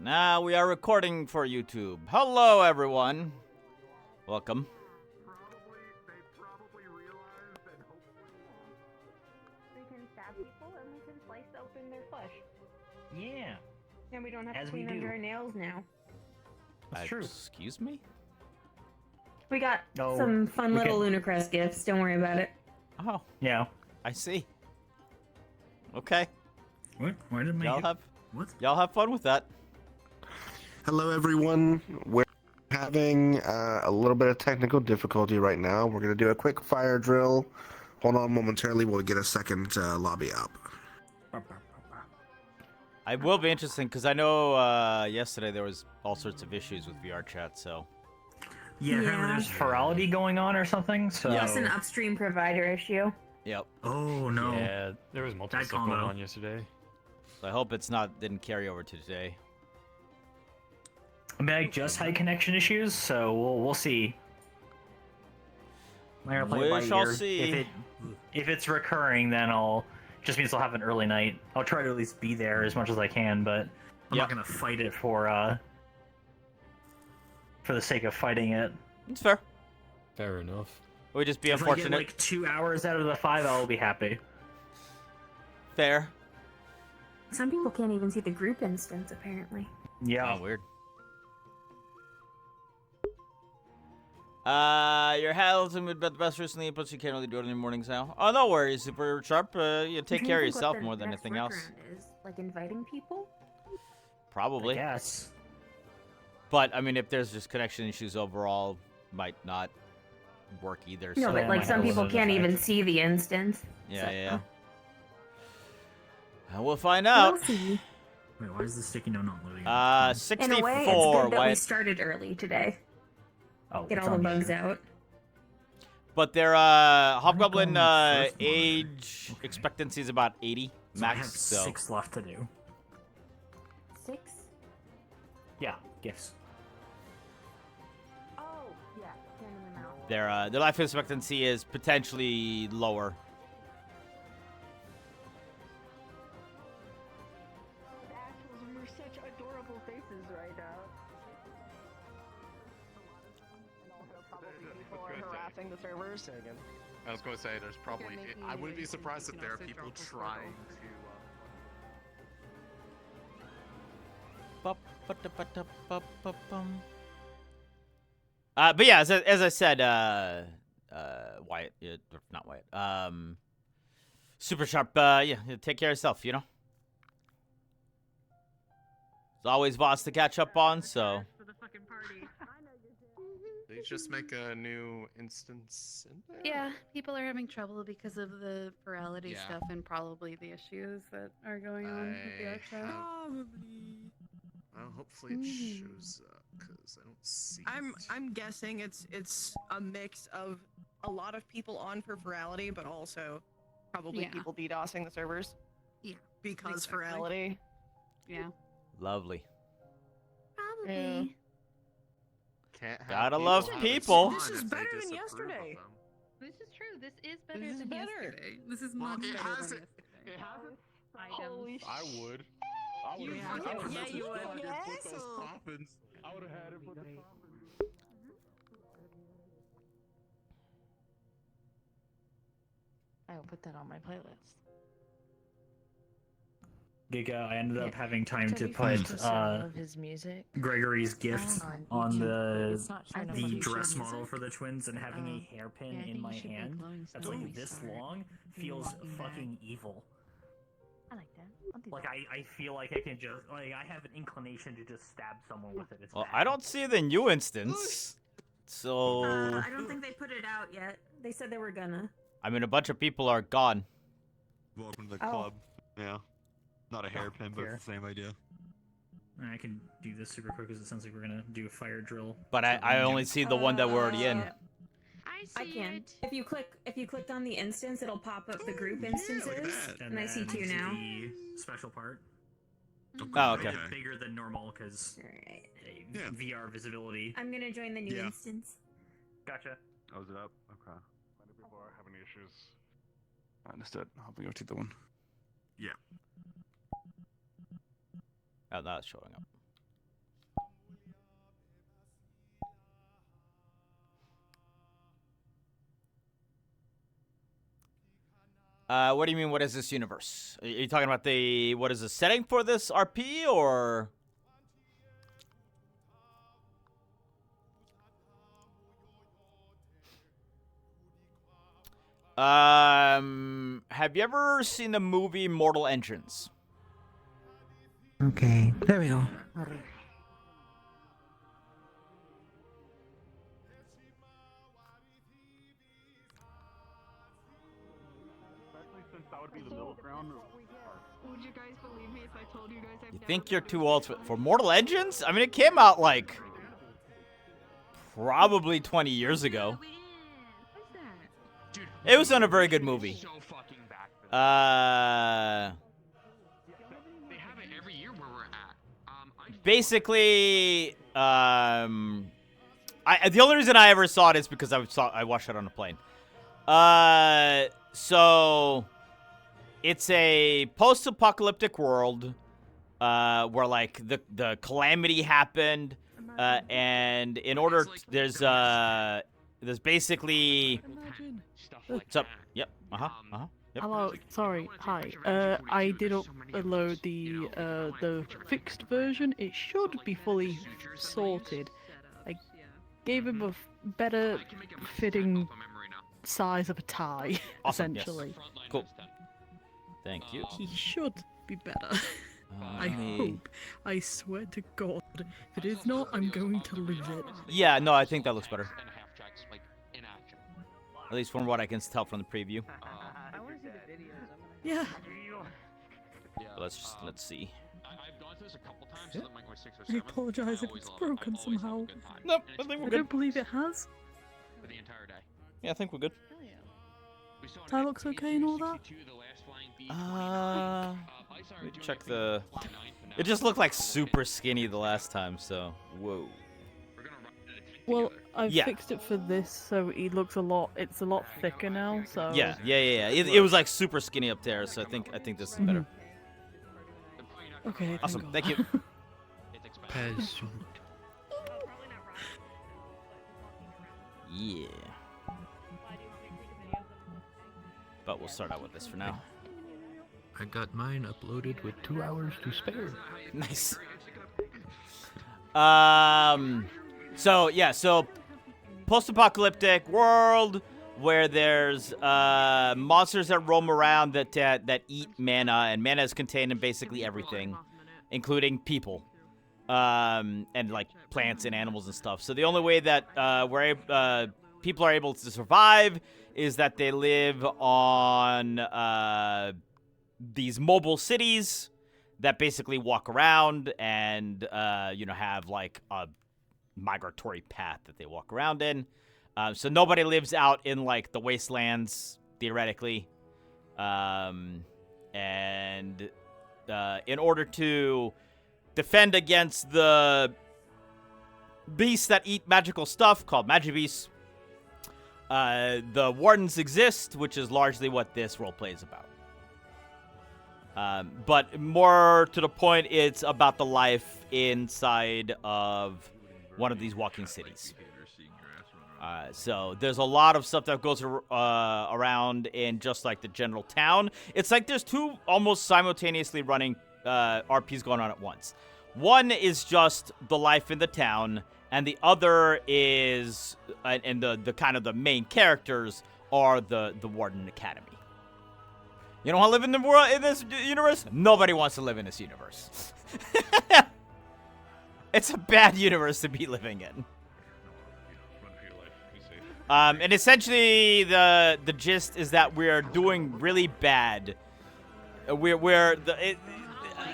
Now we are recording for YouTube. Hello, everyone. Welcome. They probably realized that hopefully We can stab people and we can slice open their flesh. Yeah, And we don't have As to we clean do. under our nails now. that's true. Excuse me? We got No, some fun we little can- Lunacrest gifts. Don't worry about it. Oh, Yeah. I see. Okay. What? Why did my Y'all have fun with that. Hello, everyone. We're having a little bit of technical difficulty right now. We're going to do a quick fire drill. Hold on momentarily. We'll get a second lobby up. I will be interesting because I know yesterday there was all sorts of issues with VRChat, so. Yeah, apparently Yeah. there's virality going on or something. So. Plus an upstream provider issue. Yep. Oh no. Yeah, there was multiple That stuff going combo. on yesterday. So I hope it's didn't carry over to today. I mean, I just had connection issues, so we'll see. I'm gonna play it by We shall ear. see. If it's recurring, then just means I'll have an early night. I'll try to at least be there as much as I can, but I'm Yep. not gonna fight it for the sake of fighting it. It's fair. Fair enough. We just be If I get unfortunate. like 2 hours out of the 5, I'll be happy. Fair. Some people can't even see the group instance, apparently. Yeah. Oh, weird. Your health has been the best recently, but you can't really do it in the mornings now. Oh, no worries, Super Sharp. You take care of yourself more than anything else. Is, like inviting people? Probably. Yes. But, I mean, if there's just connection issues overall, might not work either. No, so but Yeah, like might some have a people little can't effect. even see the instance. Yeah, so- yeah. We'll find We'll out. see. Wait, why is the sticky note not loading? In a 64. way, it's good that why we it- started early today. Oh, Get it's all the on bugs here. out. But their Hobgoblin going first one? age Okay. expectancy is about 80 So I have max. So 6 left to do. 6? Yeah, gifts. Oh, yeah. Hand in the mouth. their life expectancy is potentially lower. Those assholes were such adorable faces right now. And also probably people are harassing the servers. I was going to say, there's probably. I wouldn't be surprised if there are people trying to. But yeah, as I said, Wyatt, not Wyatt, Super Sharp, yeah, take care of yourself, you know? There's always boss to catch up on, so. For the fucking party. They just make a new instance in there? Yeah, people are having trouble because of the virality Yeah. stuff and probably the issues that are going on with the I VRChat. have- Well, hopefully it shows up, because I don't see I'm guessing it's a mix of a lot of people on for virality, but also probably Yeah. people DDoSing the servers. Yeah, Because exactly. virality. Yeah. Lovely. Probably. Can't have Gotta people love have it people. on This is if they better than disapprove of yesterday. them. This is true. This is better This is than better. yesterday. This is Well, much it better hasn't- than yesterday. It hasn't. Holy Items. I would. I You would would? have Yeah, you would. Put those Asshole. coffins. I would have had it for the coffins. I will put that on my playlist. Giga, I ended up Yeah. having time to 75% put of his music. Gregory's gift on on YouTube. It's not showing up on the YouTube dress music. model for the twins, and having a hairpin Yeah, I in think my you should play hand Glowing that's Stone like this Restart. long feels Walking back. fucking evil. I like that. I'll do Like that. I feel like I can just I have an inclination to just stab someone with it. It's Well, bad. I don't see the new instance. So, I don't think they put it out yet. They said they were gonna. I mean, a bunch of people are gone. Welcome to the Oh. club. Yeah. Not a hairpin, but here. it's the same idea. I can do this super quick because it sounds like we're gonna do a fire drill. But I only see the one that we're already in. I see I can. it. If you clicked on the instance, it'll pop up the group look instances. at that. And I see then two now. The special part. Oh, okay. It's bigger than normal because Alright. Yeah. VR visibility. I'm gonna join the new Yeah. instance. Gotcha. Oh, is it up? Okay. Many people are having issues. Understood. I'll go to the one. Yeah. Oh, that's showing up. What do you mean? What is this universe? Are you talking about what is the setting for this RP or? Have you ever seen the movie Mortal Engines? Okay, there we go. Would you guys believe me if I told you guys I've You never think you're played too old for Mortal Engines? I mean, it came out like probably 20 years ago. It was not a very good movie. So fucking back for that. They have it every year where we're at. Basically, the only reason I ever saw it is because I watched it on a plane. So it's a post-apocalyptic world, where like the calamity happened, and in order there's basically. What's up? Yep. Yep. Hello. Sorry. Hi. I did upload the fixed version. It should be fully sorted. I gave him a better fitting size of a tie, Awesome, yes. essentially. Cool. Thank you. He should be better. I hope. I swear to God. If it is not, I'm going to lose it. Yeah, no, I think that looks better. At least from what I can tell from the preview. I want to see the videos. Yeah. Let's see. I've gone through this a couple times. So like my 6 or I 7. apologize if it's broken somehow. Nope, I think I we're don't good. believe it has. For the entire day. Yeah, I think we're good. Tie looks okay and all that. Let me check the. It just looked like super skinny the last time, so whoa. Well, I've Yeah. fixed it for this, so it looks it's a lot thicker now, so... Yeah. It was like super skinny up there, so I think this is better. Okay, Awesome, God. thank you. Pez. Yeah. But we'll start out with this for now. I got mine uploaded with 2 hours to spare. Nice. So post-apocalyptic world where there's monsters that roam around that eat mana, and mana is contained in basically everything, including people, and like plants and animals and stuff. So the only way that people are able to survive is that they live on these mobile cities that basically walk around and have like a migratory path that they walk around in. So nobody lives out in like the wastelands theoretically, and in order to defend against the beasts that eat magical stuff called Magibeasts, the wardens exist, which is largely what this roleplay is about. But more to the point, it's about the life inside of one of these walking cities. So there's a lot of stuff that goes around in just like the general town. It's like there's two almost simultaneously running RPs going on at once. One is just the life in the town, and the other is, and the kind of the main characters are the Warden Academy. You don't want to live in the world in this universe? Nobody wants to live in this universe. It's a bad universe to be living in. And essentially, the gist is that we're doing really bad.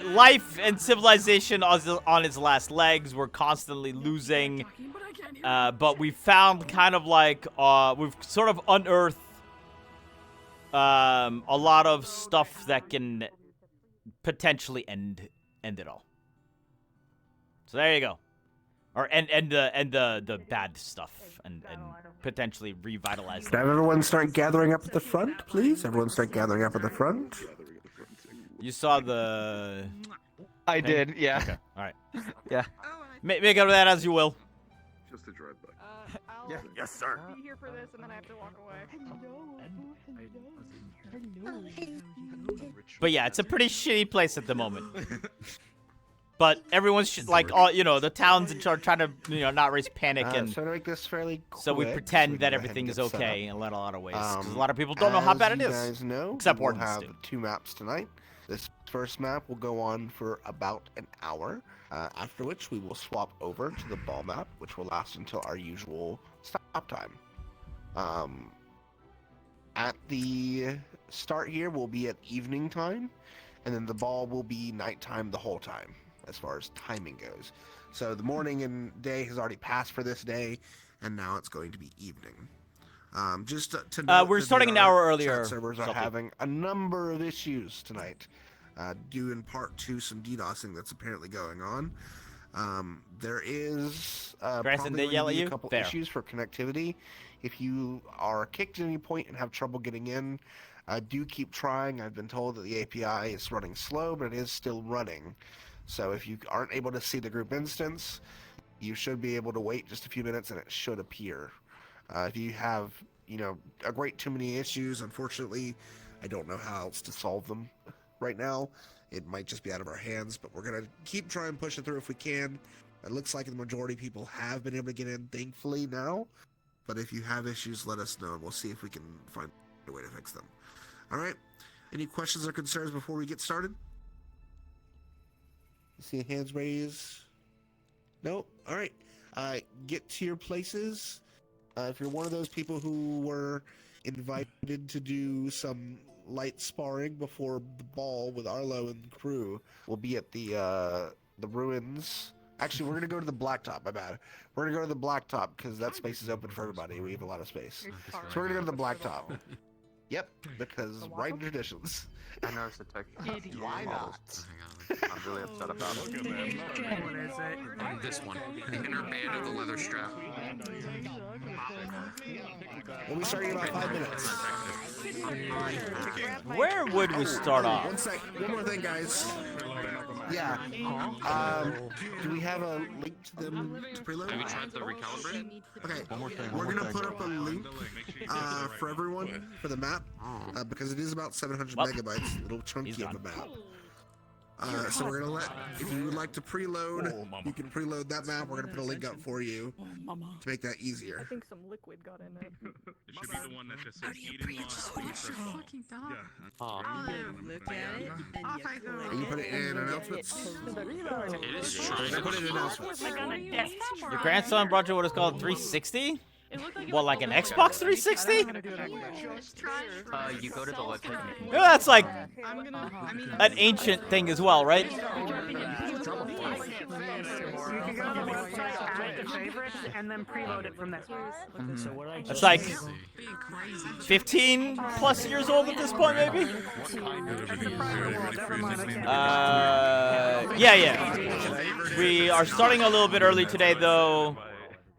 Life and civilization on its last legs. We're constantly losing. But we found kind of like we've sort of unearthed a lot of stuff that can potentially end it all. So there you go. Or end the bad stuff and potentially revitalize Can everyone start gathering up at the front, please? Everyone start gathering up at the front. You saw the... I did, yeah. Okay, alright. Yeah. Make out of that as you will. Just a drive by. I'll Yes, sir. be here for this, and then I have to walk away. But yeah, it's a pretty shitty place at the moment. But everyone's like, all the town's in charge, trying to not raise panic, and So to make this fairly quick, so we we pretend can that go ahead everything and is get set okay up. in a lot of ways, because a lot of people don't know how As bad it you is. guys know, Except we'll Wardens have do. 2 maps tonight. This first map will go on for about an hour, after which we will swap over to the ball map, which will last until our usual stop time. At the start here, we'll be at evening time, and then the ball will be nighttime the whole time, as far as timing goes. So the morning and day has already passed for this day, and now it's going to be evening. Just to note We're that starting an the hour VRChat earlier, servers are Salty. having a number of issues tonight, due in part to some DDoSing that's apparently going on. There is Grayson, probably they yell going to at be you? a couple Fair. issues for connectivity. If you are kicked at any point and have trouble getting in, do keep trying. I've been told that the API is running slow, but it is still running. So if you aren't able to see the group instance, you should be able to wait just a few minutes and it should appear. If you have, a great too many issues, unfortunately, I don't know how else to solve them right now. It might just be out of our hands, but we're going to keep trying to push it through if we can. It looks like the majority of people have been able to get in, thankfully, now. But if you have issues, let us know, and we'll see if we can find a way to fix them. All right? Any questions or concerns before we get started? See hands raised? No? All right. Get to your places. If you're one of those people who were invited to do some light sparring before the ball with Arlo and crew, we'll be at the ruins. Actually, we're gonna go to the blacktop. My bad. We're gonna go to the blacktop because that space is open for everybody. We have a lot of space. So we're gonna go to the blacktop. Yep, because right in traditions. I noticed the tech. Why not? I'm really upset about it. What is it? This one. The inner band of the leather strap. We'll be starting in about 5 minutes. Where would we start off? One more thing, guys. Yeah. Do we have a link to them to preload? Have you tried the recalibrate? Okay. We're gonna put up a link for everyone for the map because it is about 700 Well, megabytes, a little chunky he's of a map. So we're gonna if you would like to preload, you can preload that map. We're gonna put a link up for you to make that easier. I think some liquid got in it. It should be the one that just says eating lost. Fucking dog. Oh. Look at it. And you put it in announcements. It is I put it in announcements. Your grandson brought you what is called 360? Well, like an Xbox 360? You go to the website. Yeah, that's like I'm gonna. I mean, an ancient thing as well, right? You can go to the website, add the favorites, and then preload it from there. It's like 15 plus years old at this point, maybe? Yeah. We are starting a little bit early today, though,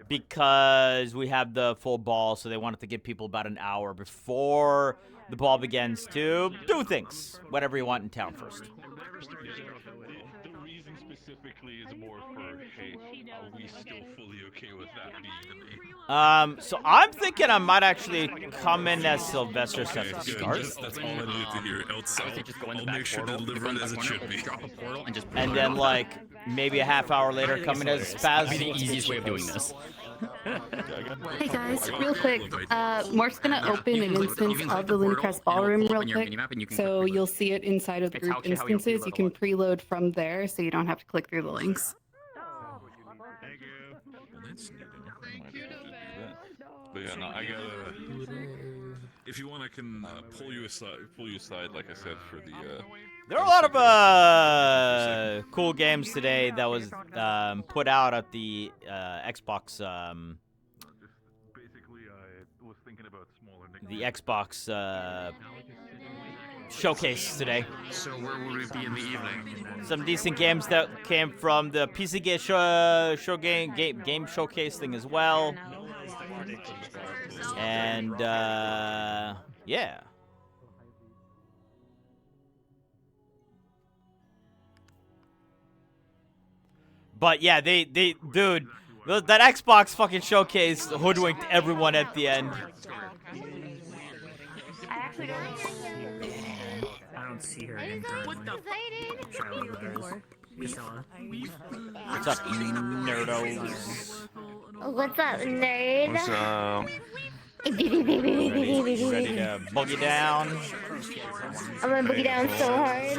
because we have the full ball, so they wanted to give people about an hour before the ball begins to do things, whatever you want in town first. The reason specifically is more for, hey, are we still fully okay with that being the name? So I'm thinking I might actually come in as Sylvester at the start, That's all I need to hear. Else I'll make sure to deliver it as it should be. and then like maybe a half hour later come in as Spaz. The easiest way of doing this. Hey guys, real quick, Mark's gonna open an instance of the Lunicrest Ballroom real quick, so you'll see it inside of the group instances. You can preload from there, so you don't have to click through the links. Thank you. But yeah, no, I gotta. If you want, I can pull you aside, like I said, for the. There are a lot of cool games today that was put out at the Xbox Basically, I was thinking about smaller. the Xbox showcase today. So where will we be in the evening? Some decent games that came from the PC game showcase thing as well. And yeah. But yeah, they dude, that Xbox fucking showcase hoodwinked everyone at the end. I actually don't. I don't see her in currently. Excited. Priscilla. What's up, nerdos? What's up, nerd? What's up? Ready to boogie down? I'm gonna boogie down so hard.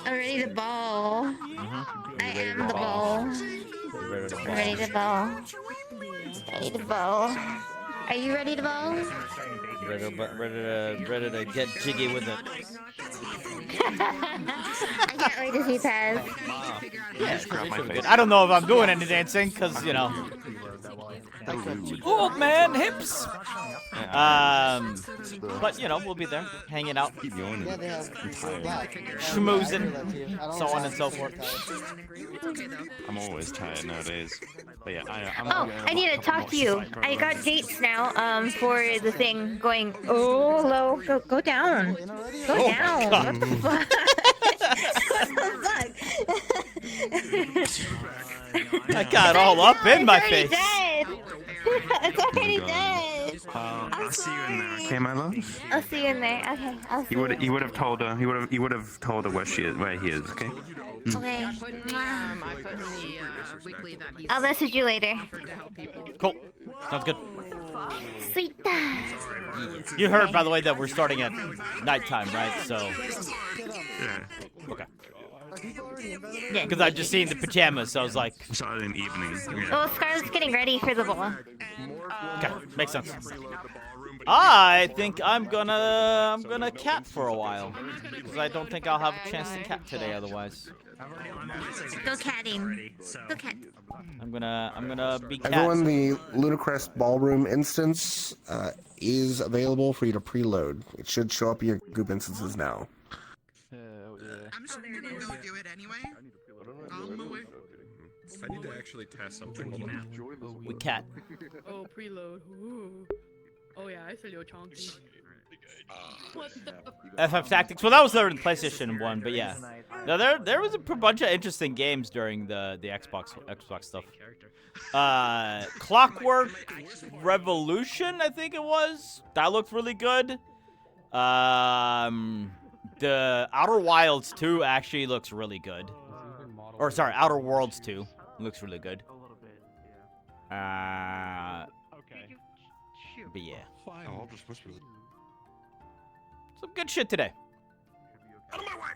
I'm ready to ball. I am the ball. I'm ready to ball. Ready to ball. Are you ready to ball? Ready to get jiggy with it. I can't wait to see Taz. Yeah, it's gonna be good. I don't know if I'm doing any dancing, cause you know, old man hips. But you know, we'll be there, hanging out, schmoozing, so on and so forth. I'm always tired nowadays. But yeah, I need to talk to you. I got dates now, for the thing going, oh, low, go down. Go down. What the fuck? I got all up in my face. Dead. It's already dead. I'll see you in there, okay, my love? I'll see you in there. Okay, I'll see you. You would have told her. He would have told her where he is. Okay. Okay. I'll message you later. Cool. Sounds good. Sweet. You heard, by the way, that we're starting at nighttime, right? So. Yeah. Okay. Yeah, because I've just seen the pajamas, so I was like. Started in evening. Well, Scarlett's getting ready for the ball. Okay, makes sense. I think I'm gonna cat for a while, because I don't think I'll have a chance to cat today otherwise. Go catting. Go cat. I'm gonna be cat. Everyone, the Ludicrous Ballroom instance is available for you to preload. It should show up in your group instances now. I'm just gonna go do it anyway. I need to actually test something. Hold on. We cat. Oh, preload. Ooh. Oh yeah, I still your chunky. What the? FF Tactics. Well, that was there in PlayStation 1, but yeah. No, there was a bunch of interesting games during the Xbox stuff. Clockwork Revolution, I think it was. That looked really good. The Outer Wilds 2 actually looks really good. Or sorry, Outer Worlds 2 looks really good. But yeah. I'll just whisper. Some good shit today. Out of my way.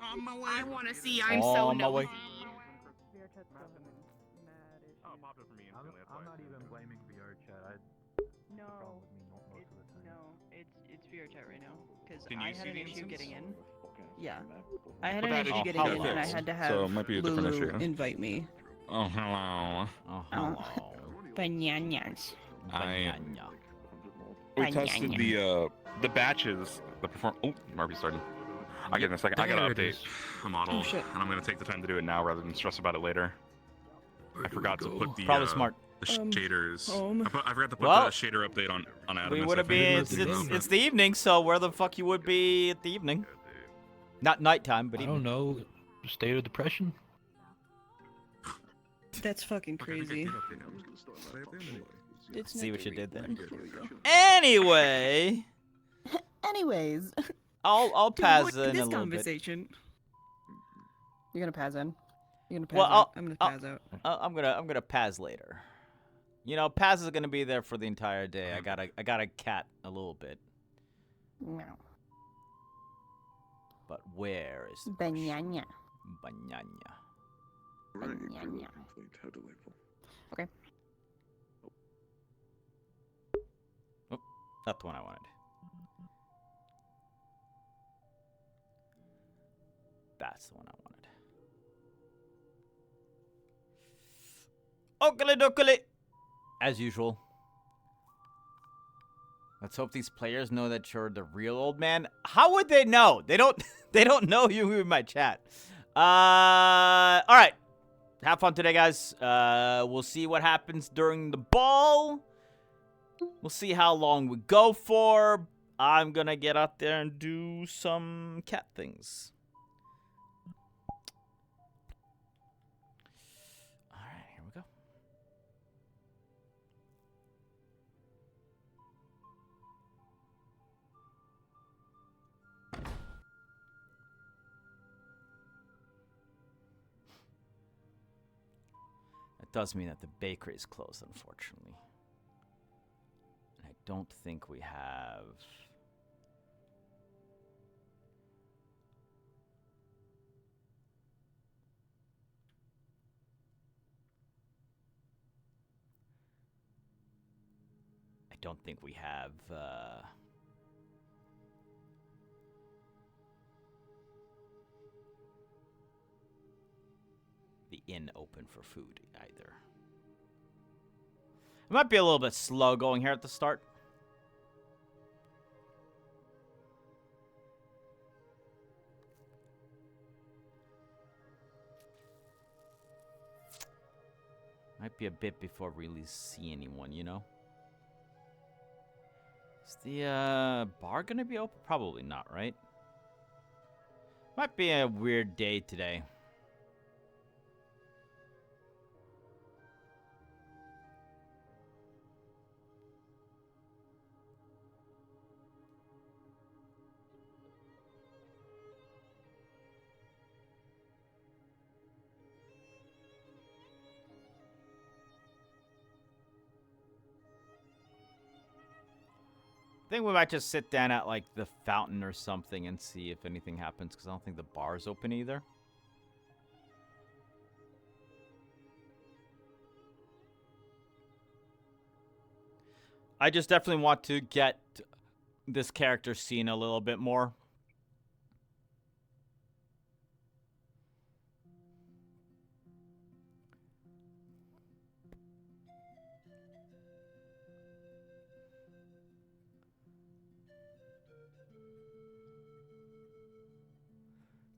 On my way. I want to see. I'm Oh, so on my way. nosy. I'm not even blaming VRChat. No, it's VRChat right now because Can I you had see an the issue instance? getting in. Yeah, I had But an that issue is- getting oh, in, and I okay. had to have So it might be a different Lulu issue. invite me. Oh hello. Oh, hello. Bananas. Banana. We tested the batches. The perform. Oh, Marby started. I'll get in a second. I gotta update a model, Oh, shit. and I'm gonna take the time to do it now rather than stress about it later. I forgot to put the Probably smart. the shaders. I forgot to put Well, the shader update on Adam. We would have been. It's the evening, so where the fuck you would be at the evening? Not nighttime, but I evening. don't know. State of depression? That's fucking crazy. See what you did there. Anyway, Anyways, I'll dude, pass what- in a this little conversation. You're gonna pass in. You're gonna pass Well, out. I'm gonna pass out. I'm gonna pass later. You know, Paz is gonna be there for the entire day. I gotta cat a little bit. No. But where is the Banana. banana? Banana. Okay. Oh, not the one I wanted. That's the one I wanted. Oakley dokley. As usual. Let's hope these players know that you're the real old man. How would they know? They don't. They don't know you in my chat. All right. Have fun today, guys. We'll see what happens during the ball. We'll see how long we go for. I'm gonna get out there and do some cat things. All right, here we go. does mean that the bakery is closed, unfortunately. And I don't think we have... I don't think we have... the inn open for food either. It might be a little bit slow going here at the start. Might be a bit before we really see anyone, you know? Is the bar gonna be open? Probably not, right? Might be a weird day today. I think we might just sit down at like the fountain or something and see if anything happens, because I don't think the bar's open either. I just definitely want to get this character seen a little bit more.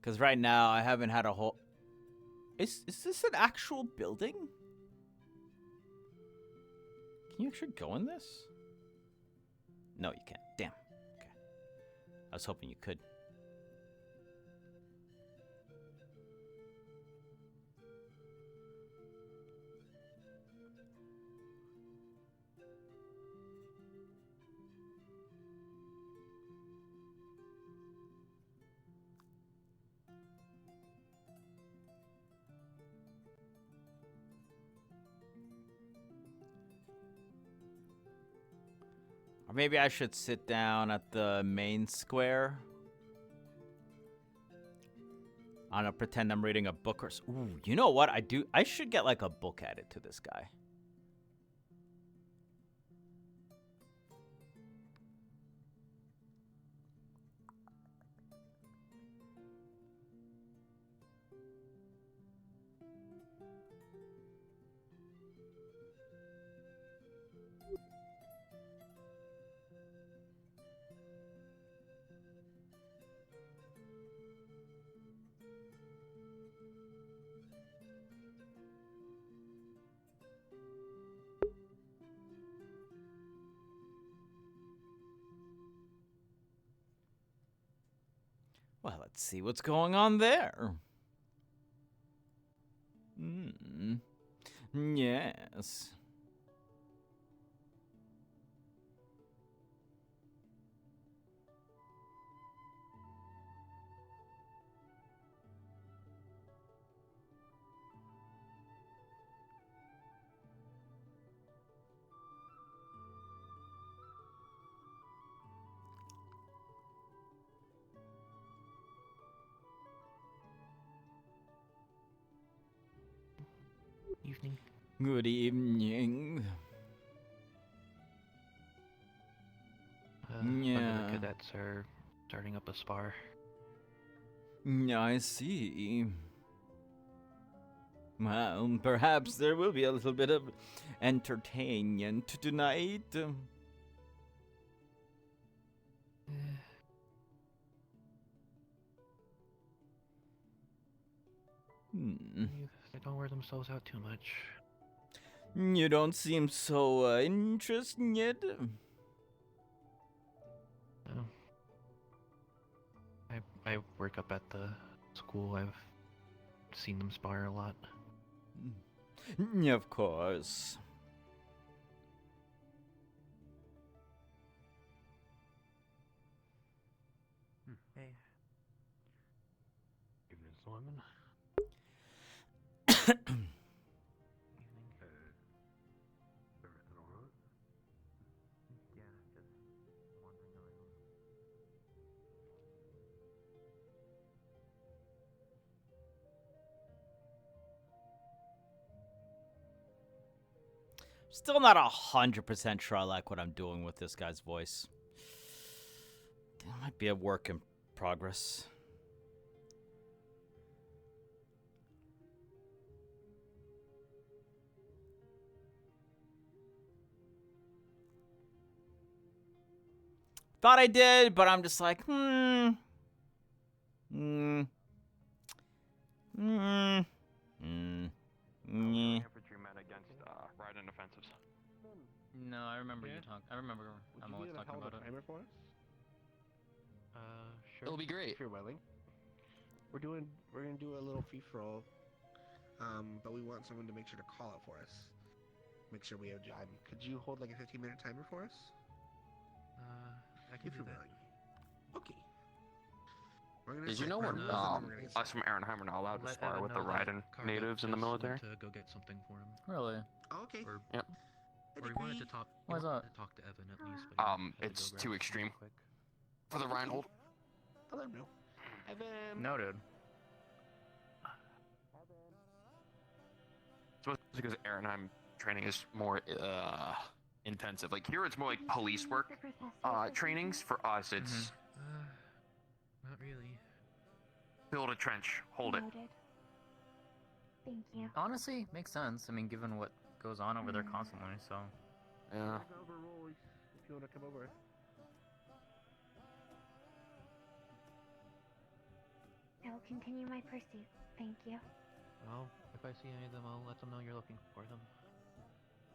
Because right now, I haven't had a whole... Is this an actual building? Can you actually go in this? No, you can't. Damn. Okay. I was hoping you could. Or maybe I should sit down at the main square. I don't know, pretend I'm reading a book or... Ooh, you know what? I should get like a book added to this guy. Well, let's see what's going on there. Yes. Evening. Good evening. Under the cadets are starting up a spar. I see. Well, perhaps there will be a little bit of entertainment tonight. They don't wear themselves out too much. You don't seem so interested yet. No. I work up at the school. I've seen them spar a lot. Of course. Hey. Evening, Solomon. Evening. Still not 100% sure I like what I'm doing with this guy's voice. That might be a work in progress. Thought I did, but I'm just like, Ride and offensives. No, I remember you talk. I remember I'm always talking about it. For us? Sure. It'll be great. If you're willing. We're gonna do a little free for all. But we want someone to make sure to call it for us. Make sure we have time. Could you hold like a 15-minute timer for us? I can If do you're that. willing. Okay. We're gonna Did you set know round we're, rules and we're gonna get us from Aaronheim are not allowed to Let spar Evan with know the that Raiden Cargo natives in the just military? went to go get something for him. Really? Oh, okay. Or, Yep. or he wanted to talk. Why is that? To talk to Evan at least. But he had to It's go grab too something extreme. quick. For the Reinhold. I'll let him know. Evan. Noted. It's because Aaronheim training is more intensive. Like here, it's more like police work trainings. For us, it's Not really. build a trench, hold it. Thank you. Honestly, makes sense. I mean, given what goes on over there constantly, so. Yeah. If you wanna come over. I will continue my pursuit. Thank you. Well, if I see any of them, I'll let them know you're looking for them.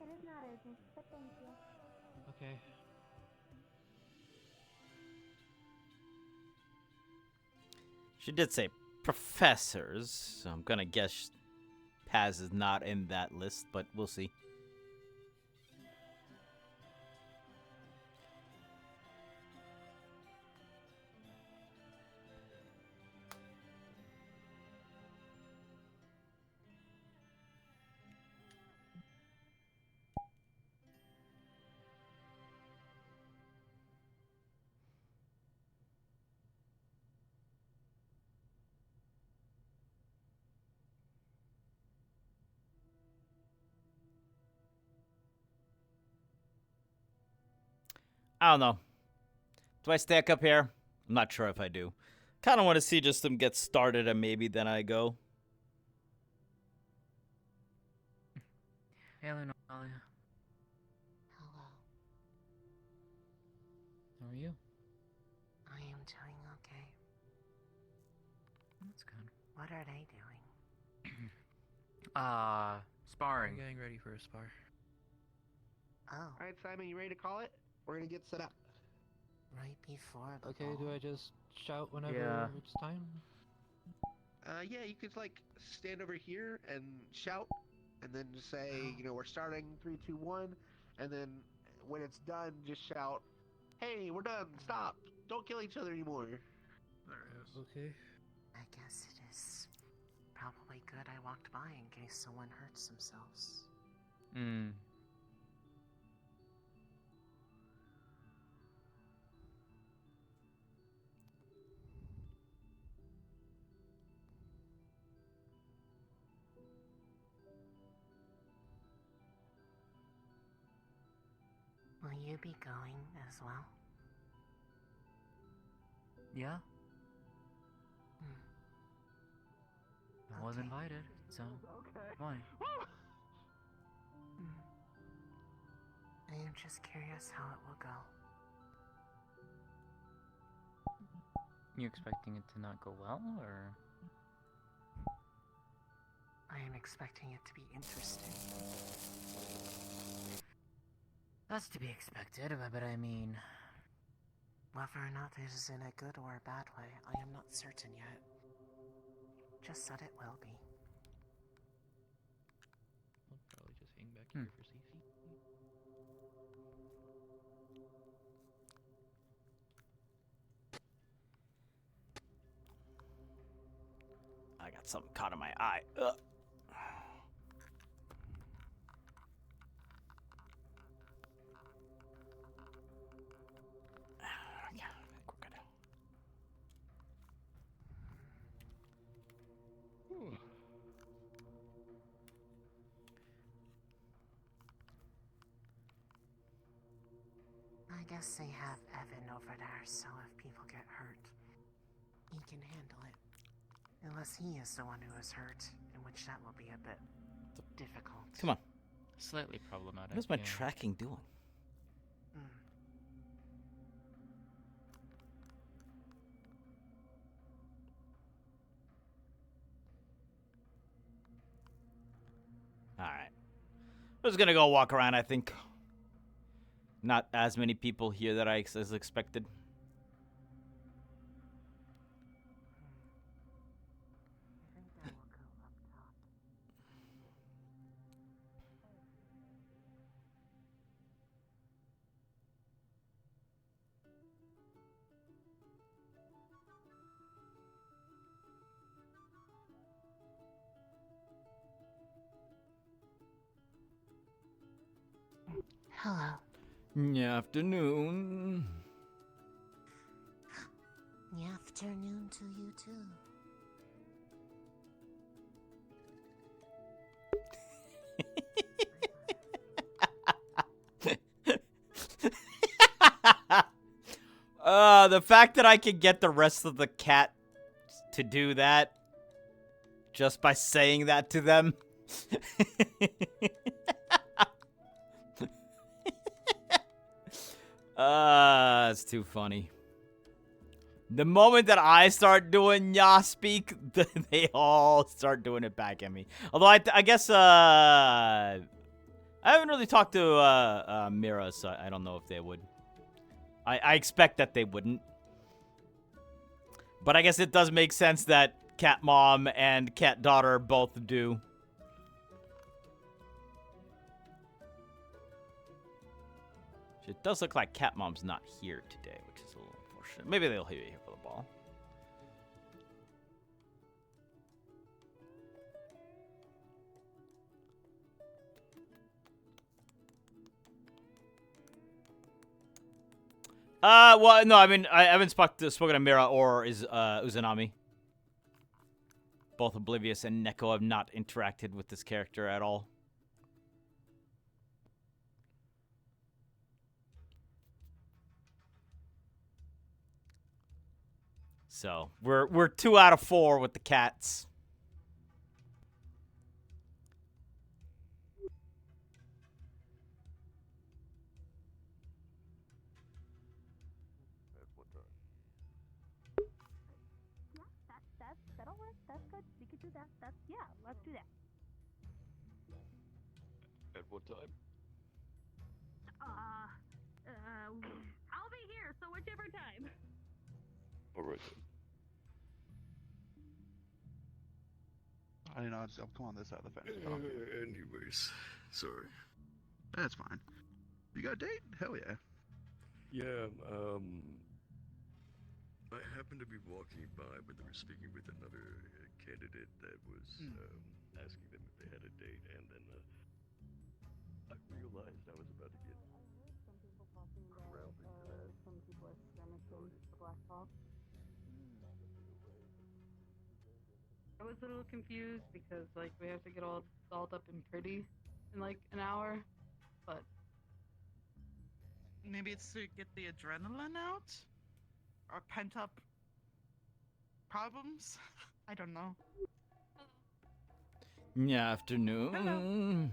It is not urgent, but thank you. Okay. She did say professors, so I'm gonna guess Paz is not in that list, but we'll see. I don't know. Do I stack up here? I'm not sure if I do. Kind of want to see just them get started and maybe then I go. Hey, Lunalia. Hello. How are you? I am doing okay. That's good. What are they doing? Sparring. We're getting ready for a spar. Oh, Alright, Simon, you ready to call it? We're gonna get set up. right before the Okay, ball. do I just shout whenever Yeah. it's time? Yeah, you could like stand over here and shout, and then just say, you know, we're starting 3, 2, 1, and then when it's done, just shout, "Hey, we're done! Stop! Don't kill each other anymore." Okay. I guess it is probably good I walked by in case someone hurts themselves. Hmm. Will you be going as well? Yeah? Hmm. I was Okay. invited, so. Why? Hmm. I am just curious how it will go. You expecting it to not go well, or? I am expecting it to be interesting. That's to be expected, but I mean. Whether or not it is in a good or a bad way, I am not certain yet. Just said it will be. I'll probably just hang back here for safety. I got something caught in my eye. Ugh. Yeah, I think we're good. guess they have Evan over there, so if people get hurt, he can handle it. Unless he is the one who is hurt, in which that will be a bit difficult. Come on. Slightly problematic. What is my yeah. tracking doing? Alright. I'm just gonna go walk around, I think. Not as many people here that I as expected. Hello. Afternoon. Afternoon to you too. The fact that I could get the rest of the cat to do that just by saying that to them. It's too funny. The moment that I start doing ya speak, they all start doing it back at me. Although I guess I haven't really talked to Mira, so I don't know if they would. I expect that they wouldn't. But I guess it does make sense that cat mom and cat daughter both do. It does look like cat mom's not here today, which is a little unfortunate. Maybe they'll be here for the ball. Well, no, I mean, I haven't spoken to Mira or Uzanami. Both Oblivious and Neko have not interacted with this character at all. So, we're 2 out of 4 with the cats. That'll work. That's good. We could do that. Yeah, let's do that. At what time? I'll be here, so whichever time. Alright then. I didn't know I'll come on this side of the fence. Anyways, sorry. That's fine. You got a date? Hell yeah. Yeah, I happened to be walking by when they were speaking with another candidate that was asking them if they had a date, and then I realized I was about to get crowded to that. Some people are skirmishing the Black Hawk. I was a little confused because, like, we have to get all dolled up and pretty in, like, an hour, but... Maybe it's to get the adrenaline out? Or pent up problems? I don't know. Afternoon. Hello.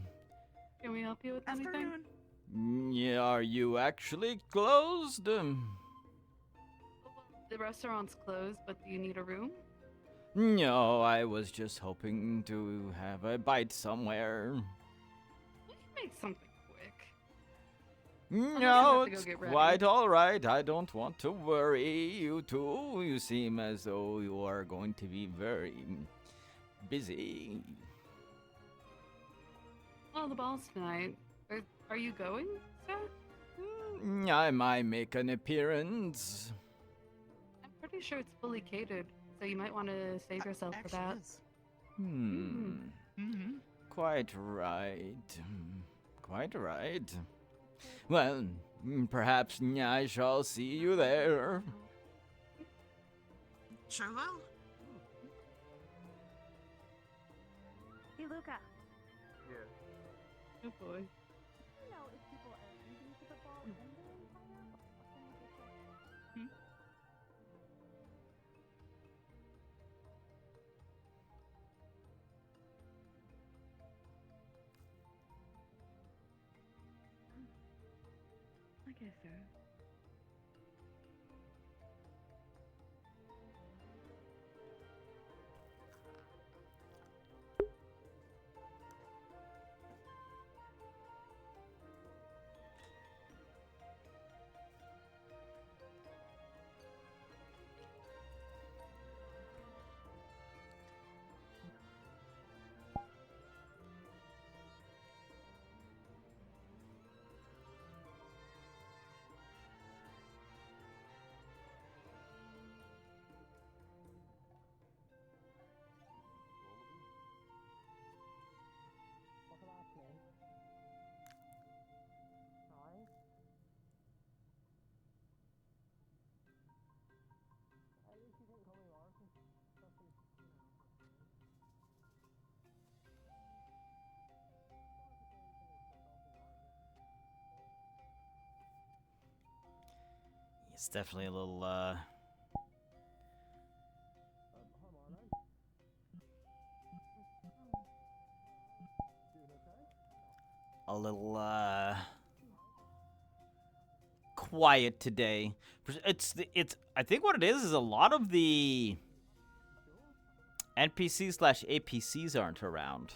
Can we help you with anything? Yeah, are you actually closed? The restaurant's closed, but do you need a room? No, I was just hoping to have a bite somewhere. We can make something quick. No, it's quite all right. I don't want to worry you two. You seem as though you are going to be very busy. Oh, the ball's tonight. Are you going, sir? I might make an appearance. I'm pretty sure it's fully catered, so you might want to save yourself for that. Quite right. Quite right. Well, perhaps I shall see you there. Sure will. Hey, Luca. Oh boy. You know if people are leaving for the ball when they're in town? Yes, sir. It's definitely a little, quiet today. It's I think what it is a lot of the NPCs / APCs aren't around.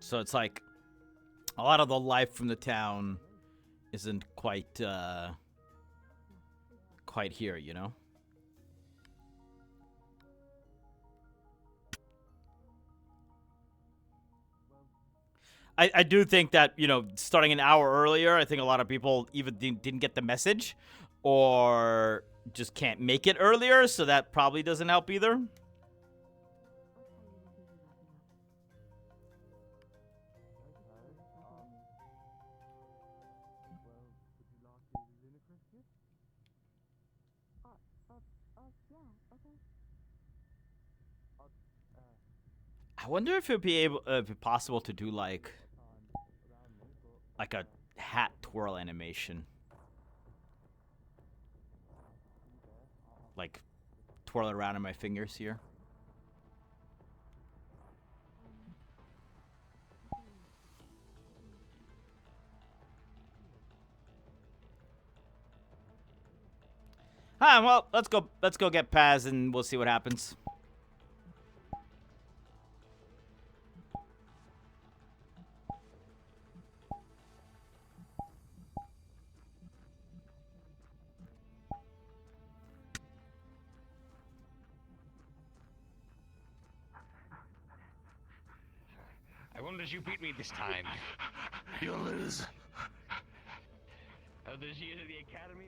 So it's like a lot of the life from the town isn't quite here, you know? I do think that, you know, starting an hour earlier, I think a lot of people either didn't get the message or just can't make it earlier, so that probably doesn't help either. I wonder if it'd be possible to do like a hat twirl animation, like twirl it around in my fingers here. Well, let's go get Paz and we'll see what happens. I wonder if you beat me this time. You'll lose. Oh, did you enter the academy?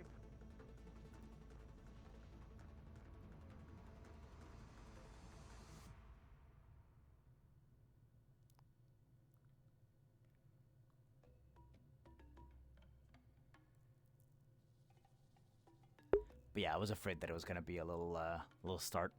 But yeah, I was afraid that it was gonna be a little start.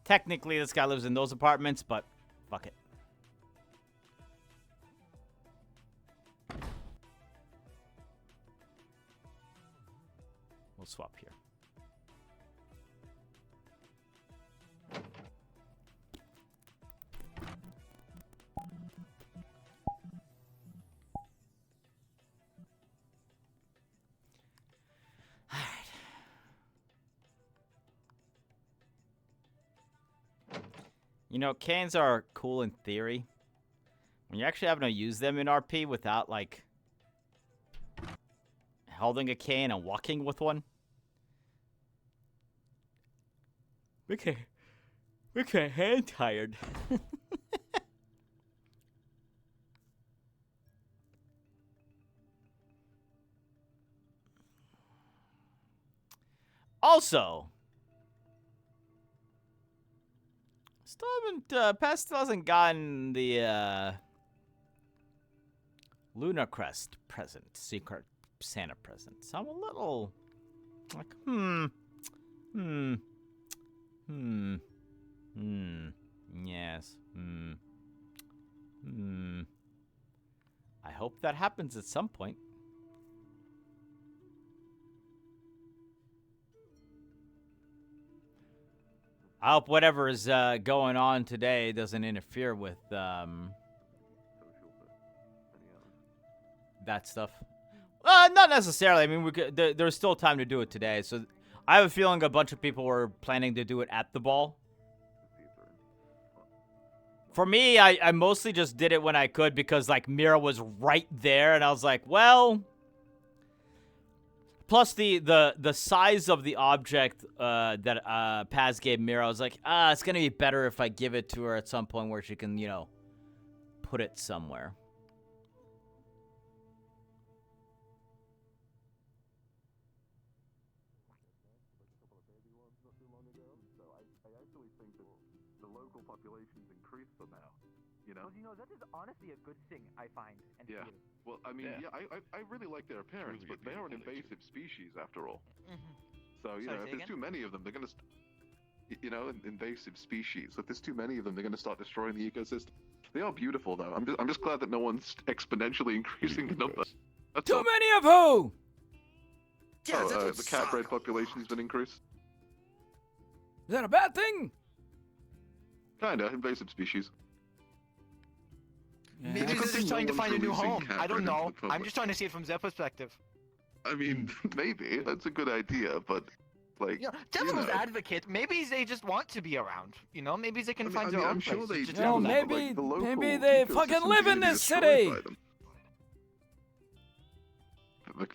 Technically, this guy lives in those apartments, but fuck it. We'll swap here. You know, cans are cool in theory. When you're actually having to use them in RP without, like, holding a can and walking with one. Okay. Okay, hand tired. Also, still haven't, Past still hasn't gotten the, Lunar Crest present, secret Santa present. So I'm a little, like, yes, I hope that happens at some point. I hope whatever is going on today doesn't interfere with that stuff. Not necessarily. I mean, we could, there's still time to do it today. So I have a feeling a bunch of people were planning to do it at the ball. For me, I mostly just did it when I could because, like, Mira was right there. And I was like, well... Plus, the size of the object that Paz gave Mira, I was like, it's going to be better if I give it to her at some point where she can, you know, put it somewhere. You know? Well, that is honestly a good thing, I find. And yeah. feel. Well, I mean, I really like their appearance, but they are an invasive species after all. So, you know, if there's too many of them, they're going to... You know, invasive species. If there's too many of them, they're going to start destroying the ecosystem. They are beautiful, though. I'm just glad that no one's exponentially increasing the number. That's Too all. many of who? The cat-bred population's been increased. Is that a bad thing? Kinda, invasive species. Maybe they're just trying to find a new home. I don't know. I'm just trying to see it from their perspective. I mean, maybe. That's a good idea, but, like... You know, devil's advocate, maybe they just want to be around. You know, maybe they can find their own I'm place. sure they Just do, Well, but, maybe, like, the local maybe they fucking ecosystem's live gonna in be this destroyed city. by them.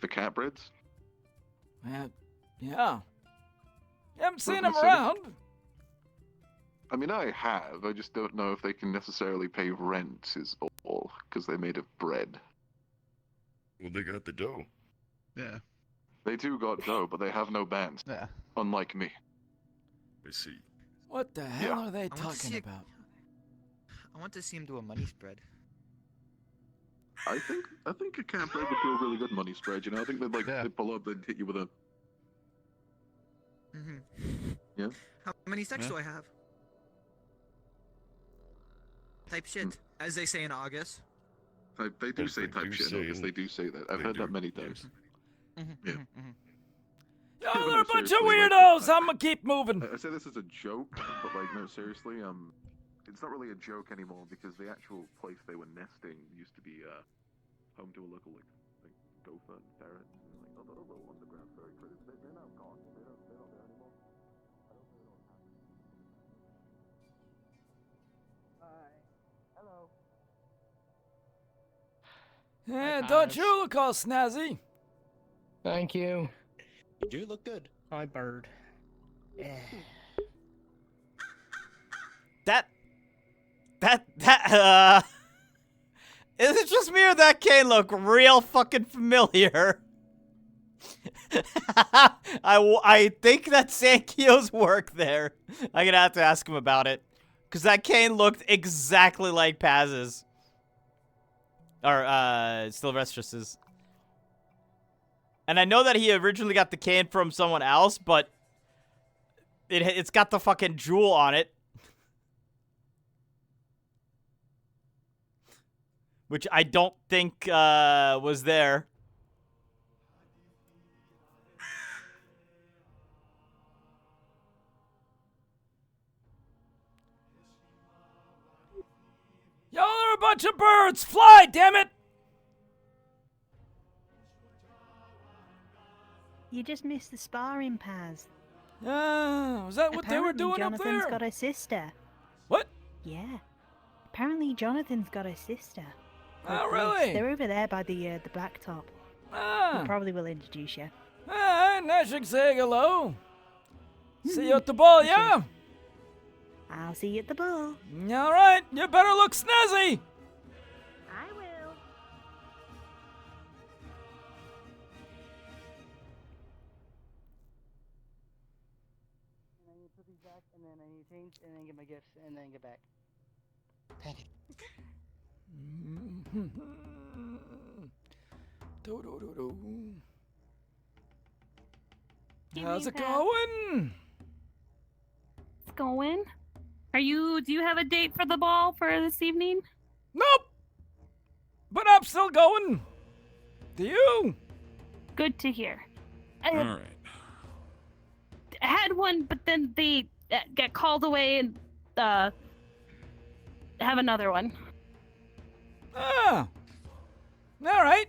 The cat-breds? Yeah. You haven't seen the them city? around. I mean, I have. I just don't know if they can necessarily pay rent, is all, because they're made of bread. Well, they got the dough. Yeah. They do got dough, but they have no bands. Yeah. Unlike me. I see. What the hell Yeah. are they I want to talking see about? I want to see him do a money spread. I think a cat bread would do a really good money spread, you know? I think they'd pull up, they'd hit you with a... Yeah? How many stacks do I have? Type shit, as they say in August. They do say type shit, August. They do say that. I've heard that many times. Yeah. Y'all are a bunch of weirdos. I'm gonna keep moving. I say this as a joke, but, like, no, seriously, it's not really a joke anymore because the actual place they were nesting used to be home to a local like gopher and ferret and like other little underground furry critters. They're now gone. They're not there anymore. I don't know what happened. Hi. Hello. Yeah, don't you look all snazzy? Thank you. You do look good. Hi, bird. Is it just me or that cane look real fucking familiar? I think that's Sankio's work there. I'm gonna have to ask him about it. Because that cane looked exactly like Paz's. Or, Sylvestrus's. And I know that he originally got the cane from someone else, but it's got the fucking jewel on it. Which I don't think was there. Y'all are a bunch of birds! Fly, damn it! You just missed the sparring, Paz. Was that what they were doing up Jonathan's there? got a sister. What? Yeah. Apparently Jonathan's got a sister. Oh, really? They're over there by the blacktop. Ah. He probably will introduce you. Alright, I should say hello. See you at the ball, yeah? I'll see you at the ball. All right, you better look snazzy. I will. And I need to put these back, and then I need to change, and then get my gifts, and then get back. How's it going? It's going. Do you have a date for the ball for this evening? Nope. But I'm still going. Do you? Good to hear. All right. I had one, but then they got called away and have another one. Ah. All right.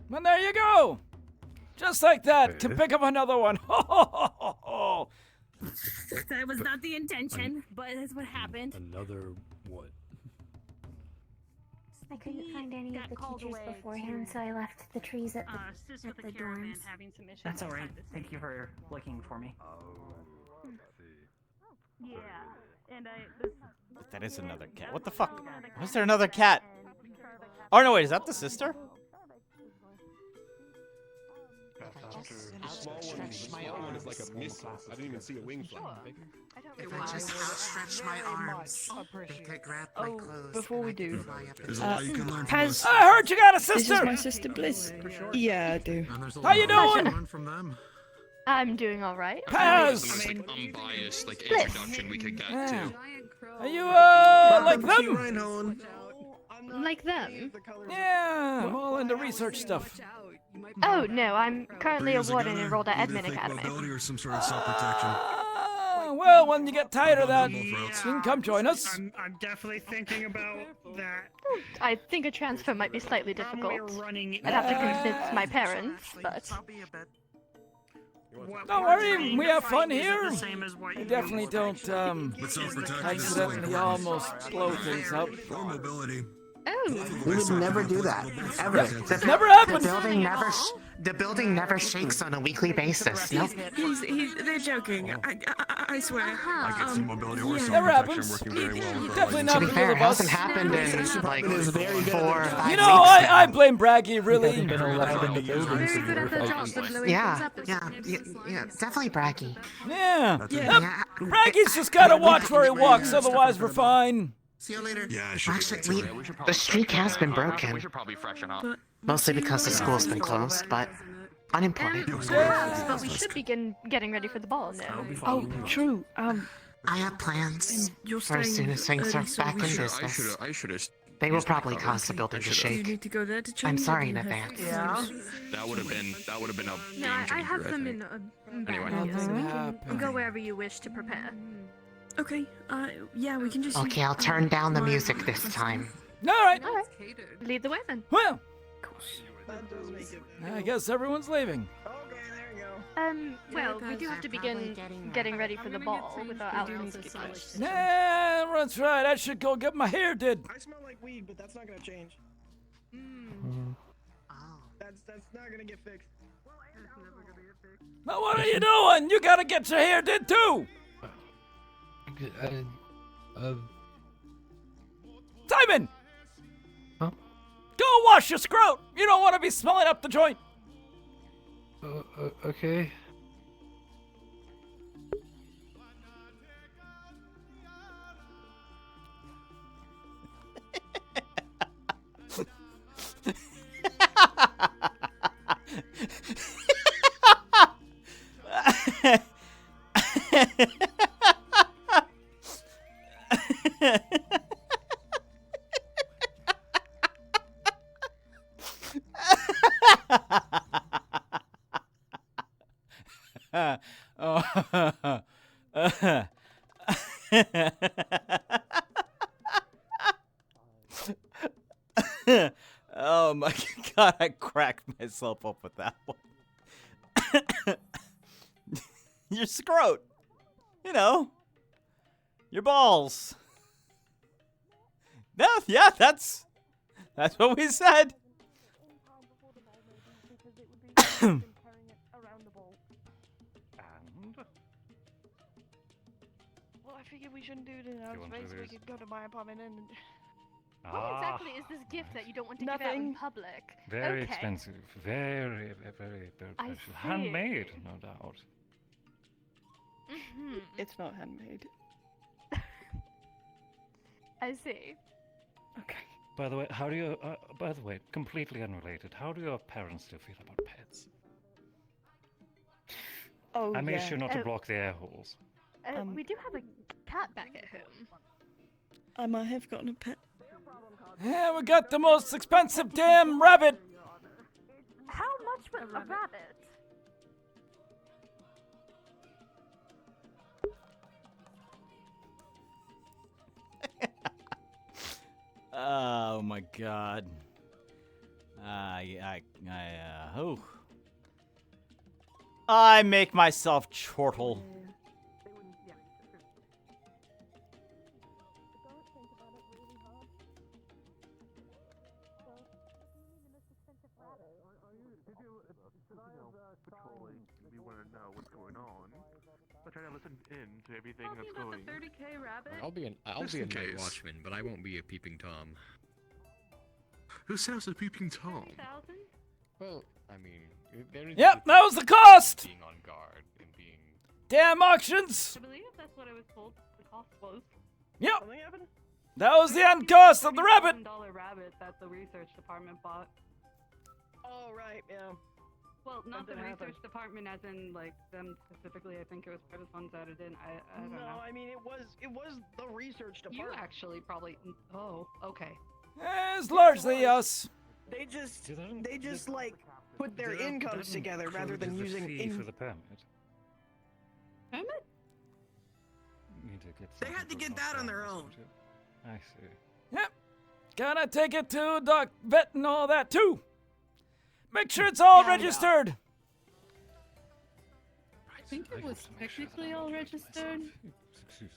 Well, there you go. Just like that, to pick up another one. That was not the intention, but that's what happened. Another what? I couldn't find any of the teachers beforehand, so I left the trees at the dorms. That's alright. Thank you for looking for me. Yeah, and That is another cat. What the fuck? Why is there another cat? Oh, no, wait, is that the sister? The small one is like a missile. I didn't even see a wing fly. If I just outstretch my arms, they could grab my clothes. Before we do, I heard you got a sister. This is my sister Bliss. Yeah, I do. How you doing? I'm doing all right. Paz! Unbiased, like, introduction we could get to. Are you, like them? Like them? Yeah, I'm all into research stuff. Oh, no, I'm currently a warden enrolled at Edmund Academy. Or some sort of self-protection. Well, when you get tired of that, you can come join us. I'm definitely thinking about that. I think a transfer might be slightly difficult. I'd have to convince my parents, but... Don't worry, we have fun here. We definitely don't, accidentally almost blow things up. Or mobility. Oh. We would never do that. Ever. Never happened. The building never shakes on a weekly basis. Nope. They're joking. I swear. I get some mobility or some Never protection happens. working very well. Definitely not To be because fair, of it us. hasn't happened in like 4 or 5 You know, weeks I blame Braggy, really. Yeah, definitely Braggy. Yeah. Braggy's just gotta watch where he walks, otherwise we're fine. See you later. Yeah, I should Actually, the streak has been broken. We should probably freshen up. Mostly because the school's been closed, but unimportant. But we should begin getting ready for the ball now. Oh, true. I have plans for as soon as things are back in business. I should have. They will probably cause the building to shake. I'm sorry in advance. That would have been a game No, I changer, have them think. in Anyway. Go wherever you wish to prepare. Okay, yeah, we can just... Okay, I'll turn down the music this time. All right. Lead the way then. Well, I guess everyone's leaving. Well, we do have to begin getting ready for the ball with our outfits. Nah, that's right. I should go get my hair did. I smell like weed, but that's not gonna change. That's not gonna get fixed. Now what are you doing? You gotta get your hair did too. Simon! Huh? Go wash your scrote! You don't want to be smelling up the joint! Okay. Oh my god, I cracked myself up with that one. Your scrote. You know. Your balls. No, yeah, that's what we said. Well, I figured we shouldn't do it in our you want space. to We lose? could go to my apartment and. What exactly is this gift that you don't want to give out in public? Very Okay. expensive. Very, very, very I precious. Handmade, see. no doubt. It's not handmade. I see. By the way, how do you? By the way, completely unrelated. How do your parents still feel about pets? Oh, I made yeah. sure not to block the air holes. We do have a cat back at home. I might have gotten a pet. Yeah, we got the most expensive damn rabbit. How much was a rabbit? Oh my god. I make myself chortle. Patrolling, we want to know what's going on. I'll try to listen in to everything that's Talking going. about the 30K rabbit? I'll be a Just in night case. watchman, but I won't be a peeping tom. Who says a peeping tom? 30,000? Well, I mean, there is. Yep, that was the cost. Being on guard and being. Damn auctions. I believe that's what I was told the cost was. Yep. Something happened? That was the end cost of the rabbit. $30,000 rabbit that the research department bought. Oh, right, yeah. Well, not the didn't happen. research department, as in like them specifically. I think it was private funds that it didn't. I don't No, know. I mean it was the research You department. actually probably. Oh, okay. It's largely us. They just like put their incomes together rather than the using fee for the permit. Permit? Need to get They had to get that on their own. I see. Yep. Gotta take it to doc vet and all that too. Make sure it's all registered. I think it was technically all registered.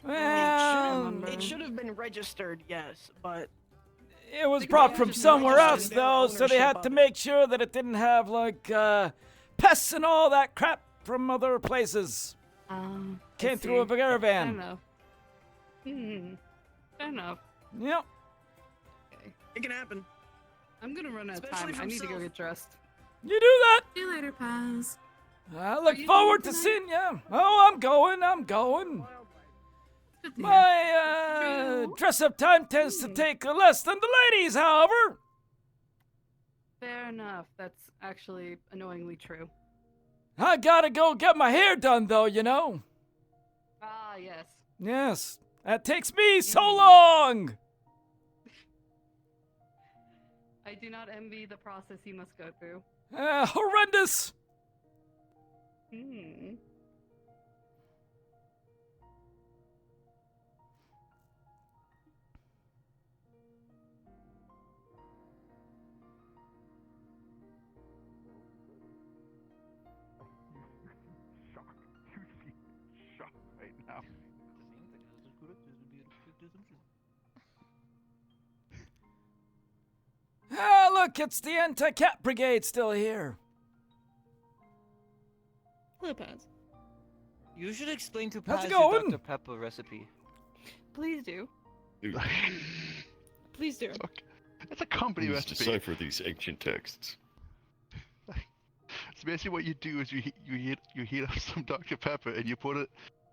Well, it should have been registered, yes, but it was brought from somewhere else though, so they had to make sure that it didn't have like pests and all that crap from other places. Came through a Fair caravan. enough. Fair enough. Yep. It can happen. I'm gonna run out of Especially time. I from need to go self. get dressed. You do that. See you later, Paz. I look forward to seeing you. Oh, I'm going. My dress-up time tends to take less than the ladies, however. Fair enough. That's actually annoyingly true. I gotta go get my hair done, though, you know. Ah, yes. Yes, that takes me so long. I do not envy the process you must go through. Horrendous. Shocked right now. Ah, look, it's the anti-cat brigade still here. Hello, Paz. You should explain to How's Paz it your going? Dr. Pepper recipe. Please do. Please do. It's a company Please recipe. decipher these ancient texts. So basically, what you do is you heat up some Dr. Pepper and you put it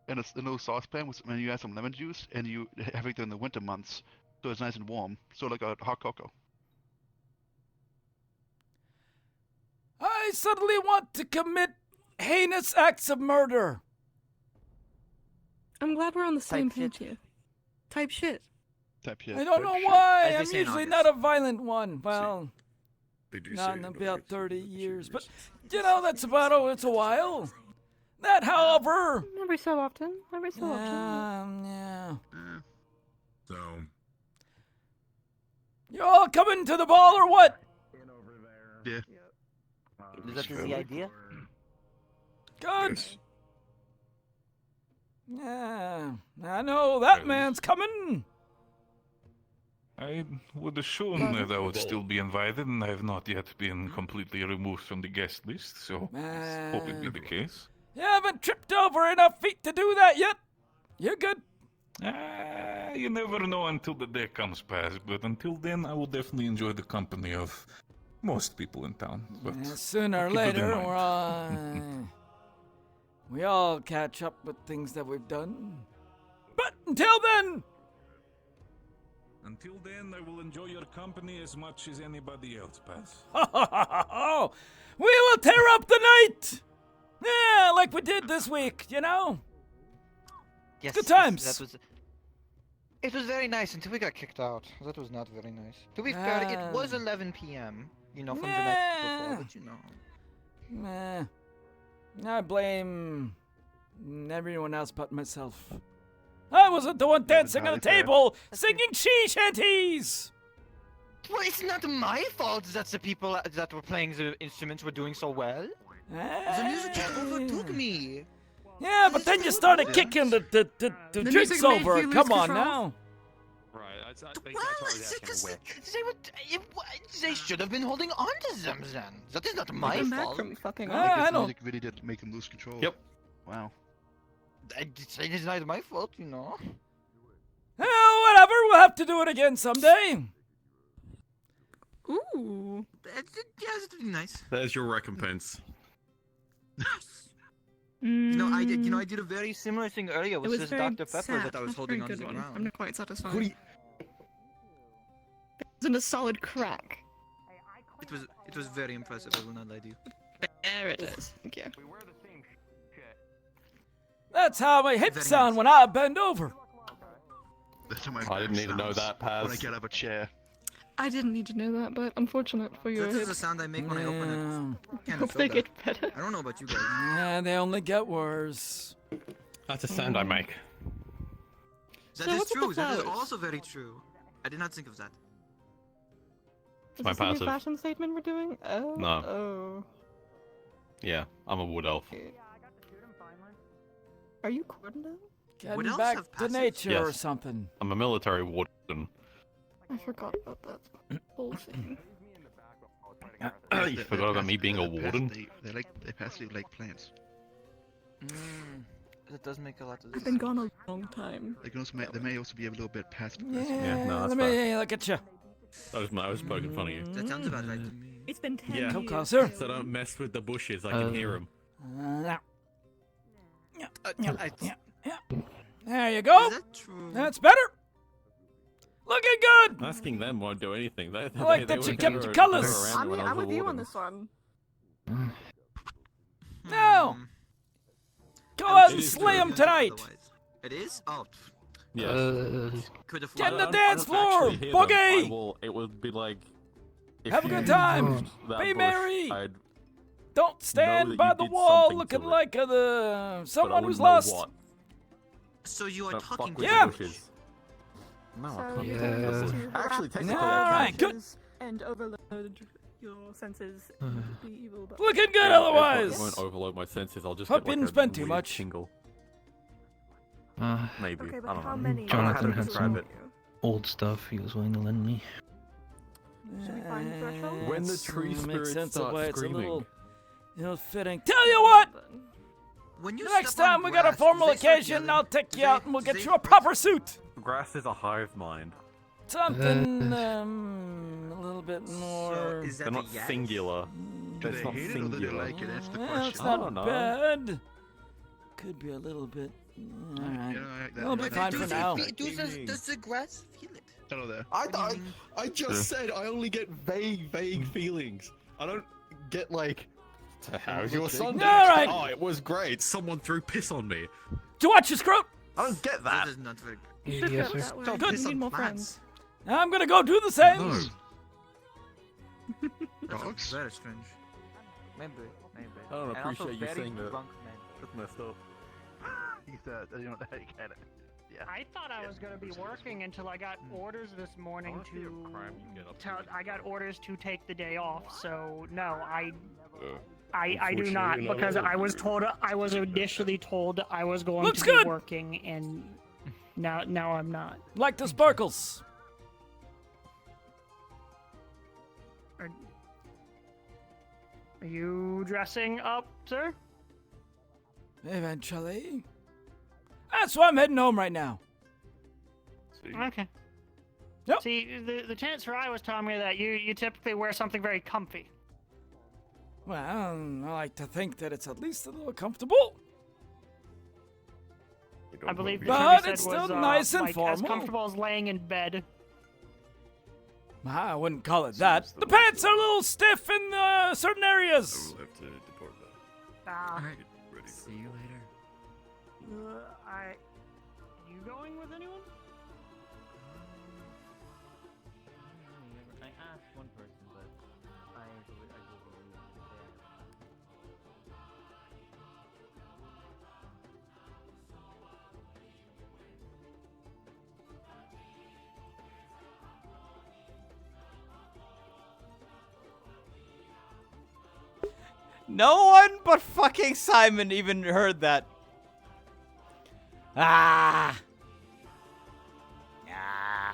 in a little saucepan and you add some lemon juice and you have it in the winter months, so it's nice and warm, so like a hot cocoa. I suddenly want to commit heinous acts of murder. I'm glad we're on the same page here. Type shit. I don't know why. I'm usually not a violent one. Well, They do not say in in about 30 years. But, you know, that's about, it's a while. That, however... Every so often. Every so often. Yeah. So, You all coming to the ball or what? Yeah. Is that the idea? Good. Yeah, I know that man's coming. I would assume that I would still be invited, and I have not yet been completely removed from the guest list, so hope it be the case. You haven't tripped over enough feet to do that yet. You're good. You never know until the day comes past, but until then, I will definitely enjoy the company of most people in town. But Sooner or keep it in later, mind. we all catch up with things that we've done. But until then, I will enjoy your company as much as anybody else, Paz. we will tear up the night. Yeah, like we did this week, you know. Yes, Good times. It was very nice until we got kicked out. That was not very nice. To be fair, it was 11 p.m. You know, from the night before, but you know. I blame everyone else but myself. I wasn't the one dancing on the table, singing sea shanties. Well, it's not my fault that the people that were playing the instruments were doing so well. The music just overtook me. Yeah, but then you started kicking the drinks over. Come on now. Right, that's why I was asking They should have been holding on to them then. That is not my fault. I don't. Music really did make him lose control. Yep. Wow. It is not my fault, you know. Oh, whatever. We'll have to do it again someday. Ooh. Yeah, that would be nice. There's your recompense. I did a very similar thing earlier with this Dr. Pepper that I was holding on to the ground. I'm not quite satisfied. It's in a solid crack. It was very impressive, I will not lie to you. There it is. Thank you. That's how my hips sound when I bend over. I didn't need to know that, Paz. When I get up a chair. I didn't need to know that, but unfortunate for you. This is the sound I make when I open it. Hope they get better. I don't know about you guys. Yeah, they only get worse. That's a sound I make. That is true. That is also very true. I did not think of that. Is my this a new passive. fashion statement we're doing? Oh. No. Oh. Yeah, I'm a wood elf. Are you Cordon? Getting back to nature or something. I'm a military warden. I forgot about that whole thing. You forgot about me being a warden? They passively like plants. That does make a lot of sense. I've been gone a long time. They may also be a little bit passive. Yeah, no, that's let me look at you. I was poking fun at you. That sounds about right to me. It's been 10 Yeah. years. Come closer. So don't mess with the bushes, I can hear them. There you go. Is that true? That's better. Looking good. Asking them won't do anything. I like that you kept your colors. I'm with you on this one. No. Go out and slay him tonight. It is? Oh. Yes. Get in the dance floor, boogie. It would be like. Have a good time. Be merry. Don't stand by the wall looking like someone who's lost. What. So you are talking with yeah. the bushes. No, I So can't. you Yeah. Actually, technically, Alright, good. And overload your senses to be evil. But Looking good I otherwise. won't overload my senses. I'll just Hope get you like didn't a spend too weird much. tingle. Maybe. Okay, but I don't how know. many? Jonathan had had describe some it. old stuff he was willing to lend me. Should we find threshold? When the tree makes spirits sense start of why it's a screaming. little fitting. Tell you what. When you Next step on time we got a grass, formal they start occasion, yelling. I'll take you They- out and we'll get they- you a proper suit. Grass is a hive mind. Something a little bit more. Is that They're not a yes? singular. Do It's they not hate it or do they singular. like it? That's the Well, question. it's not I don't know. bad. Could be a little bit. All right. We'll be fine for now. Does the grass feel it? Hello there. I just said I only get vague feelings. I don't get like. How's your Sunday? All right. Oh, it was great. Someone threw piss on me. Do you watch your scrote? I don't get that. That is not very Yes, sir. Don't Good. piss We need on more plants. I'm gonna go do the same. No. That's Dogs? very strange. Maybe. I don't And also appreciate you very saying that. drunk men. That's messed up. He said, you know, they get it. Yeah. I thought I was going to be working until I got orders this morning I got orders to take the day off. So no, I do not, because I was initially told I was going Looks to be good. working, and now I'm not. Like the sparkles. Are you dressing up, sir? Eventually. That's why I'm heading home right now. Okay. Yep. See, the Chancellor I was telling me that you typically wear something very comfy. Well, I like to think that it's at least a little comfortable. I believe the But term you it's said still was, nice and like, formal. as comfortable as laying in bed. I wouldn't call it that. The pants are a little stiff in certain areas. I will have to depart now. Alright. See you later. You going with anyone? I asked one person, but I will be there. No one but fucking Simon even heard that. Ah. Yeah.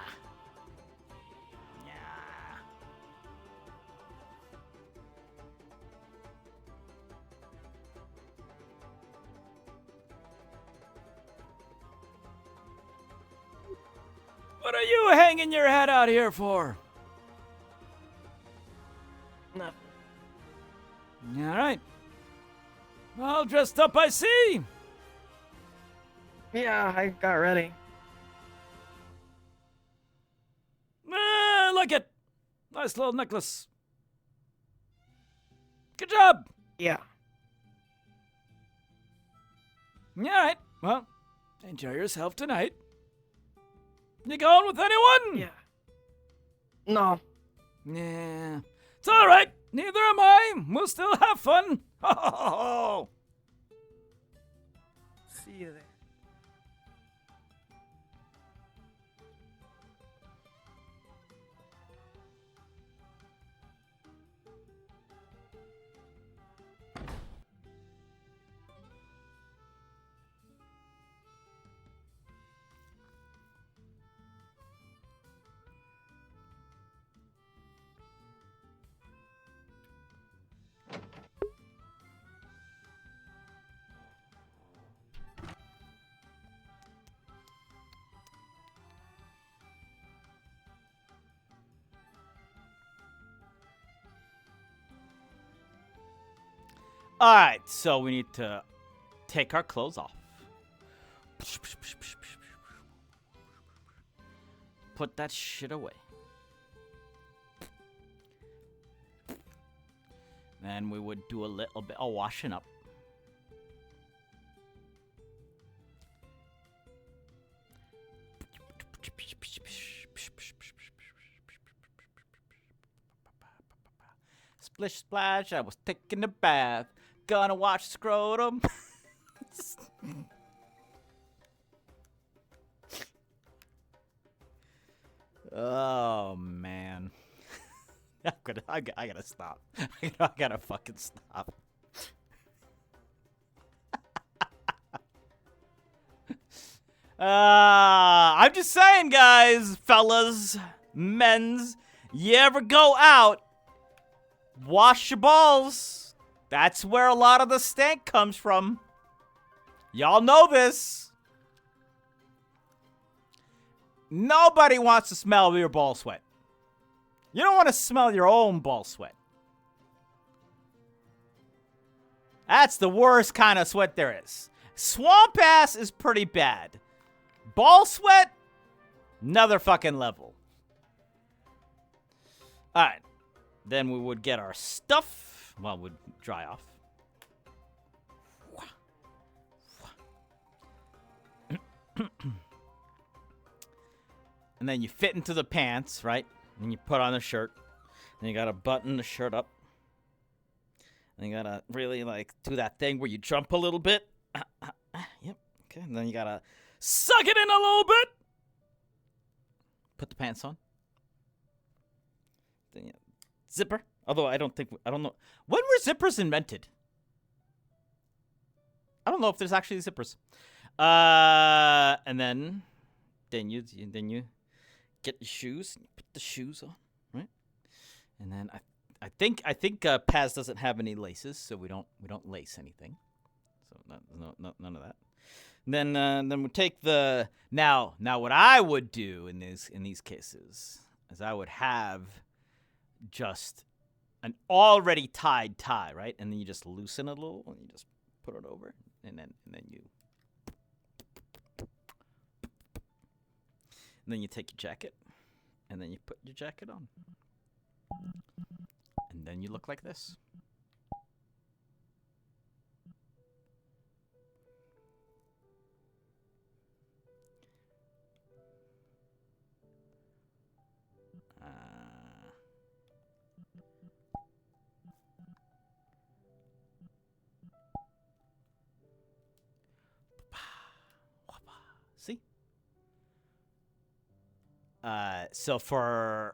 What are you hanging your head out here for? Nothing. All right. All dressed up, I see. Yeah, I got ready. Look it. Nice little necklace. Good job. Yeah. All right. Well, enjoy yourself tonight. You going with anyone? Yeah. No. Yeah. It's all right. Neither am I. We'll still have fun. See you there. All right, so we need to take our clothes off. Put that shit away. Then we would do a little bit of washing up. Splish splash, I was taking a bath. Gonna watch scrotum. Oh man. I gotta stop. I gotta fucking stop. I'm just saying, guys, fellas, men's, you ever go out, wash your balls. That's where a lot of the stank comes from. Y'all know this. Nobody wants to smell your ball sweat. You don't want to smell your own ball sweat. That's the worst kind of sweat there is. Swamp ass is pretty bad. Ball sweat, another fucking level. Alright. Then we would get our stuff. Well, we'd dry off. And then you fit into the pants, right? And you put on the shirt. And you gotta button the shirt up. And you gotta really, like, do that thing where you jump a little bit. Yep. Okay. And then you gotta suck it in a little bit. Put the pants on. Then you zipper. Although I don't know. When were zippers invented? I don't know if there's actually zippers. And then you get your shoes, and you put the shoes on, right? And then I think Paz doesn't have any laces, so we don't lace anything. So none of that. Then we take the now what I would do in these cases is I would have just an already tied tie, right? And then you just loosen it a little and you just put it over and then you take your jacket and then you put your jacket on. And then you look like this. See? So for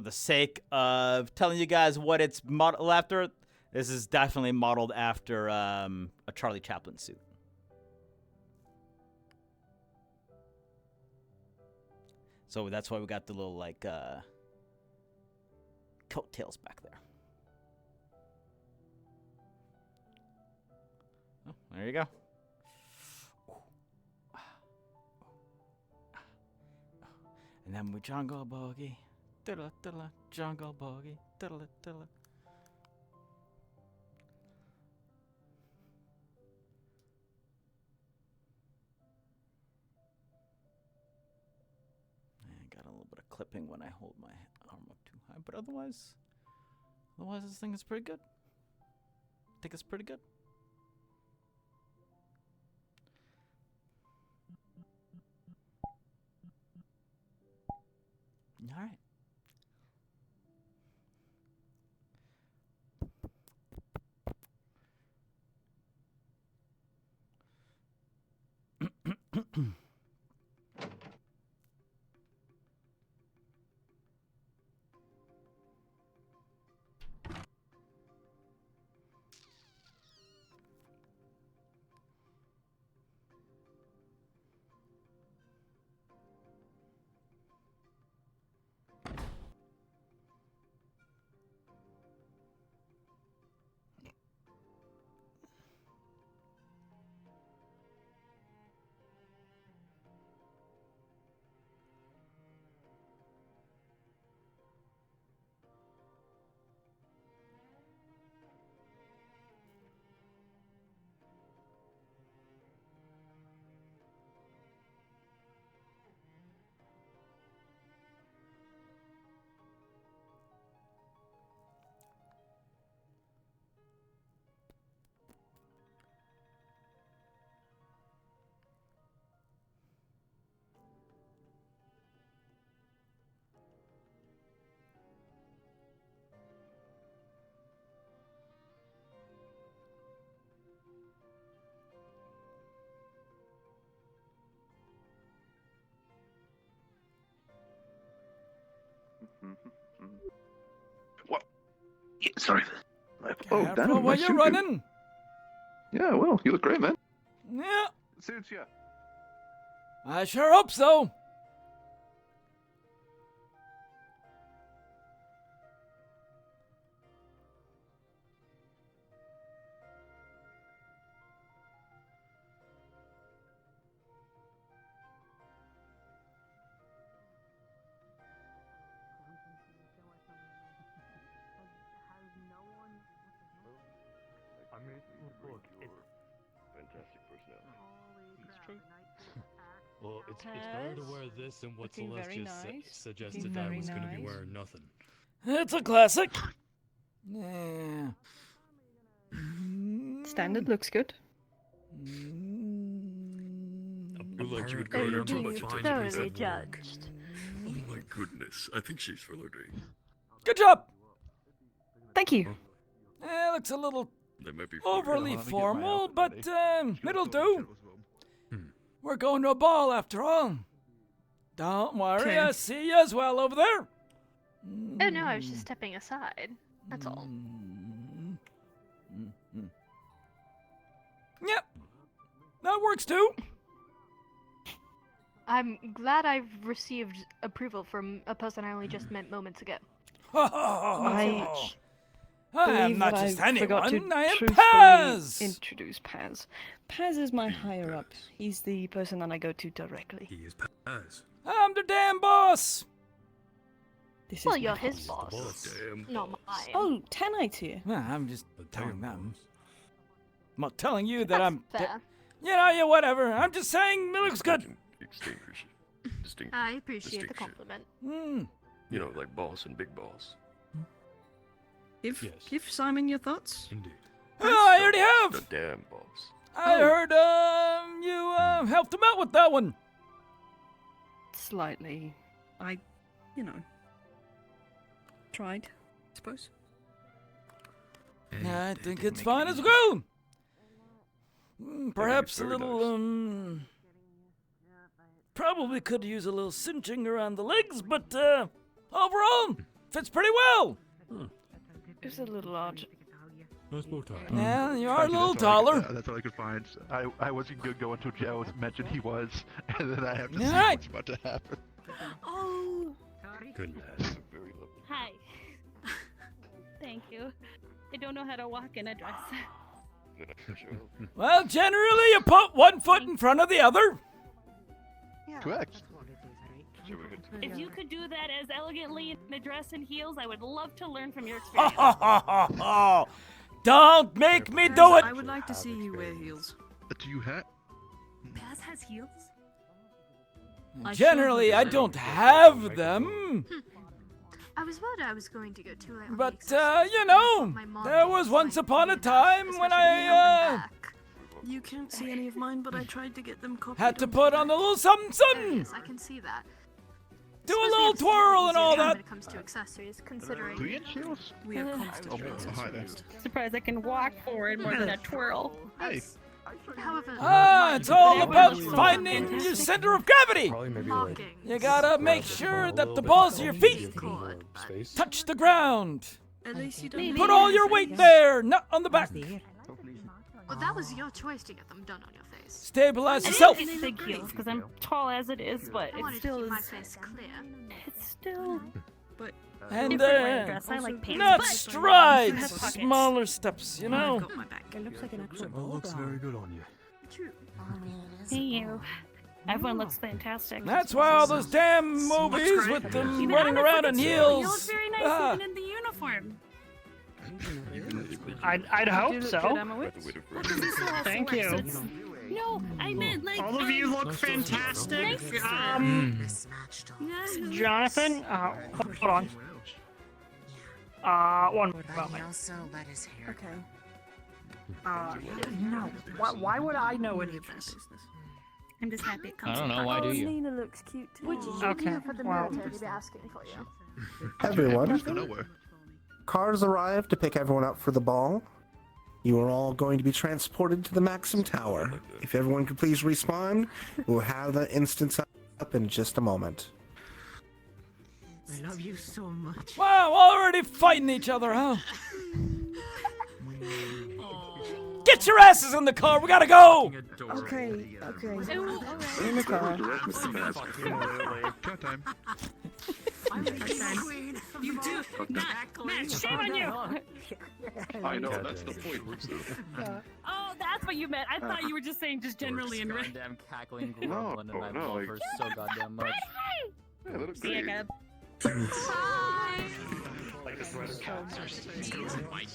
the sake of telling you guys what it's modeled after, this is definitely modeled after a Charlie Chaplin suit. So that's why we got the little like coattails back there. Oh, there you go. And then we jungle boogie, diddle diddle, jungle boogie, diddle diddle. I got a little bit of clipping when I hold my arm up too high, but otherwise this thing is pretty good. I think it's pretty good. All right. What? Yeah, sorry. Careful damn, while nice you're suit, dude. running. Yeah, well, you look great, man. Yeah. Suits ya. I sure hope so. I mean, look, fantastic personality. It's true. Well, it's better to wear this than what Looking Celeste very just nice. suggested Looking I very was going to be nice. wearing nothing. It's a classic. Yeah. Standard looks good. You like you would Oh, go you're down to being much thoroughly judged. Oh my goodness, I think she's flirting. Good job. Thank you. Looks a little They might be overly formal, but it'll do. Hmm. We're going to a ball after all. Don't worry, I see you as well over there. Oh no, I was just stepping aside. That's all. Yep. That works too. I'm glad I've received approval from a person I only just met moments ago. I I am believe not that just I forgot anyone, to I am truthfully Paz! introduce Paz. Paz is my higher up. He's the person that I go to directly. He is Paz. I'm the damn boss! This Well, is you're my his boss. boss, Damn not mine. Oh, Tanite here. Well, I'm just telling damn them. I'm not telling you that I'm... fair. Yeah, whatever. I'm just saying it looks good. I appreciate the compliment. You know, like boss and big boss. Give Simon your thoughts. Indeed. Oh, I already have! The damn boss. I heard you helped him out with that one. Slightly. Tried, I suppose. I think it's fine as well. Perhaps a very little, probably could use a little cinching around the legs, but overall, fits pretty well. It's a little odd. Nice bow tie. Yeah, you are a Actually, little that's all taller. that's all I could find. I wasn't gonna go until Joe mentioned he was, and then I have to see Alright. what's about to happen. Oh, Goodness. Very lovely. hi. Thank you. I don't know how to walk in a dress. Well, generally, you put one foot in front of the other. Correct. If you could do that as elegantly in a dress and heels, I would love to learn from your experience. Don't make me do it. I would like to see you wear heels. Do you have? Paz has heels? Generally, I don't have them. I was worried I was going to go too late. But, you know, there was once upon a time when I, You can't see any of mine, but I tried to get them copied. had to put on a little something, something. Yes, I can see that. Do a little twirl and all that. When it comes to accessories, considering 3-inch heels? We are constant. Hi there. Surprised I can walk forward more than a twirl. Hey. However, It's all about finding your center of gravity. mocking. You gotta make sure that the balls of your feet touch the ground. At least you don't. Put all your weight there, not on the back. Well, that was your choice to get them done on your face. Stabilize yourself. It's big heels because I'm tall as it is, but it still is. My face clear. It's still. But And if I wear a dress, I like pants. not but strides, it has pockets. smaller steps, you know. got my back. It looks like an actual That looks very good on you. True. Thank you. Everyone looks fantastic. That's why all those damn movies with them Even running Anna around in looks good. You look heels. very nice Ah. even in the uniform. I'd hope so. Thank you. No, I meant like. All of you look fantastic. Jonathan, hold on. One moment. also let his hair Okay. No. Why would I know any of this? I'm just happy it comes. I don't know, why do you? Nina looks cute too. Would you Okay, for the well. military to be asking for you? Everyone. Cars arrived to pick everyone up for the ball. You are all going to be transported to the Maxim Tower. If everyone could please respawn, we'll have the instance up in just a moment. I love you so much. Wow, already fighting each other, huh? Get your asses in the car, we gotta go! Okay. In the car. Showtime. You do. Matt, shame on you. I know, that's the point. Oh, that's what you meant. I thought you were just saying just generally in red. Goddamn cackling grumbling, and I love her so goddamn much. Yeah, that looks See you, great. Gab. Oh my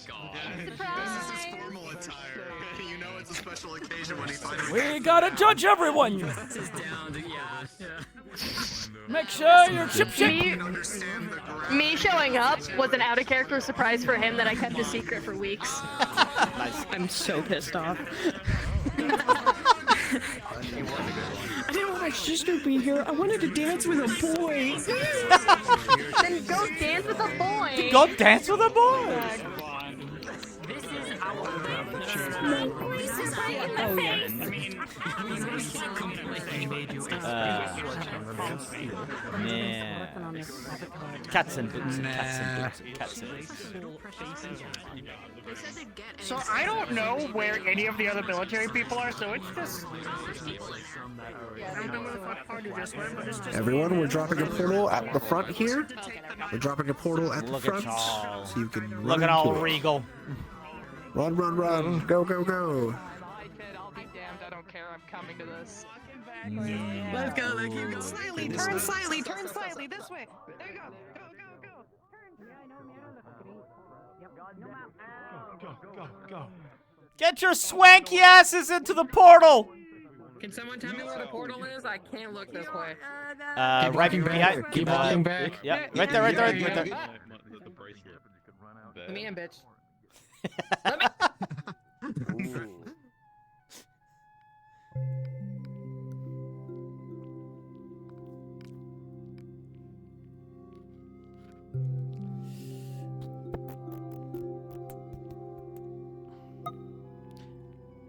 god. This is his formal attire. You know it's a special occasion when he finally. We gotta judge everyone! This is down to, yeah. Make sure you're chip shit! Me showing up was an out-of-character surprise for him that I kept a secret for weeks. I'm so pissed off. I didn't want my sister to be here. I wanted to dance with a boy. Then go dance with a boy. Go dance with a boy! This is our Yeah. Cats and boots. Cats and boots. Cats and boots. So I don't know where any of the other military people are, so it's just... I don't know where the fuck party just went, but it's just... Everyone, we're dropping a portal at the front here. We're dropping a portal at the Look front, at y'all. so you can run Look at all into it. regal. Run, run, run. Go, go, go. I'll be damned. I don't care. I'm coming to this. Let's go, let's keep going. Slightly, turn slightly, turn slightly. This way. There you go. Go. Get your swanky asses into the portal. Can someone tell me where the portal is? I can't look this way. Right walking back. behind. Keep walking back. Yeah, right there, right there, right there. Let me in, bitch.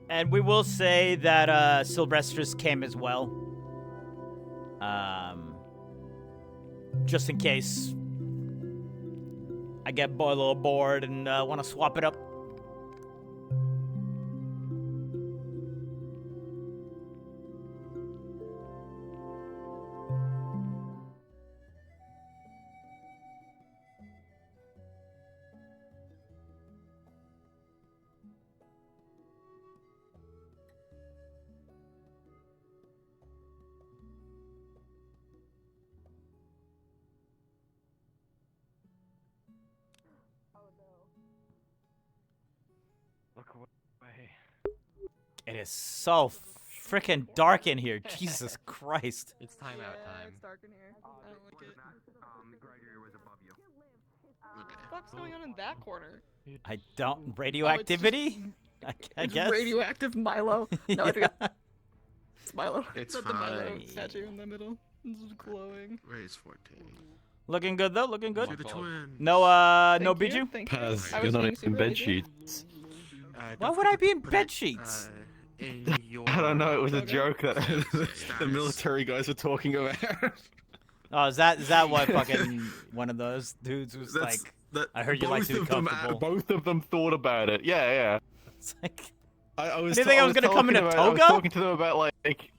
And we will say that Sylvestris came as well. Just in case I get a little bored and want to swap it up. Look away. It is so freaking dark in here. Jesus Christ. It's timeout time. It's dark in here. I don't like it. What's going on in that corner? I don't. Radioactivity? I guess. Radioactive Milo. No, I forgot. It's Milo. It's not the Milo fine. statue in the middle. This is glowing. Raise 14. Looking good though. Looking good. To the twin. No, no Thank you, Biju. thank you. Paz, I you're was not being in super bed easy. sheets. Why would I be in bed sheets? I don't know. It was a joke that the military guys were talking about. Oh, is that what fucking one of those dudes was like? I heard you like to be comfortable. Both of them thought about it. Yeah. It's like, I was. Did you think I was gonna come in a talking about- I was toga? talking to them about like.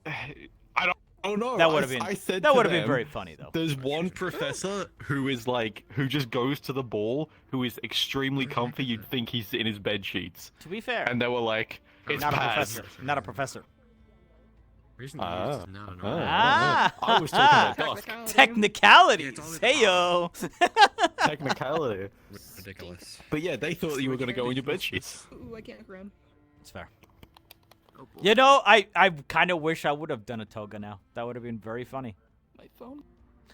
I don't know. That would have been. I said that to would have been them, very funny though. There's one professor who is like, who just goes to the ball, who is extremely comfy. You'd think he's in his bed sheets. To be fair, And they were like, it's not a Paz. professor. Not a professor. Ah. I was talking about dusk. Technicalities. Heyo. Technicality. Ridiculous. But yeah, they thought you were gonna go in your bed sheets. Ooh, I can't run. It's fair. You know, I kind of wish I would have done a toga now. That would have been very funny. My phone.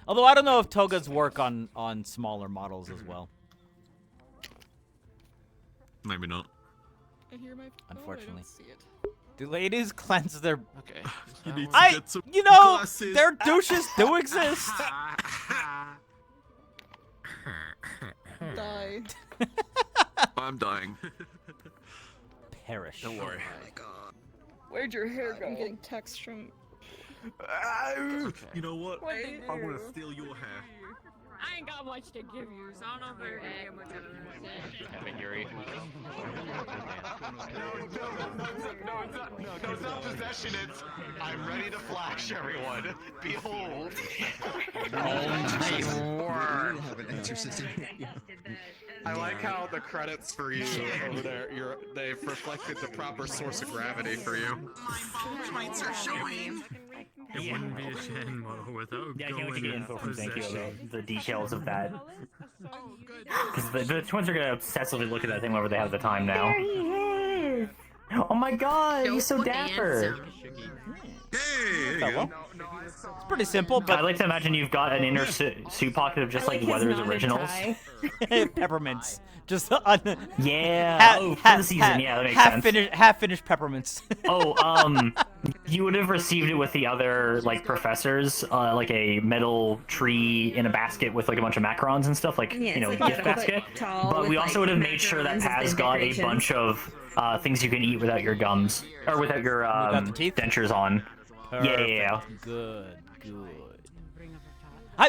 Although I don't know if togas work on smaller models as well. Maybe not. I hear my phone. Unfortunately. I don't see it. Do ladies cleanse their? Okay. You need to I, get some you know, glasses. their douches do exist. Die. I'm dying. Perish. Don't worry. Where'd your hair go? I'm getting texts from. You know what? What'd they I'm gonna do? steal your hair. I ain't got much to give you, so I don't know if we're gonna get much of it. Yuri. No, it's not possession, it's I'm ready to flash everyone. Behold. I like how the credits for you over there, they've reflected the proper source of gravity for you. Lights are showing. It wouldn't be a Shenmue without Yeah, I can't wait to going get info from Thank you possession. about the details of that. Because the twins are gonna obsessively look at that thing whenever they have the time now. Oh my god, he's so dapper. Hey, well. It's pretty simple, but I'd like to imagine you've got an inner suit pocket of just like Weathers originals. peppermints. Just Yeah. Oh, for the season. Yeah, that makes sense. Half finished peppermints. You would have received it with the other like professors, like a metal tree in a basket with like a bunch of macarons and stuff, like Yeah, you know, it's like gift a little basket. bit tall But with, we also like, would have made sure that macarons Paz and got a decorations. bunch of things you can eat without your gums or without your dentures on. Yeah. Good.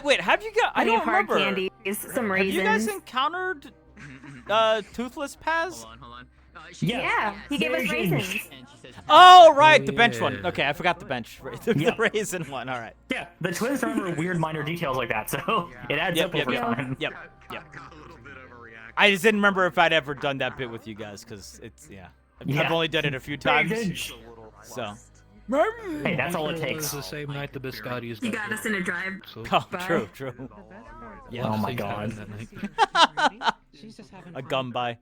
Wait, have you got? I Plenty don't of hard remember. candies, some Have you guys raisins. encountered Toothless Paz? Hold on. Yeah, he gave us raisins. Oh, right, the bench one. Okay, I forgot the bench. The raisin one. All right. Yeah, the twins remember weird minor details like that, so it adds up over time. Yep. I just didn't remember if I'd ever done that bit with you guys, because it's I've only done it a few times. So. Hey, that's all it takes. The same night the biscotti is. You got us in a drive. Oh, true. Yeah. Oh my god. A gum by.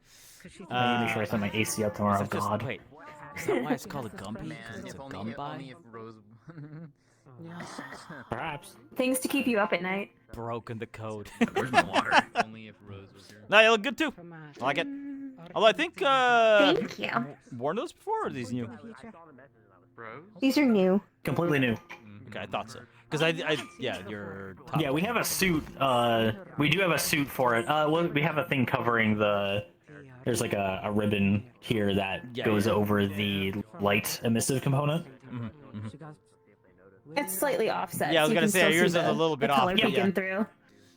I need to make sure I set my AC up tomorrow. God. Wait, is that why it's called a gumby? Because it's a gum by? Perhaps. Things to keep you up at night. Broken the code. Where's my water? Only if Rose was here. No, you look good too. I like it. Although I think Thank you. worn those before, or are these new? These are new. Completely new. Okay, I thought so. Because your top. Yeah, we have a suit. We do have a suit for it. Well, we have a thing covering the. There's like a ribbon here that goes over the light emissive component. It's slightly offset. Yeah, I was so you gonna can say still yours see is a little bit the off. color peeking through.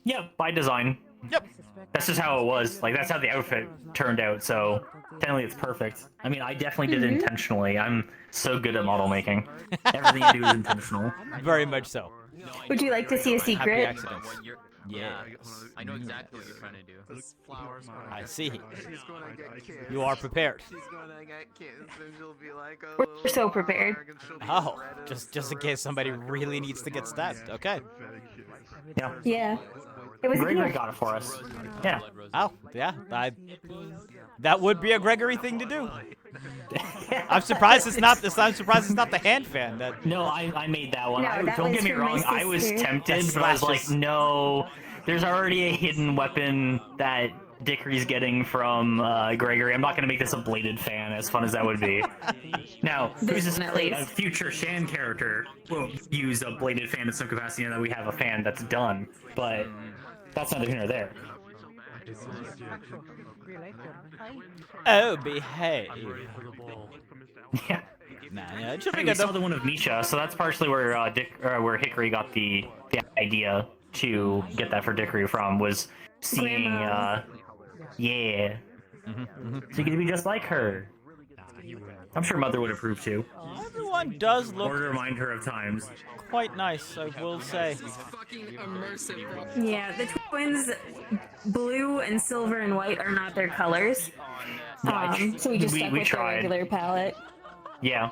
Yeah, by design. Yep. That's just how it was. Like that's how the outfit turned out. So technically, it's perfect. I mean, I definitely did it intentionally. I'm so good at model making. Everything I do is intentional. Very much so. Would you like to see a Happy secret? accidents. Yeah. I know exactly what you're trying to do. I see. You are prepared. We're so prepared. Oh, just in case somebody really needs to get stabbed. Okay. Yeah. Yeah. It was Gregory here. got it for us. Yeah. Oh, yeah. That would be a Gregory thing to do. I'm surprised it's not this. I'm surprised it's not the hand fan. No, I made that one. No, that Don't was get me for my wrong. I was sister. tempted, but I was like, no. There's already a hidden weapon that Dickory's getting from Gregory. I'm not going to make this a bladed fan, as fun as that would be. Now, who's to say a future Shan character will use a bladed fan in some capacity, and that we have a fan that's done. But that's neither here nor there. Oh, behave. Yeah. Nah, it should be We good saw though. the one of Misha, so that's partially where where Hickory got the idea to get that for Dickory from, was seeing yeah. So you get to be just like her. I'm sure Mother would approve too. Everyone does look Or to remind her of times. quite nice, I will say. Yeah, the twins, blue and silver and white, are not their colors. So we just stuck with the regular palette. Yeah.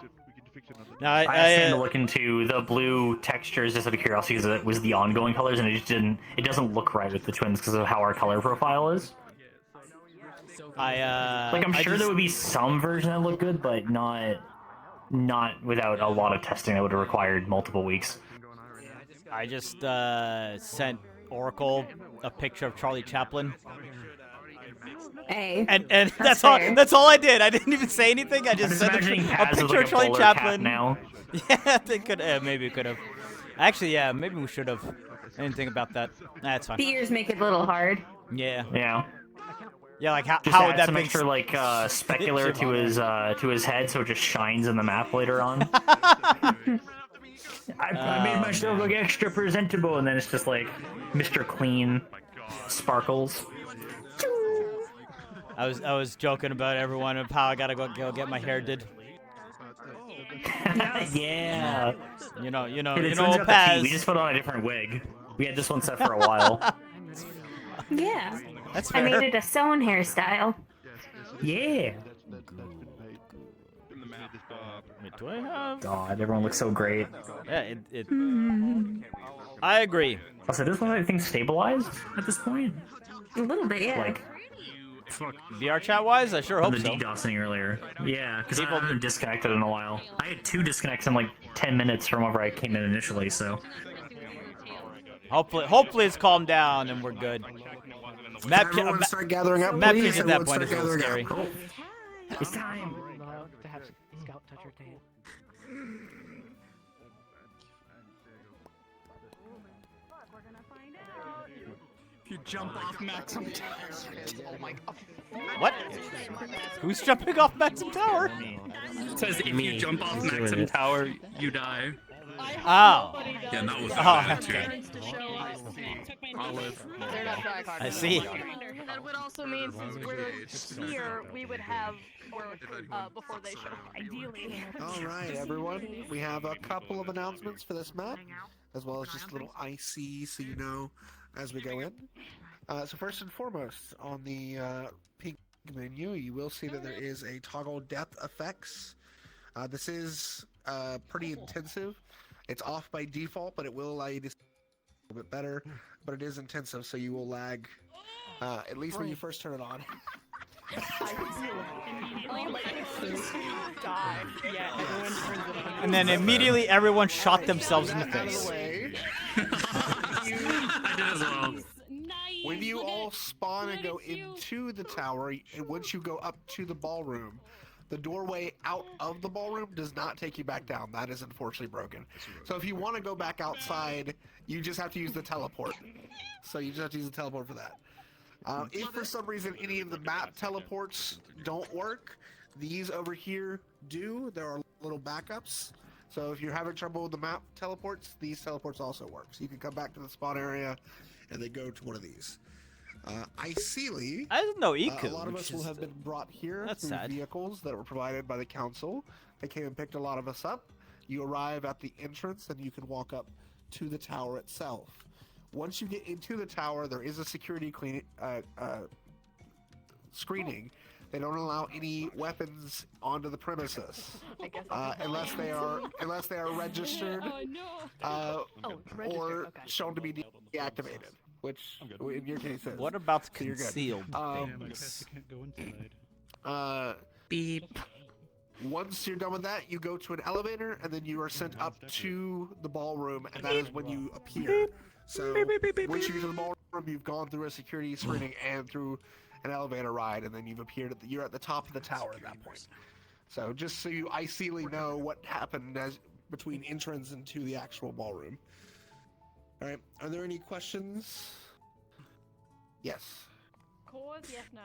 No, I asked him to look into the blue textures just out of curiosity, because it was the ongoing colors, and it doesn't look right with the twins because of how our color profile is. I'm sure there would be some version that looked good, but not without a lot of testing that would have required multiple weeks. I just sent Oracle a picture of Charlie Chaplin. Hey, and that's all. fair. That's all I did. I didn't even say anything. I just sent imagining a Paz with, picture like, of a Charlie bowler cap Chaplin. now. Yeah, they could. Maybe could have. Actually, yeah, maybe we should have. I didn't think about that. That's fine. The ears make it a little hard. Yeah. Yeah. Yeah, like how Just would add that some make extra like specular to his head, so it just shines in the map later on. I made myself look extra presentable, and then it's just like Mr. Clean sparkles. I was joking about everyone of how I gotta go get my hair did. Yeah. You know, Hey, the twins got the Paz. tea. We just put on a different wig. We had this one set for a while. Yeah. That's I fair. made it a sewn hairstyle. Yeah. Wait, do I have? God, everyone looks so great. Yeah, I agree. Also, does this look like things stabilized at this point? A little bit, yeah. Like, VRChat wise, I sure hope the so. DDoSing earlier. Yeah, because I People- haven't disconnected in a while. I had 2 disconnects in like 10 minutes from whenever I came in initially, so. Hopefully it's calmed down and we're good. Map Everyone start gathering up, map please. at that Everyone point start is a little gathering scary. up. It's time. To have Scout touch your tail. If you jump off Maxim Tower. Oh my god. What? Who's jumping off Maxim Tower? It says if you jump off Maxim Tower, you die. Oh. Yeah, and that was Olive. They're not trying hard. I see. That would also mean since we're here, we would have work before they show. Ideally. All right, everyone. We have a couple of announcements for this map, as well as just a little IC so you know as we go in. So first and foremost, on the pink menu, you will see that there is a toggle depth effects. This is pretty intensive. It's off by default, but it will allow you to see a little bit better. But it is intensive, so you will lag, at least when you first turn it on. And then immediately everyone shot themselves in the face. I did as well. When you all spawn and go into the tower, and once you go up to the ballroom, the doorway out of the ballroom does not take you back down. That is unfortunately broken. So if you want to go back outside, you just have to use the teleport. So you just have to use the teleport for that. If for some reason any of the map teleports don't work, these over here do. There are little backups. So if you're having trouble with the map teleports, these teleports also work. So you can come back to the spawn area and then go to one of these. Ideally, I didn't know Iku. a lot of us will have been brought here That's through sad. vehicles that were provided by the council. They came and picked a lot of us up. You arrive at the entrance and you can walk up to the tower itself. Once you get into the tower, there is a security screening. They don't allow any weapons onto the premises unless they are registered or shown to be deactivated. Which, in your case, is. What about So you're good. concealed things? Beep. Once you're done with that, you go to an elevator, and then you are sent up to the ballroom, and that is when you appear. So, once you get to the ballroom, you've gone through a security screening and through an elevator ride, and then you've appeared you're at the top of the tower at that point. So, just so you ideally know what happened between entrance into the actual ballroom. All right. Are there any questions? Yes. Cores? Yes, no.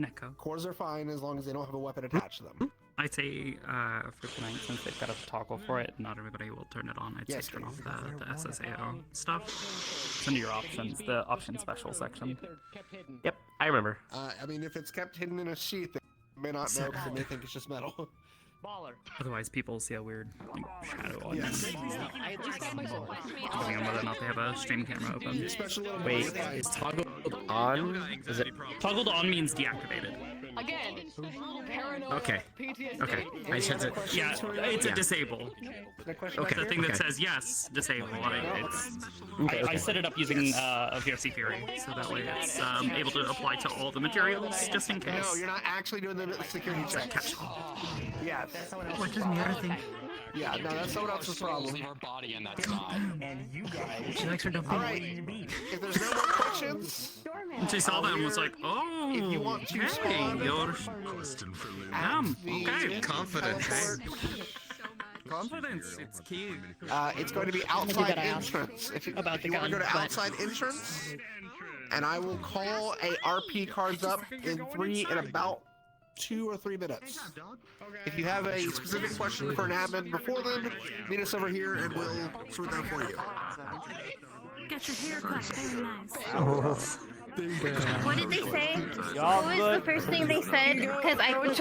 Neko. Cores are fine as long as they don't have a weapon attached to them. I'd say for tonight, since they've got a toggle for it, not everybody will turn it on. I'd say turn off the SSAO stuff. It's under your options, the option special section. Yep, I remember. I mean, if it's kept hidden in a sheath, they may not know because they may think it's just metal. Baller. Otherwise, people see a weird shadow on Yes. I just got my sword. depending on whether or not they have a stream camera open. Wait, is toggled on? Is it toggled on means deactivated? Again. Paranoia. Okay. PTSD. Okay. I just had to. Yeah, it's a disable. Okay. The thing that says yes, disable. I set it up using a VRC Fury, so that way it's able to apply to all the materials, just in case. No, you're not actually doing the security checks. Yeah. What does Miata think? Yeah, no, that's someone else's problem. And you guys. She likes her double. All right. If there's no more questions, And she saw that and was like, "Oh, if you want to okay, spawn you're okay. confidence. Confidence, it's key. It's going to be outside entrance. If you want to go to outside entrance, and I will call a RP cards up in about 2 or 3 minutes. If you have a specific question for an admin before then, meet us over here and we'll sort that for you. Get your hair cut. Very nice. What did they say? Y'all What was good? the first thing they said? Because I was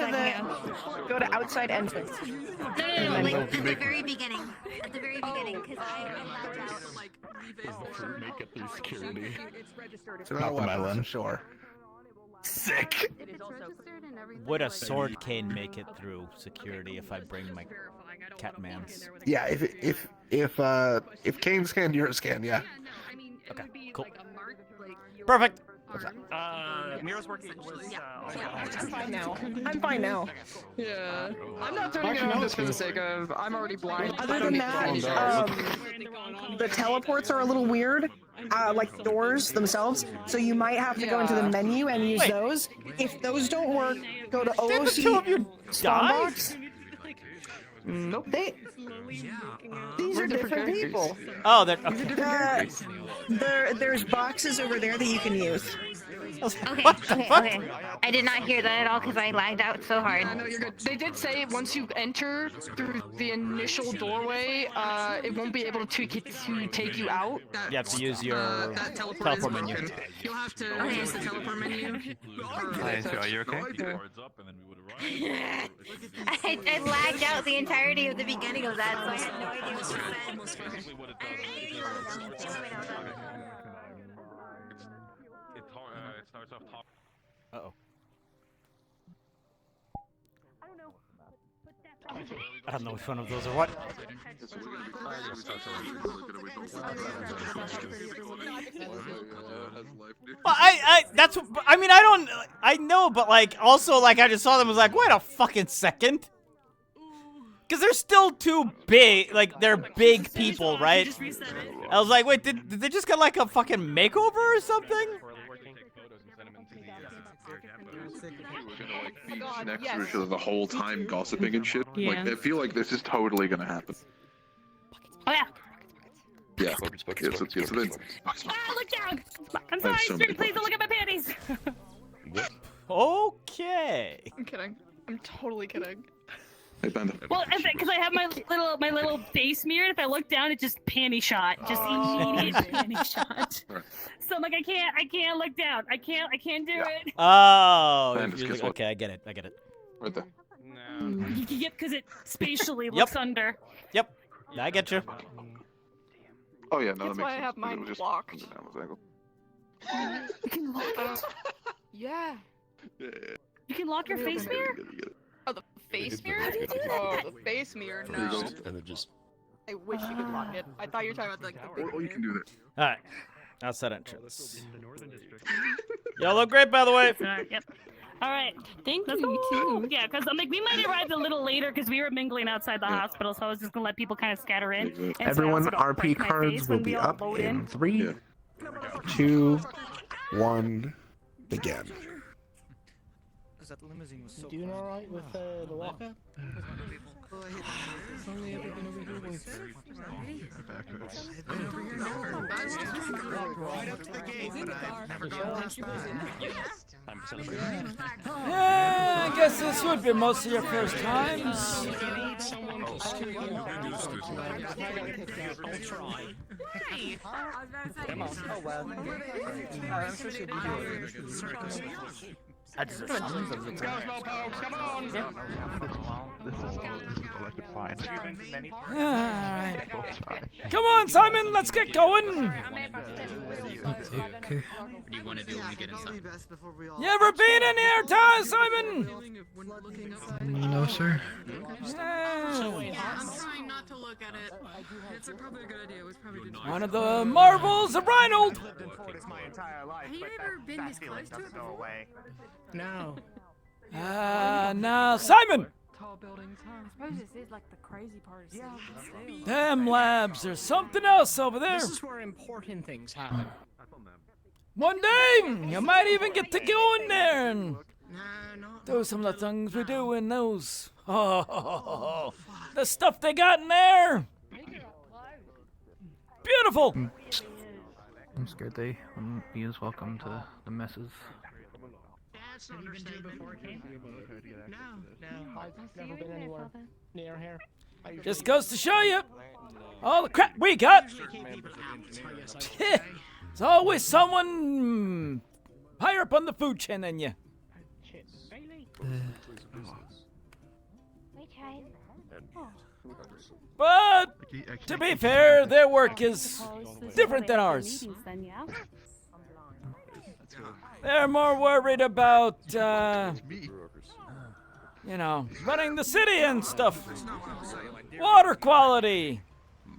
Go to outside entrance. No, like at the very beginning. At the very beginning, because I left out. Make it through security. So not a weapon, for sure. Sick. Would a sword cane make it through security if I bring my Catmans? Yeah, if Kane's can, yours can, yeah. Okay, cool. Perfect. Mira's working was. I'm fine now. I'm fine now. Yeah. I'm not turning it on just for the sake of. I'm already blind. Other than that, the teleports are a little weird. Like doors themselves. So you might have to go into the menu and use those. If those don't work, go to OOC spawn box. Nope. These are different people. Oh, they're There's boxes over there that you can use. Okay, okay. I did not hear that at all because I lagged out so hard. No, you're good. They did say once you enter through the initial doorway, it won't be able to take you out. You have to use your teleport menu. You'll have to use the teleport menu. Hi, so are you okay? I lagged out the entirety of the beginning of that, so I had no idea what you said. Uh-oh. I don't know which one of those are what. Well, I know, but like, also, like, I just saw them, was like, wait a fucking second. Because they're still too big, like, they're big people, right? I was like, wait, did they just get like a fucking makeover or something? Next to each other the whole time, gossiping and shit. Yeah. Like, I feel like this is totally gonna happen. Oh yeah. Yeah. It's a thing. Ah, look down. I'm sorry, so Street, many please don't look at my panties. Okay. I'm kidding. I'm totally kidding. Hey, Banda. Well, because I have my little face mirror, and if I look down, it just panty shot, just immediate panty shot. So I'm like, I can't look down. I can't do it. Oh, Bandits, you're guess like, what? okay, I get it. Right there. Yep, because it spatially looks under. Yep, I get you. Oh yeah, no, That's that why I makes have sense. mine It was just blocked. coming down this angle. You can lock it. Yeah. You can lock your face mirror. Oh, the face mirror? How do you do that? Oh, the face mirror? No. And it just. I wish you could lock it. I thought you were talking about like the big Or you can do that. All right, outside entrance. Y'all look great, by the way. Yep. All right. Thank you too. Yeah, because I'm like, we might arrive a little later because we were mingling outside the hospital, so I was just gonna let people kind of scatter in. And so I Everyone, also don't RP break my cards face will when we be all up load in 3, 2, 1, begin. Because that limousine was so. Doing all right with the walker? Only ever been over here once. Right up to the gate, but I've never gone past that. Yeah, I guess this would be most of your first times. Come on. Oh well. I'm sure she'll be here. Let's go, Slowpokes, come on! This is all I could find. Alright. Come on, Simon, let's get going. Okay. What do you want to do when we get inside? You ever been in here, Simon? No, sir. I'm trying not to look at it. It's probably a good idea. We probably did One of the marvels of Reinhold. Have you ever been this close to it before? No. Now, Simon. Tall buildings, huh? I suppose this is like the crazy part of city. Them labs, there's something else over there. This is where important things happen. One day, you might even get to go in there and do some of the things we do in those. Oh, the stuff they got in there. Beautiful. I'm scared they wouldn't be as welcome to the messes. Have you been down before, Kane? No. I've never been anywhere near here. Just goes to show you all the crap we got. It's always someone higher up on the food chain than you. But to be fair, their work is different than ours. They're more worried about, running the city and stuff. Water quality,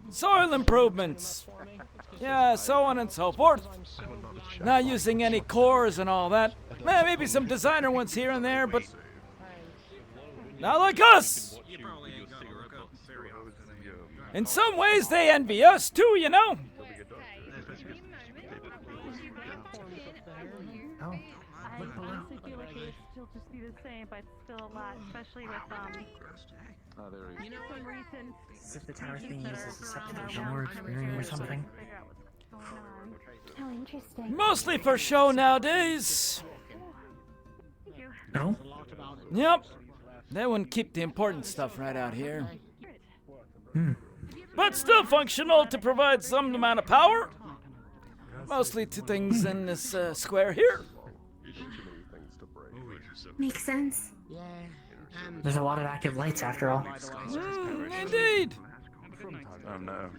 soil improvements, yeah, so on and so forth. Not using any cores and all that. Maybe some designer ones here and there, but not like us. In some ways, they envy us too, you know. I honestly feel like it would still just be the same, but still a lot, especially with You know, some recent. as if the tower's being used as a substation More experience or something. How interesting. Mostly for show nowadays. No? Yep. They wouldn't keep the important stuff right out here. But still functional to provide some amount of power. Mostly to things in this square here. Makes sense. Yeah. There's a lot of active lights after all. Indeed. Oh no.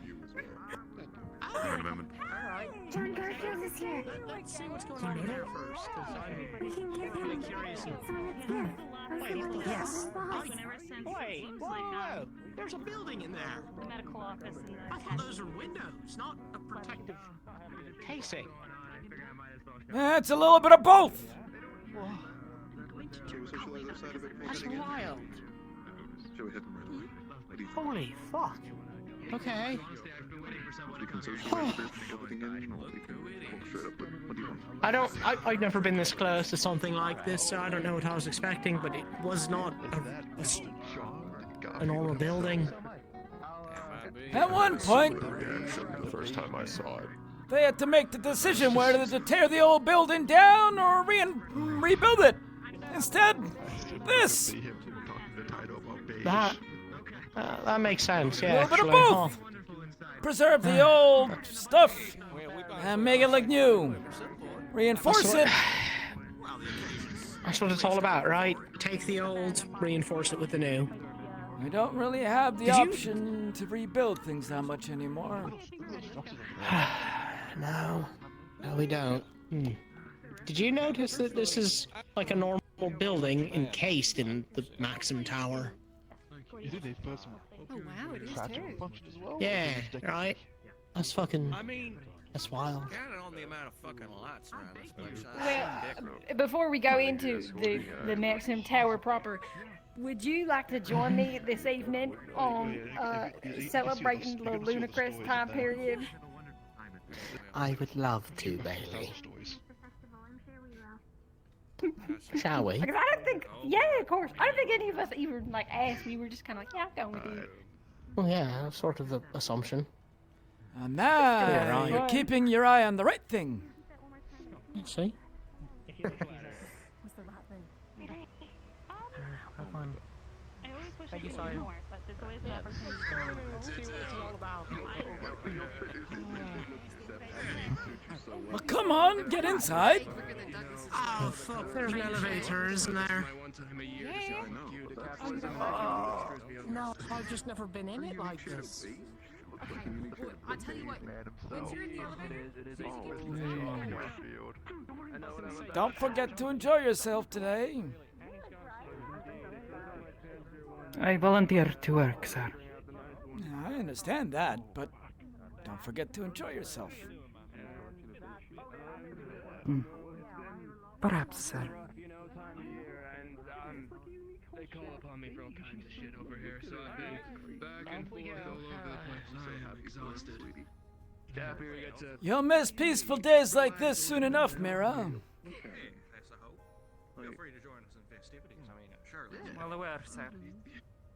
John Garfield is here. Let's see what's going on here first, because We can give I'm really him curious. some of the Yes. boss. Wait, whoa! There's a building in there. Medical office. I thought those were windows, not a protective casing. It's a little bit of both. That's wild. Holy fuck. Okay. I've never been this close to something like this, so I don't know what I was expecting, but it was not a normal building. At one point, The first time I saw it. they had to make the decision whether to tear the old building down or rebuild it. Instead, this. That makes sense, A yeah. little bit of actually, both. Preserve the old stuff and make it look new. Reinforce it. That's what it's all about, right? Take the old, reinforce it with the new. We don't really have the option to rebuild things that much anymore. No, we don't. Did you notice that this is like a normal building encased in the Maxim Tower? Oh wow, it is too. Yeah, right? That's fucking... That's wild. on the amount of fucking lights around this place. Well, before we go into the Maxim Tower proper, would you like to join me this evening on celebrating the ludicrous time period? I would love to, Bailey. Shall we? Because I don't think, yeah, of course. I don't think any of us even like asked. We were just kind of like, yeah, I'm going with you. Well, yeah, that's sort of the assumption. And now you're keeping your eye on the right thing. See? Thank you, sorry. Well, come on, get inside. Oh, fuck, there's an elevator, isn't there? No, I've just never been in it like this. I'll tell you what, once you're in the elevator, Don't forget to enjoy yourself today. I volunteer to work, sir. I understand that, but don't forget to enjoy yourself. Perhaps, sir. They call upon me for all kinds of shit over here, so I've been back and forth all over the place. I am exhausted. You'll miss peaceful days like this soon enough, Mira. That's the hope. Feel free to join us in festivities. I mean, surely. Well aware, sir.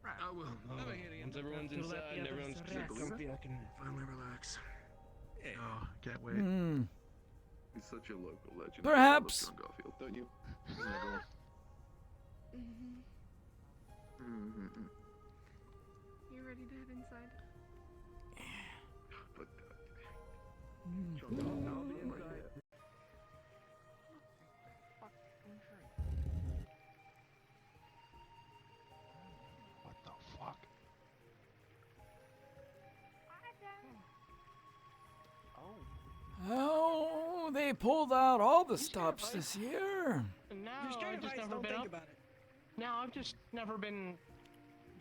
I will. Once everyone's inside and everyone's comfy, I can finally relax. Oh, can't wait. He's such a local legend. Perhaps. I love John Garfield, don't you? you ready to head inside? But, What the fuck? Oh, they pulled out all the stops this year. No, I've just never been up. No, I've just never been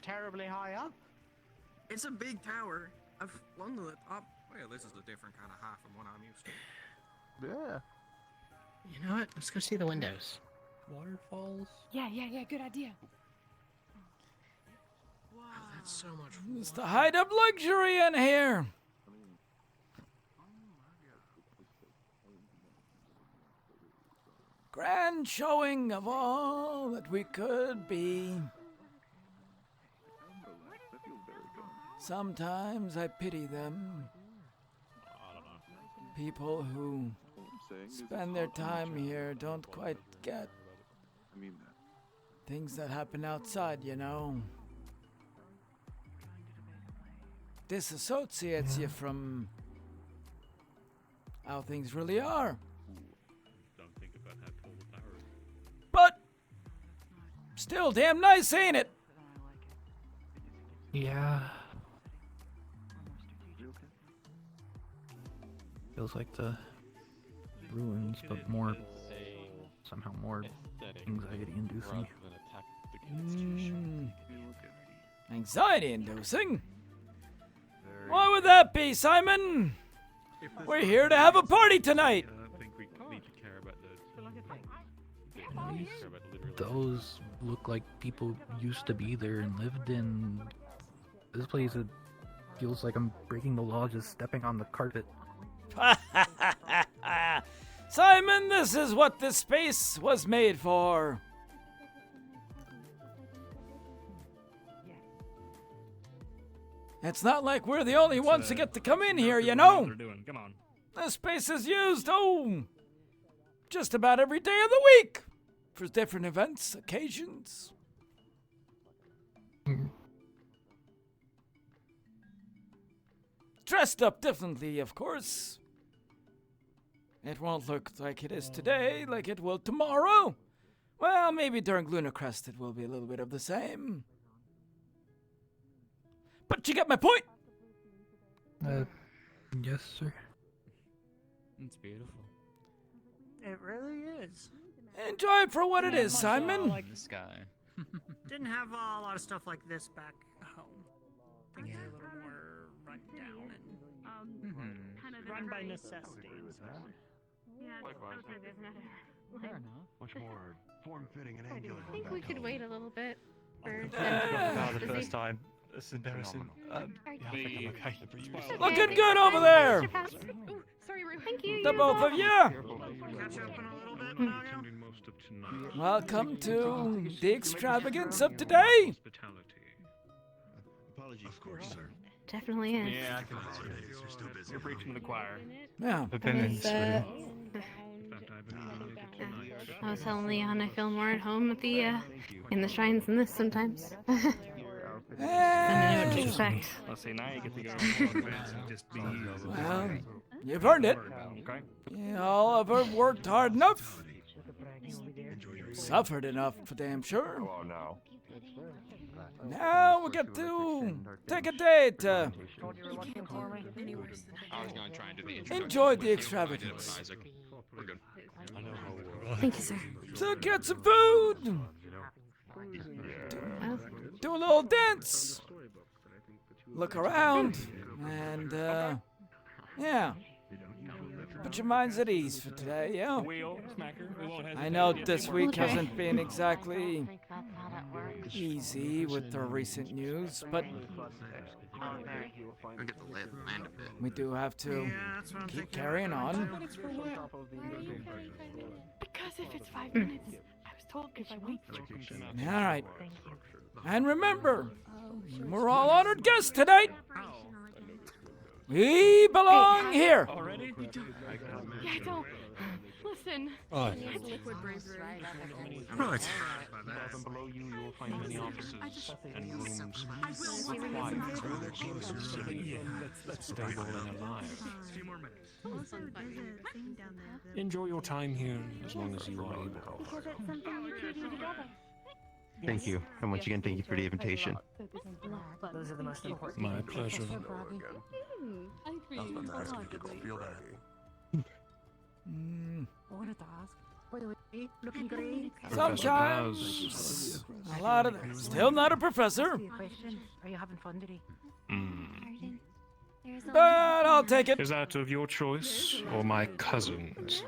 terribly high up. It's a big tower. I've flown to the top. Well, this is a different kind of high from what I'm used to. Yeah. You know what? Let's go see the windows. Waterfalls? Yeah, good idea. Wow, that's so much It's the height of luxury in here. Grand showing of all that we could be. Sometimes I pity them. People who spend their time here don't quite get things that happen outside, you know. Disassociates you from how things really are. But still damn nice, ain't it? Yeah. Feels like the ruins, but somehow more anxiety-inducing. Anxiety-inducing? Why would that be, Simon? We're here to have a party tonight. Those look like people used to be there and lived in. This place, it feels like I'm breaking the law just stepping on the carpet. Simon, this is what this space was made for. It's not like we're the only ones who get to come in here, you know. Come on. This space is used, just about every day of the week for different events, occasions. Dressed up differently, of course. It won't look like it is today, like it will tomorrow. Well, maybe during Lunar Crest it will be a little bit of the same. But you get my point? Yes, sir. It's beautiful. It really is. Enjoy it for what it is, Simon. Like the sky. Didn't have a lot of stuff like this back home. Things are a little more run down and kind of run by very- necessity. and stuff. Yeah, Likewise. okay, there's another. Fair enough. Much more form-fitting and angular. I think we could wait a little bit for the first time. That's embarrassing. Yeah, I think I'm okay. Looking good over there. Sorry, Rue. Thank you. The both of you. Catch up in a little bit, Mario. Most of tonight. Welcome to the extravagance of today. Apologies, of course, sir. Definitely is. Yeah, I can imagine. You're preaching to the choir. Yeah. I was telling Leon I feel more at home at the in the shrines than this sometimes. I know what to expect. Let's see, now you get to go. Just be Well, you've earned it. Okay. Y'all have worked hard enough. Suffered enough, for damn sure. Oh, no. Now we get to take a day to I was going to try and do the intro. enjoy the extravagance. Isaac. We're good. Thank you, sir. So get some food. Do a little dance. Look around. And, yeah. Put your minds at ease for today, yeah? I know this week hasn't been exactly easy with the recent news, but We'll get the lay of the land a bit. we do have to keep carrying on. Because if it's 5 minutes, I was told if I wait. All right. And remember, we're all honored guests tonight. We belong here. Yeah, don't. Listen. Right. Liquid bravery. Right. Below you, you will find many offices and rooms quiet, stable and alive. Enjoy your time here as long as you are able. Because it's something we two do together. Thank you. And once again, thank you for the invitation. Those are the most important. My pleasure. I Feel that. I wanted to ask. By the way, looking great. Sometimes a lot of still not a professor, Question: Are you having fun today? but I'll take it. Is that of your choice or my cousin's?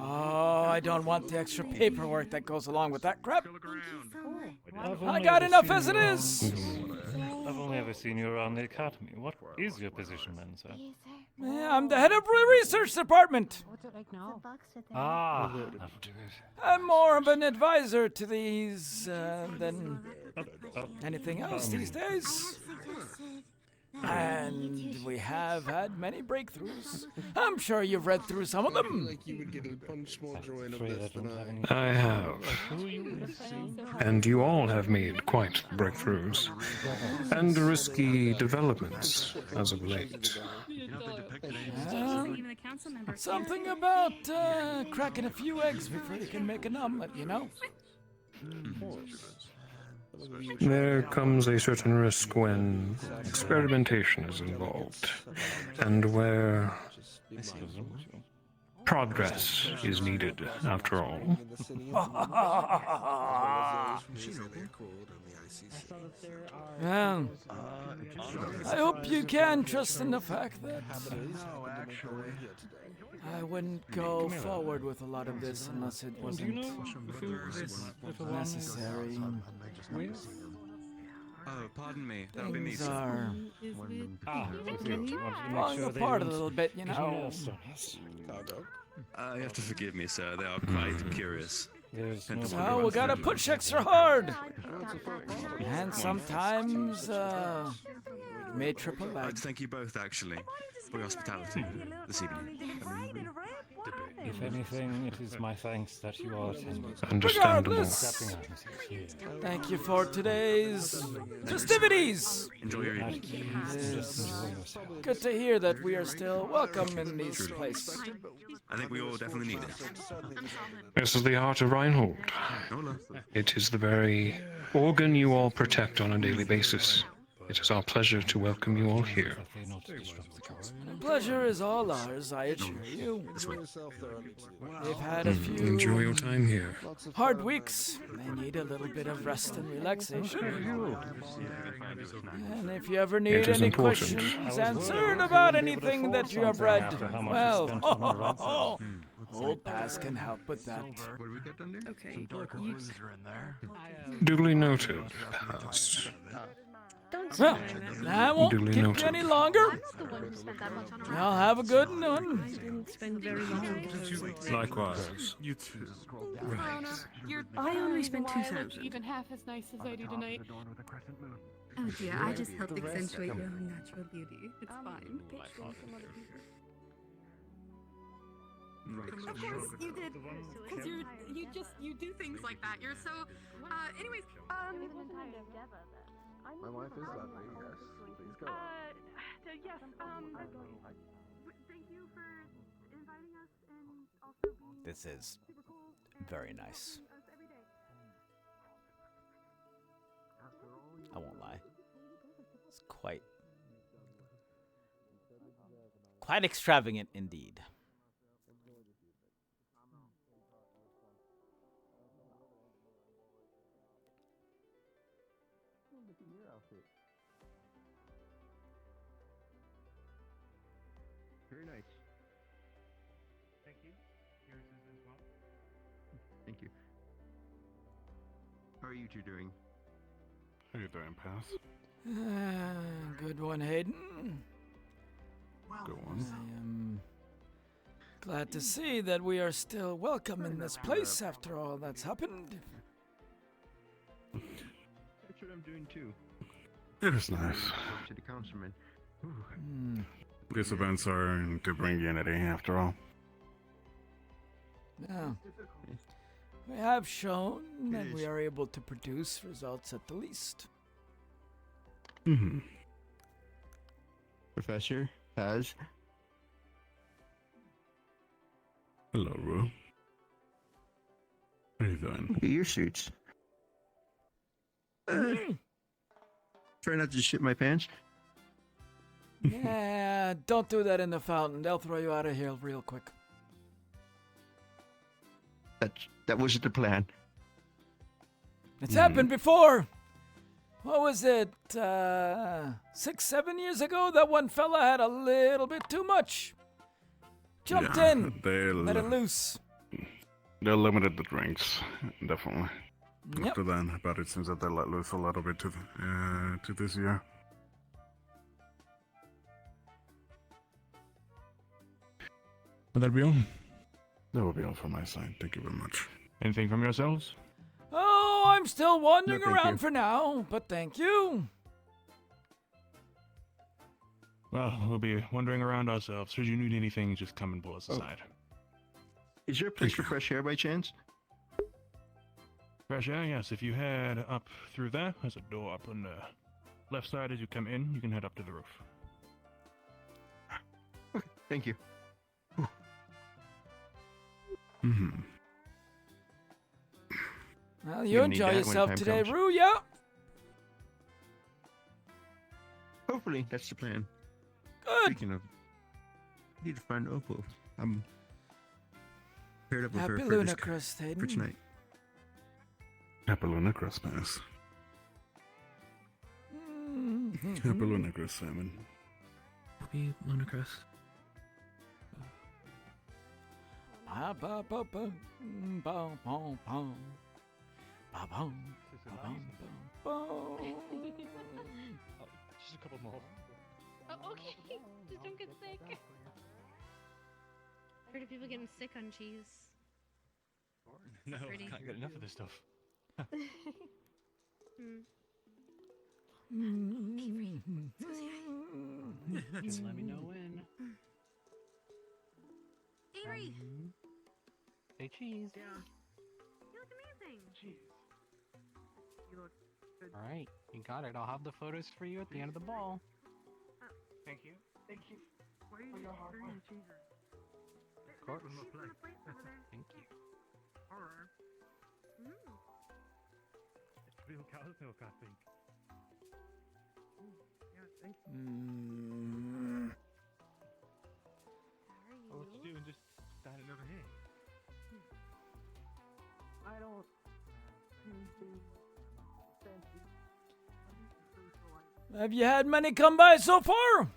Oh, I don't want the extra paperwork that goes along with that crap. I got enough as it is. I've only ever seen you around the academy. What is your position then, sir? Yeah, I'm the head of the research department. Ah, that'll do it. I'm more of an advisor to these than anything else these days. And we have had many breakthroughs. I'm sure you've read through some of them. I have. And you all have made quite breakthroughs. And risky developments as of late. Something about cracking a few eggs before you can make an omelet, you know? There comes a certain risk when experimentation is involved, and where progress is needed, after all. Well, I hope you can trust in the fact that I wouldn't go forward with a lot of this unless it wasn't necessary. Oh, pardon me. That'll be me. Things are falling falling apart a little bit, you know. You have to forgive me, sir. They are quite curious. Well, we gotta push extra hard. And sometimes, it may trip a I'd leg. thank you both, actually, for your hospitality this evening. If anything, it is my thanks that you are attending. Understandable. Regardless, thank you for today's festivities. Enjoy your evening. It's good to hear that we are still welcome in these places. I think we all definitely need it. This is the heart of Reinhold. It is the very organ you all protect on a daily basis. It is our pleasure to welcome you all here. The pleasure is all ours, I assure you. They've had a few Enjoy your time here. hard weeks. They need a little bit of rest and relaxation. And if you ever It need is any important. questions answered about anything that you have read, well, Old Pass can help with that. Okay. Duly noted, Pass. Well, I won't Duly keep you noted. any longer. Y'all have a good one. Didn't spend very long. Likewise. You too. I only spent 2,000. Even half as nice as I do tonight. Oh dear, I just helped accentuate your own natural beauty. It's fine. Of course you did, because you do things like that. You're so. Anyways, My wife is lovely, yes. Please go. Yes. Thank you for inviting us and also being. This is very nice. I won't lie. It's quite extravagant indeed. Very nice. Thank you. Yours is as well. Thank you. How are you two doing? How you doing, Pass? Good one, Hayden. Go on. I am glad to see that we are still welcome in this place after all that's happened. That's what I'm doing too. It is nice. To the councilman. These events are to bring unity, after all. Yeah. We have shown that we are able to produce results at the least. Mm-hmm. Professor, Paz. Hello, Ru. How you doing? Look at your suits. Try not to shit my pants. Yeah, don't do that in the fountain. They'll throw you out of here real quick. That wasn't the plan. It's happened before. What was it? 6, 7 years ago? That one fella had a little bit too much. Jumped in. Let it loose. They're limited the drinks, definitely. Yep. After then, but it seems that they let loose a little bit to this year. Would that be all? That will be all from my side. Thank you very much. Anything from yourselves? Oh, I'm still wandering No, thank around you. for now, but thank you. Well, we'll be wandering around ourselves. Should you need anything, just come and pull us aside. Is there a place for fresh air by chance? Fresh air, yes. If you head up through there, there's a door up on the left side as you come in. You can head up to the roof. Okay, thank you. Mm-hmm. Well, You you need enjoy that when yourself time today, comes. Rue, yeah? Hopefully, that's the plan. Good. Speaking of, I need to find Opal. I'm paired up with Happy her for, Luna this, Crust, for Hayden. tonight. Happy Luna Christmas. Happy Luna Christmas, Simon. Happy Lunacrest. Ba ba ba ba ba ba ba ba ba Just a couple more. Oh, okay. Just don't get sick. Heard of people getting sick on cheese. No, I Pretty. can't get enough of this stuff. Just let me know when. Avery! Say cheese. You look amazing. You look good. All right, you got it. I'll have the photos for you at the end of the ball. Thank you. Thank you. Why are you eating cheese? Of course. Thank you. Alright. It's real cow's milk, I think. Yeah, thank you. What you doing just standing over here? I don't Have you had many come by so far?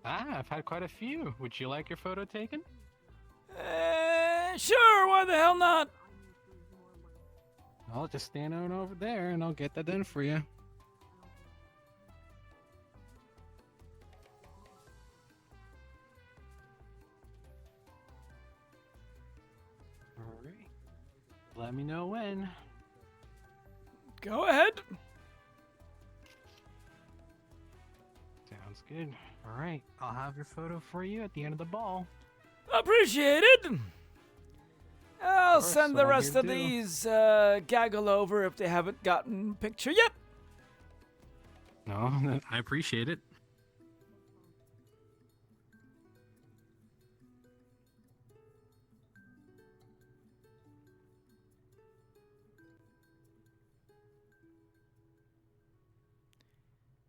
I've had quite a few. Would you like your photo taken? Sure, why the hell not? I'll just stand on over there and I'll get that done for you. Alright. Let me know when. Go ahead. Sounds good. Alright, I'll have your photo for you at the end of the ball. Appreciated. I'll course, send the what I'm rest here of to do. these gaggle over if they haven't gotten picture yet. No, I appreciate it.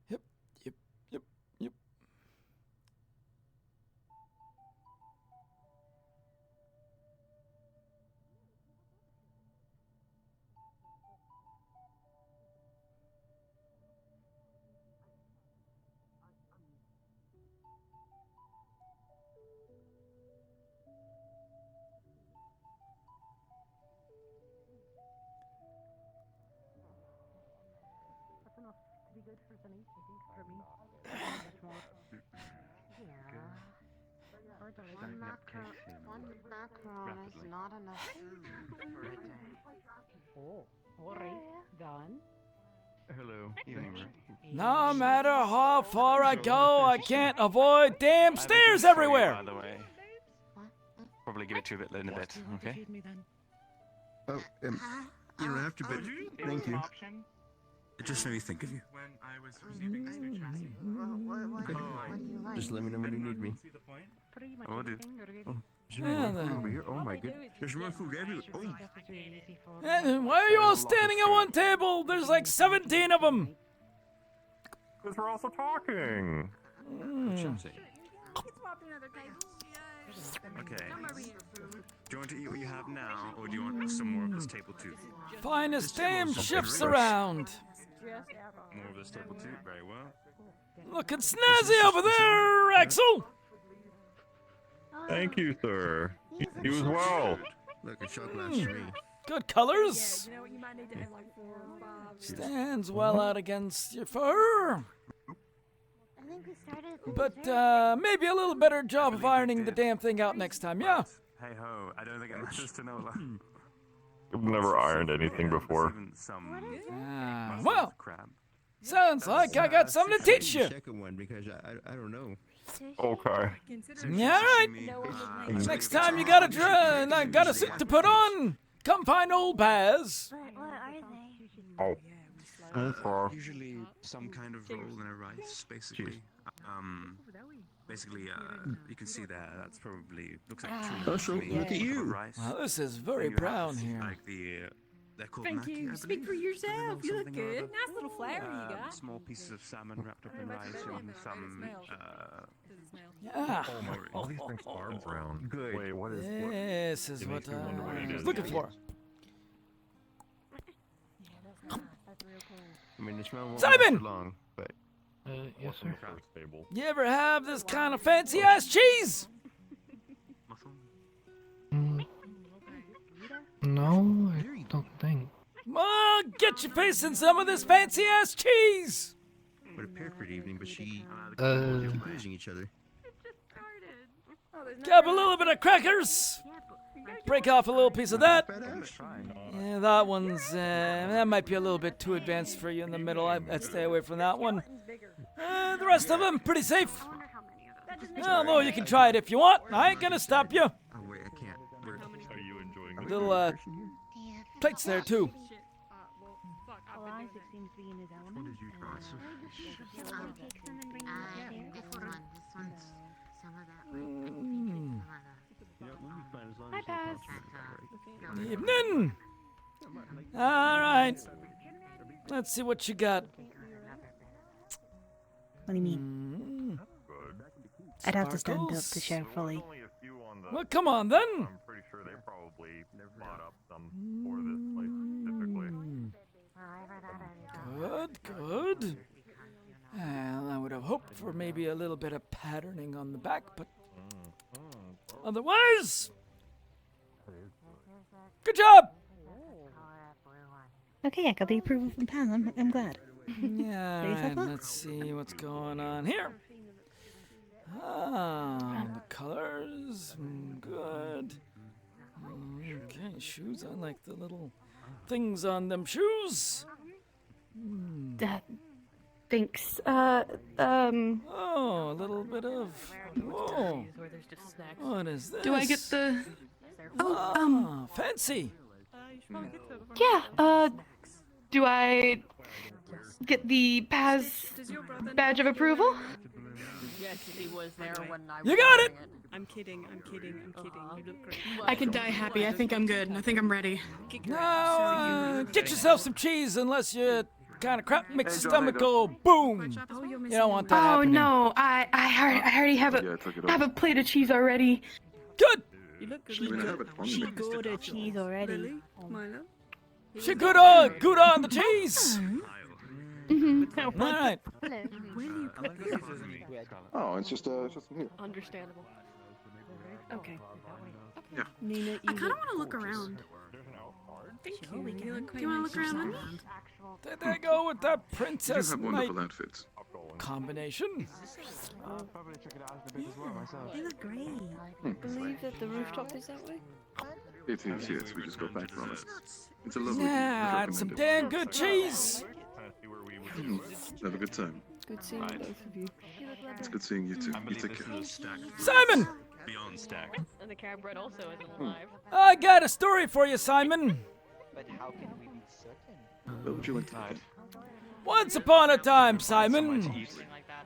Yep, yep, yep, yep. That's enough to be good for tonight, I think, for me. One macaron is not enough for a day. Oh, alright, done. Hello, evening, No matter how far I go, I can't avoid damn stairs everywhere. By the way, probably give it to you a bit in a bit. Okay. Oh, you don't have to, but thank you. It just made me think of you. When I was receiving Okay. Just let me know when you need me. Oh, dude. Oh, is there Yeah, more then. food over here? Oh my goodness. There's more food everywhere. Oh. Why are you all standing at one table? There's like 17 of them. Because we're also talking. Okay. Do you want to eat what you have now, or do you want some more of this table too? Finest damn something shifts fresh. around. More of this table too. Very well. Looking snazzy over there, Axel. Thank you, sir. You as well. Look, a shot glass to me. Good colors. Yeah, you know what? You might need to add like 4 or 5. Stands well out against your fur. I think we started. But maybe a little better job of ironing the damn thing out next time, yeah? Hey ho, I don't think it matters to Nola. I've never ironed anything before. Well, sounds like I got something to teach you. Second one because I don't know. Okay. Yeah, right. Next time you got a suit to put on, come find old Baz. What are they? Oh. Usually some kind of roll in a rice, basically. Basically, you can see there. That's probably looks like tuna. Oh, so to me. look at you. Rice. Well, this is very Then you brown have, here. Like they're called Thank maki, you. I Speak for believe. yourself. You look Something or good. other. Nice little flower you got. Small pieces of salmon wrapped up in rice and some. Yeah. Oh my! All these things are brown. Good. Wait, what is? This is It what makes me wonder what it I was is. looking for. I mean, the smell won't Simon! last long, but Yes, sir. You ever have this kind of fancy ass cheese? No, I don't think. Well, get your face in some of this fancy ass cheese. would appear for the evening, but she Uh. keep losing each other. Grab a little bit of crackers. Break off a little piece of that. Yeah, that one's that might be a little bit too advanced for you in the middle. I'd stay away from that one. The rest of them pretty safe. Although you can try it if you want. I ain't gonna stop you. Oh wait, I can't. Are you enjoying it? Little plates there too. Well, Isaac seems to be in his element. I'll take some and bring them upstairs. This one's some of that. Hi, Paz. Evening. All right. Let's see what you got. What do you mean? I'd have to stand up to share fully. Well, come on then. I'm pretty sure they probably bought up some for this place specifically. Good, good. Well, I would have hoped for maybe a little bit of patterning on the back, but otherwise, good job. Okay, I got the approval from Pam. I'm glad. Yeah, Say yourself right, up. let's see what's going on here. Ah, the colors, good. Okay, shoes. I like the little things on them shoes. Thanks. Oh, a little bit of. Whoa. What is this? Do I get the? Fancy. Yeah. Do I get the Paz badge of approval? Yes, he was there when I You got it. I'm kidding. You look great. I can die happy. I think I'm good. I think I'm ready. Now, get yourself some cheese, unless you kind of crap makes your stomach go boom. You don't want that Oh happening. no, I already have a plate of cheese already. Good. You look good. She ordered cheese already. Milo? She good on the cheese. Mm-hmm. All right. Oh, it's just from here. Understandable. Okay. Yeah. Nina, I kind of want to look around. Thank you. Do you want to look around? Did they go with that You princess have knight wonderful outfits. combination? They look great. I believe that the rooftop is that way. It is, yes. We just got back from it. It's a lovely Yeah, and some damn good cheese. Have a good time. Good seeing both of you. It's good seeing you too. You take care. Simon! Beyond stack. And the cab bread also isn't alive. I got a story for you, Simon. But how can we be certain? What would you like to eat? Once upon a time, Simon,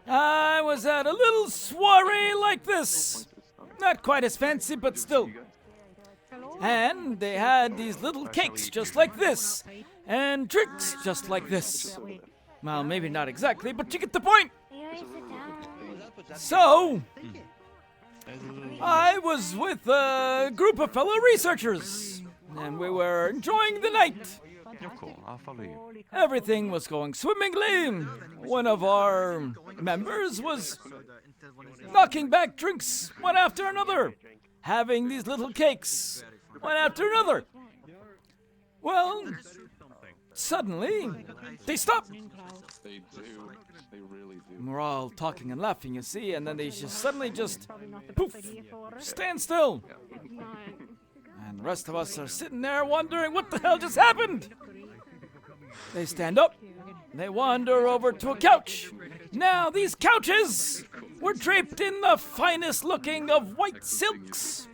I was at a little soiree like this. Not quite as fancy, but still. And they had these little cakes just like this, and drinks just like this. Well, maybe not exactly, but you get the point. So, I was with a group of fellow researchers, and we were enjoying the night. You're cool. I'll follow you. Everything was going swimmingly. One of our members was knocking back drinks one after another, having these little cakes. one after another. Well, suddenly, they stop. They do. They really do. And we're all talking and laughing, you see, and then they just suddenly poof, stand still. And the rest of us are sitting there wondering what the hell just happened. They stand up. They wander over to a couch. Now, these couches were draped in the finest looking of white silks.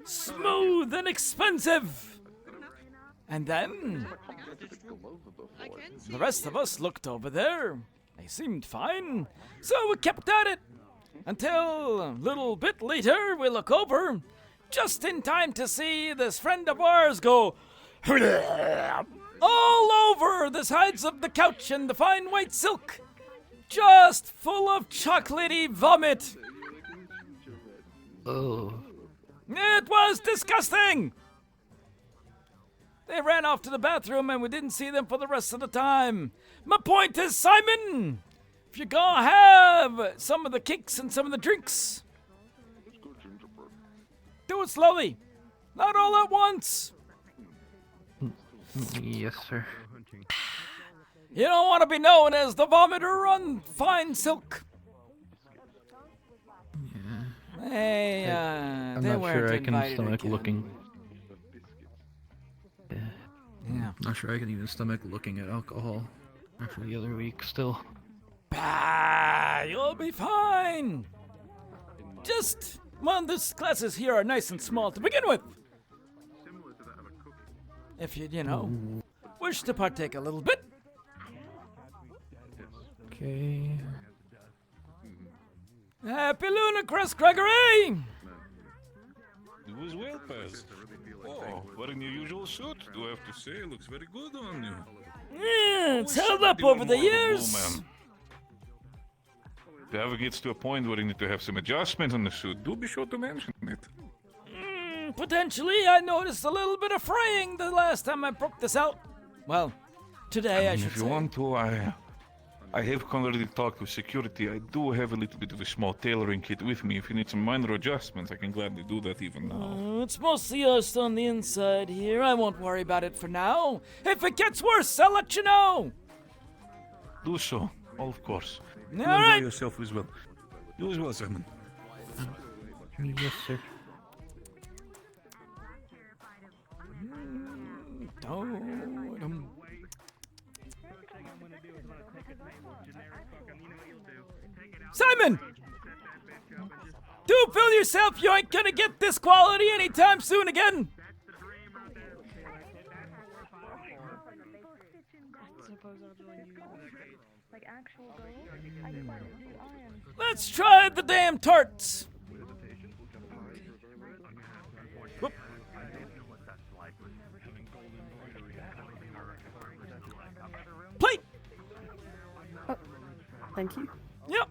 Smooth and expensive. And then the rest of us looked over there. They seemed fine. So we kept at it. Until a little bit later, we look over, just in time to see this friend of ours go all over the sides of the couch and the fine white silk, just full of chocolatey vomit. Oh. It was disgusting. They ran off to the bathroom and we didn't see them for the rest of the time. My point is, Simon, if you're gonna have some of the cakes and some of the drinks, do it slowly, not all at once. Yes, sir. You don't want to be known as the vomiter on fine silk. Yeah. Hey, I'm they not weren't sure I can invited stomach again. looking. Yeah. Not sure I can even stomach looking at alcohol after the other week still. Bah, you'll be fine. Just, well, these classes here are nice and small to begin with. If you wish to partake a little bit. Okay. Happy Lunacrest, Gregory! You as well, Paz. Oh, wearing your usual suit, do I have to say, looks very good on you. Yeah, it's held up over the years. If it ever gets to a point where you need to have some adjustments on the suit, do be sure to mention it. Potentially, I noticed a little bit of fraying the last time I broke this out. Well, today I should If you say. want to, I have already talked with security. I do have a little bit of a small tailoring kit with me. If you need some minor adjustments, I can gladly do that even now. It's mostly us on the inside here. I won't worry about it for now. If it gets worse, I'll let you know. Do so, of course. All You right. enjoy yourself as well. You as well, Simon. Yes, sir. Simon! Do fill yourself, you ain't gonna get this quality anytime soon again! Let's try the damn tarts! Whoop. Plate! Thank you. Yep.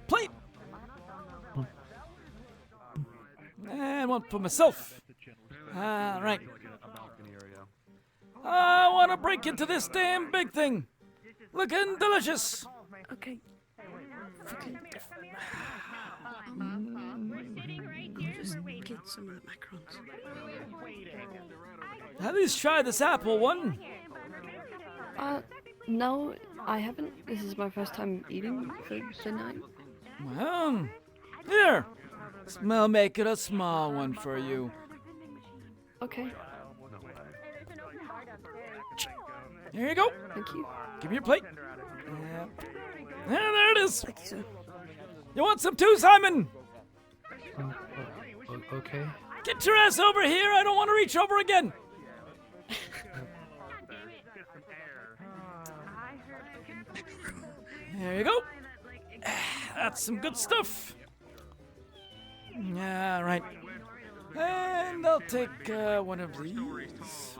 Plate. And one for myself. All right. I want to break into this damn big thing. Looking delicious. Okay. Just get some of the macarons. At least try this apple one. No, I haven't. This is my first time eating for tonight. Well, here. I'll make it a small one for you. Okay. Here you go. Thank you. Give me your plate. There it is. Thank you, sir. You want some too, Simon? Okay. Get your ass over here. I don't want to reach over again. There you go. That's some good stuff. Yeah, right. And I'll take one of these.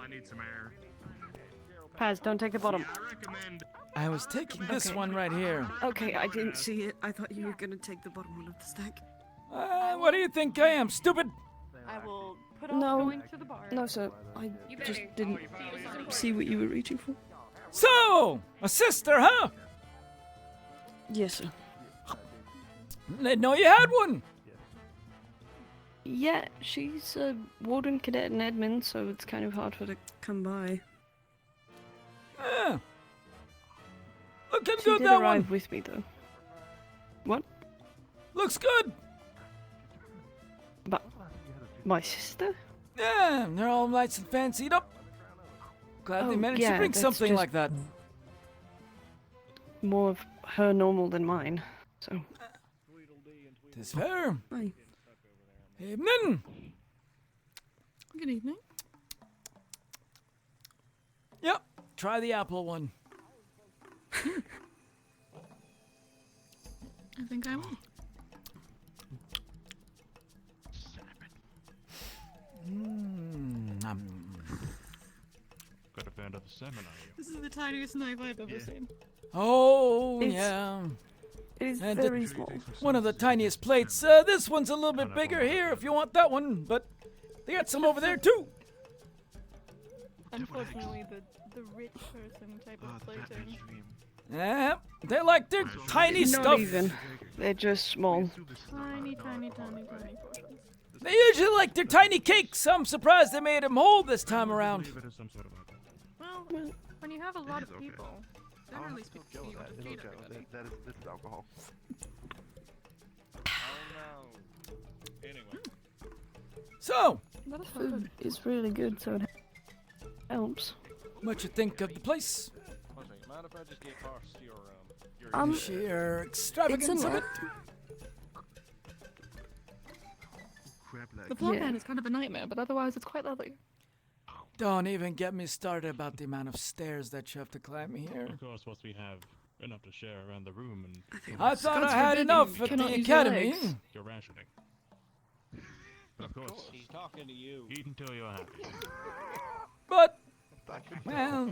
Paz, don't take the bottom. I was taking this one right here. Okay, I didn't see it. I thought you were gonna take the bottom one of the stack. What do you think I am, stupid? I will put off going to the bar. No, sir. I just didn't see what you were reaching for. So, a sister, huh? Yes, sir. Didn't know you had one. Yeah, she's a warden, cadet, and admin, so it's kind of hard for her to come by. Yeah. Looking She good, did that arrive one. with me, though. What? Looks good. But my sister? Yeah, they're all nice and fancied up. Glad they managed to bring that's something just like that. More of her normal than mine, so. Tis fair. Hi. Evening. Good evening. Yep, try the apple one. I think I will. Got a fan of the salmon, are you? This is the tiniest knife I've ever seen. Oh, It's- yeah. It is And very small. One of the tiniest plates. This one's a little bit bigger here if you want that one, but they got some over there too. Unfortunately, the rich person type of plating. Yeah, they like their tiny Not stuff. even. They're just small. Tiny portions. They usually like their tiny cakes. I'm surprised they made them whole this time around. Well, when you have a lot of people, generally speaking, you would feed everybody. This is alcohol. So, The food is really good, so it helps. what you think of the place? Mind if I just get past your Sheer extravagance of it. The floor plan is kind of a nightmare, but otherwise it's quite lovely. Don't even get me started about the amount of stairs that you have to climb here. Of course, once we have enough to share around the room and... I thought I had enough at the academy. You're rationing. Of course. He's talking to you. Eat until you're happy. But, well,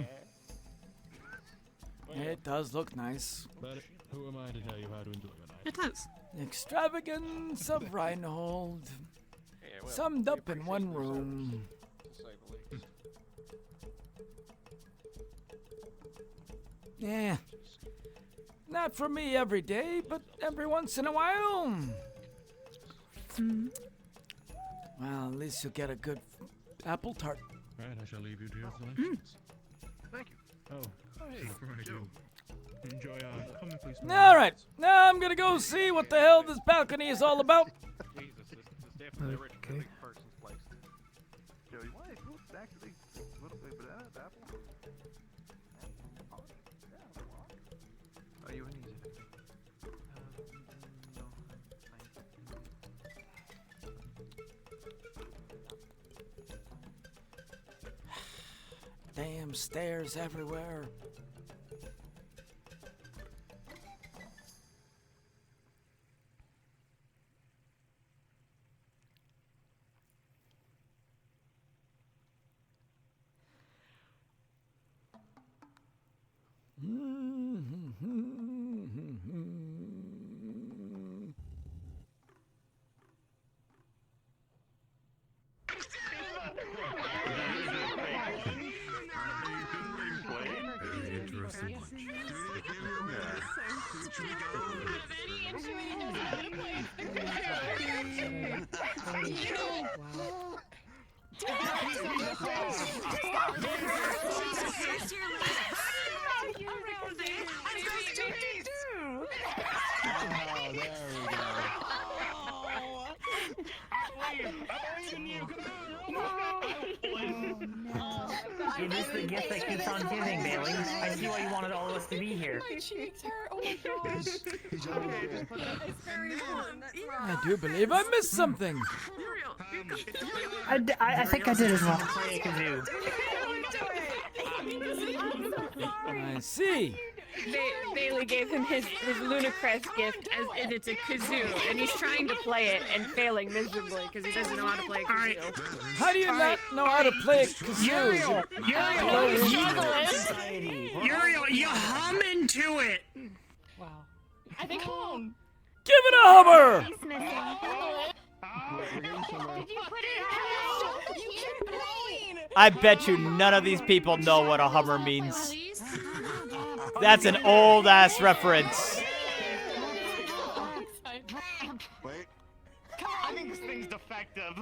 it does look nice. But who am I to tell you how to enjoy a night? It does. The extravagance of Reinhold, summed up in one room. Yeah, not for me every day, but every once in a while. Well, at least you'll get a good apple tart. Right, I shall leave you to your selections. Thank you. Oh, hey, Joe. Enjoy our commonplace. All right, now I'm gonna go see what the hell this balcony is all about. Jesus, this is definitely a rich person's place. Joey, why is it actually a little bit of that apple? Are you an easy? Damn stairs everywhere. It is the gift that keeps on giving, Bailey. I see why you wanted all of us to be here. My cheeks hurt. Oh my gosh. It's very important. I do believe I missed something. I think I did as well. Play a kazoo. I see. Bailey gave him his ludicrous gift, and it's a kazoo, and he's trying to play it and failing miserably because he doesn't know how to play a kazoo. How do you not know how to play a kazoo? Uriel, you hum into it. Wow. I think home. Give it a hummer! He's missing. Did you put it? I bet you none of these people know what a Hummer means. That's an old ass reference. Wait. I think this thing's defective.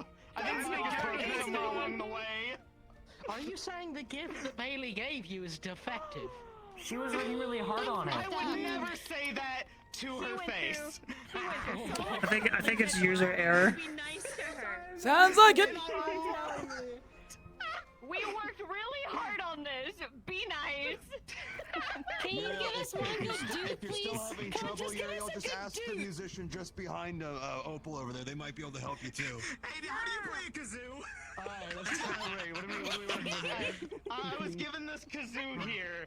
saying the gift that Bailey gave you is defective. She was working really hard on it. I would never say that to her face. I think it's user error. Be nice to her. Sounds like it. We worked really hard on this. Be nice. Can you give us one good dude, If you're still having trouble, Uriel, just ask the musician just behind Opal over there. They might be able to help you too. Hey, how do you play a kazoo? Alright, let's celebrate. What do we working with? I was given this kazoo here.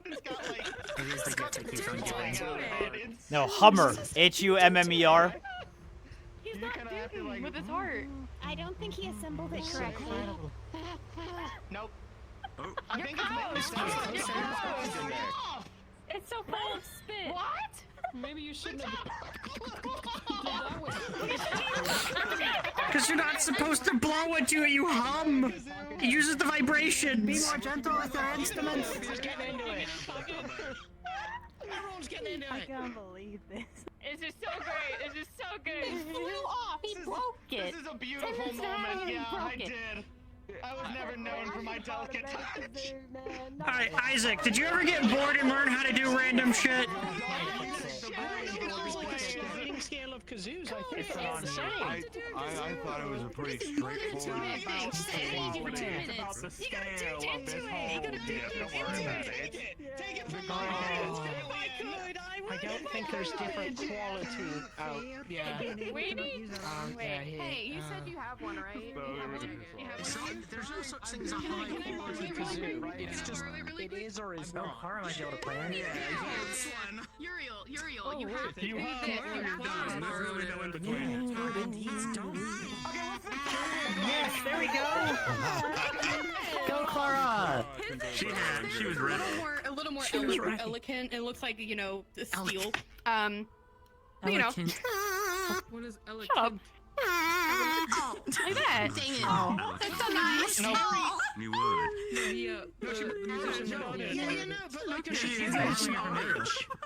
It's got like. No, Hummer. H-U-M-M-E-R. He's not doing with his heart. I don't think he assembled it correctly. Nope. I think it's so full of spit. What? Maybe you shouldn't have. Because you're not supposed to blow it to it, you hum. It uses the vibrations. Be more gentle with your instruments. Just get into it. Everyone's getting into it. I can't believe this. This is so great. This is so good. It flew off. He broke it. This is a beautiful moment. Yeah, I did. I was never known for my delicate touch. Alright, Isaac, did you ever get bored and learn how to do random shit? Rating scale of kazoos, I think it's I thought it was a pretty straightforward. About the scale of this whole. Don't worry about it. Take it from I don't think there's different quality out. Yeah. Wait, hey, you said you have one, right? You have one? There's no such thing as a high quality kazoo. It's just it is or is not. How am I able to play it? Yeah, this one. Uriel, you have to You do have this. to you're done. There's really no in between. Yes, there we go. Go, Clara. She was ready. A little more elegant. It looks like, you know, the steel. You know. What is elegant? Shut up. Oh, like that. Dang it. Oh. That's so nice. No. You would. It's it.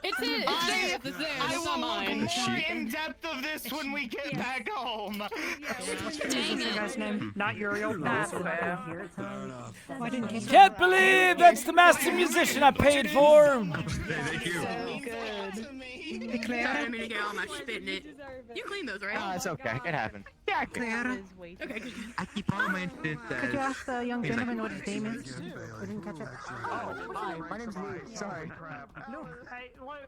It's there. It's there. I will look more in depth of this when we get back home. Dang it. Not Uriel. Not Why didn't you Can't believe that's the master musician I paid for. Thank you. So good. Sorry, I didn't mean to get all my spit in it. You clean those, right? Oh, it's okay. It happened. Yeah, Clara. Okay, good. I keep all my shit that. Could you ask the young He's gentleman like, what his name is? I didn't catch it. Oh, hi. My name's Lee. Sorry. No, hey, look,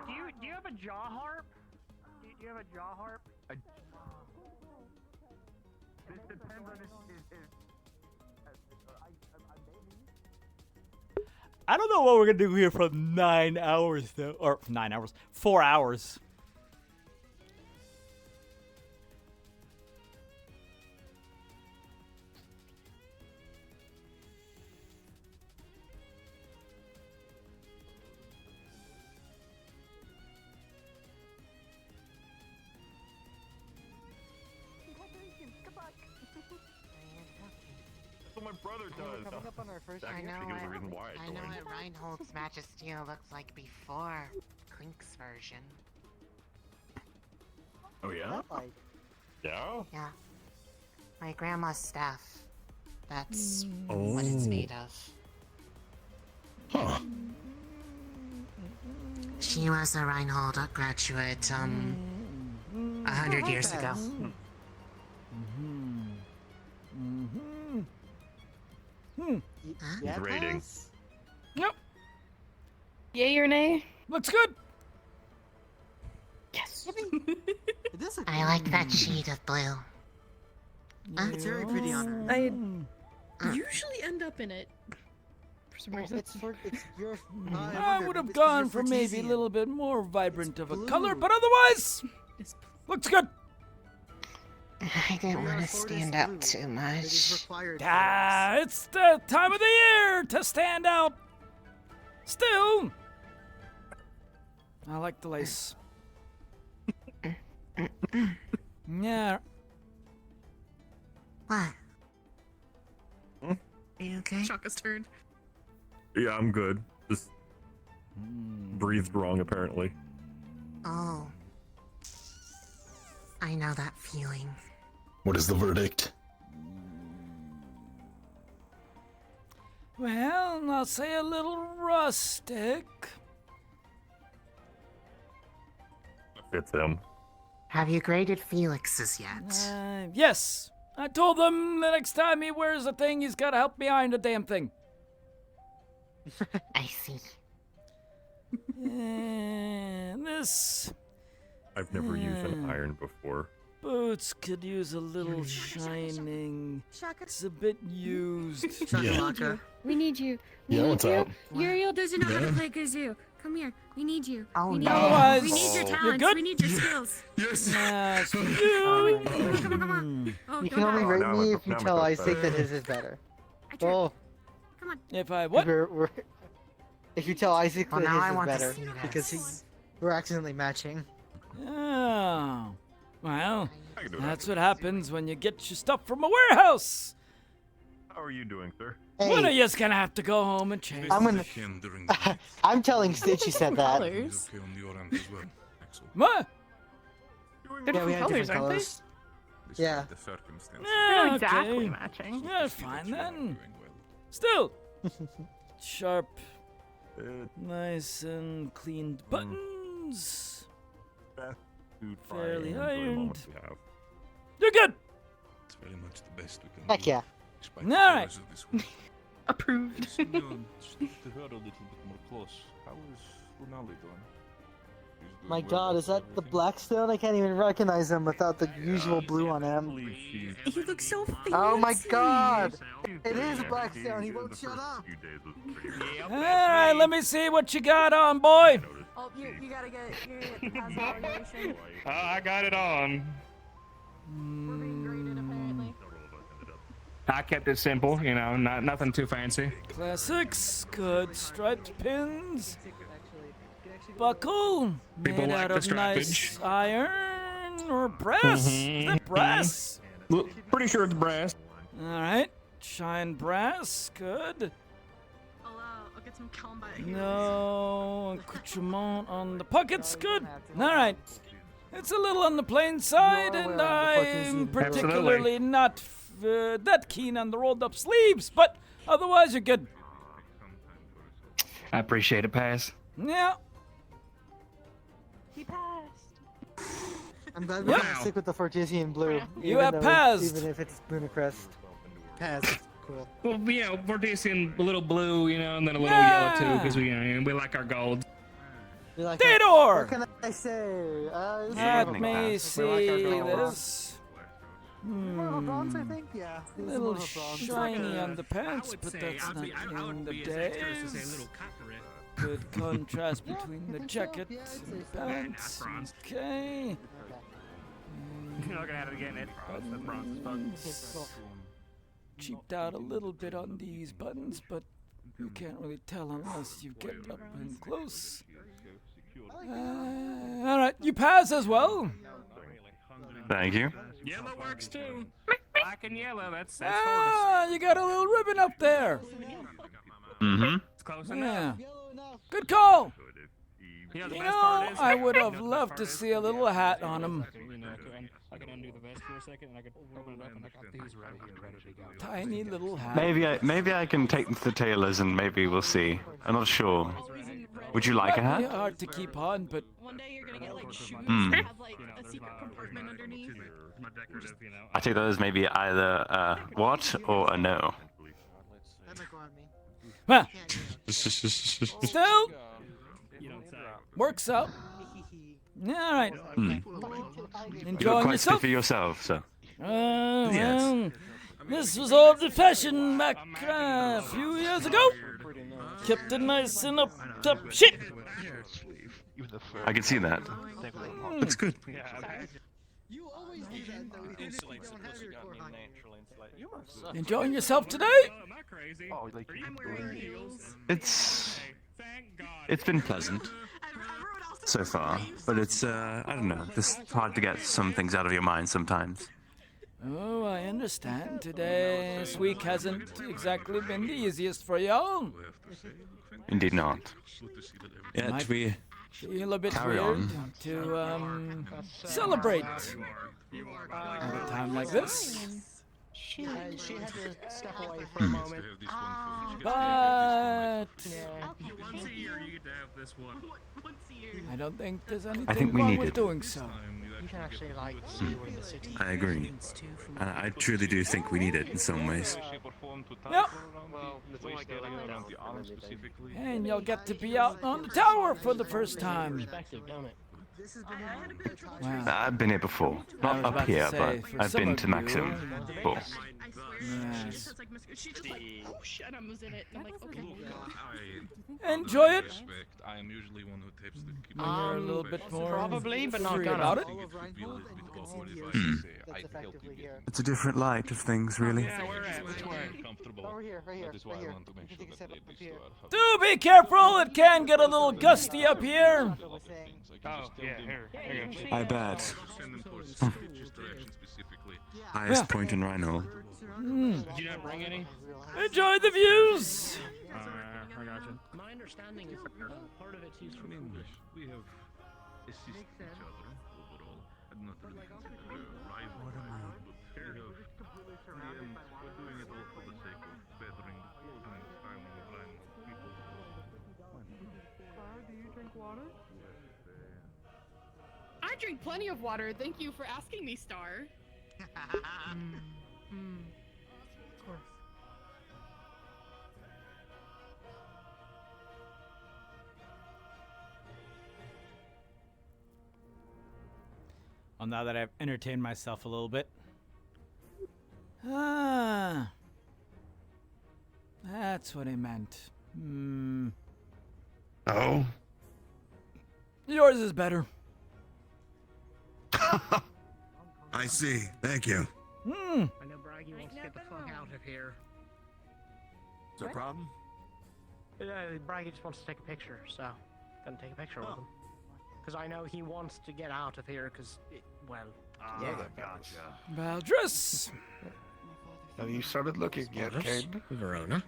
do you have a jaw harp? Do you have a jaw harp? This depends on if I don't know what we're gonna do here for 9 hours though, or 9 hours, 4 hours. That's what my brother does. Coming up on our first. That actually gives the reason why I know joined. what Reinhold's Match of Steel looks like before Klink's version. Oh yeah? Yeah? Yeah. My grandma's staff. That's what it's made of. Huh. She was a Reinhold graduate, 100 years ago. He's rating. Yep. Yay or nay? Looks good. Yes. I like that sheet of blue. It's very pretty on her. I usually end up in it. For some reason. It's your. I would have gone for maybe a little bit more vibrant of a color, but otherwise, looks good. I didn't want to stand out too much. It's the time of the year to stand out. Still, I like the lace. Yeah. What? Are you okay? Shaka's turn. Yeah, I'm good. Just breathed wrong, apparently. Oh. I know that feeling. What is the verdict? Well, I'll say a little rustic. Fits him. Have you graded Felix's yet? Yes. I told them the next time he wears a thing, he's got to help me iron the damn thing. I see. And this... I've never used an iron before. Boots could use a little shining. It's a bit used. Yeah. We need you. We Yeah, need what's you. up? Uriel doesn't know how to play kazoo. Come here. We need you. Oh, we need no. you. Otherwise- We need your You're talents. good? We need your skills. Yes. Come on. Come on. Oh, You don't can only die. rate now me my- if you now my tell thoughts Isaac better. that his is better. I tried. Oh, Come on. If I what? if you tell Isaac Well, that now I his is want to better, see because this. we're accidentally matching. Oh. Well, I can do that's that. what happens when you get your stuff from a warehouse. How are you doing, sir? One of Hey, you's gonna have to go home and change. I'm gonna. I'm telling Stitch he said that. Colors. What? They're Yeah, we different have colors, different aren't colors. Yeah. Yeah, Not exactly okay. matching. Yeah, fine then. Still. Sharp. Nice and cleaned buttons. Fairly ironed. You're good. It's very much the best we can Heck do. yeah. Despite All the right. horrors of this world. Approved. Just, to her a little bit more close. How is Lunali doing? He's doing My well God, is after that the everything? Blackstone? I can't even recognize him without the usual blue on him. He looks so fancy. Oh my God! It is Blackstone. He won't shut up. All right, let me see what you got on, boy. Oh, you gotta get the pass evaluation. I got it on. We're being graded apparently. I kept it simple, you know, nothing too fancy. Classics, good striped pins. Buckle, People made like out the of nice iron or brass. Is that brass? Pretty sure it's brass. All right, shine brass, good. I'll get some combat. No accoutrement on the pockets, good. All right, it's a little on the plain side, and I'm particularly not that keen on the rolled up sleeves, but otherwise you're good. I appreciate it, Pass. Yeah. He passed. I'm glad we're gonna stick with the Fortisian blue. You have passed. Even if it's Lunacrest. Passed. Cool. Well, you know, we're seeing a little blue, you know, and then a little yellow too, because we like our gold. We like Theodore! What can I say? Let me see this. More of a bronze, I think. Yeah. A little shiny on the pants, but that's not in the days. Good contrast between the jacket and the pants. Okay. You're looking at it again, it's bronze. Cheaped out a little bit on these buttons, but you can't really tell unless you get up and close. All right, you pass as well. Thank you. Yellow works too. Black and yellow, that's You got a little ribbon up there. Mm-hmm. It's close Yeah. enough. Good call. You know, the You best know, part is I would have loved to see a little hat on him. I could undo the vest for a second, and I could open it up, and I got these right here ready to go. Tiny little hat. Maybe I can take them to the tailors and maybe we'll see. I'm not sure. Would you like a Might be hat? hard to keep on, but One day you're gonna get like shoes Hmm. that have like a secret compartment underneath. I take that as maybe either a what or a no. Well, still works out. All right. Hmm. You look Enjoying quite yourself? spiffy yourself, so. Well, this was old fashioned back a few years ago. Kept it nice and up top shit. I can see that. That's good. Enjoying yourself today? It's been pleasant so far, but it's I don't know. It's hard to get some things out of your mind sometimes. Oh, I understand. This week hasn't exactly been the easiest for y'all. Indeed not. Might Yet we feel a bit carry weird on. to celebrate at a time like this. She had to step away for a moment. But Once a year you get to have this one. I don't think there's I think anything we wrong need with it. doing so. You can actually like see where the city. I agree. And I truly do think we need it in some ways. Yep. Well, it's only like around the arm specifically. And you'll get to be out on the tower for the first time. Perspective, don't it? Wow. I've been here before. I Not was up about to here, say, but for I've some been of to you- Maxim before. Yes. She just like whoosh, and I was in it. I'm like, okay. Enjoy it. I am usually one who tips the keep When you're a little bit more probably, but not free gonna. about it. It's a different light of things, really. Over here, right here. That is why I want to make sure that ladies are Do be careful, it can get a little gusty up here. Oh, yeah, here. I bet. Direction Highest point in Rhino. Mm. Did you not bring any? Enjoy the views. I got you. My understanding is part of it's used for English. We have assisted each other overall. I'm not really considered a rival, but we have, in the end, we're doing it all for the sake of bettering the time of Rhino people. Do you drink water? I drink plenty of water. Thank you for asking me, Star. Of course. Well, now that I've entertained myself a little bit. Ah. That's what he meant. Oh? Yours is better. I see. Thank you. I know Braggy wants to get the fuck out of here. Is there a problem? Braggy just wants to take a picture, so gonna take a picture with him. Because I know he wants to get out of here, because, well... gotcha. Valdris! Have you started looking yet, Kane? Verona?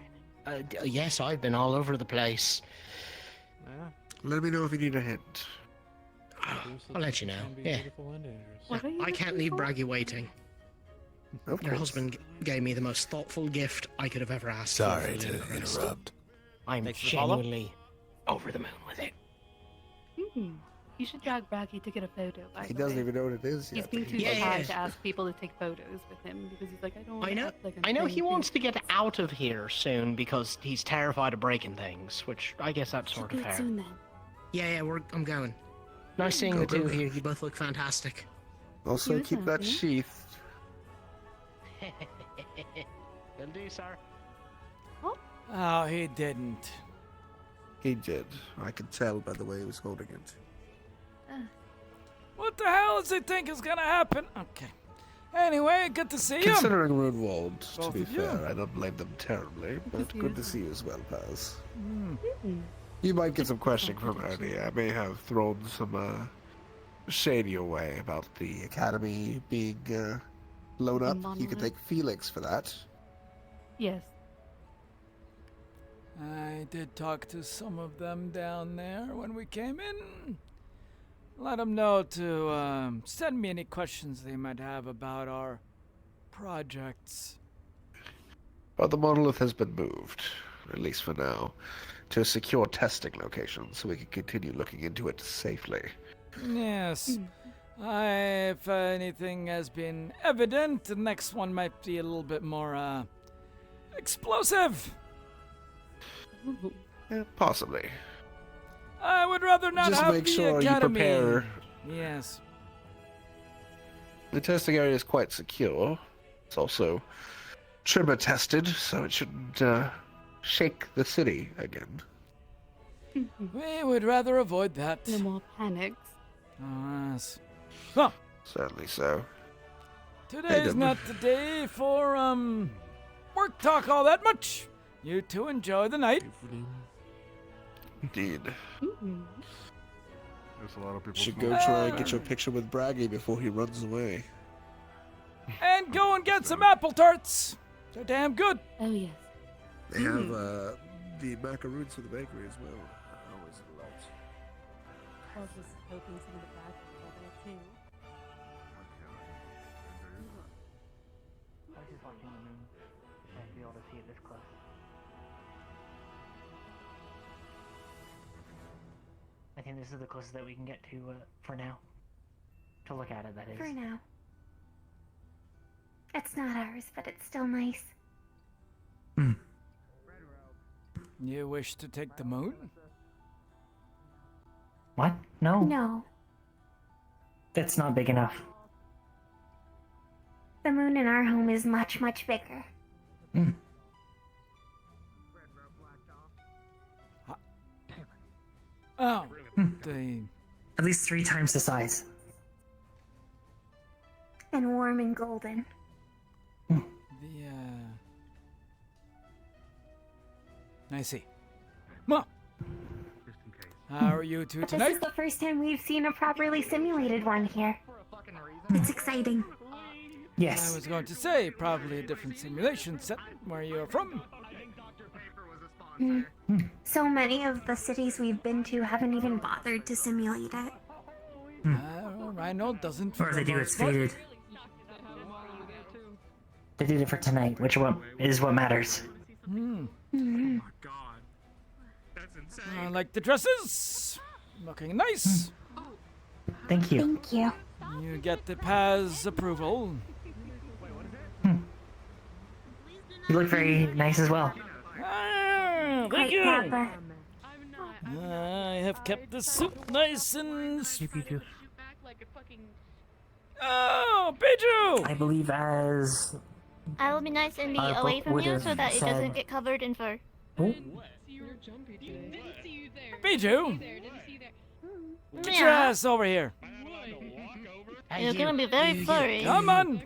Yes, I've been all over the place. Let me know if you need a hint. I'll let you know, yeah. I can't leave Braggy waiting. Your husband gave me the most thoughtful gift I could have ever asked for. Sorry to interrupt. I'm genuinely over the moon with it. You should drag Braggy to get a photo. By He the doesn't way. even know what it is He's yet. being too shy to ask people to take photos with him because he's like, I don't. I know. act like I'm I know crazy. he wants to get out of here soon because he's terrified of breaking things, which I guess that's sort of Do it fair. soon then. Yeah, I'm going. Nice seeing the two here. You both look fantastic. Also, You keep that happy? sheath. Will do, sir. Oh, he didn't. He did. I could tell by the way he was holding it. What the hell does he think is gonna happen? Okay. Anyway, good to see you. Considering Runewald, to Both be of you. fair, I don't blame them terribly, but see good you. to see you as well, Paz. Mm. You might get some questioning from Ernie. I may have thrown some shade your way about the academy being blown up. You could thank Felix for that. Yes. I did talk to some of them down there when we came in. Let them know to send me any questions they might have about our projects. But the monolith has been moved, at least for now, to a secure testing location so we can continue looking into it safely. Yes. If anything has been evident, the next one might be a little bit more explosive. Yeah, possibly. I would rather not Just have make the sure academy. you prepare. Yes. The testing area is quite secure. It's also Trimmer tested, so it shouldn't shake the city again. We would rather avoid that. No more panics. Oh, yes. Well, Certainly so. today's Adam. not the day for work talk all that much. You two enjoy the night. Indeed. There's a lot of people. Should go try and get your picture with Braggy before he runs away. And go and get some apple tarts. They're damn good. Oh yes. They have the macaroons from the bakery as well. Always a lot. I was just hoping some of the back over there too. just watching the moon. Nice to be able to see it this close. I think this is the closest that we can get to, for now. To look at it, that is. For now. It's not ours, but it's still nice. You wish to take the moon? What? No. No. That's not big enough. The moon in our home is much, much bigger. Oh, the... At least 3 times the size. And warm and golden. I see. Well, how are you two But tonight? this is the first time we've seen a properly simulated one here. It's exciting. Yes. I was going to say, probably a different simulation set where you're from. So many of the cities we've been to haven't even bothered to simulate it. Rhino doesn't. Or if they do, it's faded. They did it for tonight, which is what matters. I like the dresses. Looking nice. Thank you. Thank you. You get the Paz approval. You look very nice as well. Thank Great, you. Papa. I have kept the suit nice and... Oh, Biju! I believe as... I will be nice and be away from you so that it doesn't get covered in fur. Oh. Biju! Get your ass over here. You're gonna be very furry. Come on!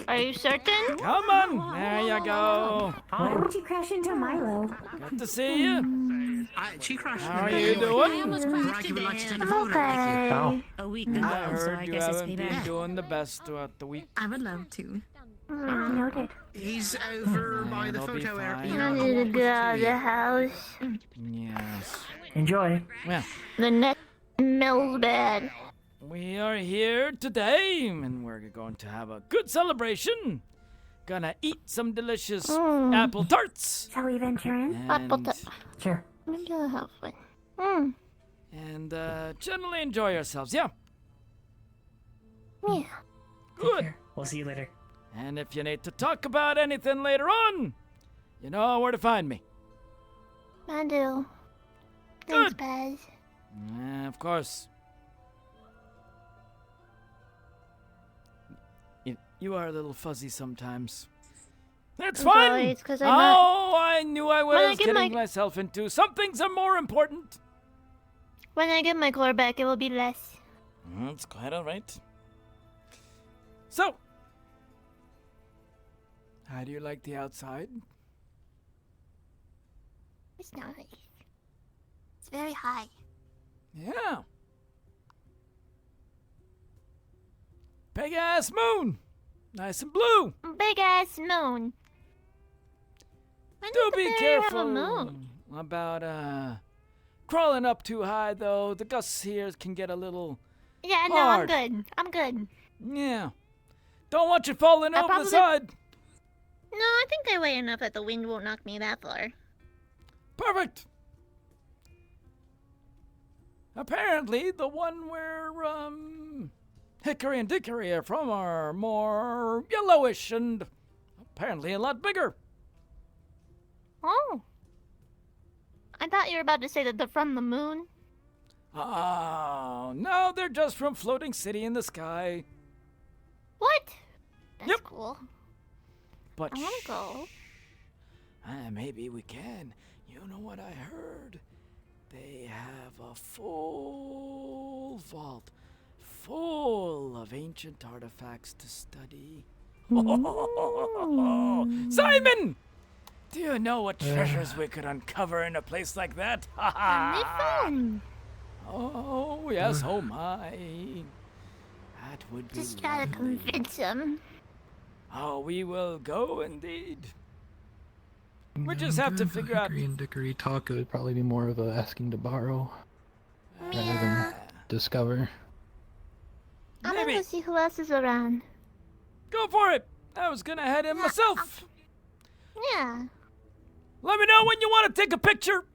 Are you certain? Come on! There you go. Why would you crash into Milo? Good to see you. She crashed. How are you doing? Rocky would like to take a photo with Okay. you. A week I ago, so heard I you guess it's haven't been payback. doing the best throughout the week. I would love to. Noted. He's over by the It'll be photo fine. area. I need to get out of the house. Yes. Enjoy. Well, The next smells bad. we are here today, and we're going to have a good celebration. Gonna eat some delicious apple tarts. Shall we venture in? Apple tart. Sure. Maybe I'll have one. And generally enjoy yourselves, yeah? Yeah. Good. We'll see you later. And if you need to talk about anything later on, you know where to find me. I do. Thanks, Paz. Of course. You are a little fuzzy sometimes. That's I'm fine. sorry, it's 'cause I'm not- Oh, I knew I When I was get getting my- myself into. Some things are more important. When I get my core back, it will be less. That's quite all right. So, how do you like the outside? It's nice. It's very high. Yeah. Big ass moon. Nice and blue. Big ass moon. When Do does the be bear careful have a moon? about crawling up too high though. The gusts here can get a little Yeah, no, hard. I'm good. I'm good. Yeah. Don't want you falling I over the probably- side. No, I think I weigh enough that the wind won't knock me that far. Perfect. Apparently, the one where Hickory and Dickory are from are more yellowish and apparently a lot bigger. Oh. I thought you were about to say that they're from the moon. Oh, no, they're just from Floating City in the sky. What? That's Yep. cool. But I want to go. maybe we can. You know what I heard? They have a full vault full of ancient artifacts to study. Simon! Do you know what treasures we could uncover in a place like that? Only fun. Oh, yes, oh my. That would be Just try to lovely. convince them. Oh, we will go indeed. We just have to figure out. Hickory and Dickory talk would probably be more of a asking to borrow rather than discover. I'm gonna Maybe. go see who else is around. Go for it. I was gonna head in myself. Yeah. Let me know when you want to take a picture.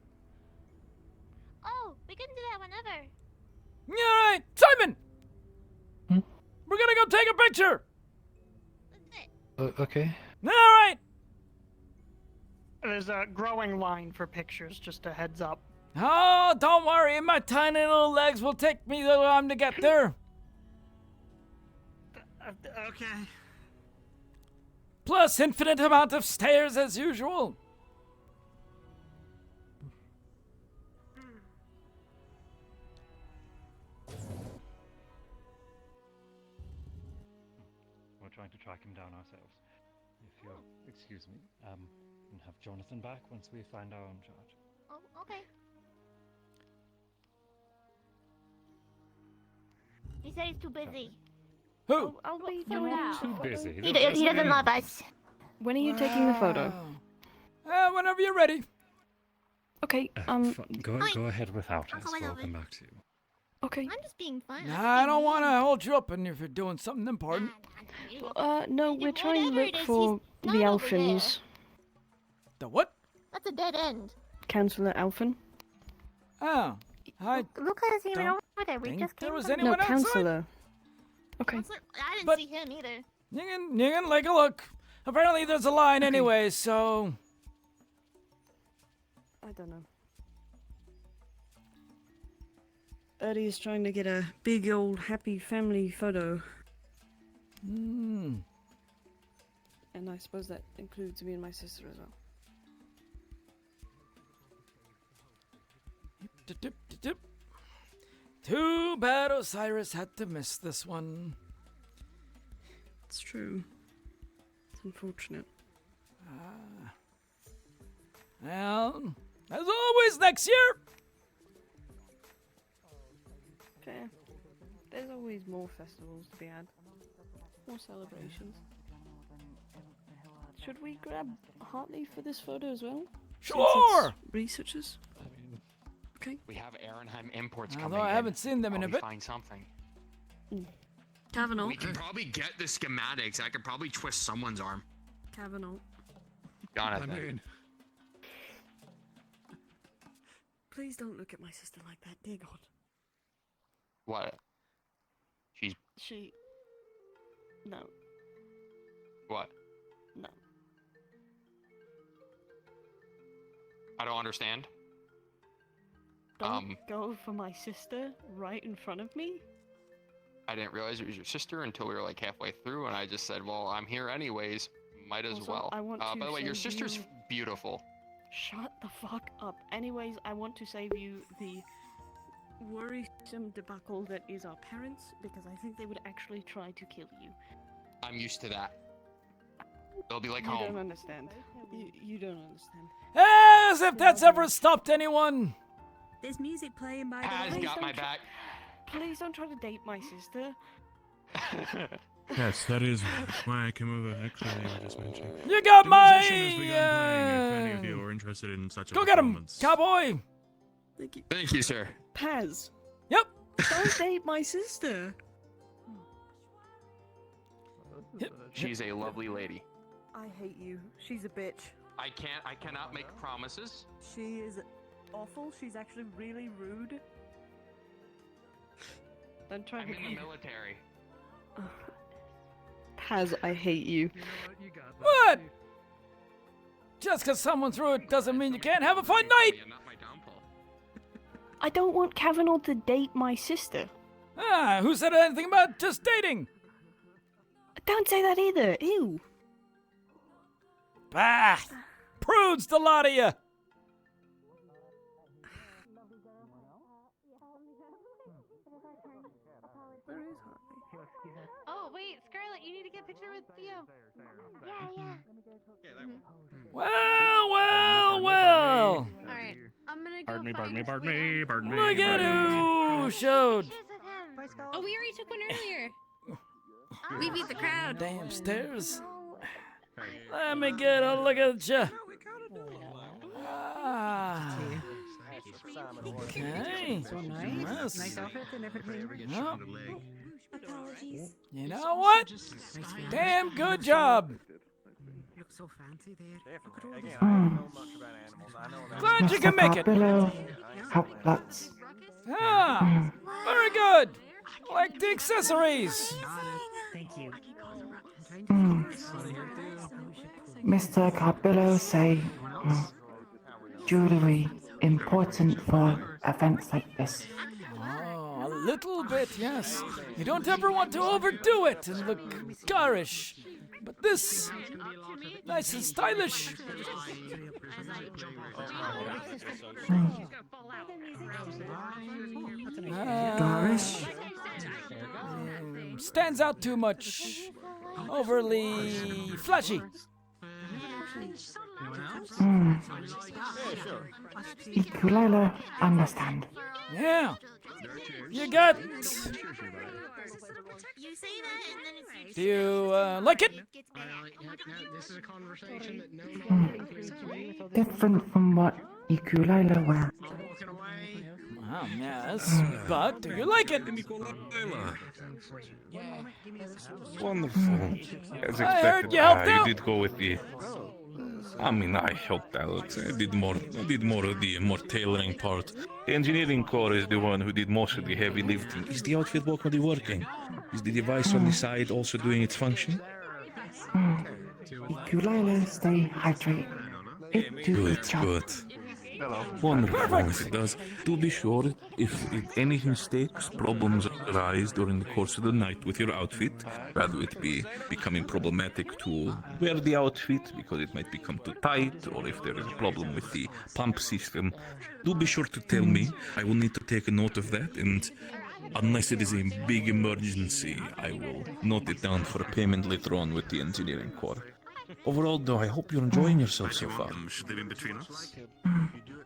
Oh, we can do that whenever. Yeah, all right. Simon! We're gonna go take a picture. Okay. All right. There's a growing line for pictures, just a heads up. Oh, don't worry. My tiny little legs will take me the time to get there. Okay. Plus infinite amount of stairs as usual. We're trying to track him down ourselves. If you'll excuse me, and have Jonathan back once we find our own charge. Oh, okay. He said he's too busy. Who? I'll wait You're for not now. too busy. He doesn't love us. When are you taking the photo? Whenever you're ready. Okay, Go ahead without us. We'll come back to you. Okay. I'm just being fun. I don't want to hold you up, and if you're doing something important. No, we're trying to look for the Alphins. The what? That's a dead end. Counselor Alphin? Oh, I Look at us even over there. We think just there came was from anyone No, outside. Counselor. Okay. I didn't But- see him either. You can take a look. Apparently there's a line anyway, so... I don't know. Eddie is trying to get a big old happy family photo. Hmm. And I suppose that includes me and my sister as well. Too bad Osiris had to miss this one. It's true. It's unfortunate. Well, as always, next year. Fair. There's always more festivals to be had. More celebrations. Should we grab Hartley for this photo as well? Sure! Researchers? Okay. We have Ehrenheim imports Although coming I in. haven't seen them in a Probably bit. Find something. Kavanaugh. We can probably get the schematics. I could probably twist someone's arm. Kavanaugh. Jonathan. Please don't look at my sister like that, dear God. What? She... No. What? No. I don't understand. Don't go for my sister right in front of me. I didn't realize it was your sister until we were like halfway through, and I just said, "Well, I'm here anyways. Might as Also, well." I want By to the way, your send sister's you- beautiful. Shut the fuck up. Anyways, I want to save you the worrisome debacle that is our parents, because I think they would actually try to kill you. I'm used to that. They'll be like You home. don't understand. You don't understand. As if that's ever stopped anyone. There's music playing by Has got my back. Please don't try to date my sister. Yes, that is why I came over. Actually, I just mentioned. You got The my... musician has begun playing, if any of you are interested in such a Go get him, performance. cowboy. Thank you. Thank you, sir. Paz. Yep. Don't date my sister. She's a lovely lady. I hate you. She's a bitch. I cannot make promises. She is awful. She's actually really rude. Don't try I'm to in the military. Paz, I hate you. What? Just because someone's rude doesn't mean you can't have a fun night. I don't want Kavanaugh to date my sister. Who said anything about just dating? Don't say that either. Ew. Bah! Prudes, the lot of you. Oh, wait, Scarlett, you need to get a picture with Theo. Yeah. Well. Alright, I'm gonna go Pardon me, find pardon me, pardon me, pardon me. Look at who showed. Oh, we already took one earlier. We beat the crowd. Damn stairs. Let me get a look at you. Ah. Okay. So nice. Yes. Nice outfit and everything. Well, Apologies. You know what? Damn good job. Look so fancy there. Glad you can make it. Outlets. Ah, very good. I like the accessories. Thank you. Mr. Carbillo say jewelry important for events like this. Oh, a little bit, yes. You don't ever want to overdo it and look garish. But this, nice and stylish. Garish? Stands out too much. Overly flashy. Ukulele, understand. Yeah. You got... Do you like it? Different from what ukulele wear. Yes, but do you like it? Wonderful. As I heard expected, you helped out. did go with the. I mean, I helped out. I did more of the more tailoring part. The engineering core is the one who did most of the heavy lifting. Is the outfit already working? Is the device on the side also doing its function? Ukulele stay hydrated. It do Good, its job. good. Wonderful if it does. Do be sure if any mistakes, problems arise during the course of the night with your outfit, whether it be becoming problematic to wear the outfit because it might become too tight, or if there is a problem with the pump system, do be sure to tell me. I will need to take a note of that, and unless it is a big emergency, I will note it down for a payment later on with the engineering core. Overall, though, I hope you're enjoying yourself so far. Should they be between us?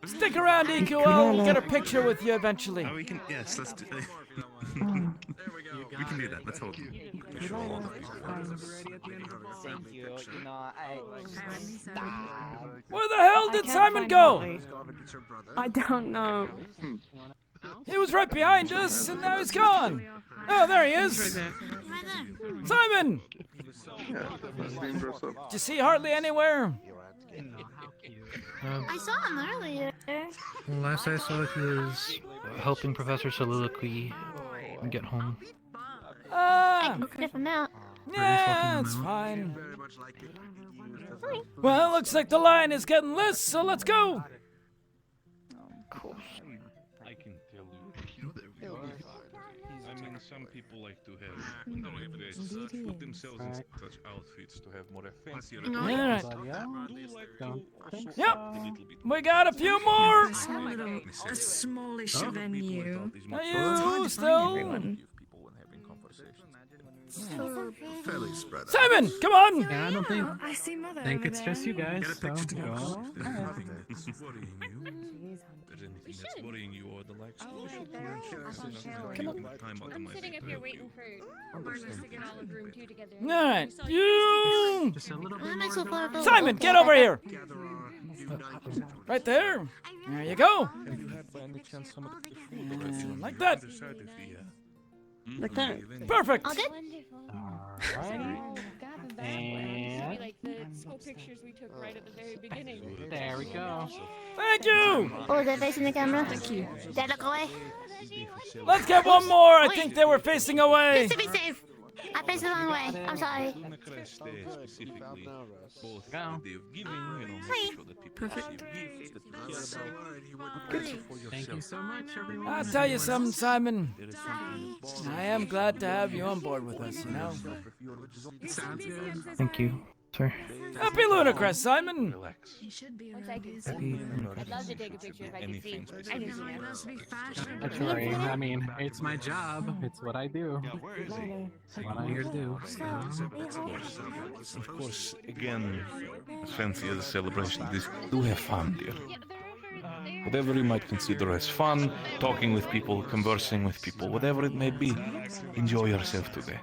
Stick around, Iku. I'll get a picture with you eventually. Oh, we can. Yes, let's do. We can do that. Let's hold you. I'm sure a lot of people. Thank you. You know, Where the hell did Simon go? I don't know. He was right behind us, and now he's gone. Oh, there he is. Simon! Did you see Hartley anywhere? I saw him earlier. Last I saw, he was helping Professor Soliloquy get home. Ah! Get him out. Yeah, it's fine. Well, looks like the line is getting less, so let's go. I can tell you. I mean, some people like to have put themselves in such outfits to have more fancier. All right. Yep. We got a few more. A smallish venue. Are you still? Fairly spread out. Simon, come on! Yeah, I don't think. I see Mother. Think over it's there. just you guys. Get a So, picture go. There's nothing that's worrying you. There's anything that's worrying you or the likes. Come on. I'm sitting up here waiting for partners to get all of room 2 together. All right, you. Just a little Why bit am I more. so far above? Simon, get over here. Right there. There you go. Have you had by any chance some of the food And like that. Like that. Perfect. All good? Alrighty. And Like the school pictures we took right at the very beginning. there we go. Thank you. Oh, they're facing the camera. Thank you. Dad, look away. Let's get one more. I think they were facing away. Just to be safe. I faced the wrong way. I'm sorry. Specifically, both Go. the giving, you know, Hi. make sure that people receive gifts, that people care about. Good. For Thank you yourself. so much, everyone. I'll tell you something, Simon. There is something I am glad to have you on board with us, you know. Sounds good. Thank you, sir. Happy Lunacrest, Simon. relax. He should be Once I can see. Happy. I'd love to take a picture if I could see. I can see It it. must be fashion. That's right. I mean, it's my job. It's what I do. It's what I'm here to do. So. Of course, again, as fancy as a celebration it is, do have fun, dear. Whatever you might consider as fun, talking with people, conversing with people, whatever it may be, enjoy yourself today.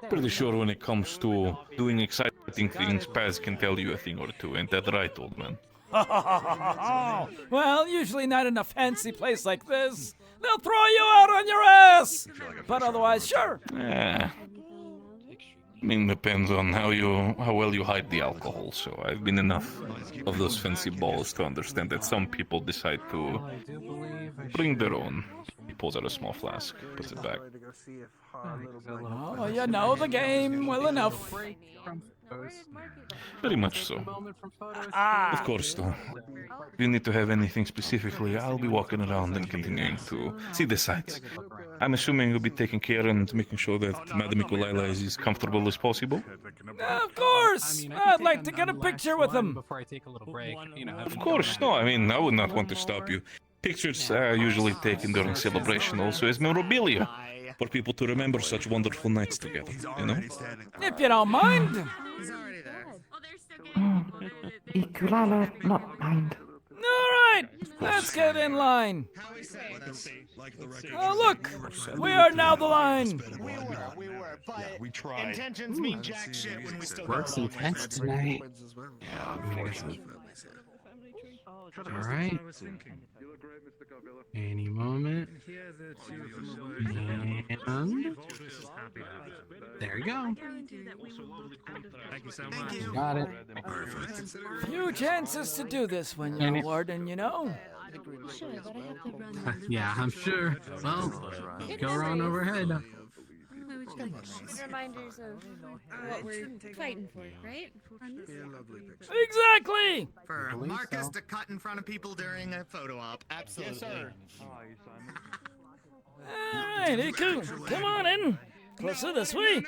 Pretty sure when it comes to doing exciting things, Paz can tell you a thing or two. Ain't that right, old man? Well, usually not in a fancy place like this. They'll throw you out on your ass! But otherwise, sure. Yeah. I mean, depends on how well you hide the alcohol. So I've been enough of those fancy balls to understand that some people decide to bring their own. He pulls out a small flask, puts it back. Oh, you know the game well enough. Very much so. Of course, though. If you need to have anything specifically, I'll be walking around and continuing to see the sights. I'm assuming you'll be taking care and making sure that Madame Nikolaila is as comfortable as possible. Of course! I'd like to get a picture with him. Before I take a little break, Of course, no, I mean, I would not want to stop you. Pictures are usually taken during celebration also as memorabilia, for people to remember such wonderful nights together, you know? If you don't mind. Ikulala, not mind. Alright, let's get in line. Oh, look, we are now the line. We tried. Intentions mean jack shit when we still Work's intense tonight. All right. Any moment. And there you go. Got it. Few chances to do this when you're a warden, you know. Yeah, I'm sure. Well, go on overhead. Reminders of what we're fighting for, right? Exactly! For Marcus to cut in front of people during a photo op. Absolutely. Yes, sir. Alright, Iku, come on in. Closer this way.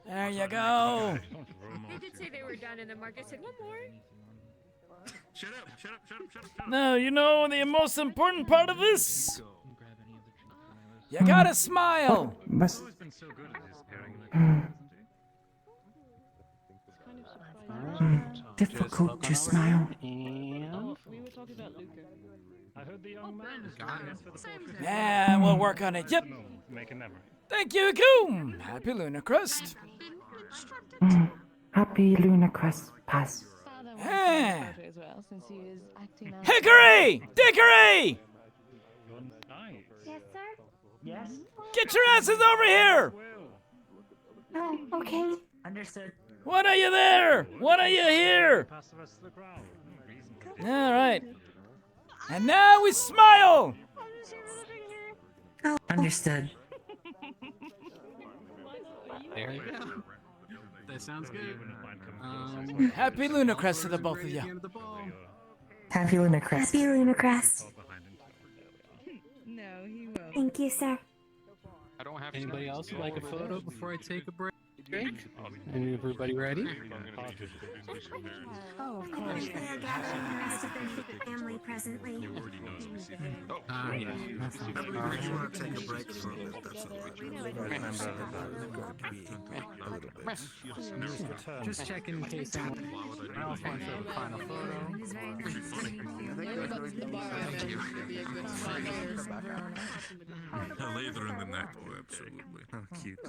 There you go. They did say they were done, and then Marcus said, one more. Shut up, shut up, shut up, shut up, shut up. Now, you know the most important part of this? You gotta smile. Difficult to smile. Yeah, we'll work on it. Yep. Thank you, Iku. Happy Lunacrest. Happy Lunacrest Pass. Yeah. Hickory! Dickory! Yes, sir? Yes? Get your asses over here! Oh, okay. Understood. What are you there? What are you here? All right. And now we smile! Oh, understood. There you go. That sounds good. Happy Lunacrest to the both of you. Happy Lunacrest. Happy Lunacrest. No, he won't. Thank you, sir. I don't have Anybody else would like a photo before I take a break? Everybody ready? Oh, of course. They are gathering the rest of their family presently. Yeah. If you want to take a break for a bit, that's all right. Just checking in case someone else wants a final photo. Later in the night, oh, absolutely. Oh, cute.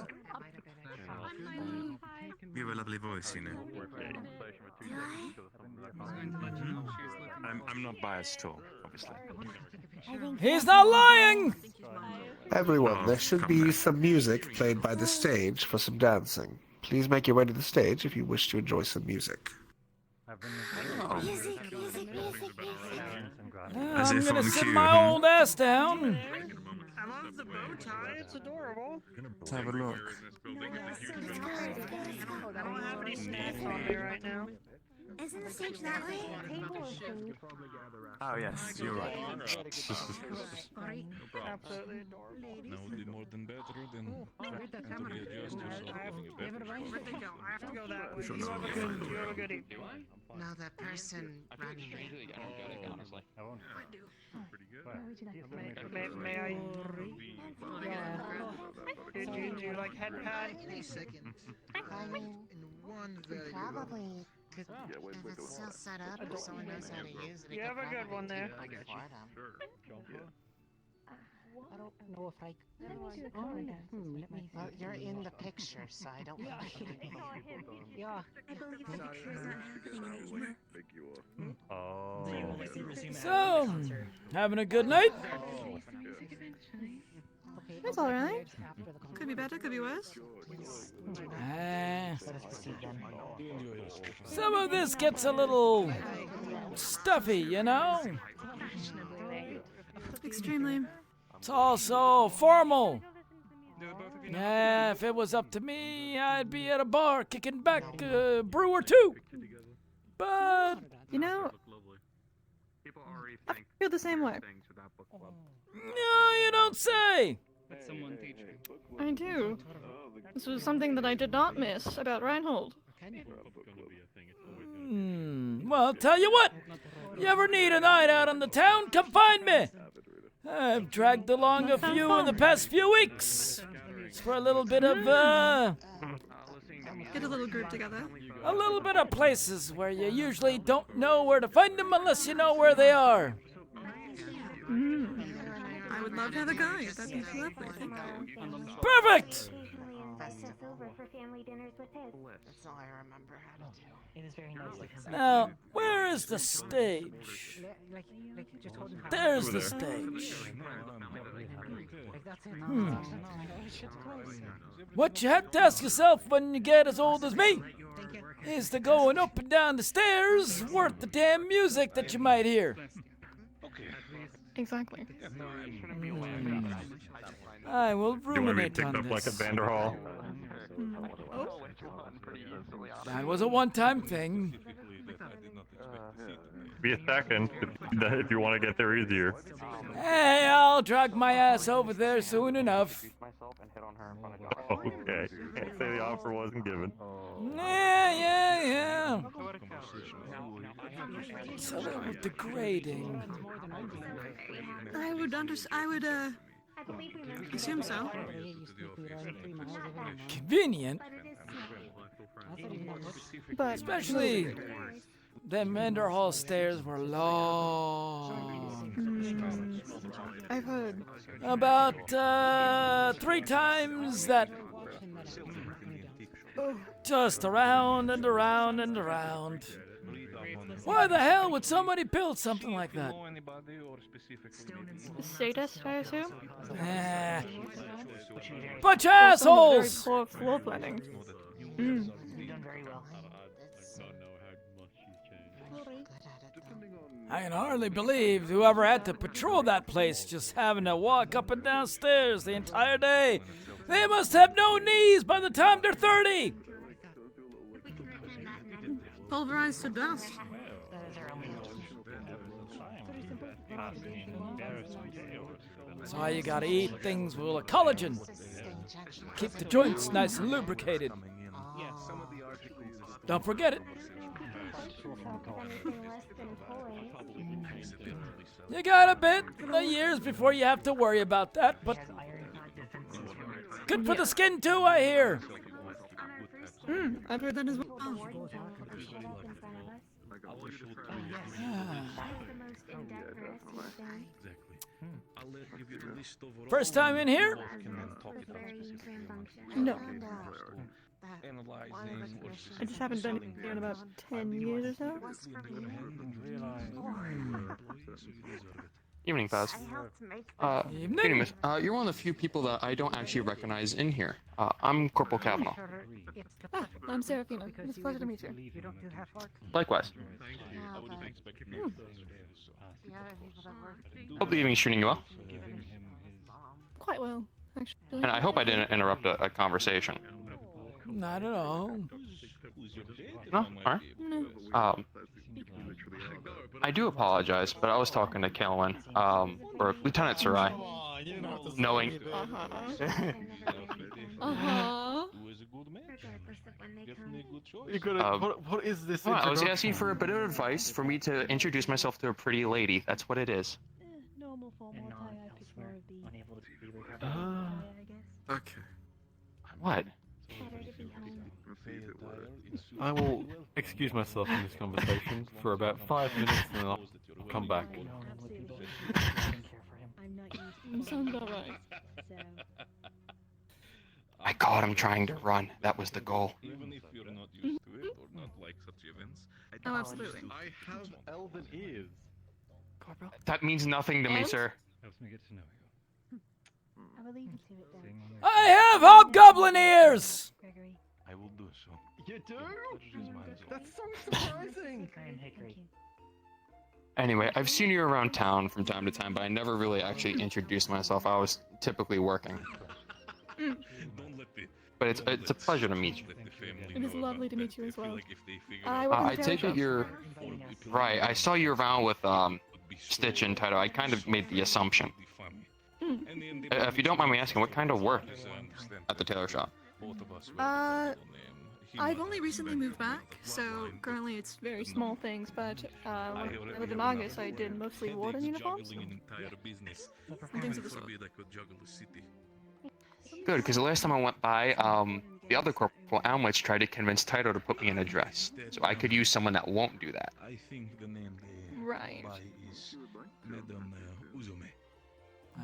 You have a lovely voice, you know. I'm not biased at all, obviously. He's not lying! Everyone, there should be some music played by the stage for some dancing. Please make your way to the stage if you wish to enjoy some music. Music, music, music, music. I'm gonna sit my old ass down. I love the bow tie. It's adorable. Let's have a look. I don't have any snacks on me right now. Isn't the stage that way? Oh, yes, you're right. Absolutely adorable. Now would be more than better than to readjust yourself. Where'd they go? I have to go that way. You have a good evening. No, that person running. honestly. May I? Yeah. Do you like head pad? Any second. I mean, in one very probably could, if it's still set up, if someone knows how to use it. You have a good one there. I don't know if I. Well, you're in the picture, so I don't. Yeah. I believe the picture's not happening anymore. Oh. So, having a good night? It's alright. Could be better, could be worse. Some of this gets a little stuffy, you know? Extremely. It's also formal. Yeah, if it was up to me, I'd be at a bar kicking back a brew or two. But, you know, I feel the same way. No, you don't say. I do. This was something that I did not miss about Reinhold. Well, tell you what. You ever need a night out on the town, come find me. I've dragged along a few in the past few weeks. It's for a little bit of, Get a little group together. a little bit of places where you usually don't know where to find them unless you know where they are. I would love to have a guide. That'd be lovely. Thank you. Perfect! Over for family dinners with his. That's all I remember how to do. It is very nice. Now, where is the stage? There's the stage. What you have to ask yourself when you get as old as me is the going up and down the stairs worth the damn music that you might hear. Exactly. I will You want to be ruminate picked on up like a this. Vanderhall? That was a one-time thing. Be a second if you want to get there easier. Hey, I'll drag my ass over there soon enough. Okay. Can't say the offer wasn't given. Yeah. It's a little degrading. I would assume so. Convenient. But especially them Vanderhall stairs were long. I've heard. About 3 times that. Just around and around and around. Why the hell would somebody build something like that? Status, I assume? Bunch of assholes! Very poor floor planning. I can hardly believe whoever had to patrol that place just having to walk up and down stairs the entire day. They must have no knees by the time they're 30! Pulverized to dust. That's why you gotta eat things full of collagen. Keep the joints nice and lubricated. Don't forget it. You got a bit of years before you have to worry about that, but good for the skin too, I hear. I've heard that as well. First time in here? No. I just haven't been here in about 10 years or so. Evening, Paz. Evening. Miss. You're one of the few people that I don't actually recognize in here. I'm Corporal Kavanaugh. Ah, I'm Serafina. It's a pleasure to meet you. Likewise. Hope the evening's treating you well. Quite well, actually. And I hope I didn't interrupt a conversation. Not at all. No? Alright. I do apologize, but I was talking to Kelwin, or Lieutenant Sarai, knowing... What is this? I was asking for a bit of advice for me to introduce myself to a pretty lady. That's what it is. Okay. What? I will excuse myself from this conversation for about 5 minutes and then I'll come back. Sounds about right. caught him trying to run. That was the goal. Even if you're not used to it or not like such events. Oh, absolutely. I have elven ears. Corporal. That means nothing to me, sir. Helps me get to know you. I will leave you to it then. I have hobgoblin ears! Gregory. I will do so. You do? Use my That's so surprising. Anyway, I've seen you around town from time to time, but I never really actually introduced myself. I was typically working. But it's a pleasure to meet you. It is lovely to meet you as well. I take it you're... Right, I saw you around with Stitch and Taito. I kind of made the assumption. If you don't mind me asking, what kind of work at the tailor shop? I've only recently moved back, so currently it's very small things, but when I lived in August, I did mostly warden uniforms and things of the sort. Good, because the last time I went by, the other Corporal Almwich tried to convince Taito to put me in a dress, so I could use someone that won't do that. I think the name Right. is Madame Uzume.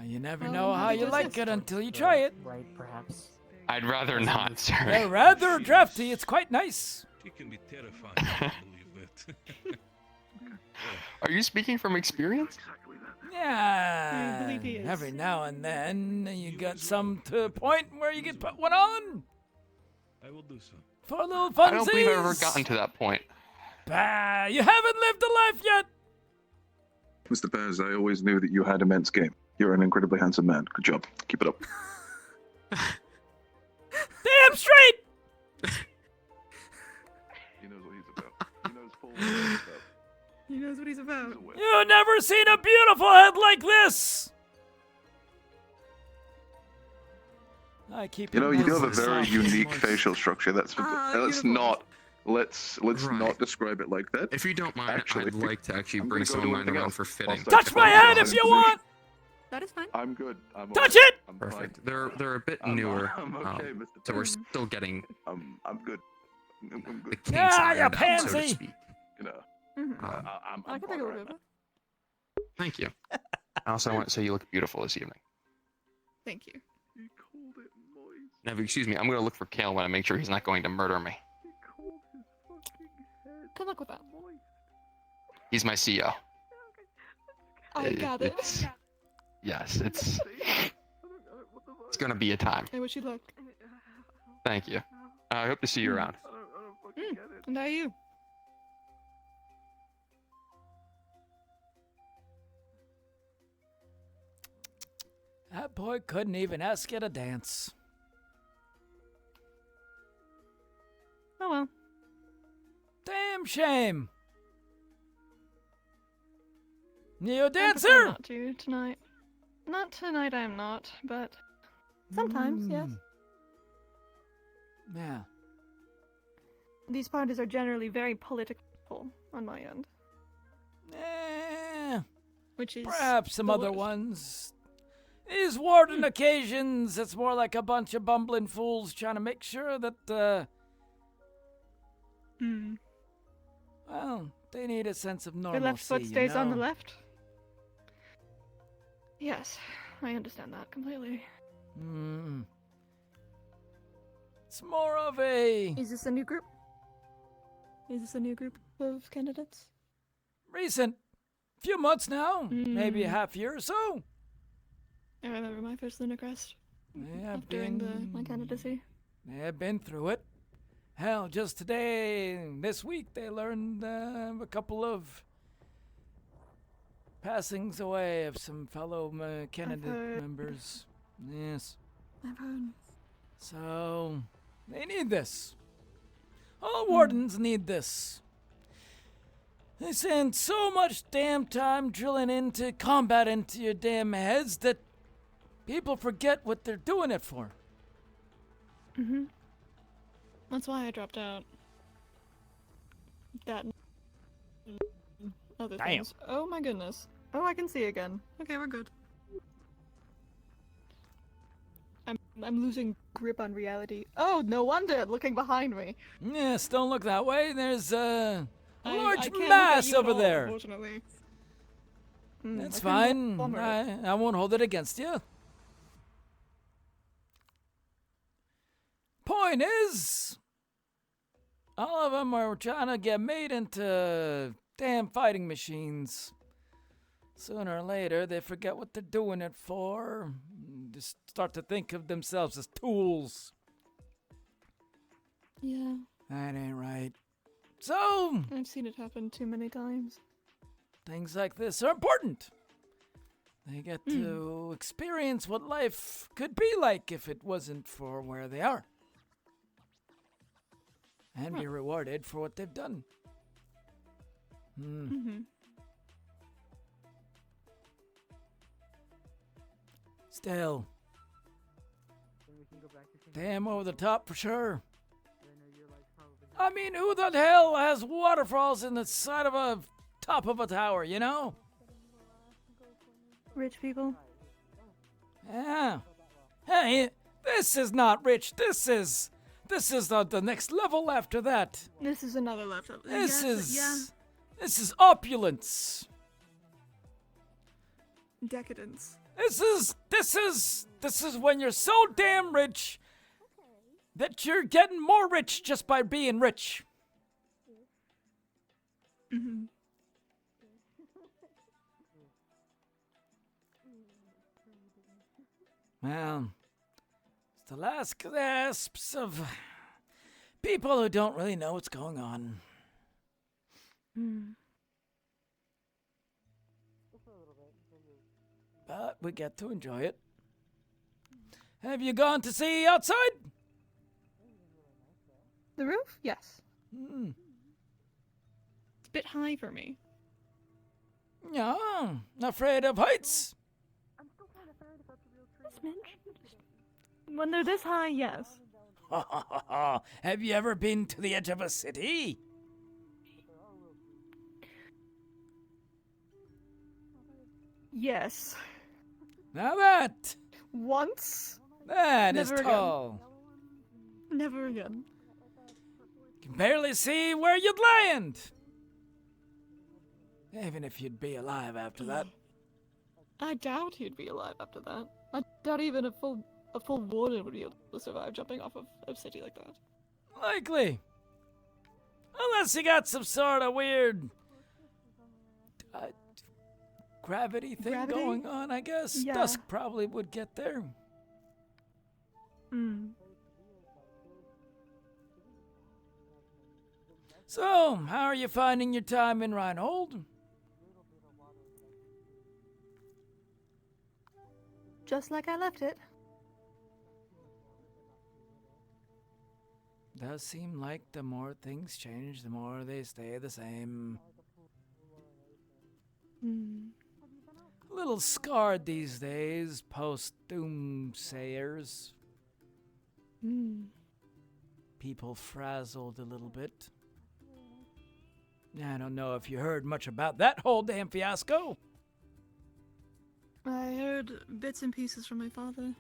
You never know how you like it until you try it. Right, perhaps. I'd rather not, sir. They're rather drafty. It's quite nice. It can be terrifying, I believe that. Are you speaking from experience? Yeah. I believe he is. Every now and then you get some to a point where you get put one on. I will do so. For a little funsies. I don't believe I've ever gotten to that point. Bah, you haven't lived a life yet. Mr. Bears, I always knew that you had immense game. You're an incredibly handsome man. Good job. Keep it up. Damn straight! He knows what he's about. He knows full well what he's about. He knows what he's about. You've never seen a beautiful head like this. I keep. You know, you do have a nose very soft. unique facial structure. Let's not describe it like that. If you don't mind, Actually, I'd like to actually I'm bring gonna go some of do mine anything around else. for fitting. Touch my head if you want. That is fine. I'm good. Touch it. Perfect. They're a bit newer, I'm okay, Mr. so we're still getting I'm good. I'm the good. kinks Ah, you ironed out, so to pansy. speak. You know, I can take a look at it. Thank you. I also want to say you look beautiful this evening. Thank you. Now, if you excuse me, I'm going to look for Kale when I make sure he's not going to murder me. Good luck with that. He's my CEO. I got it. Yes, it's going to be a time. I wish you luck. Thank you. I hope to see you around. And are you? That boy couldn't even ask you to dance. Oh well. Damn shame. You a I prefer dancer? not to tonight. Not tonight, I'm not, but sometimes, yes. Yeah. These parties are generally very political on my end. Which is Perhaps some the other worst. ones. These warden occasions, it's more like a bunch of bumbling fools trying to make sure that, well, they need a sense of The normalcy, left foot you stays on the know? left. Yes, I understand that completely. It's more of a Is this a new group? Is this a new group of candidates? recent few months now, maybe a half year or so. I remember my first Lunar Crest. Yeah, During my candidacy. They've been through it. Hell, just today, this week, they learned a couple of passings away of some fellow candidate heard. members. Yes. I've heard. So, they need this. All wardens need this. They spend so much damn time drilling into combat into your damn heads that people forget what they're doing it for. That's why I dropped out. That and other Damn. things. Oh my goodness. Oh, I can see again. Okay, we're good. I'm losing grip on reality. Oh, no wonder! Looking behind me. Yes, don't look that way. There's a I large can't look at mass you at over all, there. Unfortunately. That's I couldn't fine. bummer it. I won't hold it against you. Point is, all of them are trying to get made into damn fighting machines. Sooner or later, they forget what they're doing it for. Just start to think of themselves as tools. Yeah. That ain't right. So, I've seen it happen too many times. things like this are important. They get to experience what life could be like if it wasn't for where they are. And be rewarded for what they've done. Still. Damn over the top for sure. I mean, who the hell has waterfalls in the side of a top of a tower, you know? Rich people. Yeah. Hey, this is not rich. This is the next level after that. This is another level. This Yes, is opulence. Decadence. This is when you're so damn rich that you're getting more rich just by being rich. Well, it's the last gasps of people who don't really know what's going on. But we get to enjoy it. Have you gone to see outside? The roof? Yes. Mm. It's a bit high for me. Yeah, afraid of heights? When they're this high, yes. Have you ever been to the edge of a city? Yes. Now that. Once. That is Never tall. Again. Never again. Can barely see where you'd land. Even if you'd be alive after that. I doubt he'd be alive after that. I doubt even a full warden would be able to survive jumping off of a city like that. Likely. Unless you got some sort of weird gravity thing going on, I guess. Yeah. Dusk probably would get there. So, how are you finding your time in Reinhold? Just like I left it. Does seem like the more things change, the more they stay the same. A little scarred these days, post-doomsayers. People frazzled a little bit. I don't know if you heard much about that whole damn fiasco. I heard bits and pieces from my father.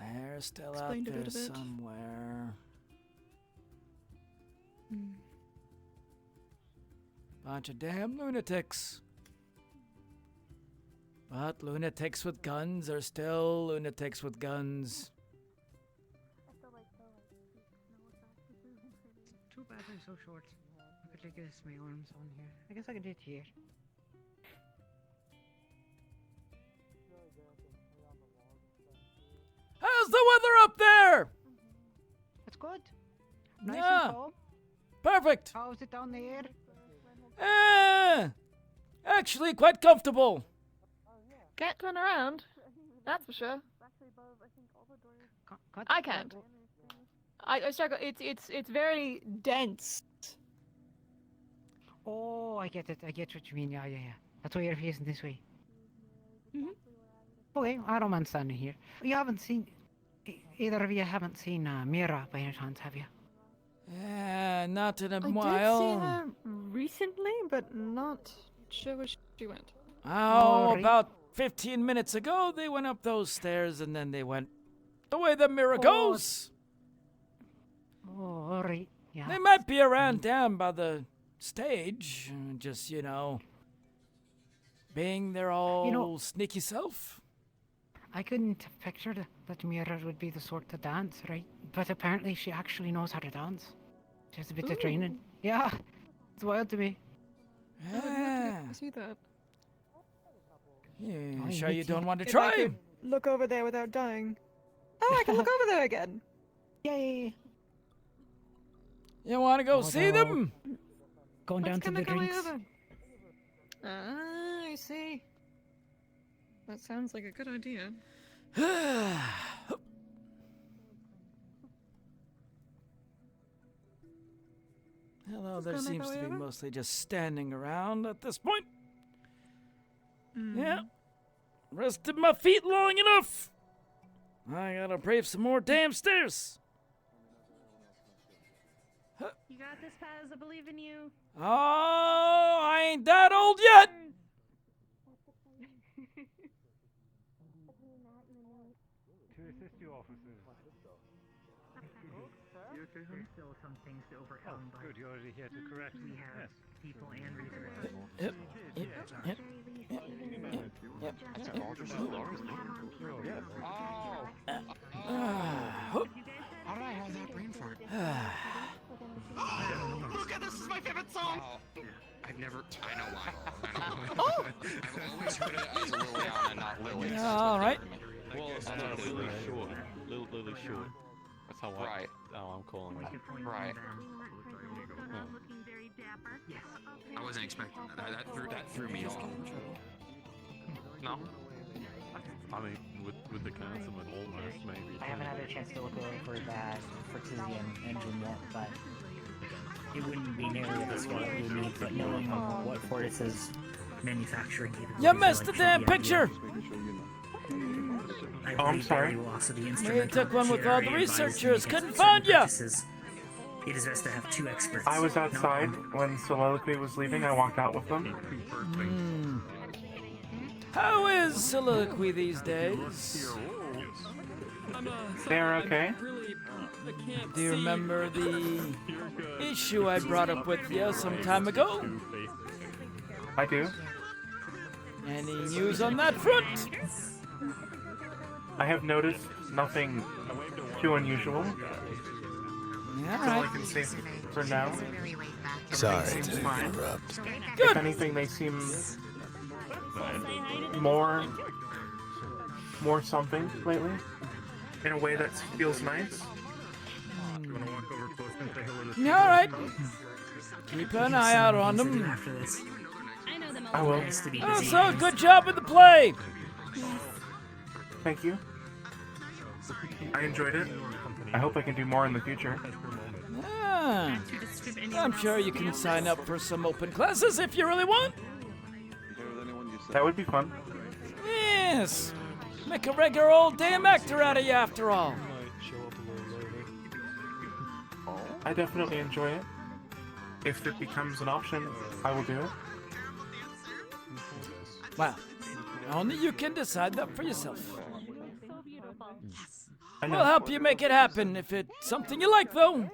They're still Explained out a there bit of it. somewhere. Bunch of damn lunatics. But lunatics with guns are still lunatics with guns. Too bad I'm so short. I could like this my arms on here. I guess I can do it here. How's the weather up there? That's good. Nice Yeah. and calm. Perfect. How's it down there? Actually quite comfortable. Can't turn around. That's for sure. I can't. I struggle. It's very dense. Oh, I get it. I get what you mean. Yeah. That's why you're facing this way. Okay, I don't mind standing here. You haven't seen... Either of you haven't seen Mira by any chance, have you? Yeah, not in a I while. did see her recently, but not sure where she went. Oh, Alright. about 15 minutes ago, they went up those stairs and then they went the way the mirror goes. Oh, alright. Yeah. They might be around down by the stage, just, being their all sneaky self. I couldn't have pictured that Mira would be the sort to dance, right? But apparently she actually knows how to dance. She has a bit of training. Yeah, it's wild to me. I see that. Yeah, sure you don't want to If I try? could look over there without dying. Oh, I can look over there again. Yay. You want to go see them? Going down to the drinks. Ah, I see. That sounds like a good idea. Hello, Let's there go make seems our to way be over. mostly just standing around at this point. Yeah. Rested my feet long enough. I gotta brave some more damn stairs. You got this, Paz. I believe in you. Oh, I ain't that old yet. To assist you, officers. You okay, honey? There's still some things to overcome, but good, you're already here to correct me. We have people and resources. How did I have that brain fart? Look at this is my favorite song. I've never. I know why. I've always heard it as Liliana, not Lily. All right. Well, Lily Short. Lily Short. That's how Right. I'm calling her. Right. Looking very dapper. Yes. I wasn't expecting that. That threw me off. No. I mean, with the consummate almost maybe. I haven't had a chance to look over that Fortisian engine yet, but it wouldn't be nearly the scale that we need, but knowing what Fortis's manufacturing capabilities You missed are the like damn should be picture. ideal. I'm sorry. We took one with all the researchers. Couldn't find you. It is best to have two experts. I was outside when Soliloquy was leaving. I walked out with them. How is Soliloquy these days? They're okay. Do you remember the issue I brought up with you some time ago? I do. Any news on that front? I have noticed nothing too unusual. Yeah, That's all I can say for now. Sorry to interrupt. If anything, they seem more something lately, in a way that feels nice. All right. Keep an eye out on them. I will. Also, good job with the play. Thank you. I enjoyed it. I hope I can do more in the future. Ah, I'm sure you can sign up for some open classes if you really want. That would be fun. Yes. Make a regular old damn actor out of you after all. I definitely enjoy it. If it becomes an option, I will do it. Well, only you can decide that for yourself. I know. We'll help you make it happen if it's something you like, though.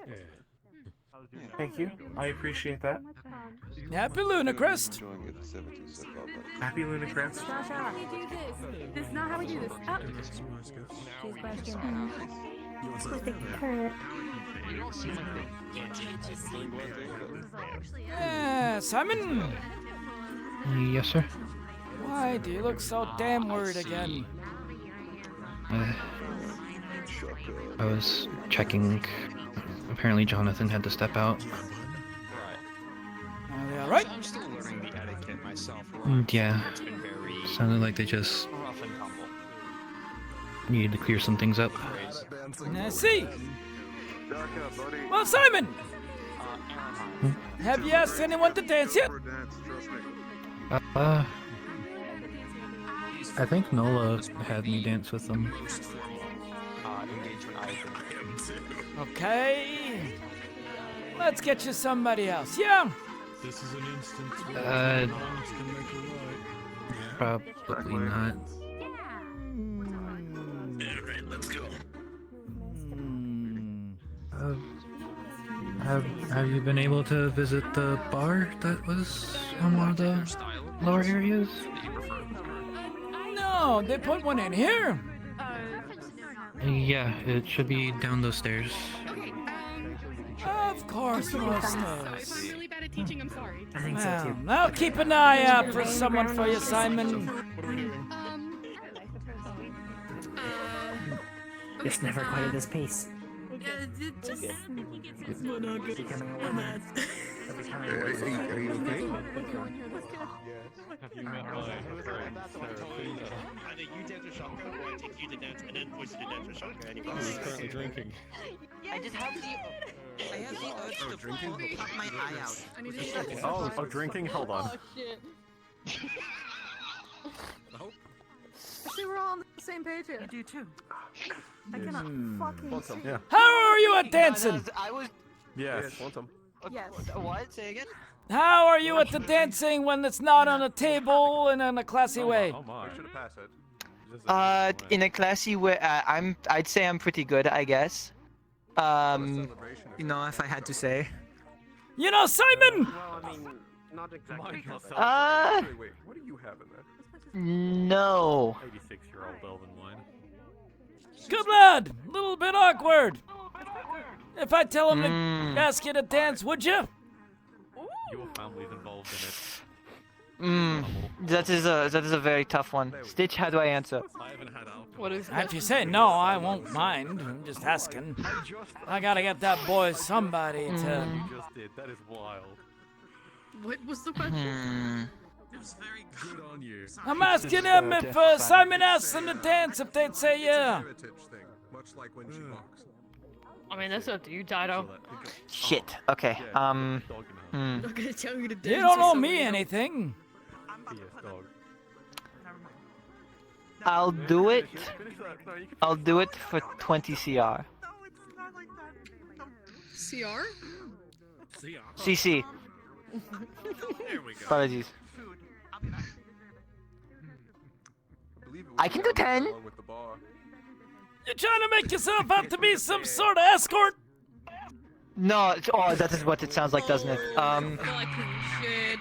Thank you. I appreciate that. Happy Lunacrest. Happy Lunacrest. Sasha, this is not how we do this. Oh. She's question. With the current. Simon. Yes, sir. Why do you look so damn worried again? I was checking. Apparently Jonathan had to step out. Are they alright? I'm still learning the etiquette myself. Yeah. It's been very Sounded like they just rough and tumble. needed to clear some things up. I see. Well, Simon! Have you asked anyone to dance yet? I think Nola had me dance with them. Okay. Let's get you somebody else, yeah? This is an instance where Probably not. Alright, let's go. Have you been able to visit the bar that was on one of the lower areas? No, they put one in here. Yeah, it should be down those stairs. Of course, those If stairs. I'm really bad at teaching, I'm sorry. I think so too. Now keep an eye out for someone for you, Simon. It's never quite at this pace. Just... Becoming a woman. Are you okay? Have you met my friend Serafina? Either you dance with Shaka or I take you to dance and then push you to dance with Shaka anyway. Who's currently drinking? I just have the urge to pop my eye out. I need to Oh, drinking? Hold on. Oh shit. See, we're all on the same page here. You do too. I cannot fucking see. Yeah. How are you at dancing? I was. Yes. Yes. What? Say again? How are you at the dancing when it's not on a table and in a classy way? Oh my. Should have passed it. In a classy way, I'd say I'm pretty good, I guess. You know, if I had to say. You know, Simon! Well, I mean, not exactly. Wait, what do you have in there? No. 86-year-old Elven wine. Good lad! Little bit awkward. If I tell him to ask you to dance, would you? Your family's involved in it. That is a very tough one. Stitch, how do I answer? I haven't had alcohol. What is If you say no, I won't mind. I'm just asking. I gotta get that boy somebody to... You just did. That is wild. What was the question? It was very good on you. I'm asking him if Simon asks them to dance, if they'd say yeah. Much like when she boxed. I mean, that's up to you, Dido. Shit. Okay. I'm not gonna tell you to dance. You don't with owe somebody me else. anything. I'll do it. I'll do it for 20 CR. CR? CC. Apologies. I can do 10. You're trying to make yourself out to be some sort of escort? No, oh, that is what it sounds like, doesn't it? Shit.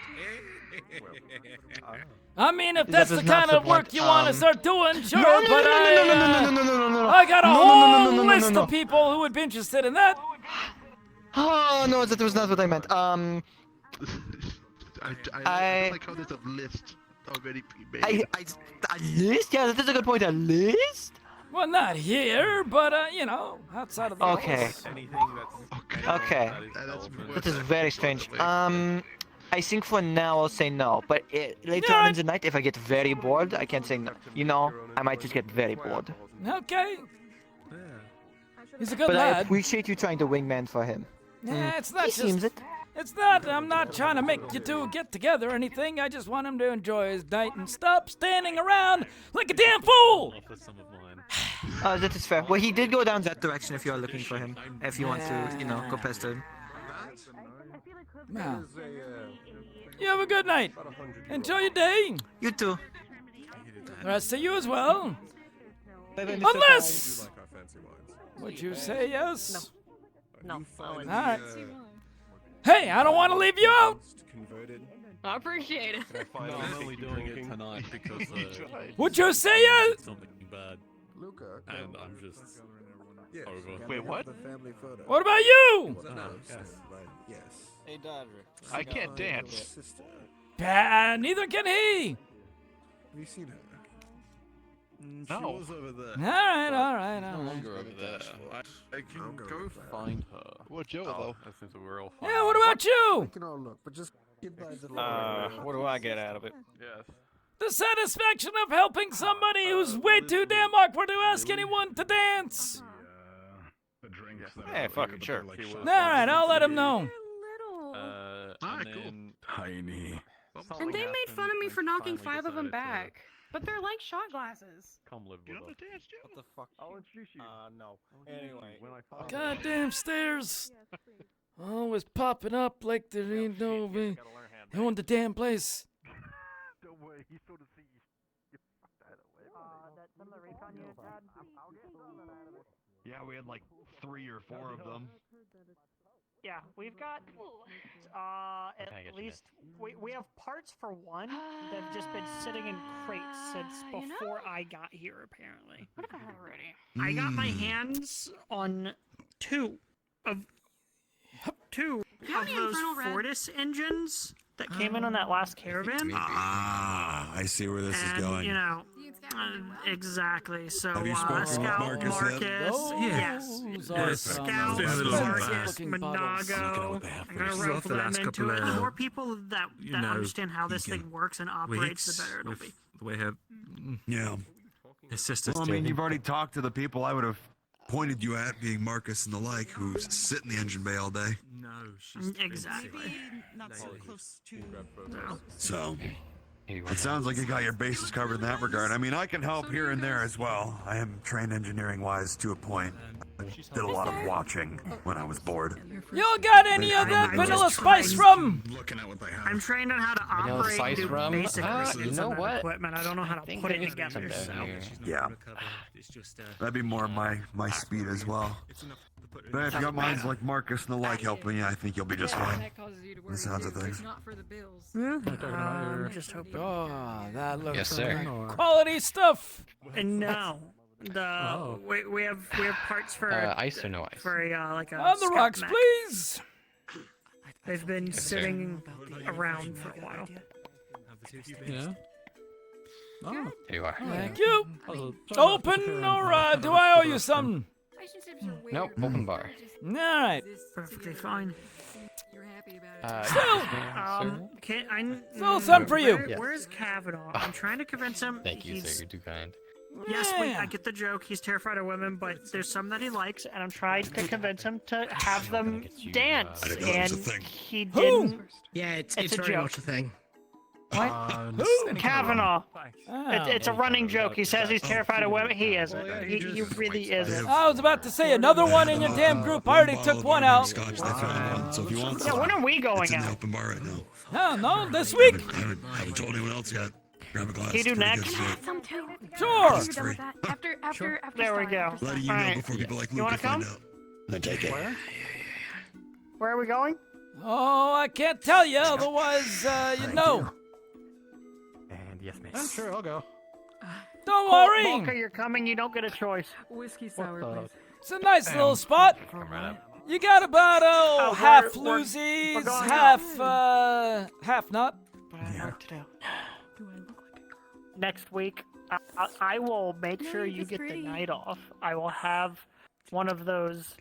I mean, if That that's was the not kind the of work point, you want to start doing, sure, No, no, but no. I got a No, no, whole no, no, no, list no. of people who would be interested in that. Oh no, that was not what I meant. I like how there's a list already pre-made. A list? Yeah, that is a good point. A list? Well, not here, but, you know, outside of the Okay. walls. Okay. That is very strange. I think for now I'll say no, but later on in the night, if I get very bored, I can say no. You know, I might just get very bored. Okay. He's a good But I lad. appreciate you trying to wingman for him. Yeah, it's not He just... seems it. It's not, I'm not trying to make you two get together or anything. I just want him to enjoy his night and stop standing around like a damn fool! That is fair. Well, he did go down that direction if you are looking for him. If you want to, you know, go past him. Now, you have a good night. Enjoy your day. You too. The rest of you as well. Bye-bye, Mr. Unless... Would you say yes? No. Alright. Hey, I don't want to leave you out. I appreciate it. No, I'm only doing it tonight because Would you say yes? something bad. And I'm just over. Wait, what? What about you? Yes. Hey, Dodger. I can't dance. Neither can he. Have you seen her? No. She was over there. All right. Over there. I can go find her. What Joe though? That seems we're all fine. Yeah, what about you? We can all look, but just get by the What do I get out of it? Yes. The satisfaction of helping somebody who's way too damn awkward to ask anyone to dance. Hey, fuck it, sure. All right, I'll let him know. And then tiny. And they made fun of me for knocking 5 of them back. But they're like shot glasses. come live with us. What the fuck? I'll introduce you. No. Anyway. Goddamn stairs. Always popping up like there ain't no way. They own the damn place. Don't worry, he sort of sees you fucked that away. Yeah, we had like 3 or 4 of them. Yeah, we've got at least we have parts for one that have just been sitting in crates since before I got here. Apparently, what have I had already? I got my hands on two of those Fortis engines that came in on that last caravan. Ah, I see where this is going. You know, exactly. So Have you spoken with Scout Marcus yet? Yes. Scout, Marcus, Monago. I'm gonna rope them into it. The more people that understand how this thing works and operates, the better it'll be. The way her, Yeah. his sister's Well, I mean, you've already talked to the people I would have pointed you at, being Marcus and the like, who sit in the engine bay all day. No, she's exactly. Not so close to. So, it sounds like you got your bases covered in that regard. I mean, I can help here and there as well. I am trained engineering-wise to a point. I did a lot of watching when I was bored. You got any of that vanilla spice rum? I'm trained on how to operate and do basic you know what? equipment. I don't know how to put it together. So. Yeah. That'd be more my speed as well. But if you got minds like Marcus and the like helping you, I think you'll be just fine. The sounds of things. Just hoping. Oh, that looks Yes, sir. quality stuff. And no, we have parts for ice or no ice? for a like a On the scout rocks, mech. please. They've been sitting around for a while. Yeah. Oh. Here you are. Thank you. Open or do I owe you something? Nope, open bar. All right. Perfectly fine. Still some for you. Where's Kavanaugh? I'm trying to convince him. Thank you, sir. You're too kind. Yes, wait, I get the joke. He's terrified of women, but there's some that he likes, and I'm trying to convince him to have them dance. And he didn't. Yeah, it's a very joke. much a thing. What? Kavanaugh. It's a running joke. He says he's terrified of women. He isn't. He really isn't. I was about to say another one in your damn group. I already took one out. So if you want Yeah, when are we going it's in the out? open bar right now. Oh, no, this week. I haven't told anyone else yet. Grab a glass. You do it's pretty next? good shit. Some too. Sure. It's free. After There we go. Letting you know Alright. before people like You Luke wanna can find come? out. Then take it. Where are we going? Oh, I can't tell you, otherwise, you'd know. And yes, miss. Sure, I'll go. Don't worry. Volker, you're coming. You don't get a choice. Whiskey sour, please. It's a nice little spot. You got about half floozies, going half not. Next week, I will make sure you get the night off. I will have one of those.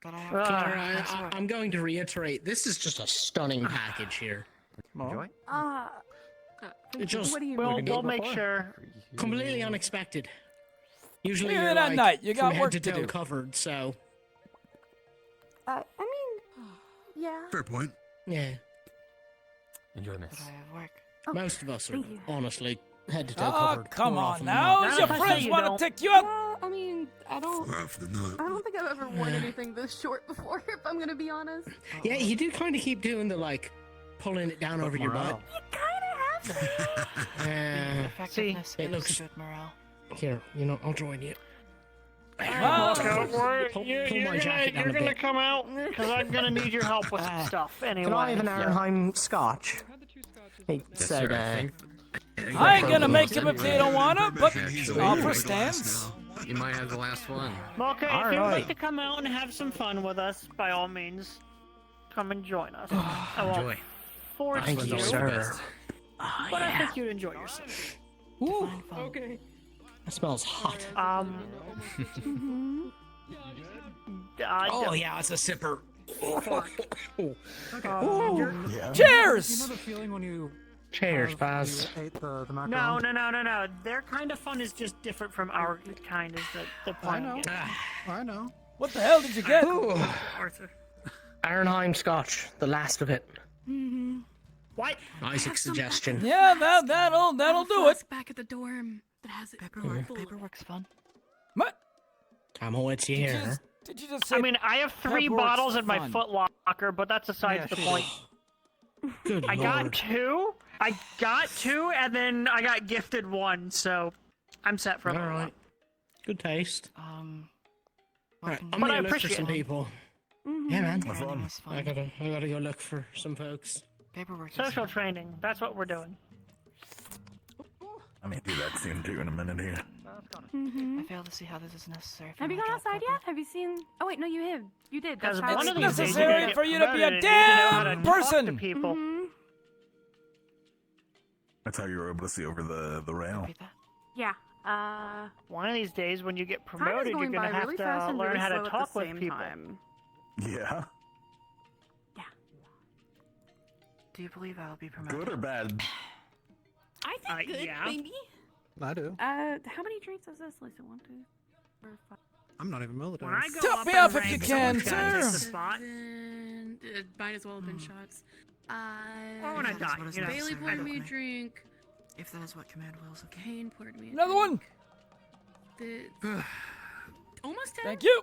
I'm going to reiterate, this is just a stunning package here. Enjoy. It just what do you We'll make sure. completely unexpected. Usually Yeah, you're that like night, you from got head work to to toe do. covered, so I mean, yeah. Fair point. yeah. Enjoy, miss. Most of us are Thank you. honestly head to toe Oh, covered. come more on often than now. not. Your Not if I friends say you want don't. to take you out. I mean, I don't More often than not. think I've ever worn anything this short before, if I'm gonna be honest. Yeah, you do kind of keep doing the like pulling it down over your butt. See, it looks here. You know, I'll join you. Oh. Pull my jacket down you're a gonna bit. come out because I'm gonna need your help with some stuff. Anyway. Can I have an Aaronheim Scotch? He said, I ain't gonna make him if they don't wanna, but offer stands. You might have the last one. Malka, All if you'd right. like to come out and have some fun with us, by all means, come and join us. I won't Enjoy. force Thank you, sir. but I think you'd enjoy yourself. Ooh, Okay. that smells hot. Oh yeah, it's a sipper. Cheers. You know the feeling when you Cheers, Baz. ate the No, macaron? no. Their kind of fun is just different from our kind. Is the point? know. of it. I know. What the hell did you get? Arthur. Aaronheim Scotch, the last of it. What? Isaac's suggestion. Yeah, that'll do it. Back at the dorm that has it. Paperwork's fun. What? I'm with you here. Did you just say? I mean, I have 3 Pepperwork's bottles in my fun? foot locker, but that's besides the point. Good I lord. got 2. I got 2, and then I got gifted 1, so I'm set for a All little right. Good taste. All right, I'm But I gonna look for appreciate some it. people. Yeah, man. Have fun. I gotta go look for some folks. Paperwork. Social training. That's what we're doing. I may do that soon too in a minute here. I fail to see how this is necessary. For Have you my gone job outside yet? Have you seen? Oh wait, no, you have. You did. That's Because how one it of is. these days necessary you're gonna for get you to be a promoted and you need to know how damn to talk person. to people. That's how you were able to see over the rail. Yeah. One of these days when you get Time is promoted, you're going gonna by have really to fast and learn really how slow to at talk the with same people. time. Yeah. Do you believe I'll be promoted? Good or bad? I think good, yeah. maybe. I do. How many drinks is this, Lisa? 1, 2, 3, 4, 5. I'm not even military. When I go Top up me in up if rank, you can, someone's gotta take sir. the spot. It might as well have been shots. Oh, when I That is die, what is you know. Bailey necessary. poured me a drink. If that is what command wills of me. Kane poured me a Another drink. one. Almost 10? Thank you.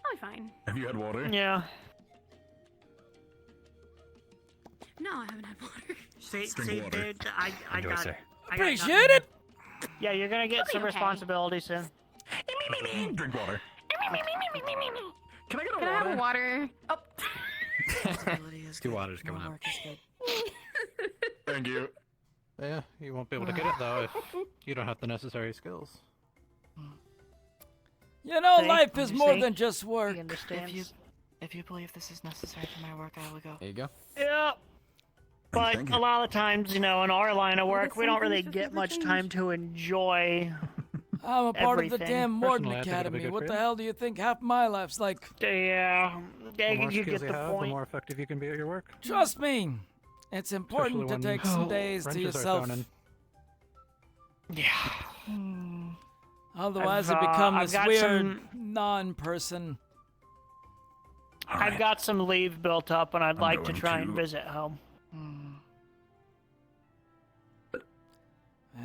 Probably fine. Have you had water? Yeah. No, I haven't had water. See, Drink water. dude, I Enjoy, got sir. it. I got Appreciate nothing. it. Yeah, you're gonna get You'll be some okay. responsibility soon. Drink water. Can I get a Can I have a water? Oh. Responsibility is 2 good. waters coming More up. work is good. Thank you. Yeah, you won't be able to get it though if you don't have the necessary skills. You know, See? life is more See? than just work. He understands. If you believe this is necessary for my work, I will go. There you go. Yeah. But Thank a you. lot of times, you know, in our line of work, it's we don't something really just get never much changed. time to enjoy. I'm a part of the Everything. damn Warden Personally, I think it'll be Academy. good What for the you. hell do you think half my life's like? Yeah, The more you skills get you the have, the point. more effective you can be at your work. Trust me. It's important to Especially when take some days to wrenches are yourself. thrown in. Yeah. Otherwise, I've, you become I've this got weird some- non-person. I've got some leave built up, and I'd I'm like to going try and to- visit home.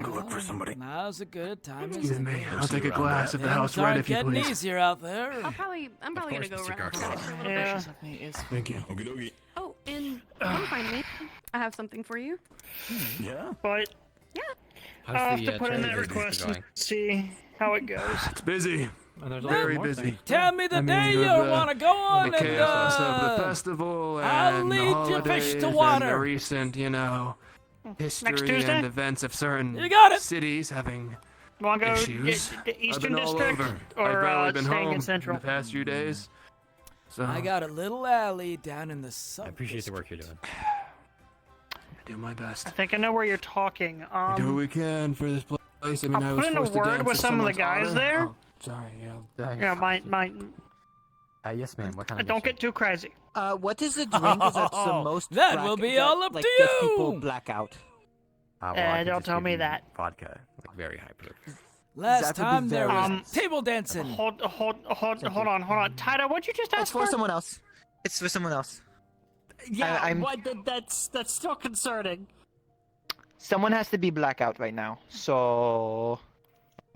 Go look for somebody. Now's a good time. Excuse me. I'll See take a around glass that. at the Things house right aren't if you getting please. easier out there. I'm probably gonna go course, around Mr. the side for a little Yeah. bit. Of me is Thank you. Okie dokie. Oh, and come find me. I have something for you. Yeah. But Yeah. I'll How's have the to put in training that business request and going? see how it goes. It's busy. And there's a Very lot more busy. things. Tell me the I mean, day with you the- want to go on The and chaos of the festival I'll and lead the you holidays fish to and water. the recent, history Tuesday? and events of certain You got it. cities having Want to go issues. the I've Eastern been all District over. I've or barely been staying home in Central? the past few days. So I got a little alley down in the I sub. appreciate the work you're doing. I do my best. I think I know where you're talking. We do what we can for this place. I mean, I I'll was put in a forced to word dance with at some of the someone's guys honor. there. Oh, sorry, yeah. Yeah, my. Yes, ma'am. What kind of Don't get too crazy. What is the drink that's the most That black, will be that, all up like, to gets people you. black out? Well, I can don't just tell give me you that. Vodka, like very high proof. Last That would be time there very was nice. table dancing. Hold on. Tyda, what'd you just ask It's for someone else. It's for someone else. Yeah, I'm- that's still concerning. Someone has to be blackout right now, so...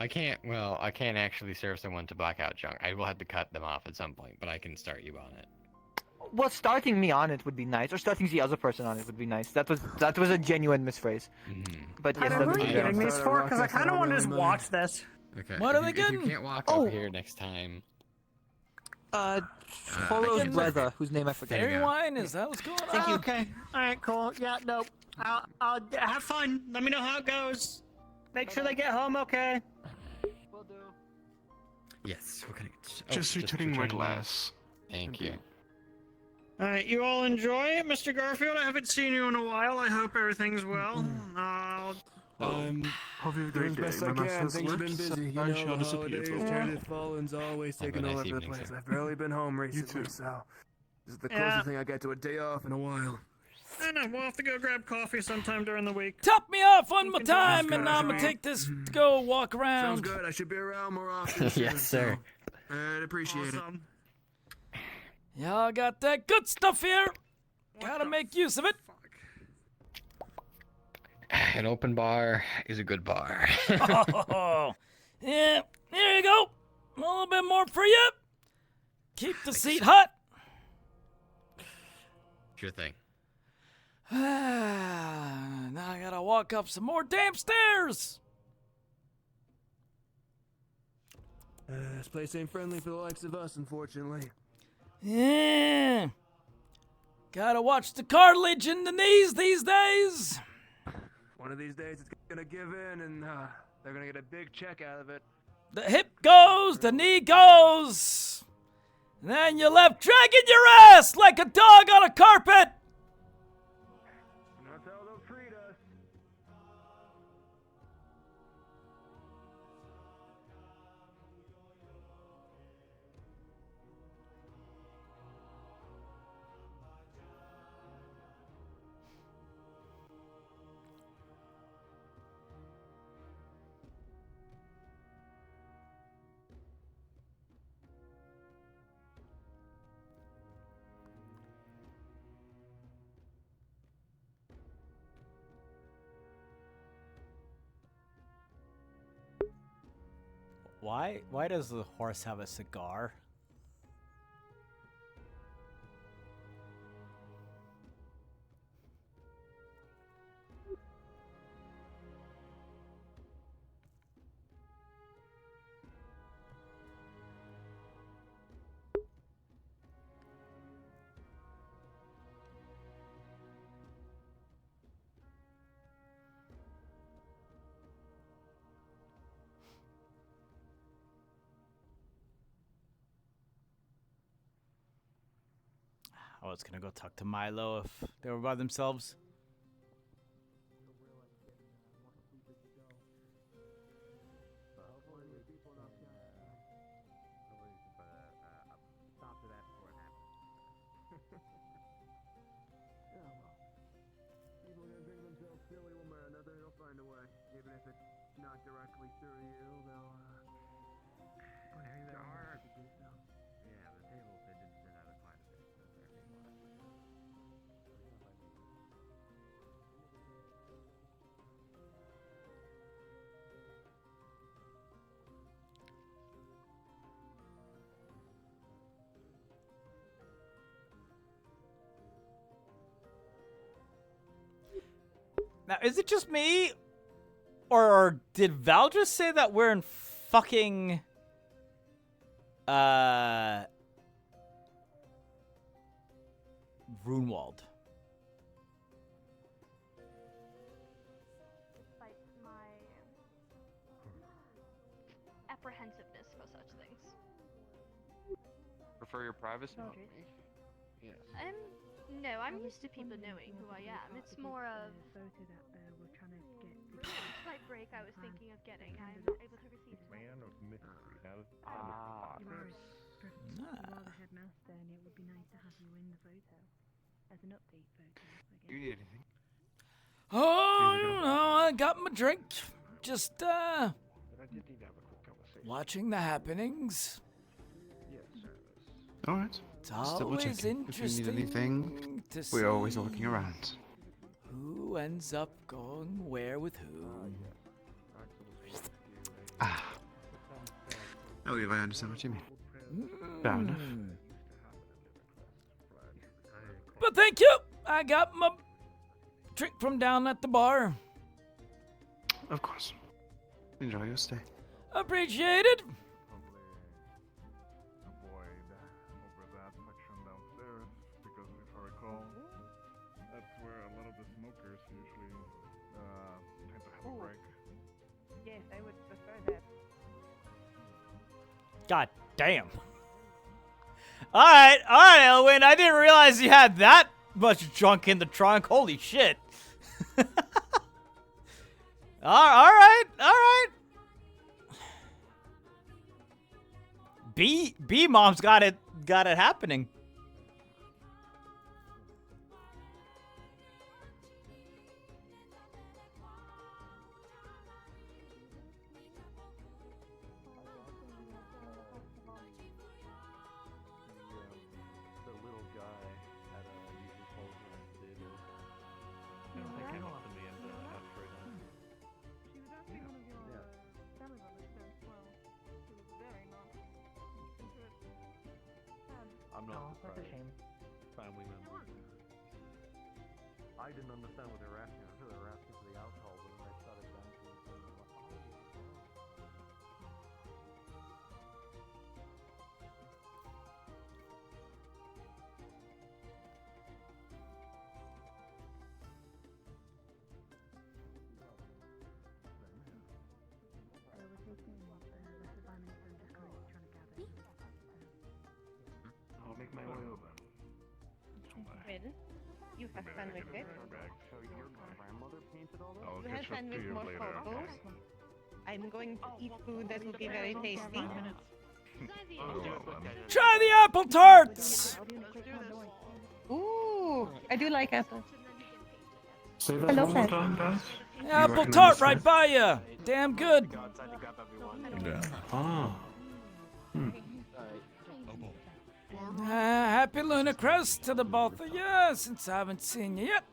I can't actually serve someone to blackout junk. I will have to cut them off at some point, but I can start you on it. Well, starting me on it would be nice, or starting the other person on it would be nice. That was a genuine misphrase. But yes, Tyda, that who would are be you very getting nice. these for? Because I kind of want to just watch this. Okay. What are they If you getting? can't walk Oh. over here next time. Polo's can- brother, whose name I forget. Fairy wine? Is that what's going on? Thank you. Okay. All right. Cool. Yeah. No. I'll have fun. Let me know how it goes. Make sure they get home okay. Yes. What can I Just returning my glass. Thank you. All right. You all enjoy it, Mr. Garfield. I haven't seen you in a while. I hope everything's well. Hope you're doing the best I can. Things have been busy. You know, the holidays, Turn It Fallen's always Have a taking all nice over the evening, place. sir. I've barely been home recently, so this is the closest thing I get to a day off in a while. I know. We'll have to go grab coffee sometime during the week. Top me off one more can time, talk and about I'm gonna it. take this to go walk Sounds around. good. I should be around more often. soon, Yes, sir. So I'd appreciate it. Awesome. Y'all got that good stuff here. Gotta make use of it. An open bar is a good bar. Oh, yeah, there you go. A little bit more for you. Keep the seat hot. Sure thing. Now I gotta walk up some more damn stairs. This place ain't friendly for the likes of us, unfortunately. Yeah. Gotta watch the cartilage in the knees these days. One of these days, it's gonna give in, and they're gonna get a big check out of it. The hip goes, the knee goes. And then you're left dragging your ass like a dog on a carpet. That's how they'll treat us. Why does the horse have a cigar? I was gonna go talk to Milo if they were by themselves. People are gonna drink themselves silly one way or another. They'll find a way, even if it's not directly through you. They'll. There are. Yeah, the tables they did sit out quite a bit. So they're being Now, is it just me? Or did Val just say that we're in fucking... Runewald? Despite my apprehensiveness for such things. Prefer your privacy? Yes. I'm used to people knowing who I am. It's more of slight break I was thinking of getting. I'm able to receive Man of mystery. How does You are the headmaster, and it would be nice to have you in the photo as an update photo. Do you need anything? Oh, no, I got my drink. Just, watching the happenings. All right. It's Just double always checking. If you need interesting anything, to we're always see looking around. who ends up going where with who. Ah. I believe I understand what you mean. Fair enough. But thank you. I got my drink from down at the bar. Of course. Enjoy your stay. Appreciate it. avoid over that section downstairs because if I recall, that's where a lot of the smokers usually tend to have a break. Yes, I would prefer that. God damn. Alright, Elwyn. I didn't realize you had that much junk in the trunk. Holy shit. Alright. B Mom's got it happening. The little guy had usually calls her and did it. I don't think it often be in the after that. She was actually one of your family members there as well. She was very nice. Into it. I'm not That's a surprised. shame. Family member. I didn't understand what they were asking. I thought they were asking for the alcohol, but then they started dancing and singing. I'm like, oh. You have fun with it. I'll You catch have up fun to with you more later, photos. okay? I'm going to eat food that will be very tasty. Try the apple tarts! Ooh, I do like apples. Say that Hello, one more Fred. time, guys. Apple tart right by you. Damn good. Yeah. Ah. Happy Lunacrest to the both of you, since I haven't seen you yet.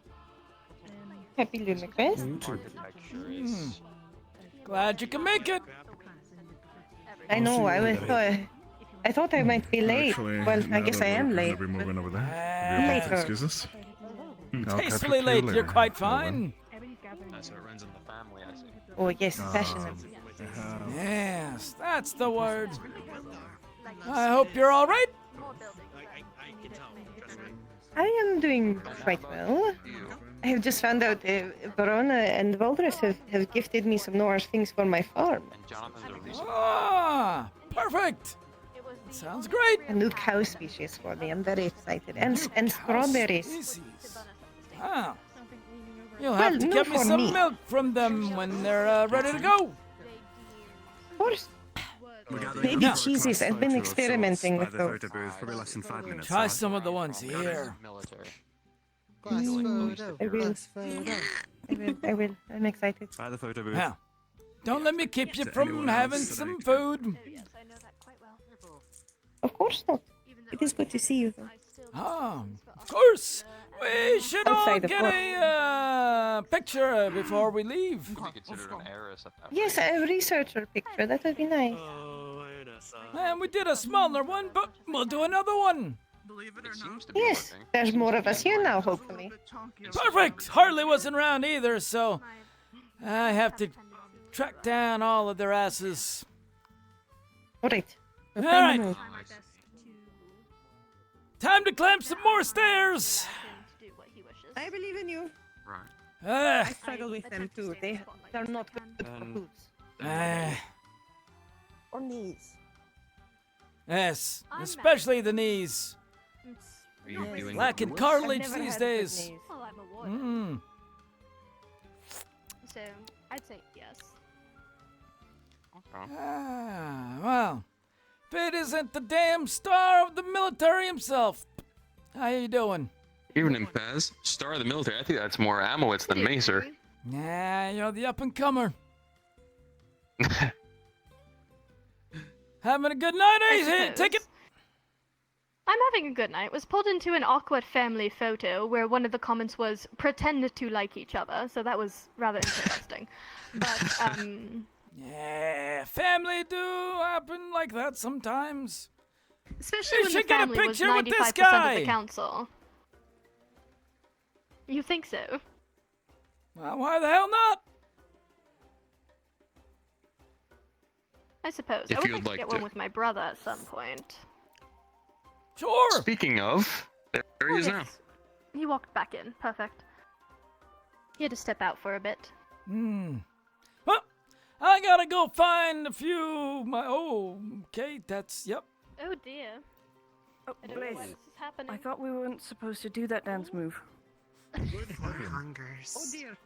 Happy Lunacrest. Glad you can make it. I know. I thought I might be late. Actually, Well, I now guess that I am we're late. gonna be moving over there. Later. Excuse us. I'll catch up Tastefully to you late, later. you're quite Bye-bye. fine. So it runs in the family, I see. Oh yes, passionate. Yes, that's the word. I hope you're all right. I am doing quite well. I have just found out Verona and Valdres have gifted me some Noah's things for my farm. Ah, perfect. Sounds great. A new cow species for me. I'm very excited. And strawberries. Ah. You'll have to no get me for some me. milk from them when they're ready to go. Of course. Baby cheeses. I've been experimenting with those. Probably less than 5 minutes. Try some of the ones here. I will. I will. I'm excited. By the photo booth. Now, don't let me keep you Is there from anyone having else that I some need to go? food. Of course not. It is good to see you, though. Ah, of course. We should all Outside of get work. a picture before we leave. Be considered an heiress at that Yes, a researcher picture. That would be nice. And we did a smaller one, but we'll do another one. Yes, there's more of us here now, hopefully. Perfect. Harley wasn't around either, so I have to track down all of their asses. All right. All right. Time to climb some more stairs. I believe in you. Right. I struggle with them too. They're not good for boots. Or knees. Yes, especially the knees. Are you feeling Lacking good? cartilage I've never these had good days. knees. Well, I'm a warden. So, I'd say yes. Well, Pitt isn't the damn star of the military himself. How you doing? Even in Pez, star of the military, I think that's more Amowitz than me, sir. Nah, you're the up-and-comer. Having a good night, eh? Take it. I'm having a good night. Was pulled into an awkward family photo where one of the comments was pretend to like each other, so that was rather interesting. But Yeah, family do happen like that sometimes. especially You when the should get a family was picture with this 95% of guy. the council. You think so? Well, why the hell not? I suppose. If I would you like would to like get to. one with my brother at some point. Sure. Speaking of, there he is now. He walked back in. Perfect. He had to step out for a bit. Well, I gotta go find a few. Okay, that's yep. Oh dear. Oh, I don't know why Blaze. this is happening. I thought we weren't supposed to do that dance move. Hungers. Oh dear.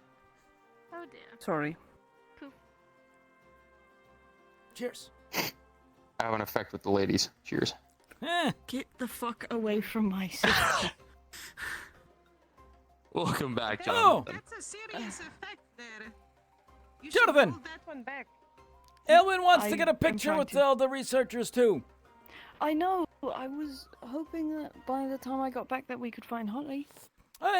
Oh dear. Sorry. Cheers. I have an effect with the ladies. Cheers. Get the fuck away from my sister. Welcome back, Oh. Jonathan. That's a serious effect there. You Jonathan. Hold that one back. Elwin wants to I get a am picture trying with to. all the researchers too. I know. I was hoping that by the time I got back that we could find Holly.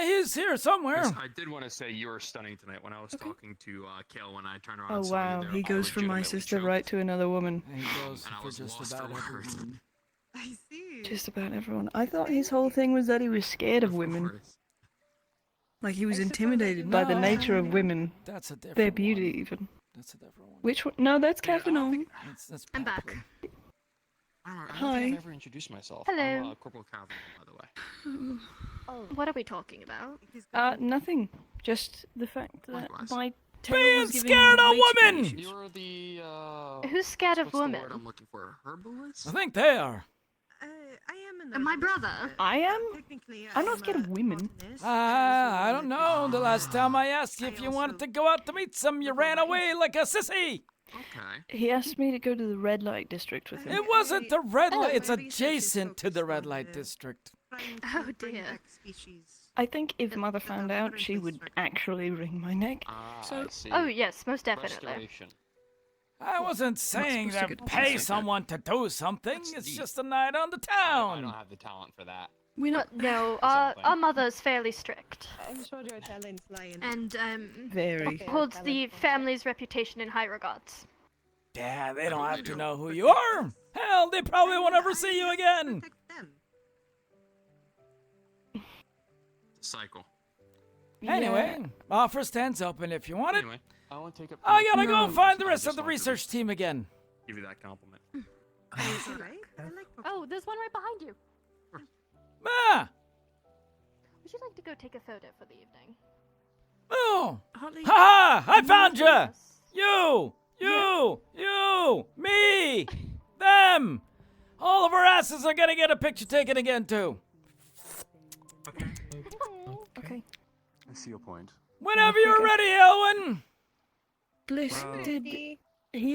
He's here somewhere. Yes, I did want to say you were stunning tonight when I was talking to Kale when I turned around. Oh and saw you wow, there, he all goes from my legitimately sister choked. right to another woman. He goes And I for was just lost about for words. everyone. I see. Just about everyone. I thought his whole thing was that he was scared of women. Like he was intimidated by the No. nature of women. That's a different Their one. beauty, even. That's a different one. Which one? No, that's Captain Ong. That's I'm back. Pepper. I don't Hi. think I've ever introduced myself. Hello. I'm Corporal Calvin, by the way. What are we talking about? Nothing. Just the fact that Likewise. my tail Being was giving scared me of weight women! issues. You're the Who's scared of what's the women? word I'm looking for? Herbalist? I think they are. My brother. I am? I'm not scared of women. I don't know. The last time I asked you if you wanted to go out to meet some, you ran away like a sissy. Okay. He asked me to go to the red light district with him. It wasn't the red light. It's adjacent to the red light district. Oh dear. I think if Mother found out, she would actually wring my neck. Oh yes, most definitely. Restoration. I wasn't saying to pay someone to do something. It's just a night on the I town. don't have the talent for that. No, our mother's fairly strict. And Very. holds the family's reputation in high regards. Yeah, they don't have to know who you are. Hell, they probably won't ever see you again. Cycle. Anyway, offer stands open if you want it. Anyway, I want to take up. I gotta go find the rest of the research team again. Give you that compliment. Oh, there's one right behind you. Ah! Would you like to go take a photo for the evening? Oh! Ha! I found you! You! Me! Them! All of our asses are gonna get a picture taken again, too. Okay. I see your point. Whenever you're ready, Elwyn! Bliss, did he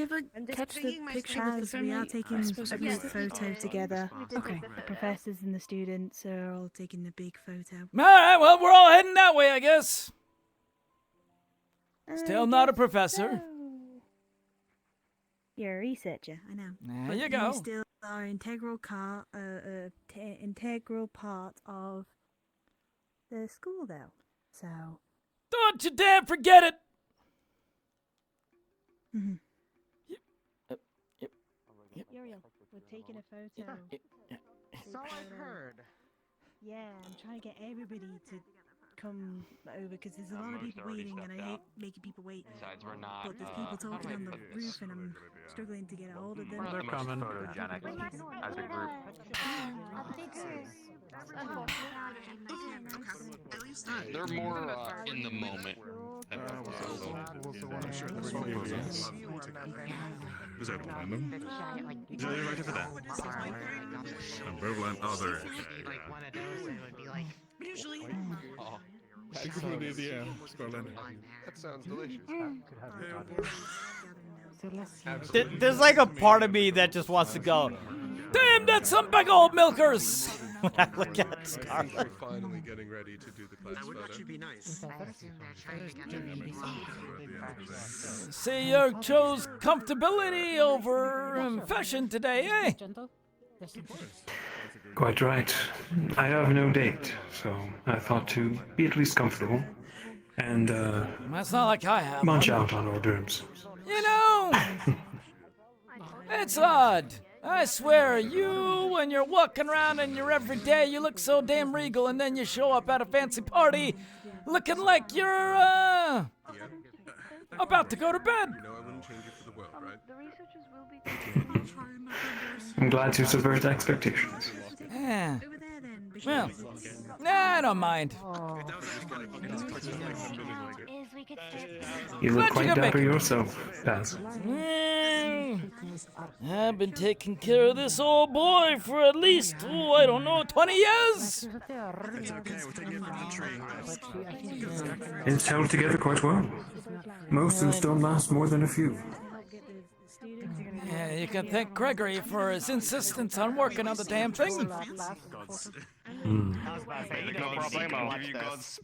ever catch the picture with the we are family? taking I a suppose big we did. photo together. Okay. The professors and the students are all taking a big photo. Alright, well, we're all heading that way, I guess. Still not a professor. You're a researcher, I know. There but you go. You still are integral part of the school, though. So. Don't you dare forget it! Uriel, we're taking a photo. So I've heard. Yeah, I'm trying to get everybody to come over because there's a lot of people waiting and I hate making people wait. Besides, we're not. But there's people talking on the roof and I'm struggling to get a hold of them. They're coming. Photogenic as a group. They're more in the moment. Is that random? Is that right over there? Oh, there. Usually. That sounds delicious. There's like a part of me that just wants to go, damn, that's some big old milkers! When I look at Scarlet. Finally getting ready to do the class That would photo. actually be nice. See, you chose comfortability over fashion today, eh? Quite right. I have no date, so I thought to be at least comfortable and That's not like I have. munch out on hors d'oeuvres. You know, it's odd. I swear, you, when you're walking around in your everyday, you look so damn regal, and then you show up at a fancy party looking like you're, about to go to bed. You know I wouldn't change it for the world, right? I'm glad to subvert expectations. Yeah. Well, I don't mind. You look quite dapper yourself, Baz. I've been taking care of this old boy for at least, I don't know, 20 years? It's okay, we're taking it from the tree. It's held together quite well. Most suits don't last more than a few. Yeah, you can thank Gregory for his insistence on working on the damn thing.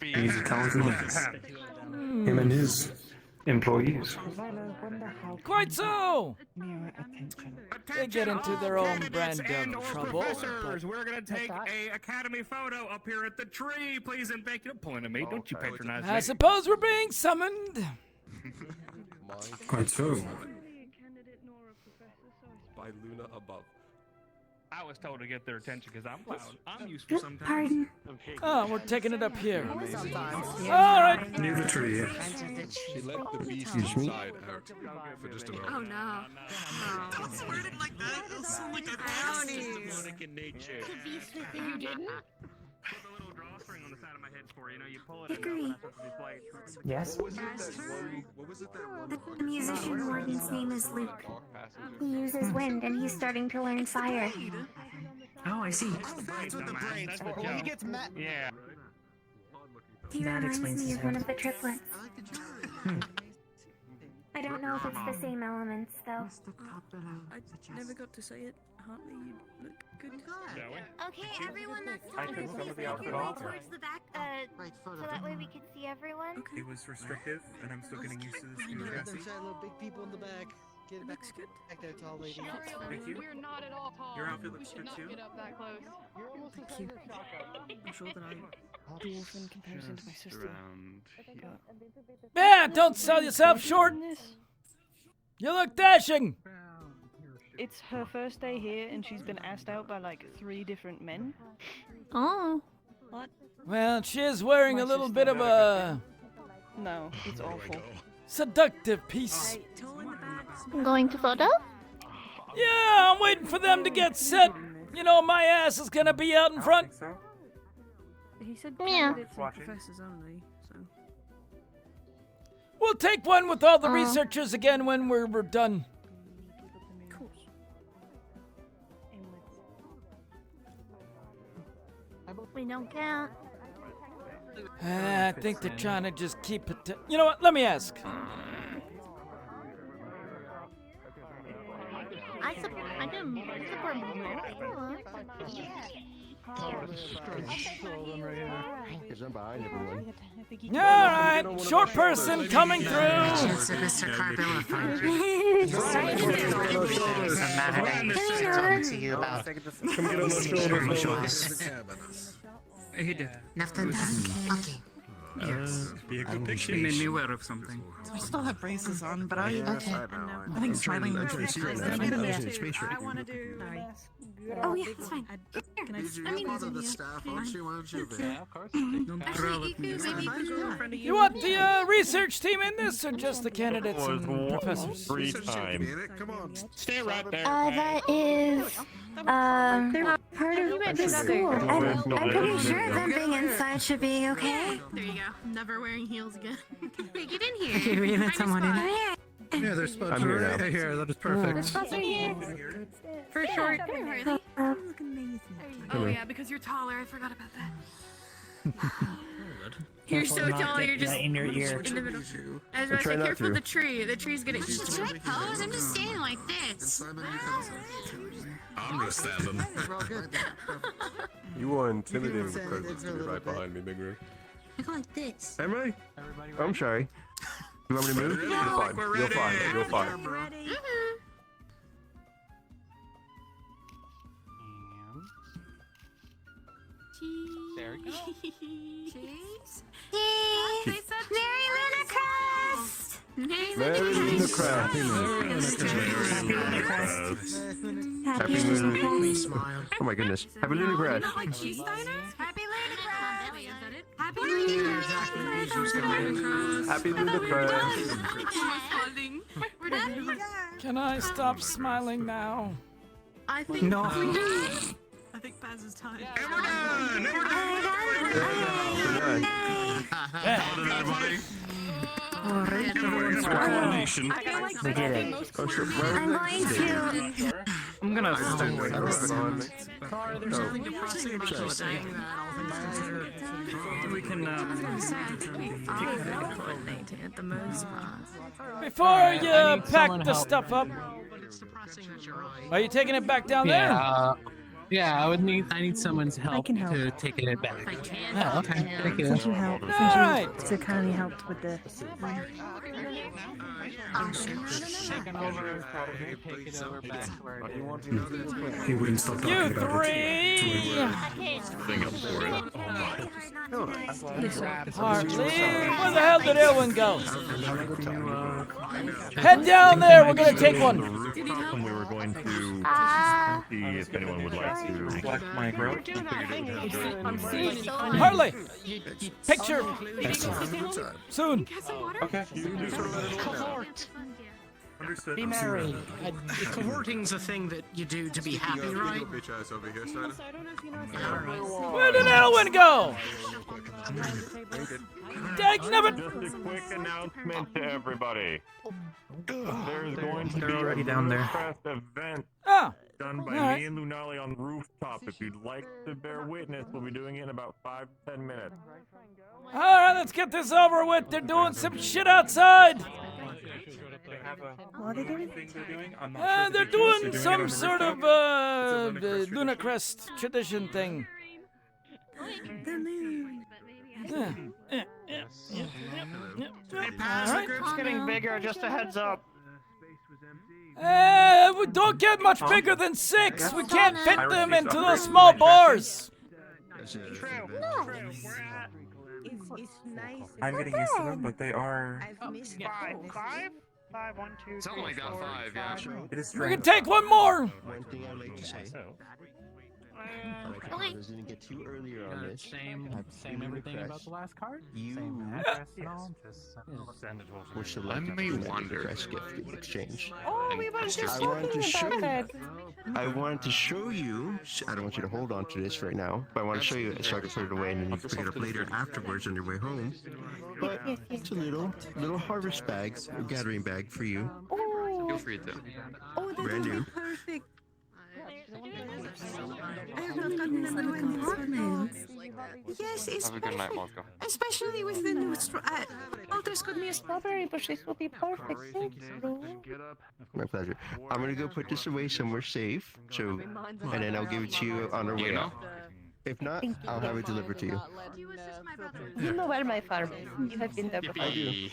He's a talented man. Him and his employees. Quite so! They get into their own brand of trouble. Professors, we're gonna take a academy photo up here at the tree. Please and thank you. Don't point at me. Don't you patronize me. I suppose we're being summoned. Quite so. By Luna above. I was told to get their attention because I'm loud. I'm used for some time. Pardon? Oh, we're taking it up here. All right. Near the tree, yes. She let the beast Excuse me? side out for just a moment. Oh no. Don't word it like that. It'll sound like a Demonic in nature. You didn't? Put a little drawstring on the side of my head for you. You pull it Hickory. yes? What was it that one? The musician warden's name is Luke. He uses wind and he's starting to learn fire. Oh, I see. That's what the brains for. He gets mad. Yeah. He That reminds explains me his of one hair. of the triplets. I don't know if it's the same elements, though. I never got to say it. Hartley, you look good. Okay, everyone that's I talking, took some please of the make outfit your way off. towards the back, so that way we can see everyone. It was restrictive, and I'm still getting used to this new chassis. Little big people in the back. Get it back there, tall lady. Thank you. We're not at all tall. Your outfit We looks should good not too. get up that close. Thank you. I'm sure that I'm dwarf in comparison to my sister. Yeah, don't sell yourself short. You look dashing. It's her first day here, and she's been asked out by like 3 different men. Oh. What? Well, she is wearing a little bit of a No, it's awful. seductive piece. I'm going to photo? Yeah, I'm waiting for them to get set. You know, my ass is gonna be out in front. He said Yeah. candidates and professors only, so. We'll take one with all the researchers again when we're done. Cool. We don't count. I think they're trying to just keep it to... You know what? Let me ask. I can support All right, short person coming through. Mr. Carbillo. Talking to you about. Come get on my shoulders. Nothing. Okay. Yes. Be a good picture. You made me aware of something. I still have braces on, but I Okay. think smiling looks good. I want to do. Oh yeah, it's fine. Can I? I mean, the staff, aren't you? Why don't you? Yeah, of course. You want the research team in this, or just the candidates and professors? Free time. Come on. Stay right there. That is, part of the school. I'm pretty sure them being inside should be okay. There you go. Never wearing heels again. Hey, get in here. Okay, we let someone in. Yeah, there's spots I'm here right now. here. That is perfect. For short. Come here, Harley. Look amazing. Oh yeah, because you're taller. I forgot about that. You're so tall. You're just in your ear. in the middle. I was about to say, careful the tree. The tree's gonna eat you. Pose. I'm just standing like this. I'm gonna stab him. You are intimidating presence to be right behind me, Big Rig. Look like this. Am I? I'm sorry. You want me to move? You're fine. You're fine. You're fine. Ready. There we go. Cheese. Merry Lunacrest. Merry Lunacrest. Happy Lunacrest. Oh my goodness. Happy Lunacrest. Like cheese diners? Happy Lunacrest. Happy Happy Lunacrest. Can I stop smiling now? I think No. I think Baz is tired. We did it. I'm going to. I'm gonna. There's something depressing about you saying that. We can. At the most. Before you pack the stuff up, It's depressing that you're right. are you taking it back down there? Yeah, I need someone's help can help. to take it back. I can. Oh, okay. Thank you. Since you helped, All right. so kindly helped with the. Taking over, take it over back where it is. He wouldn't stop talking You about three. Think I'm for it. Hartley, where the hell did Elwin go? Head down there. We're gonna take one. We were going to see if anyone would like to Black my growth. Hartley, picture soon. Okay. Cavort. Understood. Be merry. Cavorting's a thing that you do to be happy, right? Bitch ass over here, son. Where did Elwin go? Dagnabbit! Just a quick announcement to everybody. There's going to be already down there. Press event Ah, done by Alright. me and Lunali on the rooftop. If you'd like to bear witness, we'll be doing it in about 5 to 10 minutes. All right, let's get this over with. They're doing some shit outside. They have a What are they doing? thing they're doing. I'm not sure They're the details. doing They're some it on sort the of rooftop. Lunar Crest tradition thing. The moon. Hey, Paz, the group's getting bigger, just a heads up. We don't get much bigger than 6. We can't fit them into those small bars. It's nice. I'm getting used to them, but they are. I've missed Five, 1, 2, 3, Something like that, 5, yeah. It is We can take one more. One thing I'd like to say. I didn't get too earlier on this. Same everything about the last card? You were I selected may for the wonder. Crest gift exchange. Oh, we were just I wanted to show talking about you. that. I wanted to show you. I don't want you to hold on to this right now, but I want to show you it so I can put it away and then you can pick it up later afterwards on your way home. But it's a little harvest bag, a gathering bag for you. Feel free to. Oh, that Brand would be new. perfect. I have not gotten them in compartments. Yes, it's Have a good night, perfect. Moscow. Especially with the new oh, there's got me a Strawberry bushes will be perfect. Thank you. My pleasure. I'm gonna go put this away somewhere safe, so, and then I'll give it to you on our way out. If not, I'll have it delivered to you. You know where my farm is. You have been there before. I do.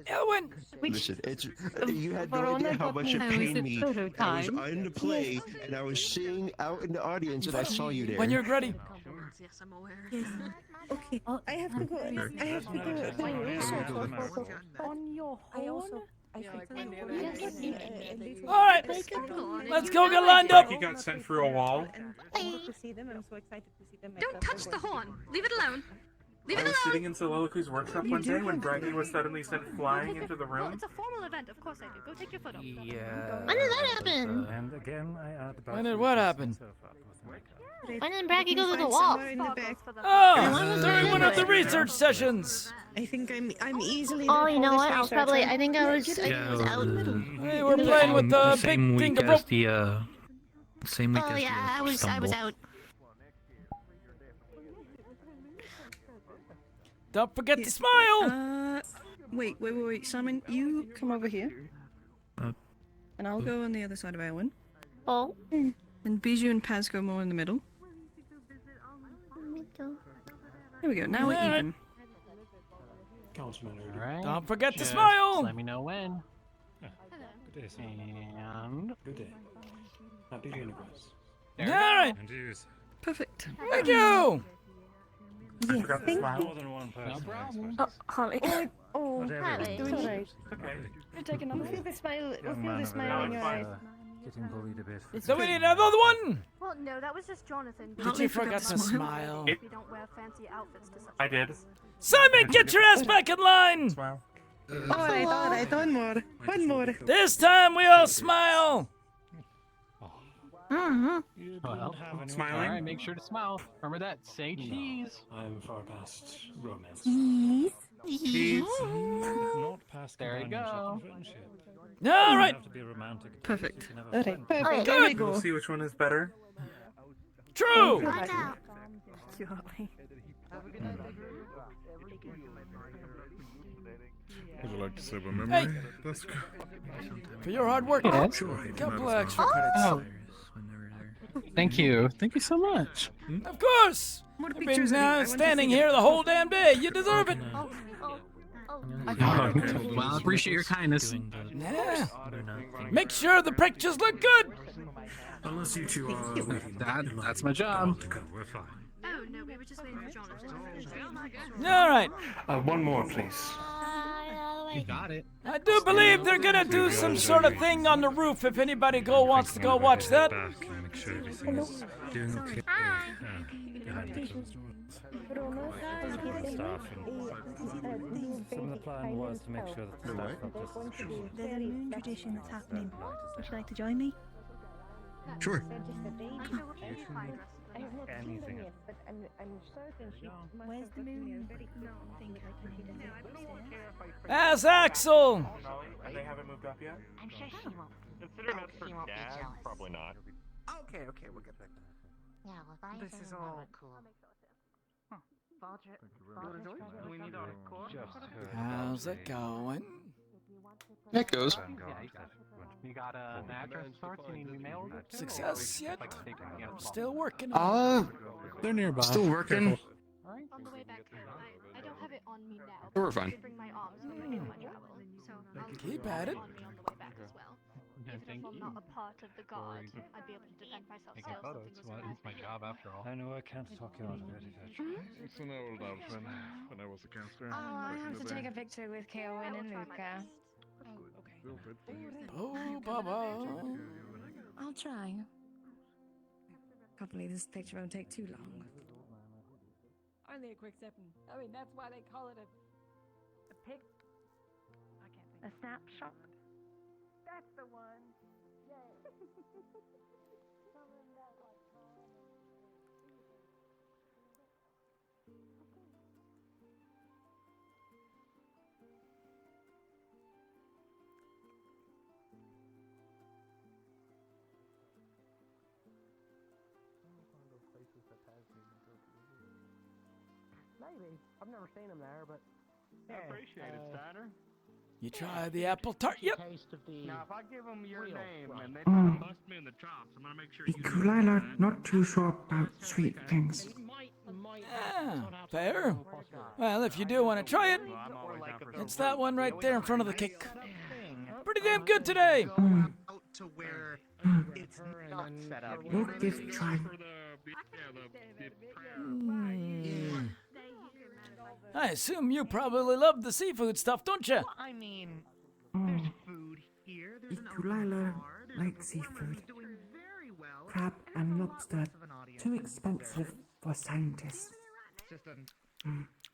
Elwin! Listen, it's you had no idea how much it pained me. I was on the play and I was sitting out in the audience and I saw you there. When you're ready. Yes, I'm aware. Yes. Okay. I have to go. I have to go. On your horn? All right, let's go get lined up. He got sent through a wall. To see them. I'm so excited to see them. Don't touch the horn. Leave it alone. Leave I it was alone. sitting in Soliloquy's workshop one day when Braggy was suddenly sent flying into the room. It's a formal event, of course I do. Go take your photo. When did that happen? And again, I add about When did what happen? When did Braggy go to the wall? In the back. Oh, during one of the research sessions. I think I'm easily. Oh, the you know what? tallest I was probably. researcher. I think I was out. Hey, we're playing with the big thing of rope. Same week Oh as yeah, I was out. Don't forget to smile. Wait, Simon, you come over here. And I'll go on the other side of Elwin. Oh. And Bijou and Paz go more in the middle. There we go, now we're even. Alright. Don't forget to smile. Let me know when. Good day, sir. And good day. Happy universe. All right. Perfect. Thank you. I forgot to smile. More than one person. No problem. Oh, Holly. Oh, Whatever. it's alright. Okay. You're taking another. Feel the smile. Young Feel man the over smile there in your is, eyes. getting bullied a bit. So we need another one. Well, no, that was just Jonathan. Did you forget to smile? If you don't wear fancy outfits to such I did. Simon, get your ass back in line. Smile. Alright, one more. One more. This time we all smile. Well, Smiling. alright, make sure to smile. Remember that. Say cheese. I'm far past romance. Cheese. Not past there you go. All right. Have to be romantic. Perfect. Okay. Perfect. There we We'll go. see which one is better. True. Would you like to save a memory? Hey. That's good. For your hard work. Couple extra credits. Oh. Thank you. Thank you so much. Of course. More You've pictures been I want to standing see. here the whole damn day. You deserve it. Well, I appreciate your kindness. Yeah. Make sure the pictures look good. Unless you two are. That's my job. We're fine. Oh no, we were just waiting for Jonathan. All right. One more, please. You got it. I do believe they're gonna do some sort of thing on the roof. If anybody wants to go watch that. Make sure everything is doing okay. Behind the closed doors. Some of the plan was to make sure that the staff not just... There's a moon tradition that's happening. Would you like to join me? Sure. I have not seen them yet, but I'm certain she must Where's the moon? No, I think As Axel! No, and they haven't moved up yet? I'm sure she won't. Considering that's She her won't be dad, jealous. probably not. Okay, we'll get there. Yeah, well, if I This say is that all- would cool. You need a course? How's it going? It goes. You got an address sorts you need to be mailed? Success yet? I'm Still working on it. They're nearby. Still working. On the way back home, I don't have it on me now. We're but I fine. do bring my arms when I do my travel, so I'll Keep have at it. on me on the way back as well. Even if I'm not a part of the guard, I'd be able to defend myself still. It's my job after all. I know I can't talk you out of it. It's an old love when I was a counselor. Oh, I have to take a picture with Kaowin and Luca. Oh, Baba. I'll try. Hopefully this picture won't take too long. Only a quick second. I mean, that's why they call it a pic. I can't think. A snapshot? That's the one. Maybe. I've never seen him there, but. I appreciate it, Steiner. You try the apple tart? Yep. Now, if I give them your name and they Bust me in the chops. I'm gonna make sure you Ikulila, not too sure about sweet things. Ah, fair. Well, if you do want to try it, it's that one right there in front of the cake. Pretty damn good today. Out to where it's not set up. We'll give it a try. I assume you probably love the seafood stuff, don't you? I mean, there's food here. There's an Ikulila likes seafood. Crab and lobster, too expensive for scientists.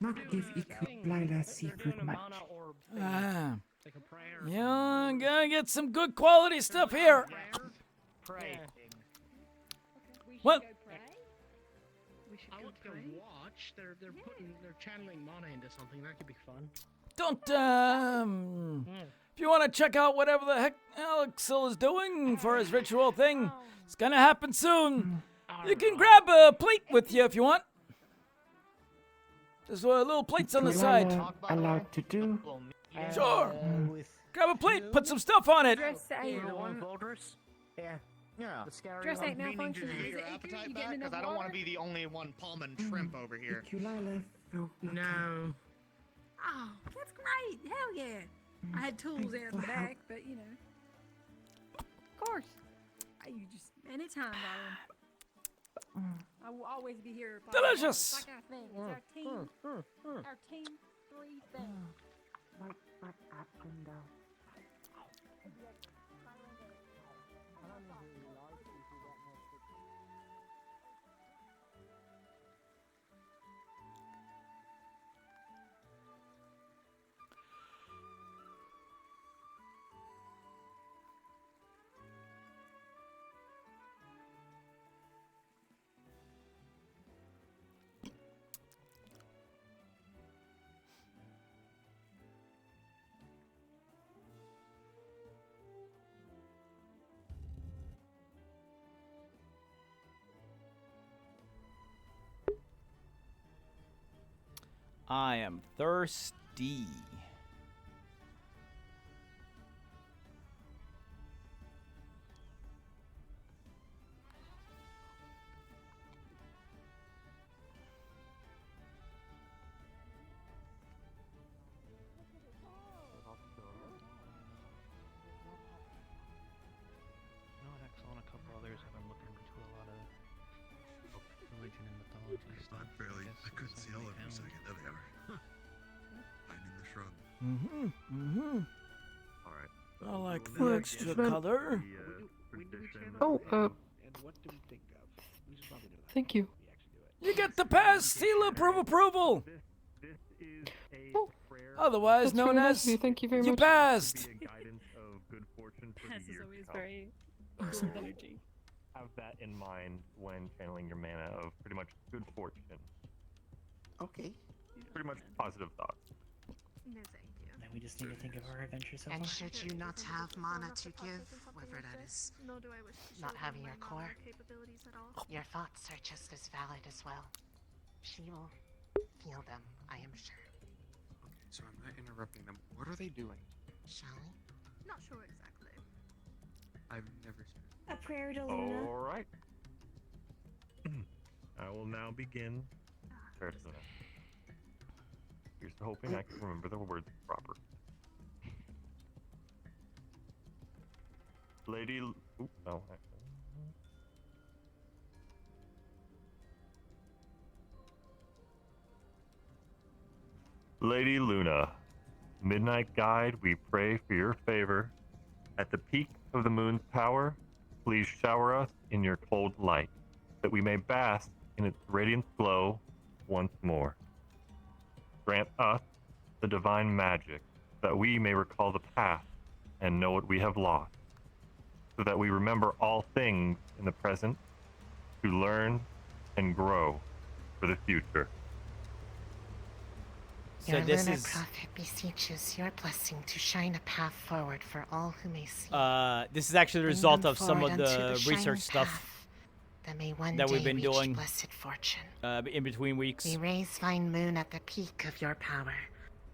Not give Ikulila seafood much. Ah. Yeah, gonna get some good quality stuff here. What? I want to watch. They're channeling mana into something. That could be fun. Don't, if you want to check out whatever the heck Alexel is doing for his ritual thing, it's gonna happen soon. You can grab a plate with you if you want. There's little plates on the side. Allowed to do? Sure. Grab a plate, put some stuff on it. Yeah. Dress ain't malfunction. Is your appetite back? Because I don't want to be the only one palming shrimp over here. No. Oh, that's great. Hell yeah. I had tools there in the back, but you know. Of course. You just, anytime, darling. I will always be here. Delicious. Like our thing. It's our team. Our team 3 thing. I am thirsty. And a couple others have been looking into a lot of religion and mythology stuff. I couldn't see all of them a second. There they are. Finding the shrub. Alright. I like the extra color. Thank you. You get the pass, seal of approval. Otherwise That's known very nice as of you. Thank you very much. passed. Pass is always very full of energy. have that in mind when channeling your mana of pretty much good fortune. Okay. Pretty much positive thoughts. No, thank you. Then we just need to think of our adventure so And far. should you not have mana to give, whatever that is, Nor do I wish to not show having my your mana core, capabilities at all. your thoughts are just as valid as well. She will feel them, I am sure. Okay, so I'm not interrupting them. What are they doing? Shall we? Not sure exactly. I've never seen A prayer to Luna. All right. I will now begin. Prayer to Luna. Here's to hoping I can remember the words proper. Lady. Oop, no. Lady Luna, Midnight Guide, we pray for your favor. At the peak of the moon's power, please shower us in your cold light, that we may bask in its radiant glow once more. Grant us the divine magic, that we may recall the past and know what we have lost, so that we remember all things in the present, to learn and grow for the future. So your lunar prophet beseeches your blessing to shine a path forward for all who may see. This is actually the Bring result them of some of forward unto the shining research stuff path that may one that we've day been reach doing blessed fortune. in between weeks. We raise fine moon at the peak of your power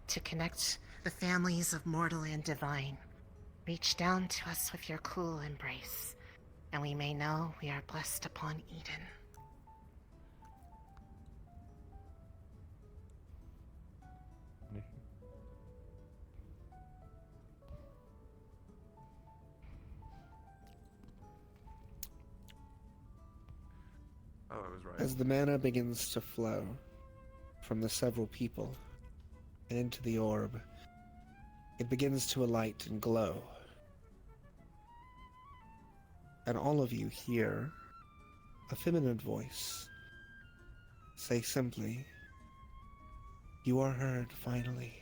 to connect the families of mortal and divine. Reach down to us with your cool embrace, and we may know we are blessed upon Eden. Oh, I was right. As the mana begins to flow from the several people and into the orb, it begins to alight and glow. And all of you hear a feminine voice say simply, "You are heard finally."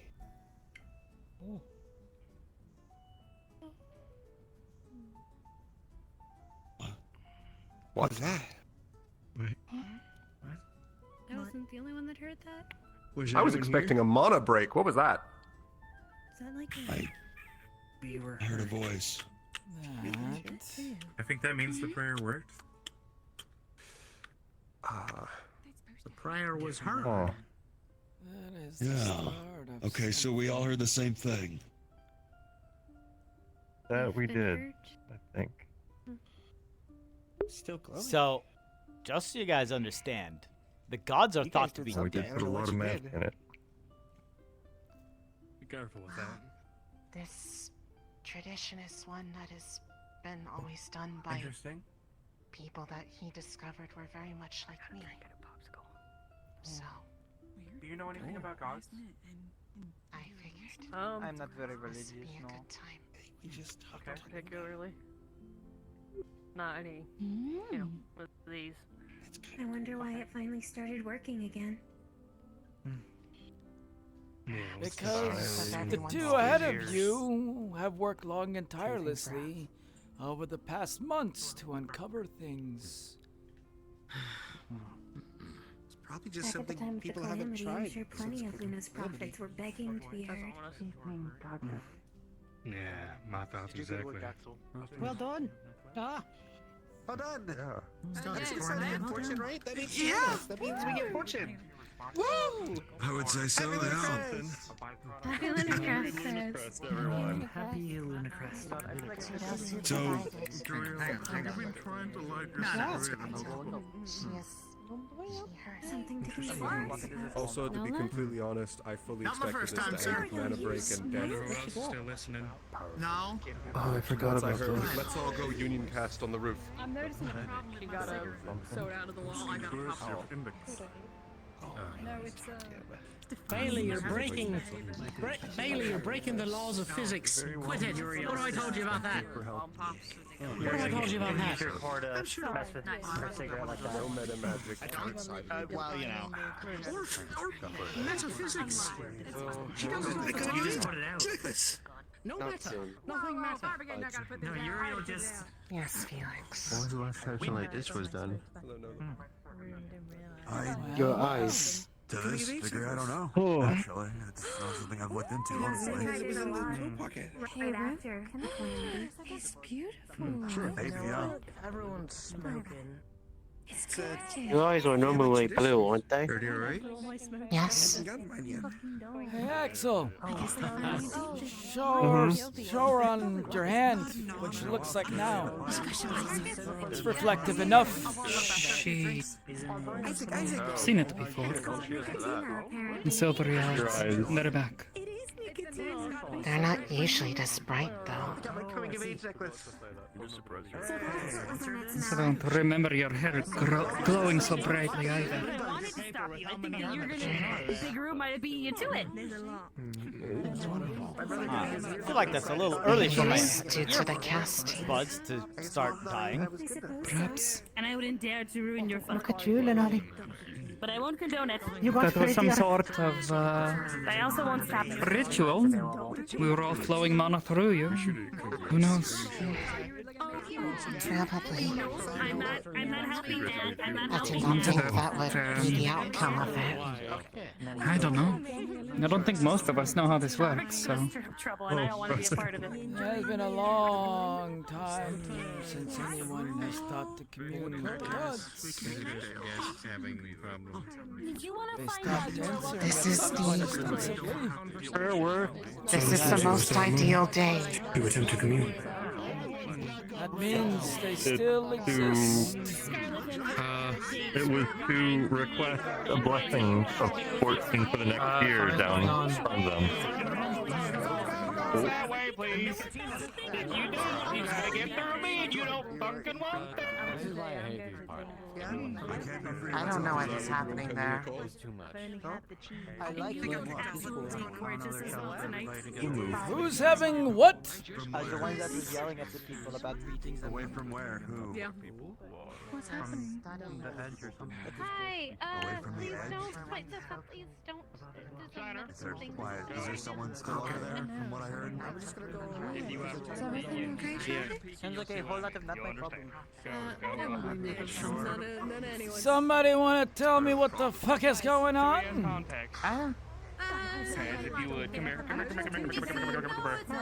What's that? I wasn't the only one that heard that. I was expecting a mana break. What was that? Is that like I heard a voice. I think that means the prayer worked. The prayer was heard. Oh. That is the Yeah. start of Okay, so we all heard the same thing. That we did, I think. Still glowing. So, just so you guys understand, the gods are thought to be We did put a lot of magic in it. Be careful with that. This tradition is one that has been always done by Interesting. people that he discovered were very much like me. So, Do you know anything about gods? I figured. I'm not very this would religious, be a no. good time. We just talked Not particularly. Not any, you know, with these. I wonder why it finally started working again. Because the two ahead of you have worked long and tirelessly over the past months to uncover things. It's probably just Back at the something time of the people haven't calamity, I'm tried. sure plenty of Luna's prophets were begging to be heard. Yeah, my thoughts exactly. Well done. Ah. Well done. Yeah. That's a sign of fortune, right? That means Yeah. that means we get fortune. Woo! I would say so, Happy yeah. Lucas. Happy Lunacrest. Everyone. Happy Lunacrest. So, Have you been trying to light your cigarette? Something to consider. Also, to be completely honest, I fully Not my expected first this time, to end with mana break and death. Still listening. No. Oh, I forgot about I heard. those. Let's all go union cast on the roof. I'm noticing a problem with my cigarette. Sewed out of the wall. I got a pop. No, it's Bailey, you're breaking. Bailey, you're breaking the laws of physics. Quit it. What have I told you about that? What have I told you about that? I'm sure. Mess with her cigarette like that. No meta magic outside. Well, you know. Or metaphysics. She doesn't know You what just to put it out. No Not matter. soon. Nothing matter. No, Uriel just. Yes, Felix. When was the last time something like this was done? Your eyes. To this degree, I don't know. Oh. Actually, it's not something I've looked into, honestly. Hey, Raptor, can I plan? It's beautiful. Sure, maybe, yeah. Everyone's smoking. Your eyes are normally blue, aren't they? Are they alright? Yes. Hey, Axel. Show her on your hand what she looks like now. It's reflective enough. I've seen it before. In silvery eyes. Let her back. They're not usually this bright, though. I don't remember your hair glowing so brightly either. The big room might beat you to it. I feel like that's a little early for my Due to the cast. buds to start dying. Perhaps. And I wouldn't dare to ruin your fun. Look at you, Lenari. But I won't condone it. That was some sort of I also won't stop you. ritual. We were all flowing mana through you. Who knows? Probably. I'm not helping that. I'm not I did helping not think that would be the outcome of it. I don't know. I don't think most of us know how this works, so. trouble, and I don't want to be a part of it. It has been a long time since anyone has thought to commune with the gods. Did you want They to find stopped out? answering This is extensively. This is the most ideal day. To attempt to commune. That means they still exist. It was to request a blessing of fortune for the next year down from them. That way, please. If you don't, you gotta get through me, and you don't fucking want that. This is why I hate these parties. I don't know what is happening there. It's too much. I like Who's having what? The ones that was yelling at the people about greetings. Away from where? Who? Yeah. What's happening? The edge or something. Hi, Away from the please edge. don't fight this up, please don't. Is there quiet? Is there someone still over there? From what I heard. I'm just gonna go. Is everything okay, Charlie? Sounds like a whole lot of not my problem. Somebody want to tell me what the fuck is going on? If you would, come here, come here, come here, come here, come here, come here, come here, come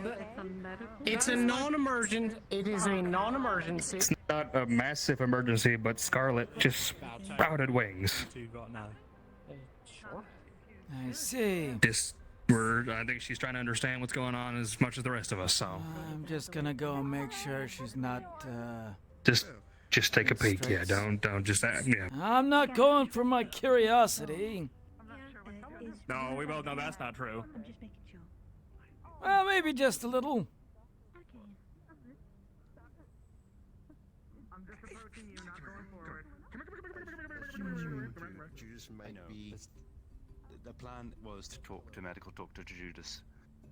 here. It's a non-emergent. It is a non-emergency. It's not a massive emergency, but Scarlet just sprouted wings. I see. I think she's trying to understand what's going on as much as the rest of us, so. I'm just gonna go and make sure she's not, Just take a peek, yeah, don't just, yeah. I'm not going for my curiosity. No, we both know that's not true. Well, maybe just a little. Judas might be. The plan was to talk to medical doctor Judas.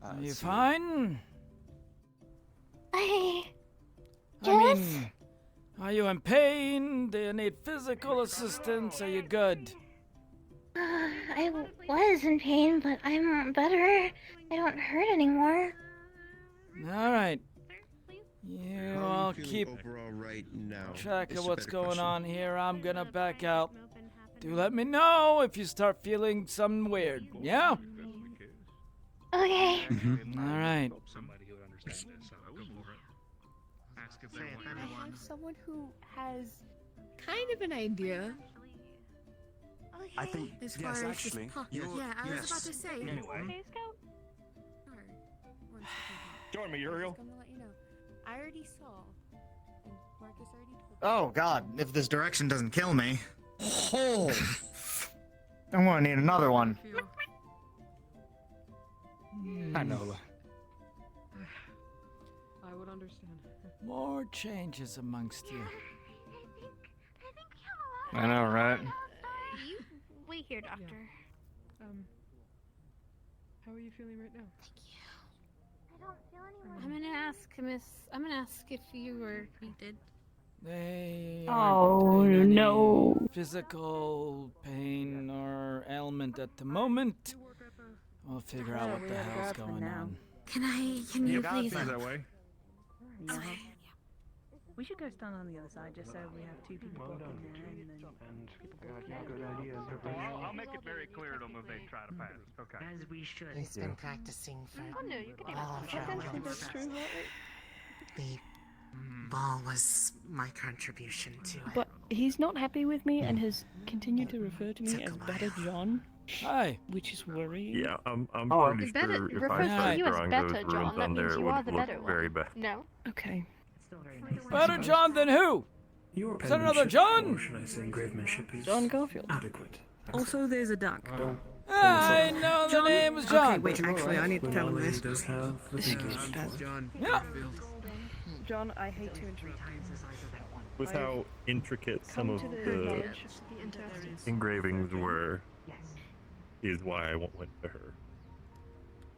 Are you fine? Hey. I mean, are you in pain? Do you need physical assistance? Are you good? I was in pain, but I'm better. I don't hurt anymore. All right. You all keep overall right now. track It's of a what's better going question. on here. I'm gonna back out. Do let me know if you start feeling something weird. Yeah? Okay. All right. I have someone who has kind of an idea. I think As yes, far as this actually. yeah, I was about to say. Anyway. Join me, Uriel. I'm gonna let you know. I already saw, and Marcus already told me. Oh god, if this direction doesn't kill me. Oh! I'm gonna need another one. I know. I would understand. More changes amongst you. I know, right? Wait here, doctor. How are you feeling right now? I'm gonna ask if you were treated. They Oh, aren't in any no. physical pain or ailment at the moment. We'll figure out what the hell's going on. Can you please? that way. We should go stand on the other side just so we have two people blocking there and then people blocking. I'll make it very clear to them if they try to pass. Okay. As we should. He's been practicing for Oh no, you can all of our even lives. that's true. The ball was my contribution to it. But he's not happy with me and has continued to refer to me as Better John. Hi. Which is worrying. Yeah, I'm Oh, pretty better, sure if refers I to you started as drawing better, those John. runes That on there, means it you would are the look better one. very bad. No. Okay. Better John than who? Your Is that another John? Or should I say engravemanship is John Garfield. adequate. Also, there's a duck. I know the name is John. Okay, wait, actually, I need to tell him this. Does have the fingers. John. Yeah. John, I hate to interrupt. With how intricate some of to the the knowledge. engravings were, is why I went to her.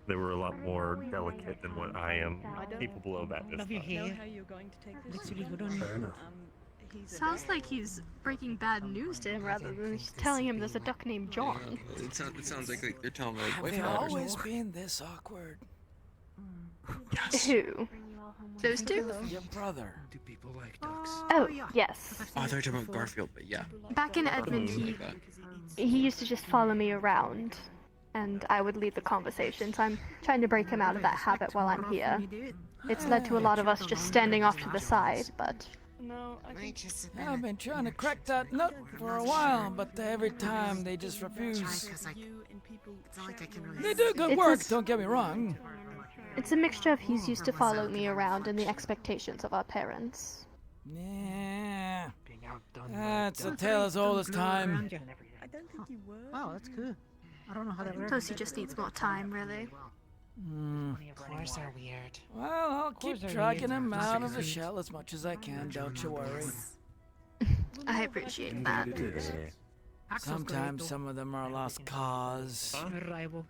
They were a lot more delicate than what I am capable of at this Love your time. hair. How you're going to take this? Looks really good on you. Fair enough. Sounds like he's breaking bad news to him rather than just telling him there's a duck named John. It sounds like they're telling me like Have wife they and daughter. always been this awkward? Who? Those two? Your brother. Do people like ducks? Oh, yes. Oh, I thought you were talking about Garfield, but yeah. Back in Edmond, he used to just follow me around, and I would lead the conversations. I'm trying to break him out of that habit while I'm here. It's led to a lot of us just standing off to the side, but... No, I've been trying to crack that nut for a while, but every time they just refuse. They do good work, don't get me wrong. It's a mixture of he's used to following me around and the expectations of our parents. Yeah. That's a tale as old as time. I don't think you were. Wow, that's cool. I don't know how that works. Plus he just needs more time, really. Floors are weird. Well, I'll keep dragging him out of the shell as much as I can, don't you worry. I appreciate that. Sometimes some of them are a lost cause. Rival.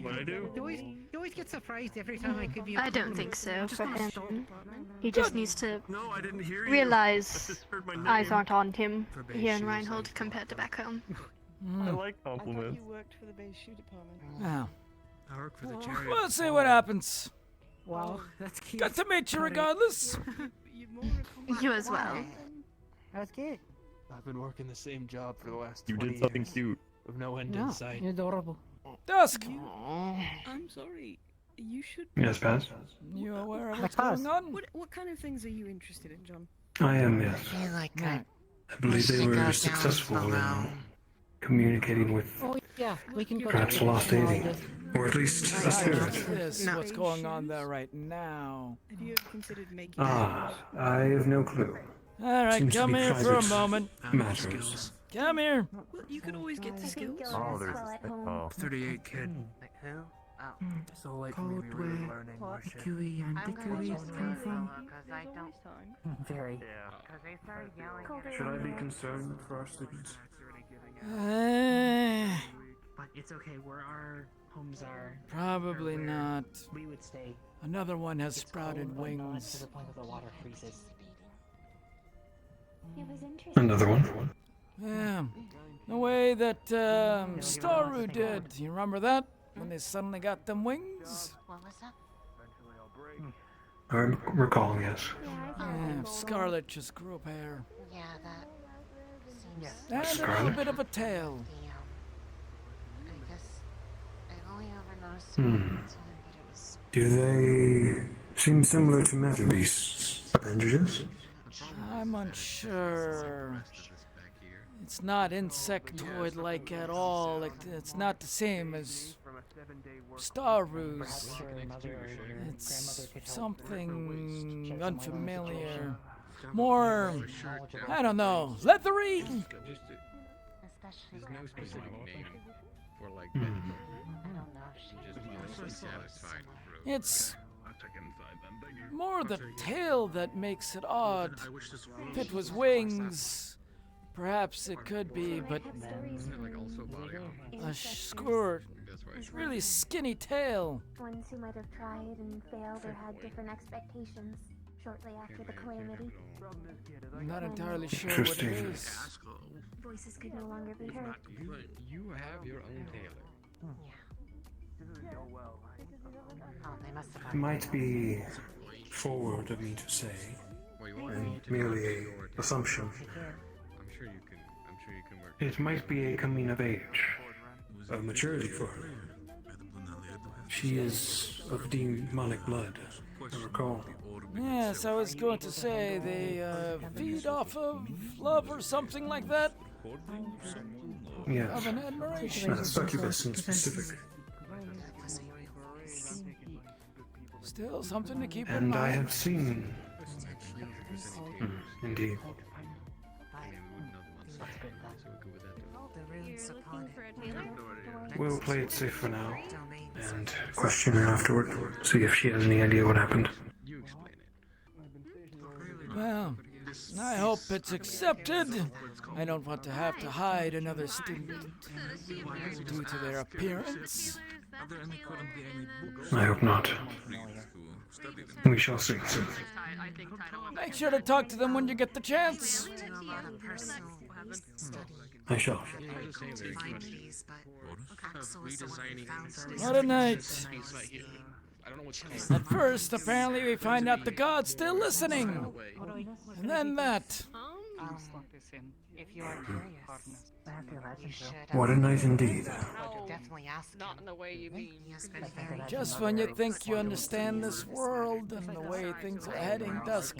What I do? You always get surprised every time I give you. I don't think so for him. He just needs to No, I didn't hear you. I realize just heard my name. eyes aren't on him here in Reinhold compared to back home. I like compliments. You worked for the base shoe department. Well, I work for the charity. we'll see what happens. Wow, that's cute. Good to meet you regardless. You as well. That's cute. I've been working the same job for the last You 20 did something years, cute. with no end No, in sight. you're adorable. Dusk, I'm sorry. You should. Yes, Paz? you aware of Like what's us. going on? What kind of things are you interested in, John? I am, yes. I feel like Right. I believe they should go were down successful below. in communicating with Oh yeah, we can go. perhaps to lost Davy. Or at least a spirit. This, what's going on there right now? Have you ever considered making? Ah, I have no clue. All right, Seems to come be here for a private moment. matters. Come here. Well, you could always get the skills. Oh, there's a oh. 38 kid. Who? So late for me to be really learning more shit. Kiwi and Dickory's come from. Very. Yeah. Should I be concerned for our students? But it's okay. Where our homes are. Probably not. We would stay. Another one has It's sprouted cold, but not to wings. the point where the water freezes. Another one? Yeah. The way that Staru did. You remember that? When they suddenly got them wings? What was that? I recall, yes. Yeah, Scarlet just grew up hair. Yeah, that seems. And a little Scarlet? bit of a tail. I guess I only ever noticed it Hmm. one time, but it was. Do they seem similar to matter beasts' appendages? I'm unsure. It's not insectoid-like at all. It's not the same as Staru's. It's something unfamiliar. More, I don't know, leathery? Especially There's no specific name for like Hmm. I don't know. She just satisfied. It's more the tail that makes it odd. If it was wings, perhaps it could be, but a squirt, really skinny tail. Ones who might have tried and failed or had different expectations shortly after the calamity. I'm not entirely sure what it Interesting. is. Voices could no longer be heard. You have your own tailor. Oh, they must have It might be forward of me to say, and merely a assumption. It might be a coming of age, of maturity for her. She is of demonic blood, I recall. Yes, I was going to say they feed off of love or something like that. Yes, Of an admiration. succubus in specific. Still something to keep in And mind. I have seen. Indeed. We'll play it safe for now, and question her afterward. See if she has any idea what happened. Well, I hope it's accepted. I don't want to have to hide another student due to their appearance. I hope not. We shall see. Make sure to talk to them when you get the chance. I shall. What a night. At first, apparently we find out the god's still listening. And then that. If you are curious, you should. What a night indeed. Definitely ask. Not in the way you mean. He has been very. Just when you think you understand this world and the way things are heading dusk,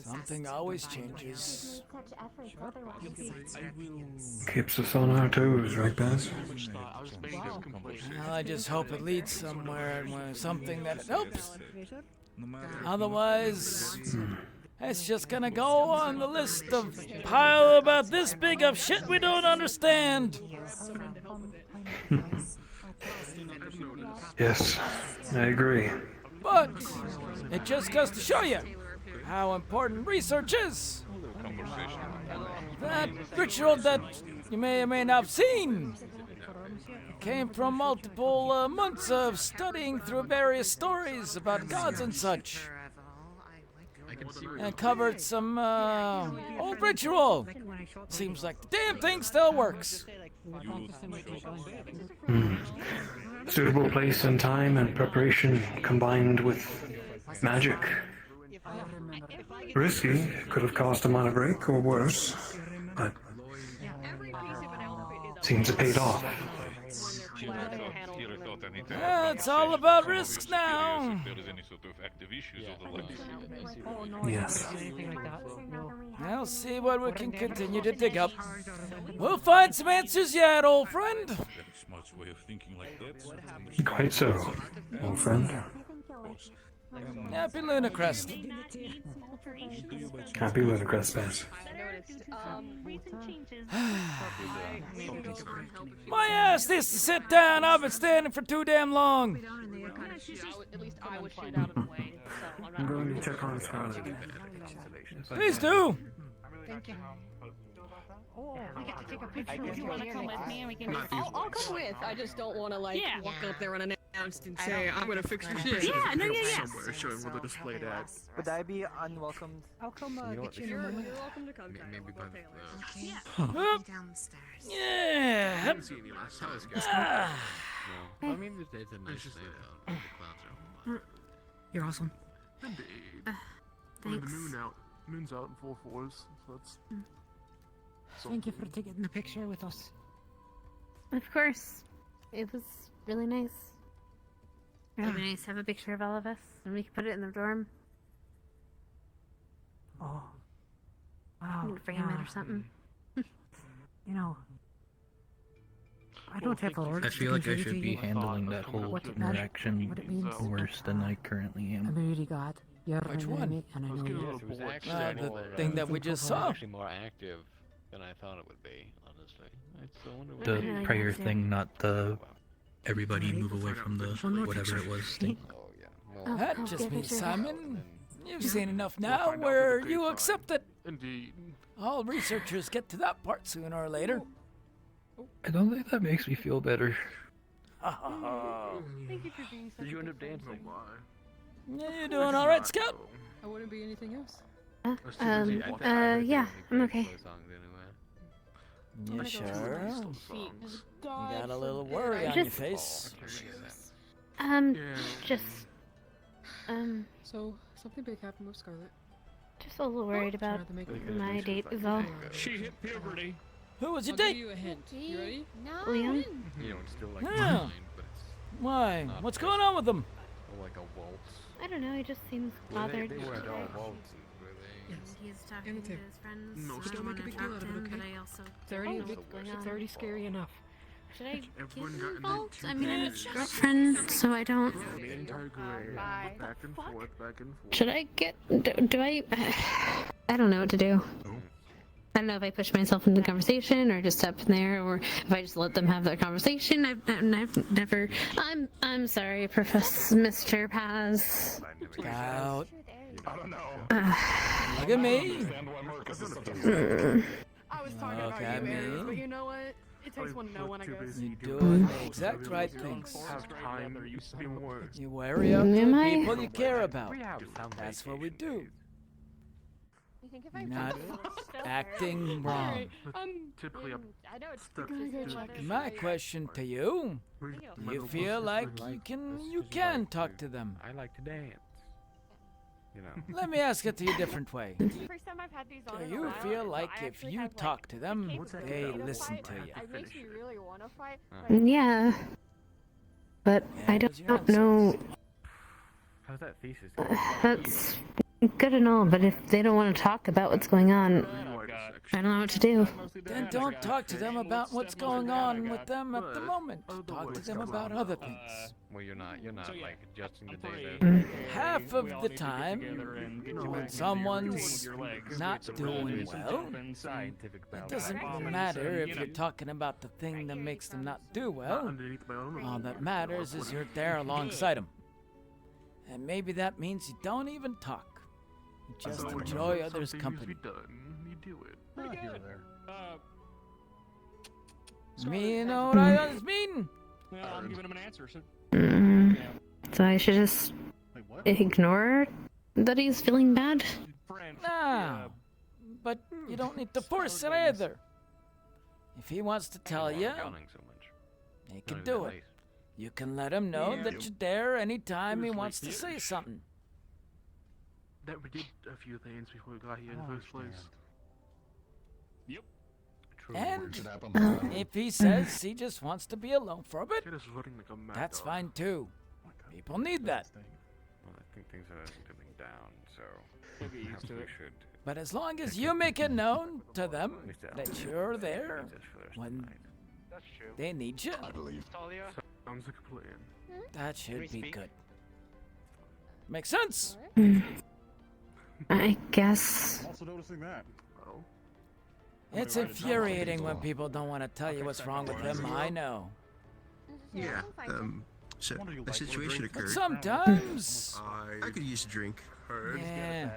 something always changes. Keeps us on our toes, right, Baz? Well, I just hope it leads somewhere and where something that helps. Otherwise, it's just gonna go on the list of pile about this big of shit we don't understand. Yes, I agree. But it just goes to show you how important research is. That ritual that you may or may not have seen came from multiple months of studying through various stories about gods and such. And covered some old ritual. Seems like the damn thing still works. Suitable place and time and preparation combined with magic. Risky, could have cost him on a break or worse, but seems it paid off. Yeah, it's all about risks now. Yes. I'll see what we can continue to dig up. We'll find some answers yet, old friend. Quite so, old friend. Happy Lunacrest. Happy Ludicrous, Baz. My ass needs to sit down. I've been standing for too damn long. I'm going to check on Scarlet. Please do. Thank you. We get to take a picture if you want to come with me and we can just... I'll come with. I just don't want to walk up there unannounced and say, I'm going to fix your shit. Yeah, no, yeah. Somewhere showing where they're displayed at. Would I be unwelcomed? I'll come get you in a moment. You're welcome to come. Maybe by Huh. Yeah. I didn't see any last time. Hey. I mean, it's a nice day out. The clouds are You're awesome. Indeed. Thanks. Moon's out in full force, so that's... Thank you for taking the picture with us. Of course. It was really nice. Really nice to have a picture of all of us, and we can put it in the dorm. Oh. Wow. And frame it or something. You know, I don't have the words. I feel like I should be handling that whole interaction worse than I currently am. I'm really glad. You're Which one? And I know you. The thing that we just saw. Actually more active than I thought it would be, honestly. I wonder what The prayer thing, not the everybody move away from the whatever it was thing. That just means, Simon, you've seen enough now where you accept it. Indeed. All researchers get to that part sooner or later. I don't think that makes me feel better. Thank you for being such Did you a end up good dancing? friend. Yeah, you doing all right, Scout? I wouldn't be anything else. Yeah, I'm okay. You sure? You got a little worry on your face. Just, So, something big happened with Scarlet. just a little worried about my date is all. She hit puberty. Who was your I'll give date? you a hint. You ready? Liam? You know, it's still like Yeah. mine, but it's Why? not What's very- going on with them? like a waltz. I don't know, he just seems bothered. They weren't all today. waltzes, were they? Yes. He's talking to his friends. Most I don't want make a to big deal talk out to of it, him, but okay? I also It's already, don't know what's going it's on. already scary enough. Should I Everyone get got into involved? two I mean, I'm pairs. his girlfriend, so I don't. The entire grid. Bye. Back and forth, back and forth. Should I get? Do I? I don't know what to do. I don't know if I push myself into the conversation or just step in there, or if I just let them have their conversation. I've never. I'm sorry, Professor Mr. Paz. Out. I don't know. Look at me. I was talking Look about at you, Aries, me. but you know what? It takes one to know one, I guess. You do the exact right things. You worry up Am the I? people you care about. That's what we do. You think if I Not acting wrong. Typically, I know it's My question to you: do you feel like you can talk to them? I like to dance. You know. Let me ask it to you a different way. First time I've had these on Do in a you while, feel so like I if actually you have, talk to them, they capability to listen fight. to you? It makes me really want to fight. Yeah. But I don't know. How's that thesis? That's good and all, but if they don't want to talk about what's going on, I don't know what to do. Then don't talk to them about what's going on with them at the moment. Talk to them about other things. Well, you're not like adjusting the data. Half of the time, when someone's not doing well, it doesn't matter if you're talking about the thing that makes them not do well. All that matters is you're there alongside them. And maybe that means you don't even talk. You just enjoy others' company. You do it. Pretty good. You know what I mean? Well, I'm giving him an answer, so... So I should just ignore that he's feeling bad? Nah, but you don't need to force it either. If he wants to tell you, he can do it. You can let him know that you're there anytime he wants to say something. That we did a few things before we got here in the first place. Yep. And if he says he just wants to be alone for a bit, that's fine too. People need that. Well, I think things are dimming down, so perhaps we should. But as long as you make it known to them that you're there when they need you, Sounds like a plan. that should be good. Makes sense? I guess. Also noticing that. It's infuriating when people don't want to tell you what's wrong with them, I know. Yeah, so a situation But occurred. sometimes, I could use a drink. yeah,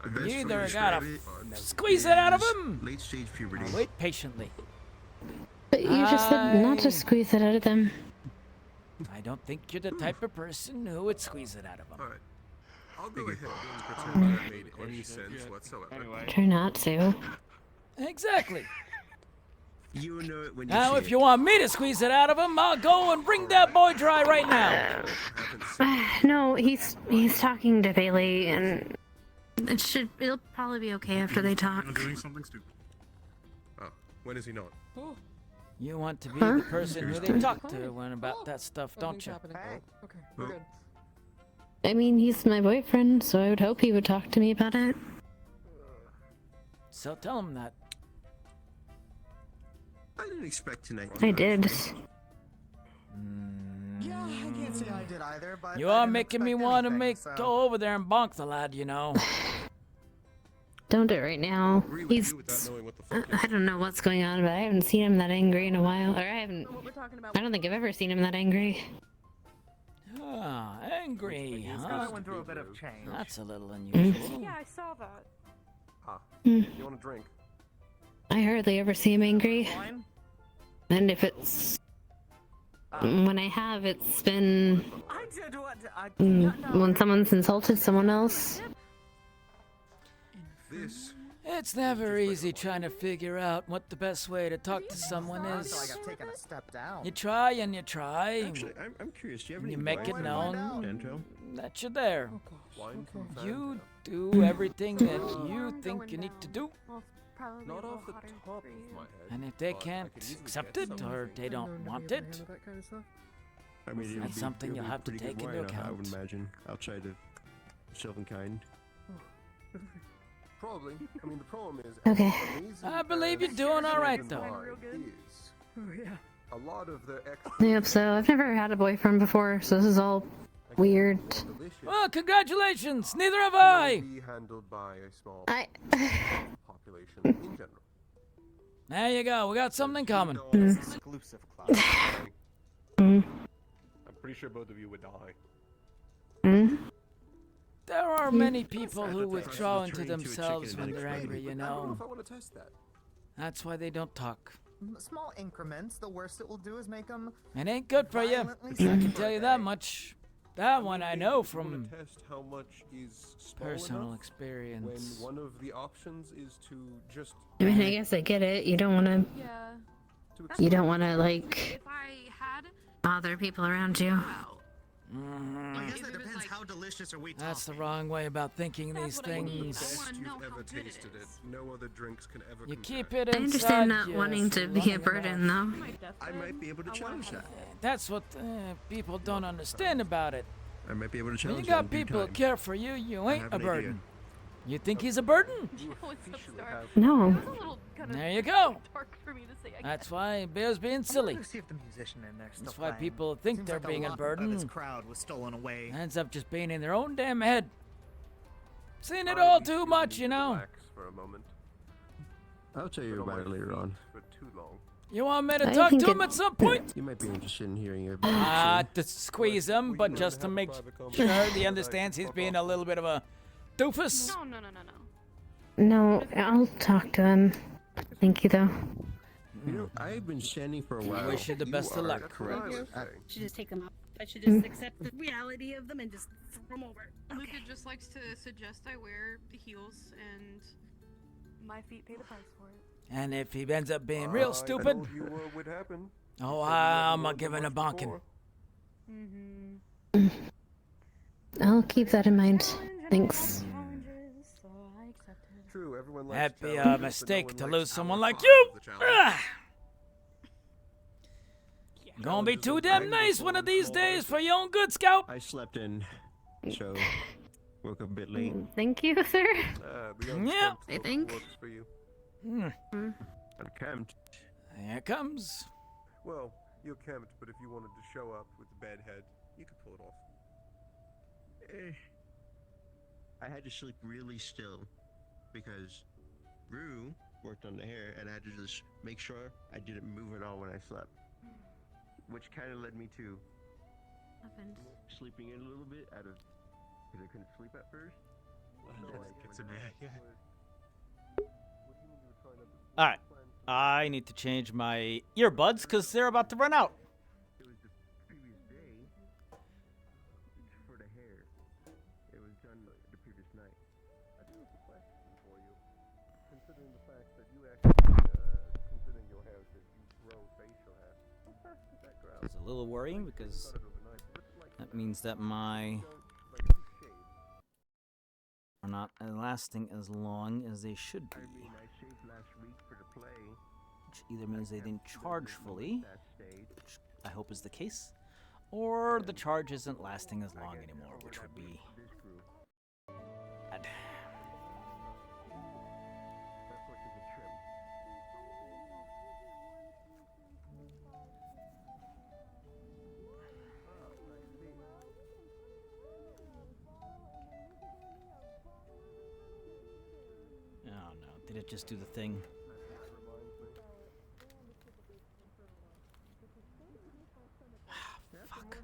The best you way either to gotta describe it squeeze it out of them, late stage puberty. or wait patiently. But you just said not to squeeze it out of them. I don't think you're the type of person who would squeeze it out of them. Alright. I'll go ahead and pretend that made any sense whatsoever. Try not to. Exactly. You know it when you Now, see if it. you want me to squeeze it out of him, I'll go and wring that boy dry right now. No, he's talking to Bailey, and it'll probably be okay after they talk. Doing something stupid. Oh, when is he not? You want to be Huh? the person who they talk to when about that stuff, don't you? Okay, we're good. I mean, he's my boyfriend, so I would hope he would talk to me about it. So tell him that. I didn't expect tonight. I did. Yeah, I can't say I did either, but You I are didn't making me expect want to anything, so- go over there and bonk the lad, you know. Don't do it right now. He's. I don't know what's going on, but I haven't seen him that angry in a while. Or I haven't. I don't think I've ever seen him that angry. Ah, angry, He's huh? going through a bit of change. That's a little unusual. Yeah, I saw that. Hmm. You want a drink? I hardly ever see him angry. And if it's. When I have, it's been. I did what I When someone's insulted someone else. This It's never easy trying to figure out what the best way to talk to someone I feel like is. I've taken a step down. You try and you try. Actually, I'm curious. Do you have and any you make it wine known from Danto? that you're there. Wine from You Fanta. do everything that you think you need to do. Not off the top of my head. And if they but I can't could easily accept get it something. or they don't want it, That kind of stuff? I mean, it would that's be- something it would you'll be have to pretty good take into wine, I would account. imagine, outside of Sylvan Kind. Probably. I mean, the problem is. Okay. I believe you're doing all right, though. Oh yeah. A lot of the Yep, so I've never had a boyfriend before, so this is all weird. Well, congratulations! Neither have I! Be handled by a small population in general. There you go. We got something in common. Exclusive class. I'm pretty sure both of you would die. There are many people who withdraw into themselves when they're angry, you I don't know know. if I want to test that. That's why they don't talk. Small increments. The worst it will do is make them. It ain't good for you. Violently I sick can for tell a you that day. much. That one I know from Test how much is small personal enough experience. when one of the options is to just. I mean, I guess I get it. You don't want to. Yeah. You don't want to like If I had, bother people around you. I guess that depends how delicious are we talking. That's the wrong way about thinking these One of the things. best you've ever tasted it. No other drinks can ever. You compare. keep it I inside understand not you wanting for to be long a burden, enough. though. I might be able to challenge that. That's what people don't understand about it. I might be able to When challenge you that got in due people who time. care for you, you I ain't have a an burden. idea. You think he's a burden? No. There you go. Dark for me to say, I That's why Bear's being silly. Let's see if the musician in there still That's why playing. people think Seems they're like being a lot burden. Of his crowd was stolen away. Ends up just being in their own damn head. Seen it I all need too to much, you know. relax for a moment. I'll tell you Been on about my it later feet on. For too long. You want me to I talk think to him it- at some point? You might be interested in hearing about Ah, it. to squeeze him, but just to make sure he understands he's being a little bit of a doofus. No, no, no, no, no. No, I'll talk to him. Thank you, though. You know, I've been standing for a while. wish you the best of luck. Correct. I should just take them off. I should just accept the reality of them and just throw them over. Luca just likes to suggest I wear heels and My feet pay the price for it. And if he ends up being real stupid, Told you what would happen. oh, You said you I'm never giving a much bonking. before. I'll keep that in mind. Thanks. True, everyone likes That'd be a challenges, but mistake no one to likes lose someone our like part you. of the challenge. Ah. Gonna be too damn nice one of these days for your own good, Scout. I slept in, so woke up a bit late. Thank you, sir. The Yeah. I think. works for you. I'm camped. Here it comes. Well, you're camped, but if you wanted to show up with the bad head, you could pull it off. I had to sleep really still because Rue worked on the hair, and I had to just make sure I didn't move at all when I slept, which kind of led me to sleeping in a little bit out of because I couldn't sleep at first. All right, I need to change my earbuds because they're about to run out. It was the previous day for the hair. It was done the previous night. I do have a question for you. Considering the fact that you actually, considering your hair, that you grow facial hair, how fast does that grow? It's a little worrying because Cut it overnight. What's it like that means that my like if you shave? are not lasting as long as they should be. I mean, I shaved last week for the play. Which either means they didn't charge fully, That stage. which I hope is the case, or the charge isn't lasting as long anymore, which would be This group. bad. That pork is a trim. Oh no, did it just do the thing? Fuck.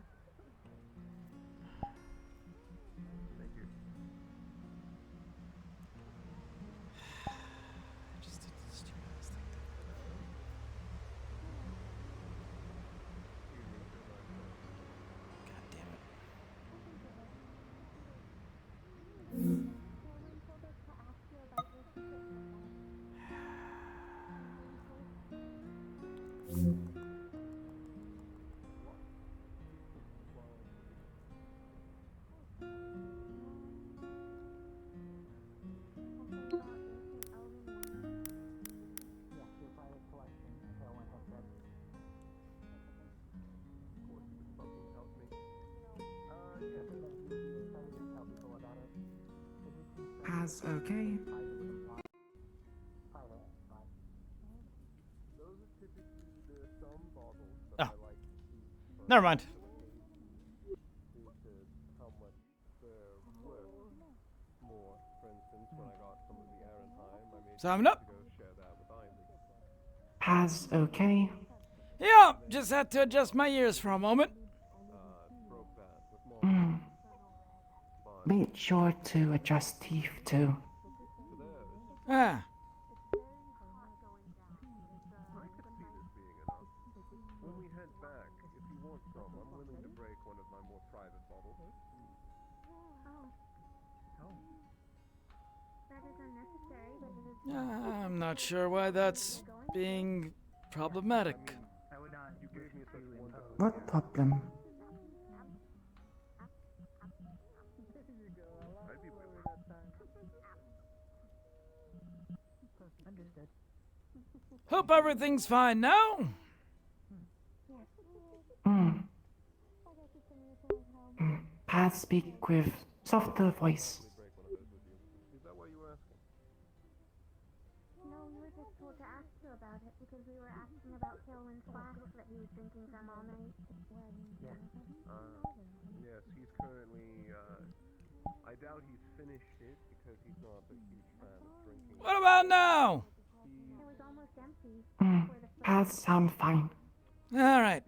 Just did the stupidest thing. God damn it. Paz, okay? Oh. Never mind. Sum up. Paz, okay? Yeah, just had to adjust my ears for a moment. Make sure to adjust teeth too. Ah. When we head back, if you want some, I'm willing to break one of my more private bottles. That is unnecessary, but it is. I'm not sure why that's being problematic. What problem? Hope everything's fine now. Paz, speak with softer voice. Is that what you were asking? No, we were just told to ask you about it because we were asking about Tailwind's flask that he was drinking from all night. Yes, he's currently, I doubt he's finished it because he's not a huge fan of drinking. What about now? It was almost empty. Paz sound fine. All right.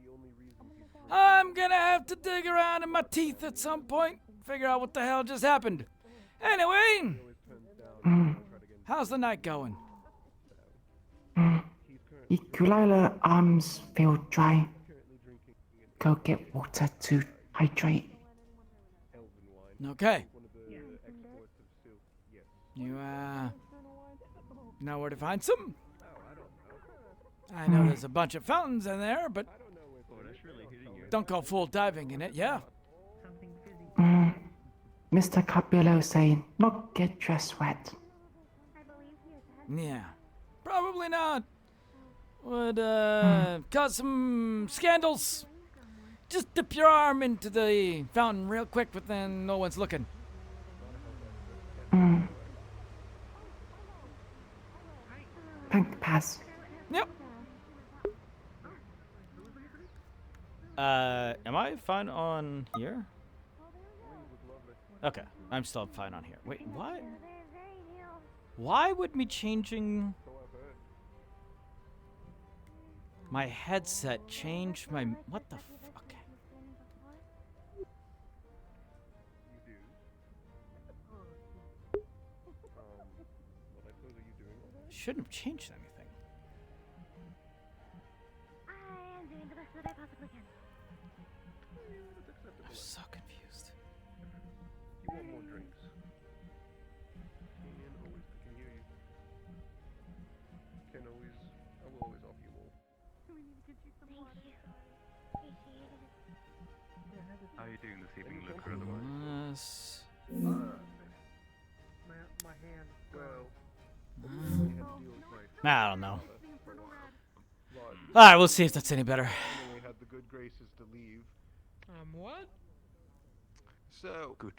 I'm gonna have to dig around in my teeth at some point, figure out what the hell just happened. Anyway, how's the night going? Ukulele arms feel dry. Go get water to hydrate. Okay. You, know where to find some? I know there's a bunch of fountains in there, but don't go full diving in it, yeah? Mr. Capillo saying, not get dressed wet. Yeah. Probably not. Would, cause some scandals. Just dip your arm into the fountain real quick, but then no one's looking. Thank Paz. Yep. Am I fine on here? Okay, I'm still fine on here. Wait, what? Why would me changing my headset change my... What the f... Okay. Shouldn't have changed anything. I am doing the best that I possibly can. I'm so confused. You want more drinks? Can hear you. I will always offer you more. We need to get you some water. Appreciate it. How are you doing this evening, Luca, otherwise? My hand. Well, I don't know. Alright, we'll see if that's any better. We had the good graces to leave. What? So, good.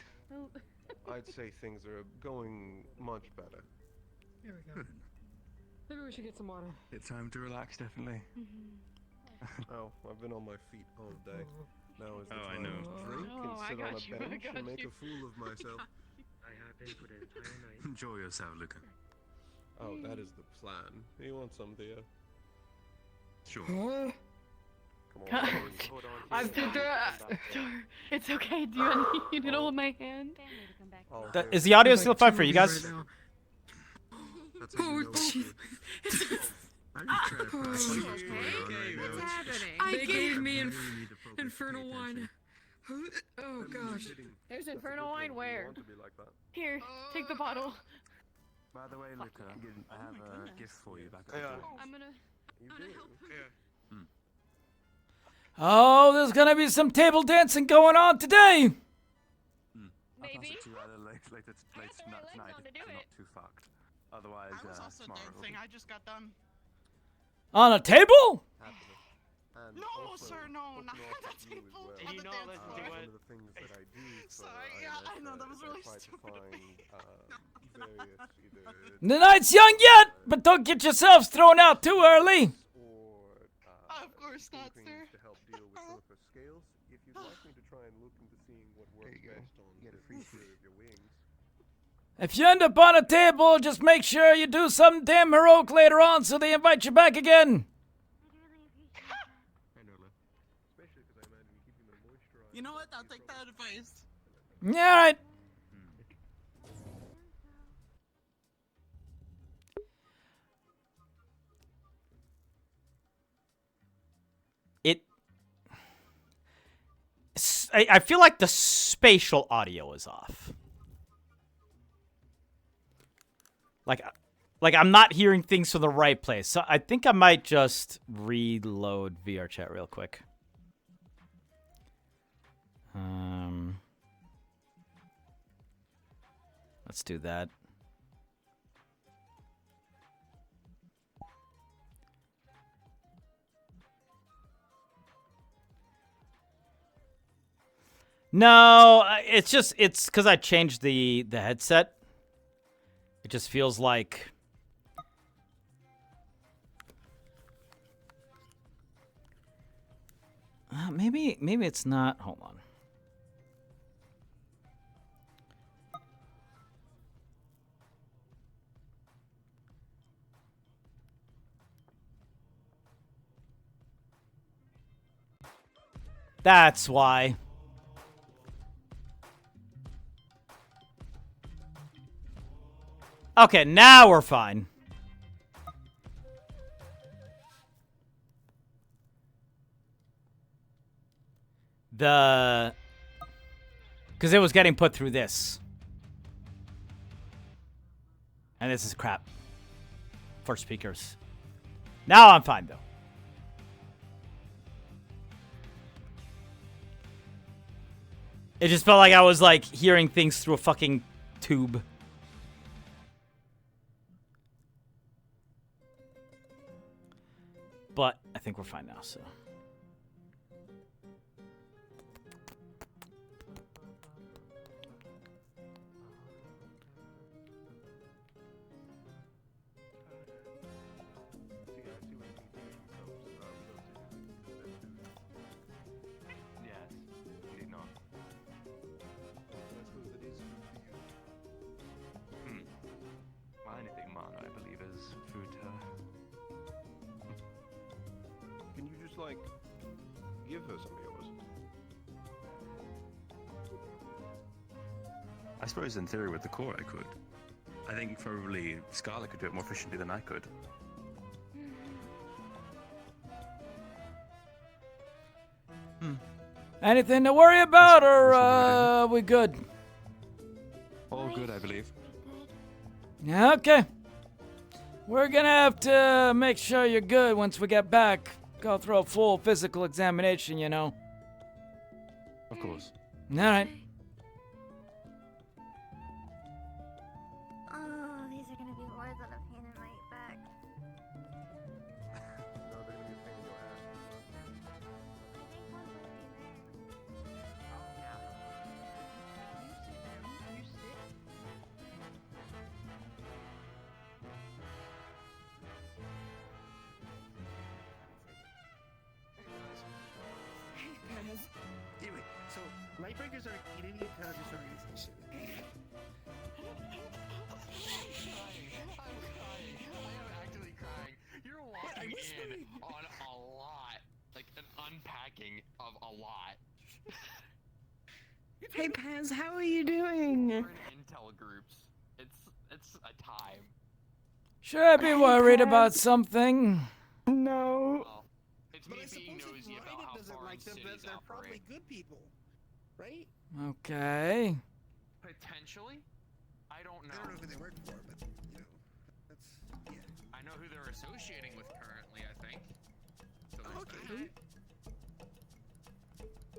I'd say things are going much better. Here we go. Maybe we should get some water. It's time to relax, definitely. Oh, I've been on my feet all day. Now is the time I know. to drink and sit on a bench and make a fool of myself. I have been for the entire night. Enjoy yourself, Luca. Oh, that is the plan. You want some, dear? Sure. Huh? Come on. Hold on. I'm It's okay. Do you need to hold my hand? Is the audio still fine for you guys? Oh, jeez. They gave me infernal wine. Oh gosh. There's infernal wine where? Here, take the bottle. By the way, Luca, I have a gift for you back at the door. I'm gonna help. Oh, there's gonna be some table dancing going on today! Maybe. Later tonight if you're not too fucked. Otherwise, I was also tomorrow dancing. I just got done. On a table? And No, also, sir, no, not looking the after you table. as well. Did you not listen to One what? of the things that I do for Sorry, yeah, I know, that was really stupid of me. various either The night's young yet, but don't get yourselves thrown out too early. Of course not, sir. to help deal with some of her scales. If you'd like me to try and look into seeing what works best on the feature of your wings. If you end up on a table, just make sure you do something damn heroic later on so they invite you back again. You know what? I'll take that advice. Yeah, all right. I feel like the spatial audio is off. Like I'm not hearing things from the right place. So I think I might just reload VRChat real quick. Let's do that. No, it's because I changed the headset. It just feels like maybe it's not. Hold on. That's why. Okay, now we're fine. Because it was getting put through this. And this is crap. For speakers. Now I'm fine, though. It just felt like I was, like, hearing things through a fucking tube. But I think we're fine now, so. Yes, indeed not. Well, anything mana, I believe, is food to her. Can you just like give her some of yours? I suppose in theory with the core I could. I think probably Scarlet could do it more efficiently than I could. Anything to worry about, or are we good? All good, I believe. Yeah, okay. We're gonna have to make sure you're good once we get back. Go through a full physical examination, you know. Of course. Alright. Oh, these are gonna be words out of pain in my back. No, they're gonna be a pain in your ass. Anyway, so Lightbreakers are a community intelligence organization. Actually crying. You're walking in on a lot. Like an unpacking of a lot. Hey Paz, how are you doing? We're in intel groups. It's a time. Should I be worried about something? No. Well, it's me But I being suppose nosy if about Ryder how doesn't foreign like them, then cities they're operate. probably good people, right? Okay. Potentially? I don't know. I don't know who they work for, but you know, that's yeah. I know who they're associating with currently, I think. So Oh, there's okay. that.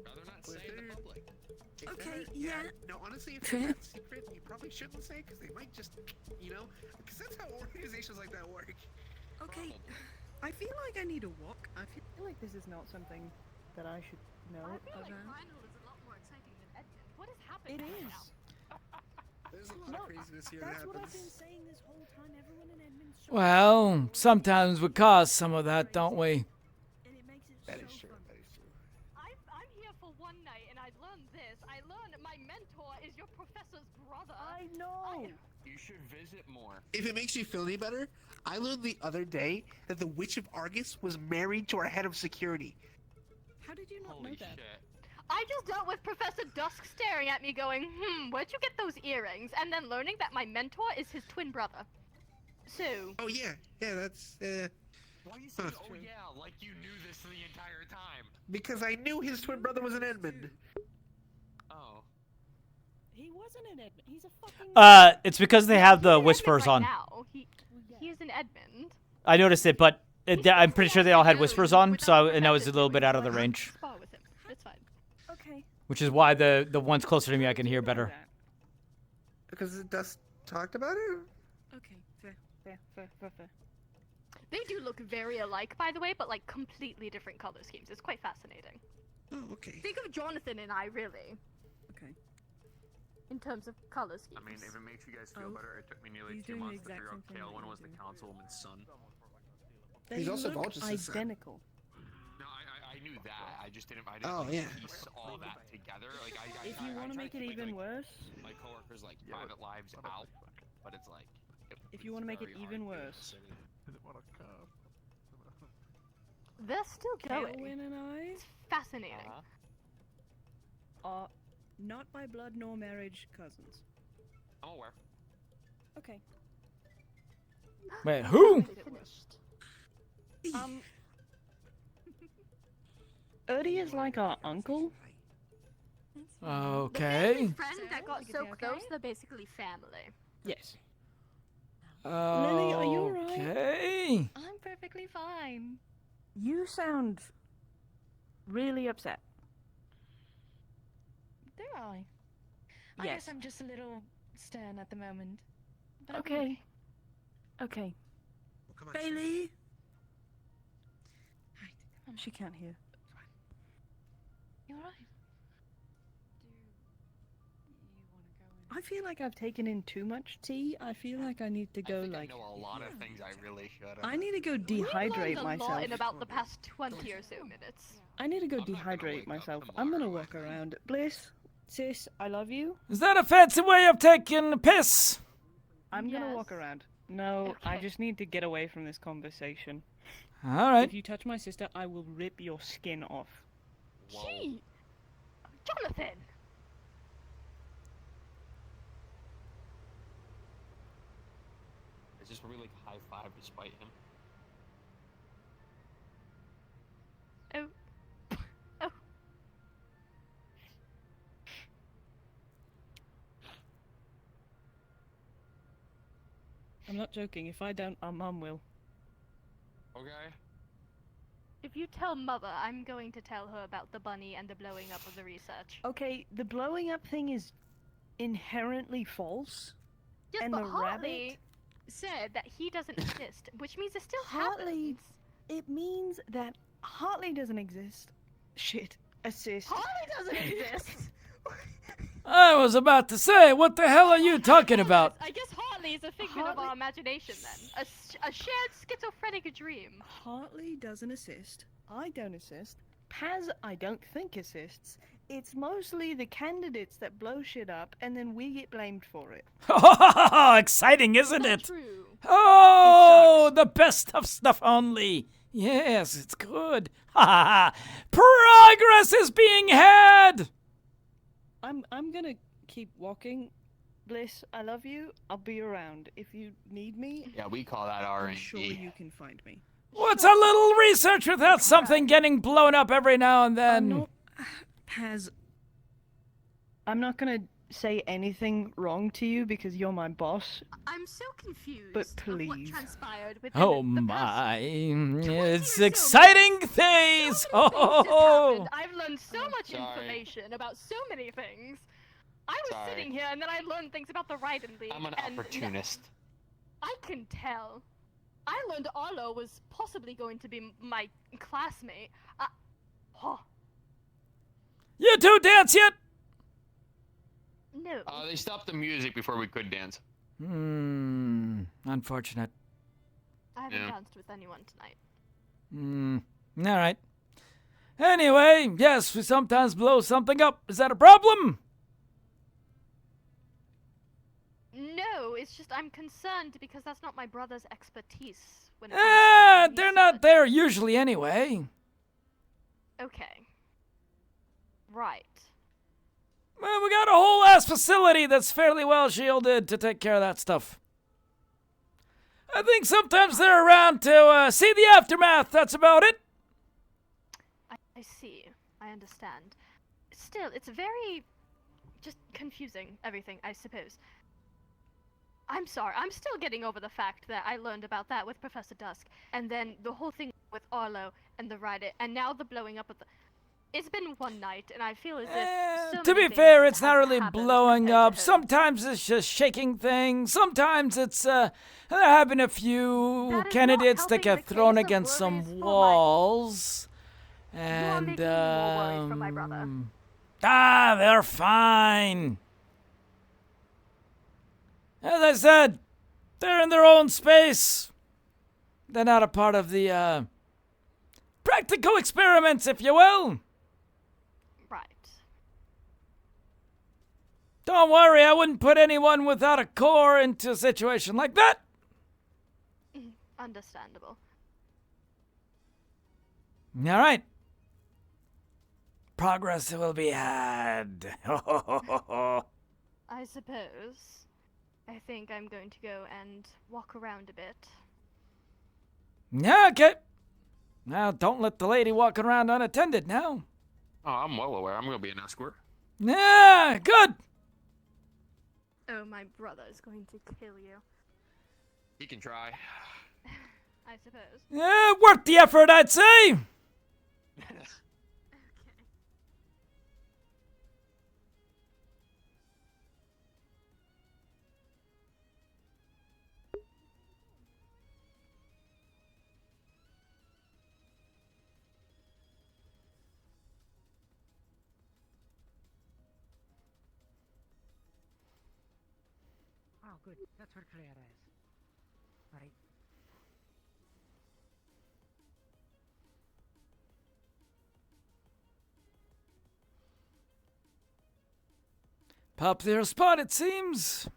Rather not say in the public. If Okay, they're- yeah. No, honestly, if Fair. they're that secret, you probably shouldn't say because they might just, you know, because that's how organizations like that work. Okay. I feel like I need a walk. I feel like this is not something that I should know about. is a lot more exciting than Edmund. What is happening? It right is. now? There's a lot of craziness here that That's what I've happens. been saying this whole time. Everyone in Edmund's so Well, sometimes we cause some of that, don't we? That is true. That is true. I'm here for one night and I learned this. I learned my mentor is your professor's brother. I know. You should visit more. If it makes you feel any better, I learned the other day that the Witch of Argus was married to our head of security. How did you not Holy know that? shit. I just dealt with Professor Dusk staring at me going, where'd you get those earrings? And then learning that my mentor is his twin brother. So... Oh yeah, that's, Why you say, oh yeah, like you knew this the entire time? because I knew his twin brother was an Edmund. Oh. He wasn't an Edmund. He's a fucking... It's because they have the He's an whispers Edmund on. right now. He is an Edmund. I noticed it, but I'm pretty sure they all had whispers on, and I was a little bit out of the range. Spar with him. It's fine. Okay. Which is why the ones closer to me I can hear better. Because Dust talked about it? Okay, fair. They do look very alike, by the way, but like completely different color schemes. It's quite fascinating. Oh, okay. Think of Jonathan and I, really. Okay. In terms of color schemes. I mean, if it makes you guys feel better, it took me nearly He's 2 doing the months to exact figure out same thing Kaelin that was you the do. councilwoman's son. They He's also look Vultus's son. identical. No, I knew that. I just didn't. Oh, yeah. Piece all that together. Like If you want to make it even worse, my coworkers like private lives out, but it's like. if you want to make it even worse, They're still going. Kaelin and I Fascinating. are not by blood nor marriage cousins. I'm aware. Okay. Wait, who? Erdy is like our uncle. Okay. Friend that got so close, they're basically family. Yes. Lily, are you alright? Okay. I'm perfectly fine. You sound really upset. Do I? I Yes. guess I'm just a little stern at the moment. But I'm Okay. Okay. Bailey. She can't hear. You're right. I feel like I've taken in too much tea. I feel like I need to go I know a lot of things I really should. I need to go We've dehydrate learned a myself. lot in about the past 20 or so minutes. I need to go dehydrate myself. I'm gonna walk around. Bliss, sis, I love you. Is that a fancy way of taking a piss? I'm gonna Yes. walk around. No, I Okay. just need to get away from this conversation. All right. If you touch my sister, I will rip your skin off. Gee! Jonathan! It's just really like high five despite him. Oh. Oh. I'm not joking. If I don't, our mum will. Okay. If you tell Mother, I'm going to tell her about the bunny and the blowing up of the research. Okay, the blowing up thing is inherently false. Yes, and but the Hartley rabbit? said that he doesn't exist, which means it still Hartley, happens. it means that Hartley doesn't exist. Shit, assist. Hartley doesn't exist! I was about to say, what the hell are you talking about? I guess Hartley is a figment of our imagination then. A shared schizophrenic dream. Hartley doesn't assist. I don't assist. Paz, I don't think assists. It's mostly the candidates that blow shit up, and then we get blamed for it. Exciting, isn't it? True. Oh, the best of stuff only. Yes, it's good. Ha ha ha. Progress is being had. I'm gonna keep walking. Bliss, I love you. I'll be around. If you need me, Yeah, we call that I'm RNG. sure you can find me. What's a little research without something getting blown up every now and then? Paz, I'm not gonna say anything wrong to you because you're my boss. I'm so confused But of what please. transpired with Oh the my, it's exciting things. Oh, I've learned so much Sorry. information about so many things. I was Sorry. sitting here and then I learned things about the Raiden League. I'm an and opportunist. I can tell. I learned Arlo was possibly going to be my classmate. You two dance yet? No. They stopped the music before we could dance. Unfortunate. I haven't danced with anyone tonight. Alright. Anyway, yes, we sometimes blow something up. Is that a problem? No, it's just I'm concerned because that's not my brother's expertise. When They're not there usually anyway. Okay. Right. Well, we got a whole ass facility that's fairly well shielded to take care of that stuff. I think sometimes they're around to see the aftermath, that's about it. I see. I understand. Still, it's very just confusing, everything, I suppose. I'm sorry, I'm still getting over the fact that I learned about that with Professor Dusk, and then the whole thing with Arlo and the rider, and now the blowing up of the... It's been one night, and I feel as if so to many be fair, things it's not really happened blowing compared up. to hers. Sometimes it's just shaking things. Sometimes it's there have been a few candidates that get thrown against some walls. And they're fine. As I said, they're in their own space. They're not a part of the practical experiments, if you will. Right. Don't worry, I wouldn't put anyone without a core into a situation like that. Understandable. All right. Progress will be had. I suppose. I think I'm going to go and walk around a bit. Yeah, okay. Now, don't let the lady walk around unattended now. Oh, I'm well aware. I'm going to be an escort. Yeah, good. Oh, my brother is going to kill you. He can try. I suppose. Yeah, worth the effort, I'd say. Oh, good. That's where Clara is. Alright. Popular spot, it seems.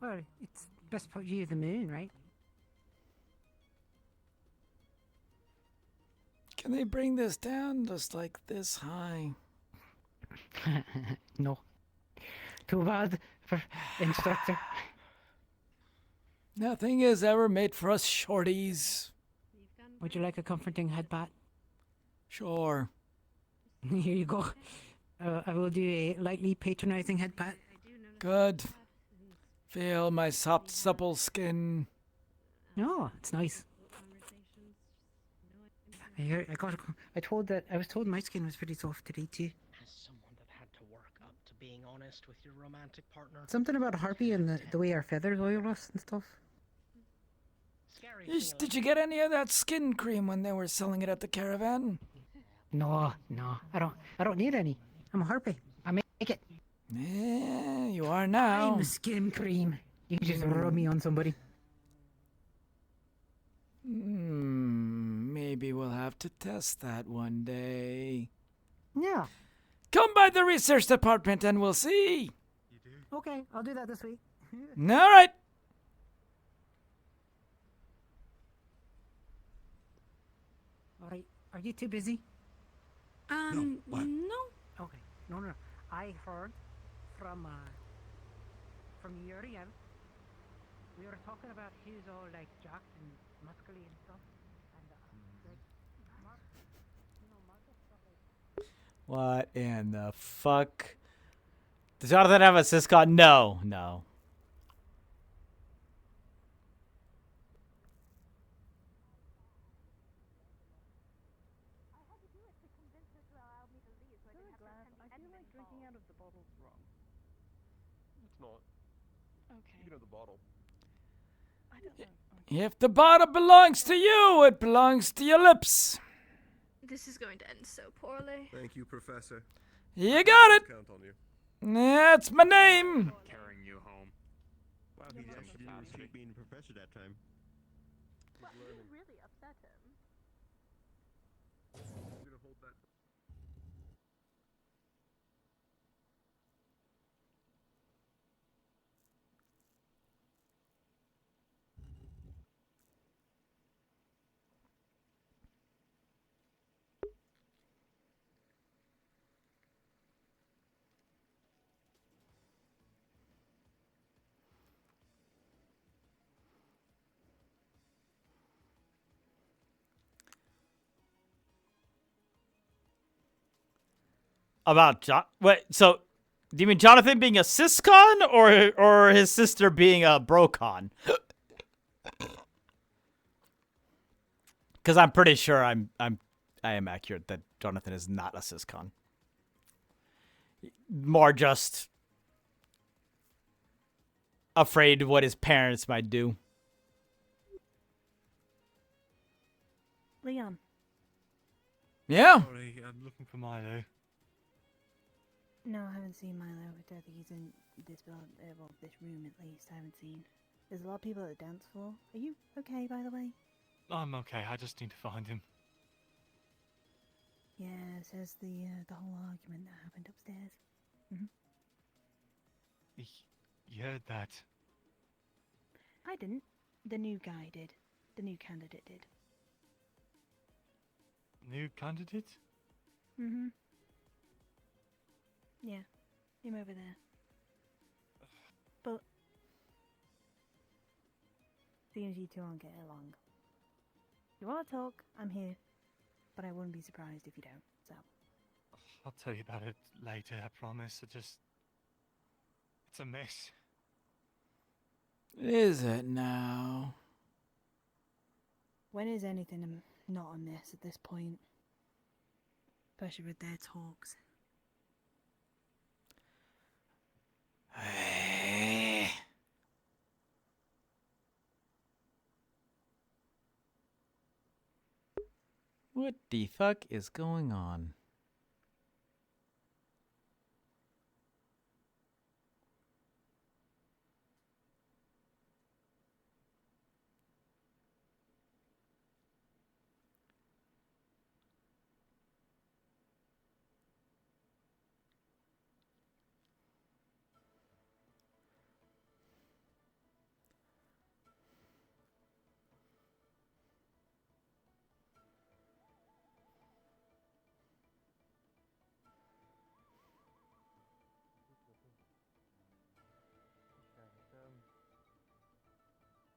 Well, it's best view of the moon, right? Can they bring this down just like this high? No. Too bad for instructor. Nothing is ever made for us shorties. Would you like a comforting headbutt? Sure. Here you go. I will do a lightly patronizing headbutt. Good. Feel my soft, supple skin. No, it's nice. I was told my skin was pretty soft today too. As someone that had to work up to being honest with your romantic partner. Something about Harpy and the way our feathers oil us and stuff. Did you get any of that skin cream when they were selling it at the caravan? No, I don't need any. I'm a Harpy. I make it. Yeah, you are now. I'm a skin cream. You can just rub me on somebody. Maybe we'll have to test that one day. Yeah. Come by the research department and we'll see. Okay, I'll do that this week. All right. All right. Are you too busy? No. Okay. No. I heard from Uriel. We were talking about he's all like jacked and muscly and stuff. And like Mark, Marcus stuff like. What in the fuck? Does Jonathan have a syscon? No. It's not. You can have the bottle. I don't know. If the bottle belongs to you, it belongs to your lips. This is going to end so poorly. Thank you, Professor. You got it. Count on you. That's my name. Carrying you home. Wow, he actually didn't speak being a professor that time. Well, you really upset him. I'm gonna hold that. About John? Wait, so do you mean Jonathan being a siscon or his sister being a brocon? Because I'm pretty sure I am accurate that Jonathan is not a siscon. More just afraid what his parents might do. Leon. Yeah. Sorry, I'm looking for Milo. No, I haven't seen Milo. I don't think he's in this this room at least. I haven't seen. There's a lot of people at the dance floor. Are you okay, by the way? I'm okay. I just need to find him. Yeah, says the whole argument that happened upstairs. You heard that? I didn't. The new guy did. The new candidate did. New candidate? Yeah, him over there. But seems you two aren't getting along. You want to talk? I'm here, but I wouldn't be surprised if you don't. So I'll tell you about it later. I promise. It's a mess. Is it now? when is anything not a mess at this point? Especially with their talks. What the fuck is going on?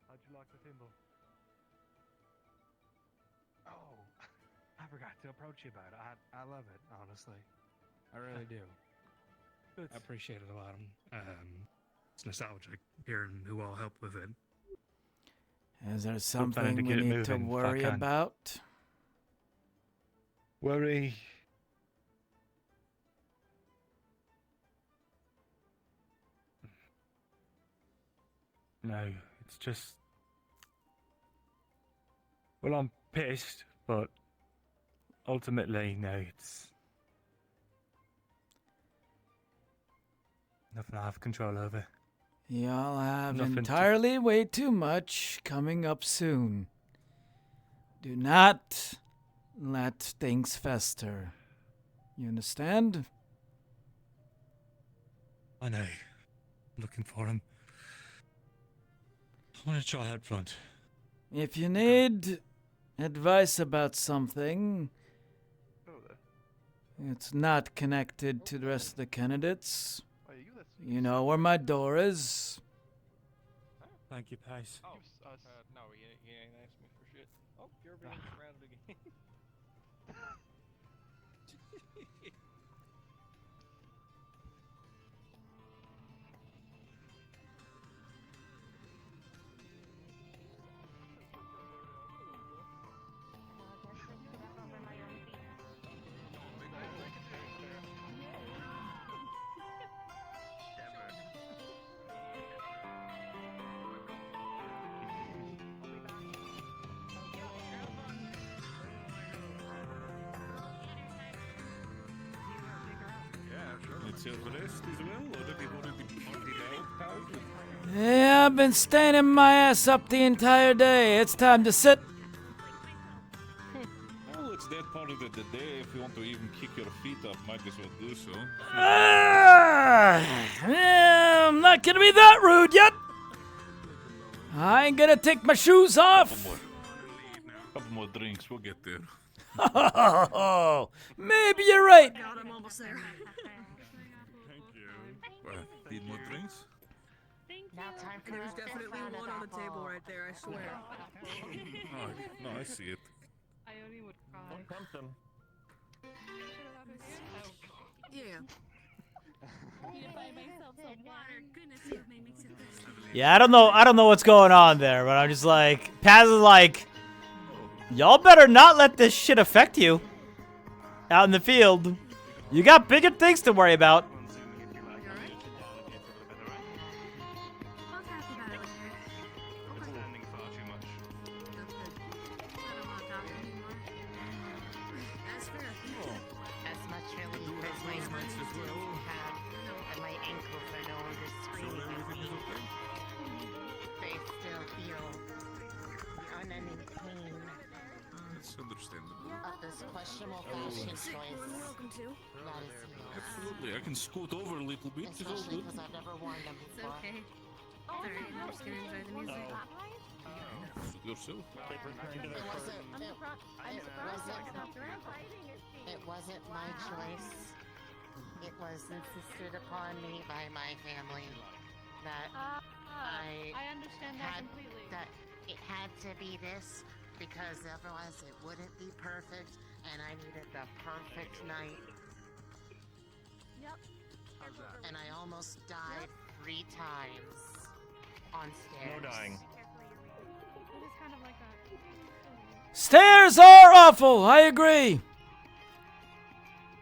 How'd you like the thimble? Oh, I forgot to approach you about it. I love it, honestly. I really do. I appreciate it a lot. It's nostalgic hearing who all helped with it. Is there Still planning something to we get it need moving to if I worry can. about? Worry. No, it's just. Well, I'm pissed, but ultimately, no, it's nothing I have control over. Y'all have Nothing to- entirely way too much coming up soon. Do not let things fester. You understand? I know. I'm looking for him. I want to try that front. If you need advice about something, it's not connected to the rest of the candidates. You know where my door is. Thank you, Pace. Oh, no, he ain't asked me for shit. Oh, you're being surrounded again. yourself rest as well, or have you already partied out, pal? Yeah, I've been standing my ass up the entire day. It's time to sit. Well, it's that part of the day. If you want to even kick your feet up, might as well do so. Yeah, I'm not gonna be that rude yet. I ain't gonna take my shoes off. Couple more drinks, we'll get there. Maybe you're right. God, I'm almost there. Thank you. Need more drinks? Now time for There's definitely one on the table right there, I swear. No, I see it. I only would cry. Don't tempt them. Yeah. Yeah, I don't know what's going on there, but I'm just like, Paz is like, y'all better not let this shit affect you out in the field. You got bigger things to worry about. As much relief as my muscles have, and my ankles are no longer screaming at me, they still feel the unending pain That's understandable. of this questionable fashion choice. Welcome to. That is Absolutely, I can scoot over a little bit. It's all especially good. because I've never worn them It's before. okay. Alright, I'm just gonna enjoy the music. Suit yourself. It wasn't my choice. It was insisted upon me by my family that I understand that had completely. that it had to be this because otherwise it wouldn't be perfect, and I needed the perfect night. Yep. And I almost died 3 times on stairs. No dying. It is kind of like that. Stairs are awful. I agree.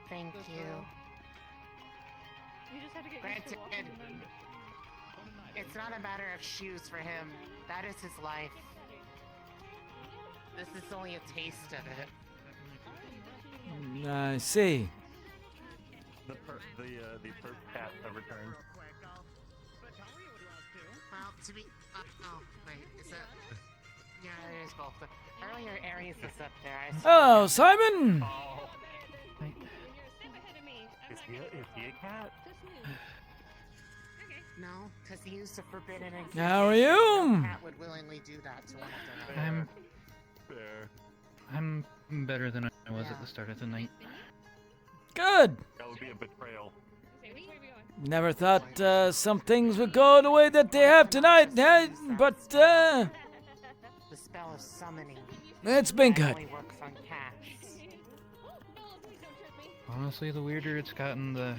Thank you. You just had to get used Granted, to walking and then... it's not a matter of shoes for him. That is his life. This is only a taste of it. I see. The perp cat have returned. Well, to be... oh, wait, is that... Yeah, there's both. Earlier, Aries was up there. Hello, Simon. Is he a cat? No, because he used a forbidden incantation. How are you? No cat would willingly do that to one of them. I'm better than I was at the start of the night. Good. That would be a betrayal. Never thought some things would go the way that they have tonight, but The spell of summoning. it's been good. only works on cats. Honestly, the weirder it's gotten, the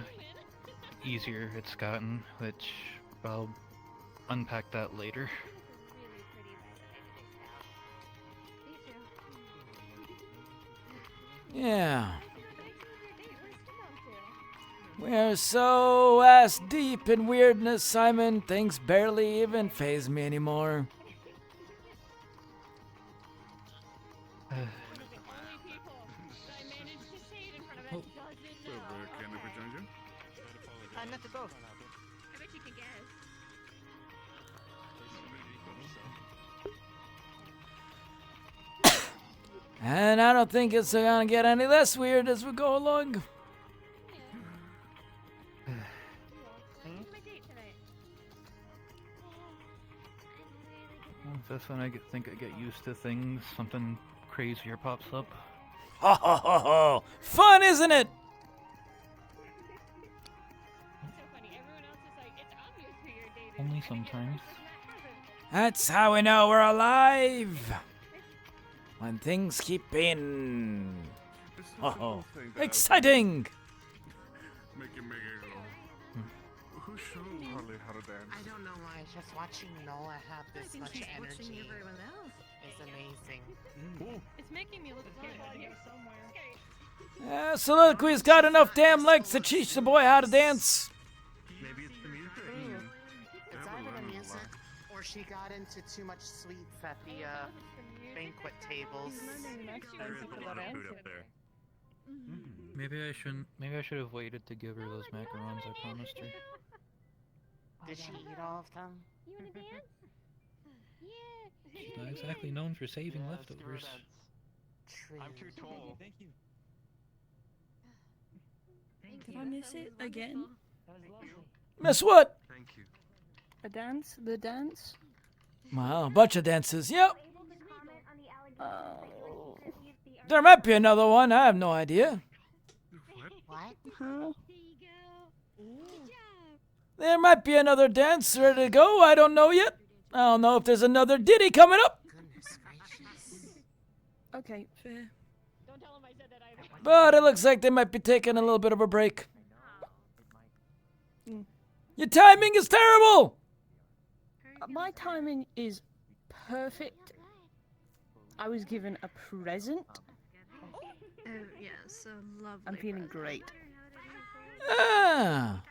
easier it's gotten, which I'll unpack that later. Yeah. We're so ass deep in weirdness, Simon. Things barely even faze me anymore. Not to both. I bet you can guess. And I don't think it's gonna get any less weird as we go along. That's when I think I get used to things. Something crazier pops up. Ho ho ho ho! Fun, isn't it? Only sometimes. That's how we know we're alive. When things keep being... Oh, exciting! Making me giggle. Who showed Harley how to dance? I don't know why. Just watching Noah have this think much she's energy watching everyone else. is amazing. It's making me look good here somewhere. Soliloquy's got enough damn legs to teach the boy how to dance. Maybe it's the music. It's either the music or she got into too much sweets at the banquet tables. There is a lot of food up there. Maybe I shouldn't. Maybe I should have waited to give her those macarons I promised her. Did she eat all of them? You wanna dance? Yeah. She's not exactly known for saving leftovers. I'm too tall. Thank you. Did I miss it again? Miss what? Thank you. A dance? The dance? Wow, a bunch of dances. Yep. Oh. There might be another one. I have no idea. What? Huh? There might be another dance ready to go. I don't know yet. I don't know if there's another ditty coming up. Okay, fair. But it looks like they might be taking a little bit of a break. Your timing is terrible! My timing is perfect. I was given a present. Oh, yes, a lovely I'm feeling great. Ah.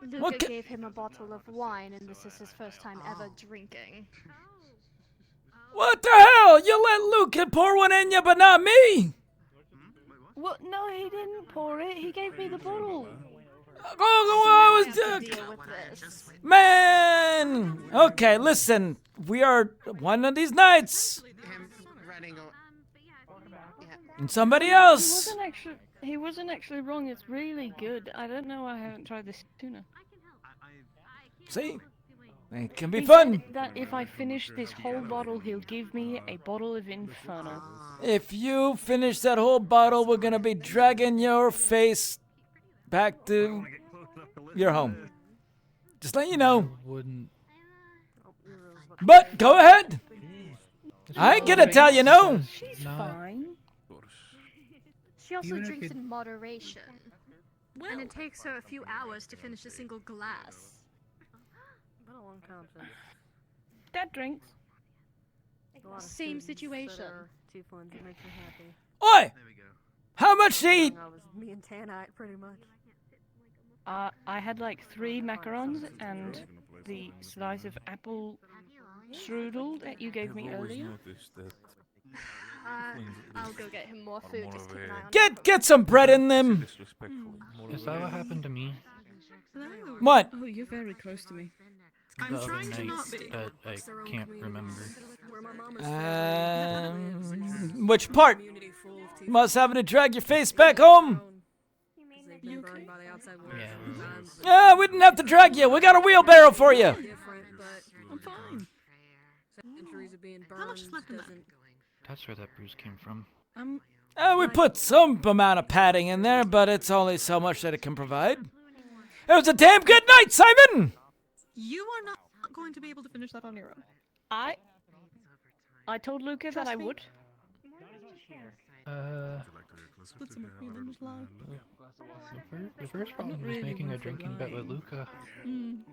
Luca gave him a bottle of wine, and this is his first time ever drinking. What the hell? You let Luke pour one in you, but not me? What? No, he didn't pour it. He gave me the bottle. Oh, I was man. Okay, listen. We are one of these nights. And somebody else. He wasn't actually wrong. It's really good. I don't know why I haven't tried this sooner. See? It can be He fun. said that if I finish this whole bottle, he'll give me a bottle of Inferno. If you finish that whole bottle, we're gonna be dragging your face back to your home. Just let you know. Wouldn't. But go ahead. I ain't gonna tell you no. She's fine. She also Even if drinks it- in moderation. And it takes her a few hours to finish a single glass. Dad drinks. Same situation. Too fun to make me happy. Oi! How much to eat? I was me and Tanite pretty much. I had like 3 macarons and the slice of apple strudel that you gave me earlier. I'll go get him more food. Just keep an eye on Get some bread in them. Is that what happened to me? What? Oh, you're very close to me. The other night that I can't remember. Which part? Must having to drag your face back home? Yeah, we didn't have to drag you. We got a wheelbarrow for you. I'm fine. How much is left in that? That's where that bruise came from. We put some amount of padding in there, but it's only so much that it can provide. It was a damn good night, Simon! You are not going to be able to finish that on your own. I told Luca that I would. Put some feelings low. The first problem was making a drinking bet with Luca. And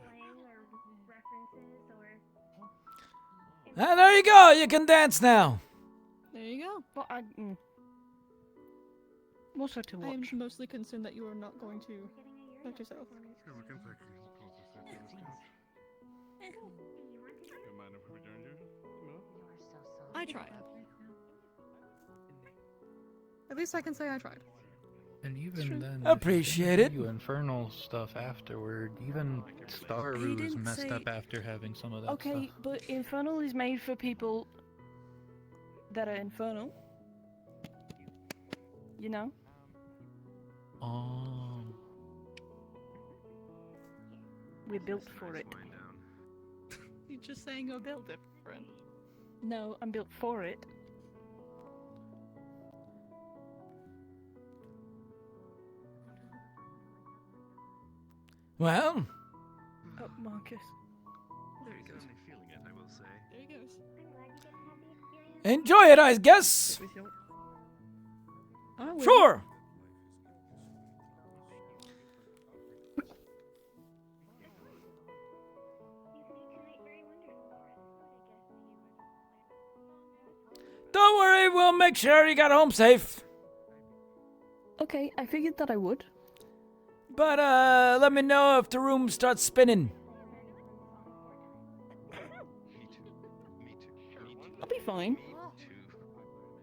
there you go. You can dance now. There you go. But also to watch. I am mostly concerned that you are not going to hurt yourself. I tried. At least I can say I tried. And even then, Appreciate it. You infernal stuff afterward. Even Starru was messed up after having some of that Okay, stuff. but Infernal is made for people that are infernal. You know? We're built for it. You're just saying you're built different. No, I'm built for it. Well, Oh, Marcus. There he goes. Feeling it, I will say. There he goes. enjoy it, I guess. I will. Sure. Don't worry, we'll make sure you got home safe. Okay, I figured that I would. But let me know if the room starts spinning. I'll be fine.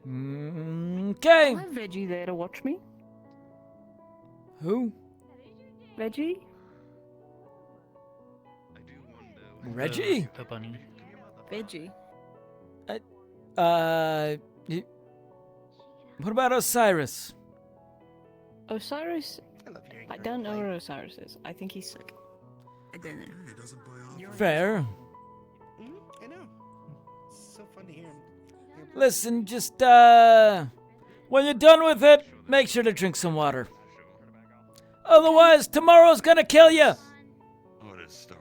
Okay. I have Reggie there to watch me. Who? Reggie? Reggie? The bunny. Veggie. What about Osiris? I Osiris? love hearing I don't know where Osiris is. I think he's sick. I don't know. Fair. I know. It's so fun to hear him. Listen, just, when you're done with it, make sure to drink some water. Otherwise, tomorrow's gonna kill you. What is Star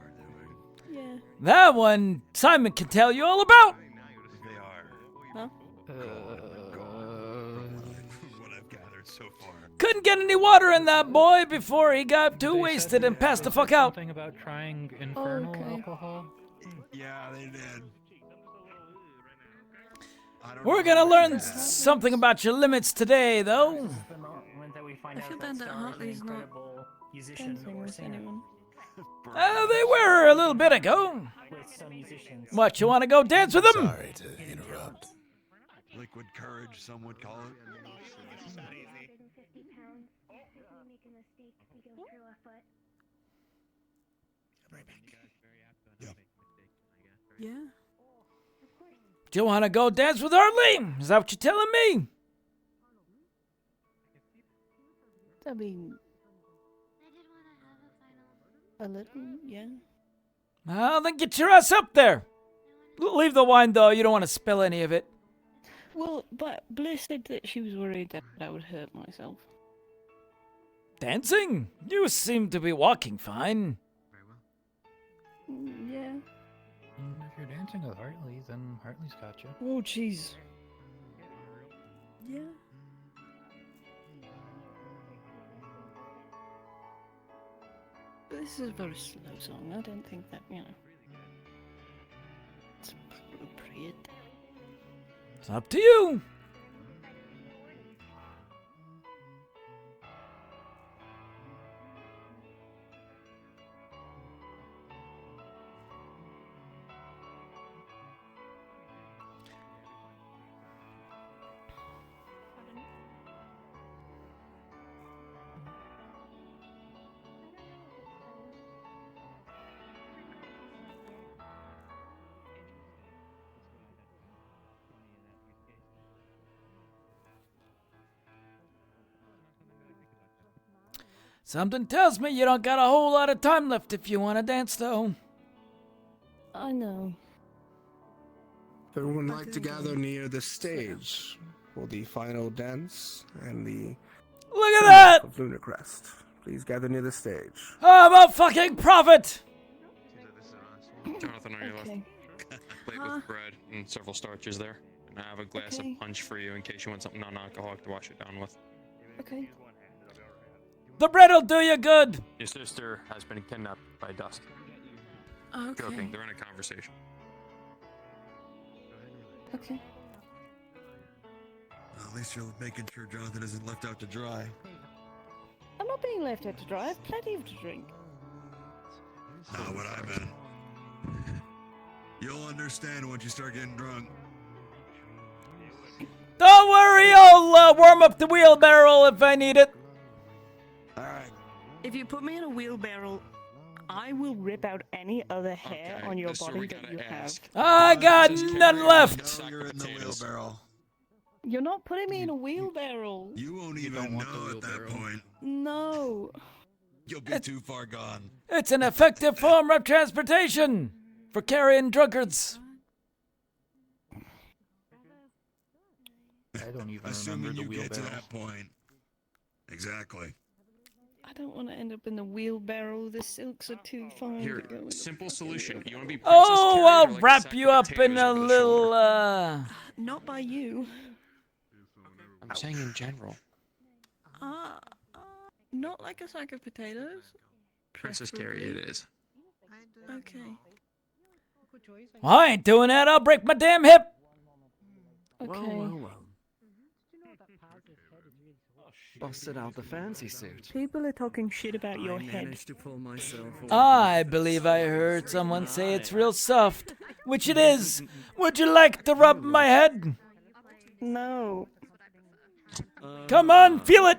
doing? Yeah. That one, Simon can tell you all about. They are. Huh? What I've gathered so far. Couldn't get any water in that boy before he got too wasted and passed the fuck out. Something about trying infernal okay. alcohol. Yeah, they did. We're gonna learn something about your limits today, though. The moment that we find I out feel that bad that Star is an Hartley's not incredible musician Dancing or with singer. anyone. They were a little bit ago. With some musicians. What, you wanna go dance with them? Sorry to interrupt. Liquid courage, some would call it. Yeah. Do you wanna go dance with Hartley? Is that what you're telling me? I mean, a little, yeah. Well, then get your ass up there. Leave the wine, though. You don't want to spill any of it. Well, but Bliss said that she was worried that I would hurt myself. Dancing? You seem to be walking fine. Yeah. If you're dancing with Hartley, then Hartley's got you. Oh, jeez. Yeah. This is a very slow song. I don't think that, it's appropriate. It's up to you. Something tells me you don't got a whole lot of time left if you want to dance, though. I know. Everyone like to gather near the stage for the final dance and the Look at that! of Lunar Crest. Please gather near the stage. I'm a fucking prophet! Jonathan, on your left. Plate with bread and several starches there. And I have a glass of punch for you in case you want something non-alcoholic to wash it down with. Okay. The bread'll do you good. Your sister has been kidnapped by Dust. Okay. Joking, they're in a conversation. Okay. Well, at least you're making sure Jonathan isn't left out to dry. I'm not being left out to dry. I have plenty of to drink. Not what I meant. You'll understand once you start getting drunk. Don't worry, I'll warm up the wheelbarrow if I need it. Alright. If you put me in a wheelbarrow, I will rip out any other hair on your body that you have. I got none left. You're in the wheelbarrow. You're not putting me in a wheelbarrow. You won't even know at that point. No. You'll be too far gone. It's an effective form of transportation for carrying drunkards. I don't even Assuming remember the you get to wheelbarrow. that point. Exactly. I don't want to end up in the wheelbarrow. The silks are too fine. Here, to go in. simple solution. You want to be Princess Oh, Carrie or I'll like wrap sack you of up in potatoes a over the little, shoulder? Not by you. I'm saying in general. Not like a sack of potatoes. Princess Carrie it is. Okay. Well, I ain't doing that. I'll break my damn hip. Okay. Busted out the fancy suit. People are talking shit about your I head. managed to pull myself off. I believe I heard someone say it's real soft, which it is. Would you like to rub my head? No. Come on, feel it.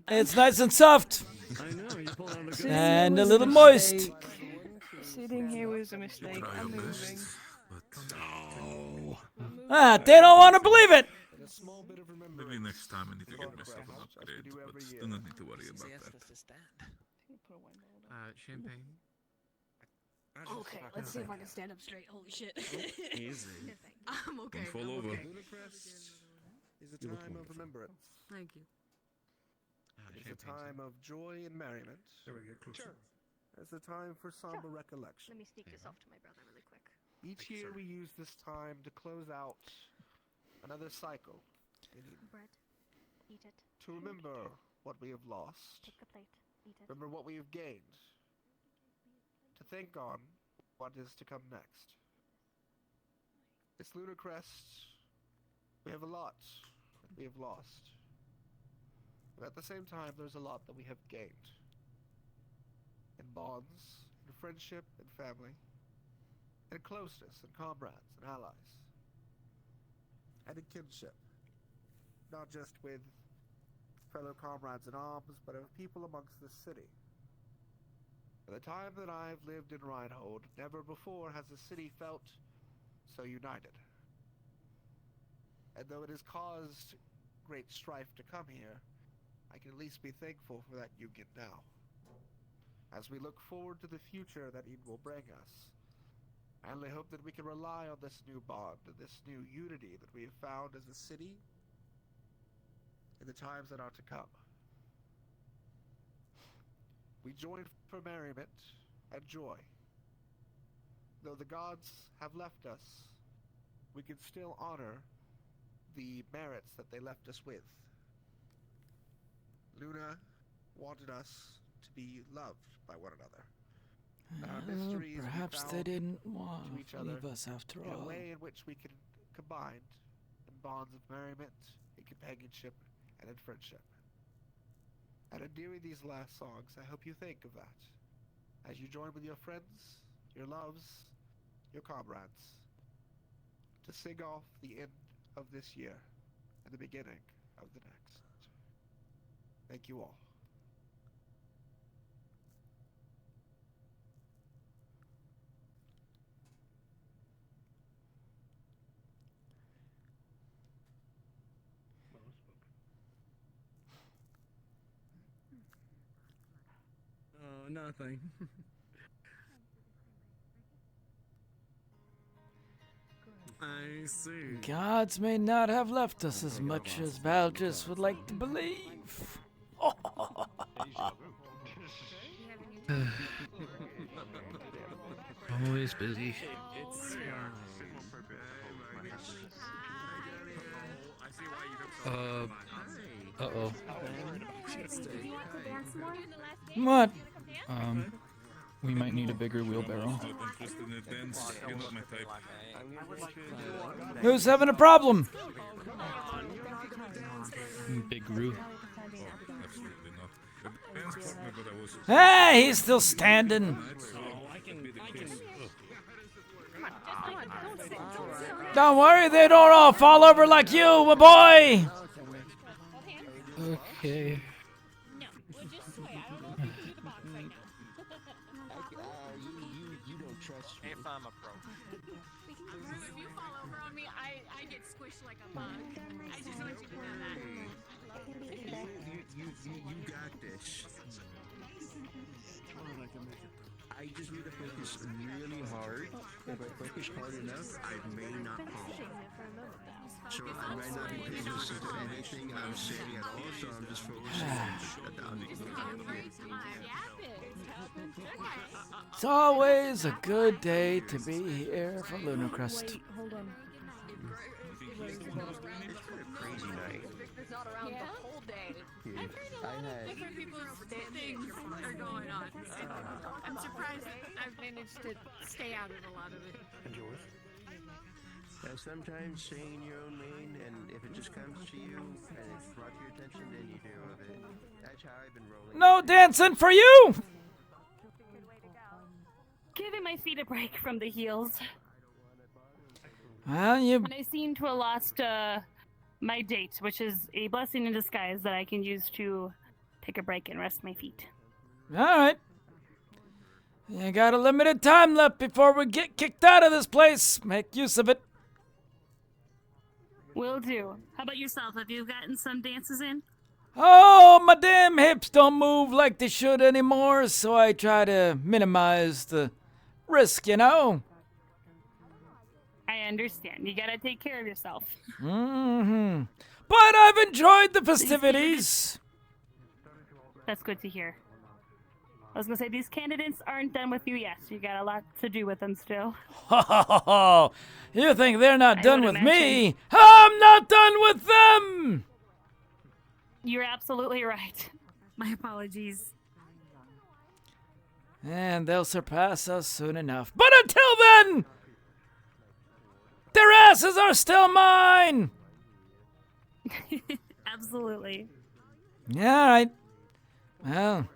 It's nice and soft. I know, you pulled out a good And a little moist. Sitting here was a mistake. I'm moving. Ah, they don't want to believe it. Maybe next time I need to get myself an upgrade, but do not need to worry about that. Champagne. Okay, let's see if I can stand up straight. Holy shit. Easy. I'm okay. Don't fall over. Ludicrous is a time of remembrance. Thank you. It's a time of joy and merriment. It's a time for somber recollection. Let me sneak this off to my brother really quick. Each year we use this time to close out another cycle. Bread. Eat it. To remember what we have lost. Take the plate. Eat it. Remember what we have gained. To think on what is to come next. It's Ludicrous. We have a lot that we have lost. But at the same time, there's a lot that we have gained. In bonds, in friendship, and family. In closeness, and comrades, and allies. And in kinship. Not just with fellow comrades in arms, but of people amongst the city. In the time that I've lived in Reinhold, never before has the city felt so united. And though it has caused great strife to come here, I can at least be thankful for that union now. As we look forward to the future that it will bring us, I only hope that we can rely on this new bond and this new unity that we have found as a city in the times that are to come. We join for merriment and joy. Though the gods have left us, we can still honor the merits that they left us with. Luna wanted us to be loved by one another. Perhaps they didn't want to leave us after in all. a way in which we can combine in bonds of merriment, in companionship, and in friendship. And in doing these last songs, I hope you think of that as you join with your friends, your loves, your comrades, to sing off the end of this year and the beginning of the next. Thank you all. Oh, nothing. I see. Gods may not have left us as much as Valdris would like to believe. Always busy. Uh-oh. What? We might need a bigger wheelbarrow. Who's having a problem? Big Roo. Hey, he's still standing. Don't worry, they don't all fall over like you, my boy. Okay. If I'm a pro. If you fall over on me, I get squished like a bug. I just want you to know that. You got this. I just need to focus really hard. If I focus hard enough, I may not fall. So I might not be paying attention to anything I'm saying at all, so I'm just focusing on It's always a good day to be here for Lunacrest. Hold on. It's been a crazy night. Victor's not around the whole day. I had Different people's things are going on. I'm surprised I've managed to stay out of a lot of it. And yours? Sometimes saying your own name, and if it just comes to you and it's brought to your attention, then you do of it. That's how I've been rolling. No dancing for you! Giving my feet a break from the heels. Well, you... I seem to have lost my date, which is a blessing in disguise that I can use to take a break and rest my feet. Alright. You got a limited time left before we get kicked out of this place. Make use of it. Will do. How about yourself? Have you gotten some dances in? Oh, my damn hips don't move like they should anymore, so I try to minimize the risk, you know? I understand. You gotta take care of yourself. Mm-hmm. But I've enjoyed the festivities. That's good to hear. I was gonna say, these candidates aren't done with you yet. You got a lot to do with them still. Oh, you think they're not done with me? I'm not done with them! You're absolutely right. My apologies. And they'll surpass us soon enough. But until then, their asses are still mine! Absolutely. Yeah, all right. Well,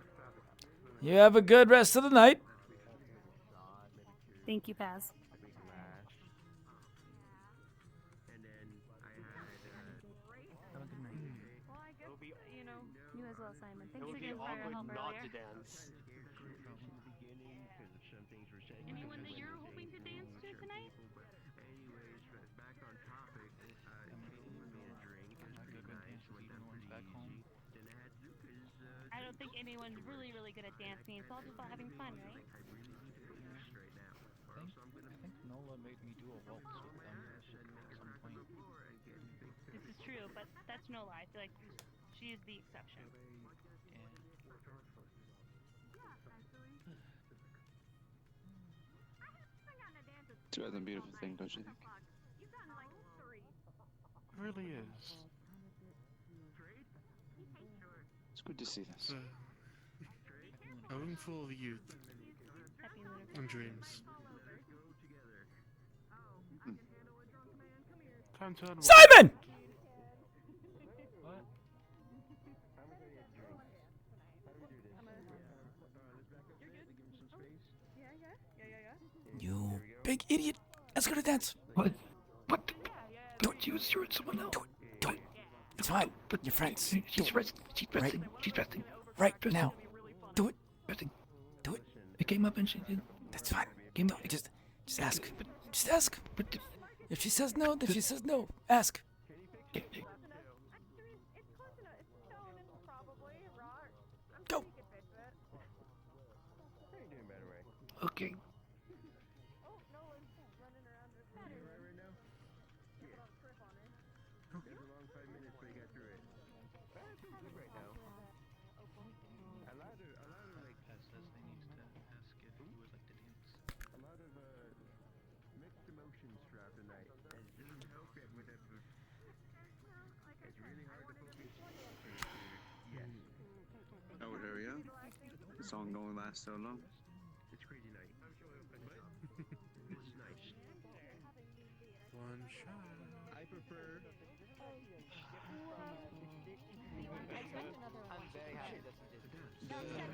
you have a good rest of the night. Thank you, Paz. You as well, Simon. Thanks again for your help earlier. Anyone that you're hoping to dance to tonight? I don't think anyone's really good at dancing. It's all just about having fun, right? I think Nola made me do a waltz with them at some point. This is true, but that's no lie. I feel like she is the exception. It's rather a beautiful thing, don't you think? It really is. It's good to see this. A room full of youth and dreams. Time to unwind. Simon! You big idiot. Let's go to dance. What? What? Don't use someone else. Do it. It's fine. You're friends. She's resting. She's resting. She's resting. Right now. Do it. Resting. Do it. It came up and she did. That's fine. Just ask. Just ask. If she says no, then she says no. Ask. Go. Okay. Oh, here we go. The song don't last so long. It's crazy night. It's nice. One shot. I prefer.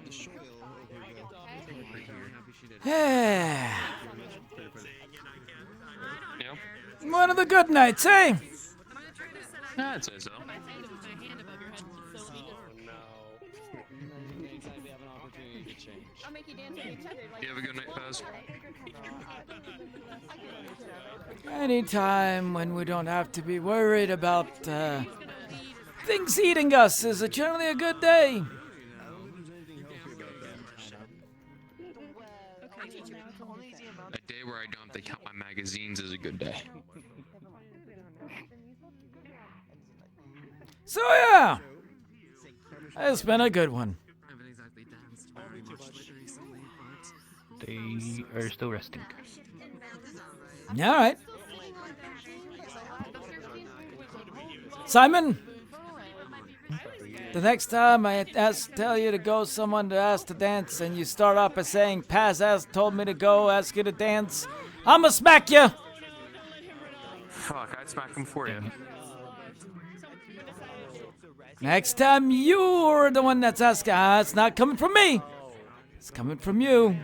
The soil One of the good nights, eh? I'd say so. I'll make you dance with each other. You have a good night, Paz. Anytime when we don't have to be worried about things eating us is generally a good day. A day where I don't have to count my magazines is a good day. So yeah, it's been a good one. They are still resting. All right. Simon, the next time I tell you to go someone to ask to dance and you start off by saying, Paz told me to go ask you to dance, I'ma smack you. Fuck, I'd smack him for you. Next time you're the one that's asking, it's not coming from me. It's coming from you.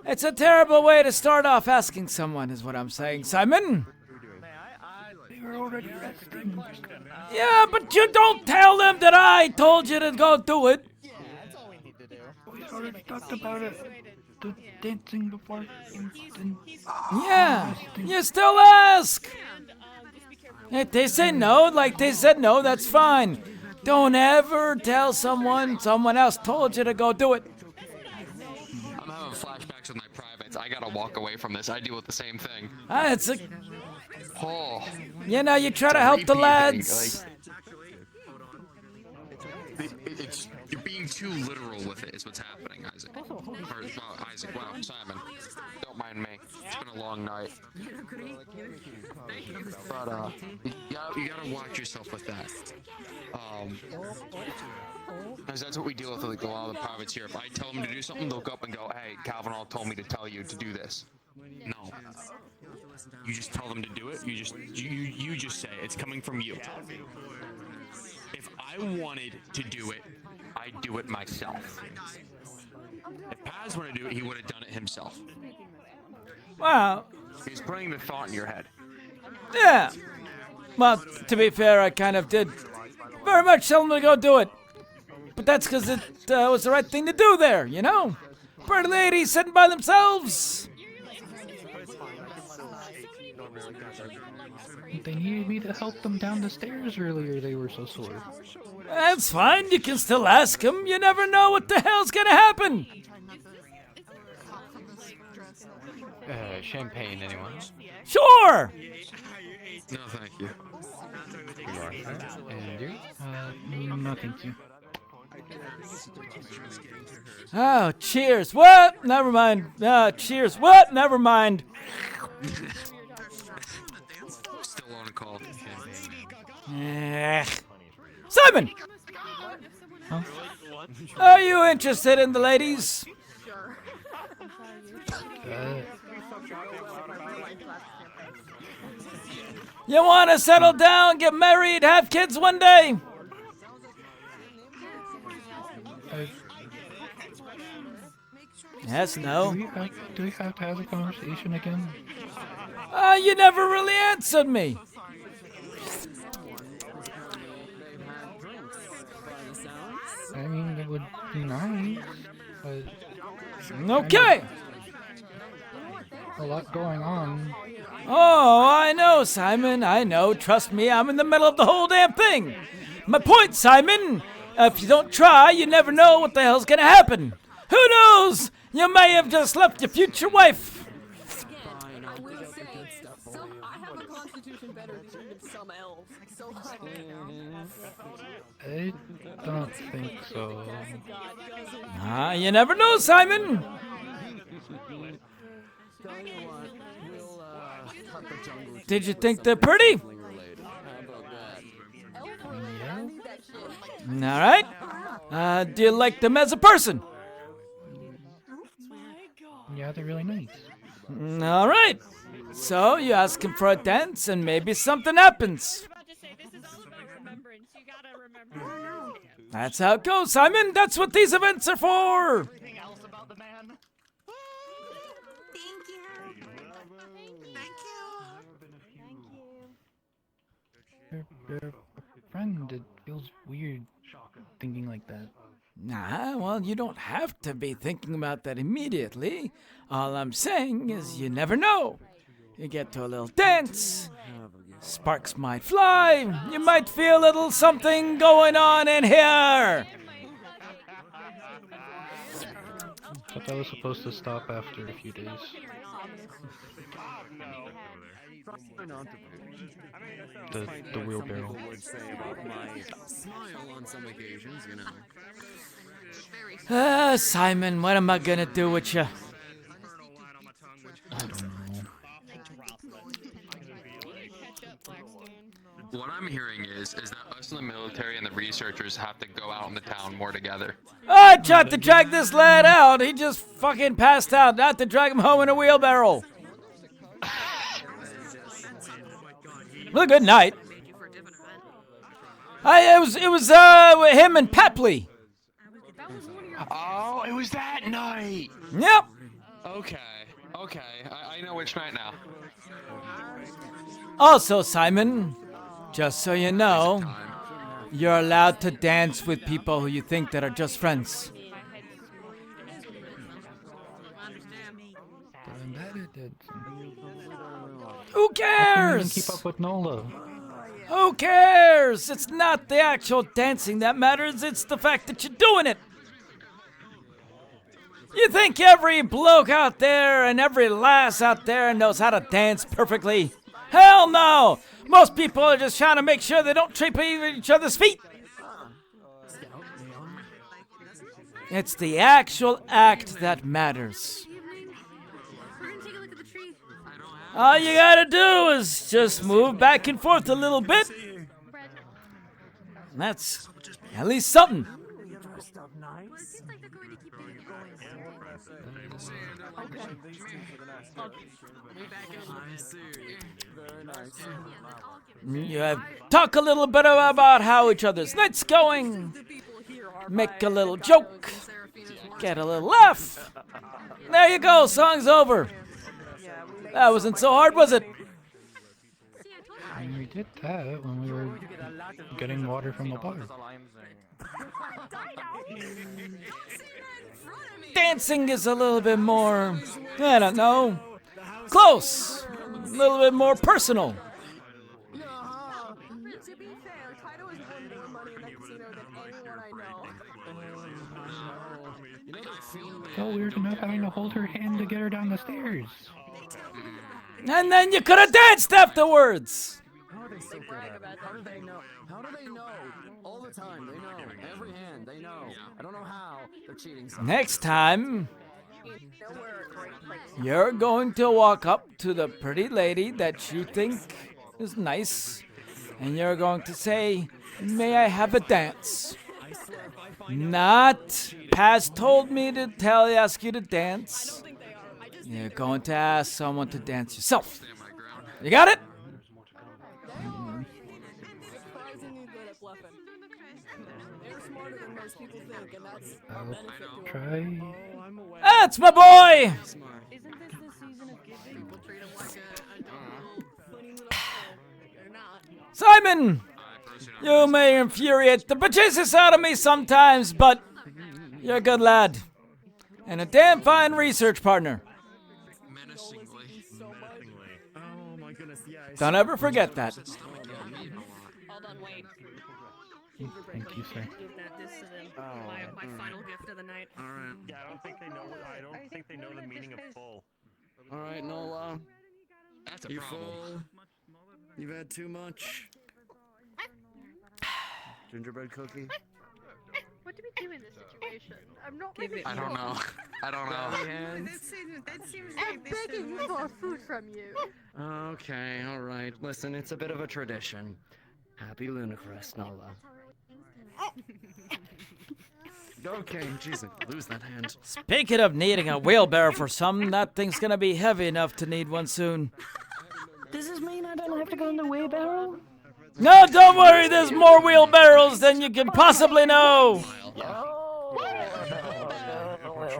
It's a terrible way to start off asking someone, is what I'm saying, Simon. You're already resting. Yeah, but you don't tell them that I told you to go do it. We already talked about it. The dancing before. Yeah, you still ask. If they say no, like they said no, that's fine. Don't ever tell someone else told you to go do it. I'm having flashbacks with my privates. I gotta walk away from this. I deal with the same thing. It's a... Oh. You know, you try to help the lads. It's you're being too literal with it. Is what's happening, Isaac. Isaac. Wow, Simon. Don't mind me. It's been a long night. But you gotta watch yourself with that. Because that's what we deal with a lot of the privates here. If I tell them to do something, they'll go up and go, "Hey, Calvin all told me to tell you to do this." No. You just tell them to do it. You just say it. It's coming from you. If I wanted to do it, I'd do it myself. If Paz wanted to do it, he would have done it himself. Wow. He's putting the thought in your head. Yeah. Well, to be fair, I kind of did very much tell them to go do it. But that's because it was the right thing to do there, you know? Pretty ladies sitting by themselves. They needed me to help them down the stairs earlier. They were so sore. That's fine. You can still ask them. You never know what the hell's gonna happen. Champagne, anyone? Sure. No, thank you. And you? No, thank you. Oh, cheers. What? Never mind. Cheers. What? Never mind. Still on call. Simon! Huh? Are you interested in the ladies? You want to settle down, get married, have kids one day? Yes, no. Do we have to have a conversation again? You never really answered me. I mean, it would be nice, but... Okay. A lot going on. Oh, I know, Simon. I know. Trust me, I'm in the middle of the whole damn thing. My point, Simon, if you don't try, you never know what the hell's gonna happen. Who knows? You may have just left your future wife. I will say, I have a constitution better than even some elves. So I don't think so. You never know, Simon. Did you think they're pretty? Yeah. All right. Do you like them as a person? Yeah, they're really nice. All right. So you ask him for a dance, and maybe something happens. That's how it goes, Simon. That's what these events are for. You're a friend. It feels weird thinking like that. Nah, well, you don't have to be thinking about that immediately. All I'm saying is you never know. You get to a little dance, sparks might fly, you might feel a little something going on in here. But that was supposed to stop after a few days. The wheelbarrow. Simon, what am I gonna do with you? I don't know. What I'm hearing is that us in the military and the researchers have to go out in the town more together. I tried to drag this lad out. He just fucking passed out. Not to drag him home in a wheelbarrow. Well, good night. It was him and Papley. Oh, it was that night. Yep. Okay. I know which night now. Also, Simon, just so you know, you're allowed to dance with people who you think that are just friends. Who cares? Keep up with Nola. Who cares? It's not the actual dancing that matters, it's the fact that you're doing it. You think every bloke out there and every lass out there knows how to dance perfectly? Hell no! Most people are just trying to make sure they don't trip over each other's feet. It's the actual act that matters. All you gotta do is just move back and forth a little bit. That's at least something. You talk a little bit about how each other's night's going. Make a little joke. Get a little laugh. There you go, song's over. That wasn't so hard, was it? And we did that when we were getting water from the bar. Dancing is a little bit more, I don't know, close. A little bit more personal. To be fair, Kaido has won more money in that casino than anyone I know. Felt weird enough having to hold her hand to get her down the stairs. And then you could have danced afterwards. How are they so good at it? How do they know? How do they know? All the time, they know. Every hand, they know. I don't know how. They're cheating. Next time, you're going to walk up to the pretty lady that you think is nice, and you're going to say, "May I have a dance?" Not, Paz told me to ask you to dance. You're going to ask someone to dance yourself. You got it? Surprisingly good at bluffing. They're smarter than most people think, and that's a benefit to Try. That's my boy! Isn't this the season of giving? People treat him like a funny little They're not. Simon! You may infuriate the bejesus out of me sometimes, but you're a good lad. And a damn fine research partner. Oh my goodness, yeah. Don't ever forget that. Hold on, wait. Thank you, sir. Give this to them. My final gift of the night. All right. Yeah, I don't think they know the meaning of full. All right, Nola. That's a You problem. full? You've had too much. Gingerbread cookie. What do we do in this situation? I'm not Give really it- I don't know. I don't know. That seems I'm begging for food from you. Okay, all right. Listen, it's a bit of a tradition. Happy Lunacrest, Nola. Okay, jeez, lose that hand. Speaking of needing a wheelbarrow for something, that thing's gonna be heavy enough to need one soon. Does this mean I don't have to go in the wheelbarrow? No, don't worry, there's more wheelbarrows than you can possibly know.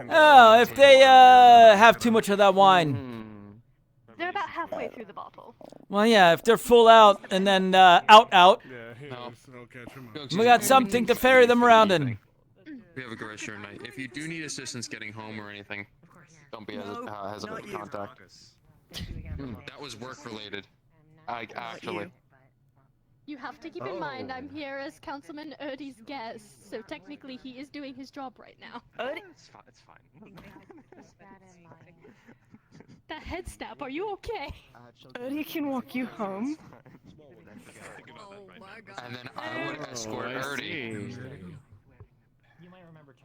Oh, if they have too much of that wine. They're about halfway through the bottle. Well, yeah, if they're full out and then out. No. We got something to ferry them around in. We have a great shirt night. If you do need assistance getting home or anything, don't be hesitant to contact. That was work related. Actually. You have to keep in mind I'm here as Councilman Erdy's guest, so technically he is doing his job right now. It's fine. That head snap, are you okay? Erdy can walk you home. And then I would escort Erdy.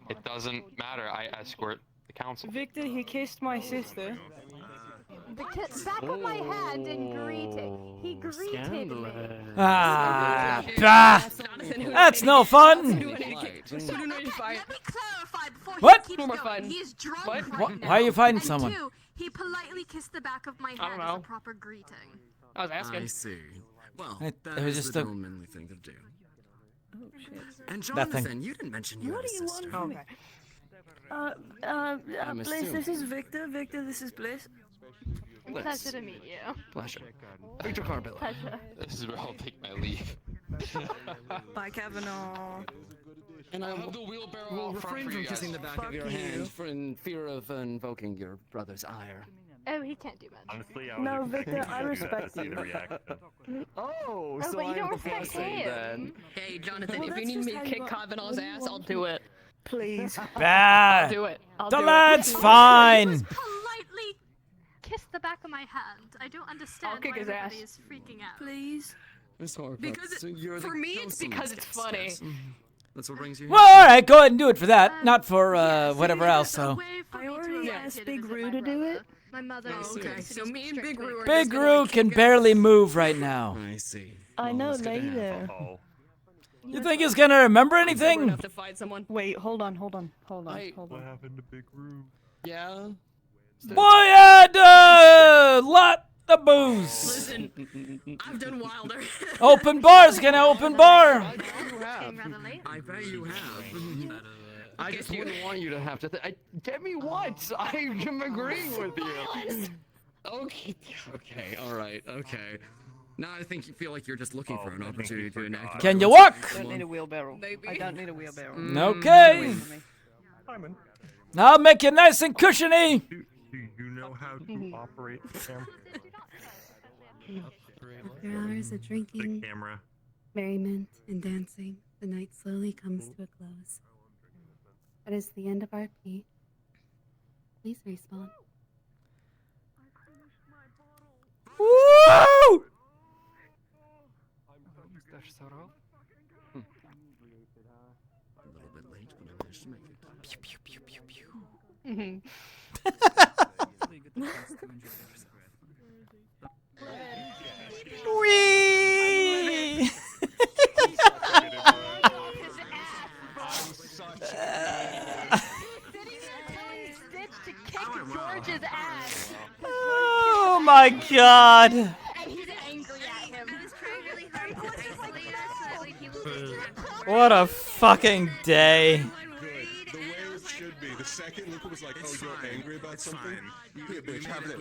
It doesn't matter. I escort the council. Victor, he kissed my sister. The back of my hand and greeted. He greeted me. Ah, bah! That's no fun. What? He's drunk What? right now. Why are you fighting And someone? two, he politely kissed the back of my I hand don't as a know. proper greeting. I was asking. I see. Well, It that was is just the a- gentlemanly thing to do. And Nothing. Jonathan, you didn't mention you What had do a you want sister. from me? Bliss, assuming. this is Victor. Victor, this is Bliss. Bliss. Pleasure to meet you. Pleasure. Victor Carbillo. Pleasure. This is where I'll take my leave. Bye, Kavanaugh. And I have the wheelbarrow will out front refrain for from you kissing the guys. back of your Fuck you. hand in fear of invoking your brother's ire. Oh, he can't do magic. Honestly, I No, was Victor, I respect see you. the reaction. Oh, Oh, so but you I'm don't the respect blessing him. then. Hey, Jonathan, Well, if you that's need just me how to you kick are. Kavanaugh's What do you ass, want I'll from do me? it. Please. Bah. I'll do it. I'll The do lad's it. fine. Politely kiss the back of my hand. I don't understand I'll kick why his everybody ass. is freaking out. Please. Miss Horcrux, Because so you're the for me, it's councilman's because it's guest, funny. yes. That's what brings you here? Well, all right, go ahead and do it for that, not for whatever else. So. I already asked Big Roo to do it. My mother. Okay, so me and Big Roo are Big just gonna, Roo like, can kick barely move right now. I see. I know it's good to have. later. You think he's gonna remember Sober anything? enough to fight someone. Wait, hold on. What happened to Big Roo? Yeah? Boy had a lot of booze. Listen, I've done wilder. Open bar's gonna open bar. I bet you have. I bet you have. I just wouldn't want you to have to. Get me what? I am agreeing with you. Okay. Okay. All right. Okay. Now I think you feel like you're just looking for an opportunity to enact. Can you walk? I don't need a wheelbarrow. I don't need a wheelbarrow. Okay. Simon, I'll make you nice and cushiony. do you know how to operate the camera? After hours of drinking, The camera. merriment, and dancing, the night slowly comes to a close. That is the end of our plea. Please respawn. Woo! A little bit late, but I managed to make it. Pew, pew, pew, pew, pew. Whee! To kick George's ass. Oh my God! And he's angry at him. What a fucking day! The way it should be. The second Luca was like, "Oh, you're angry about something." Here, bitch, have this.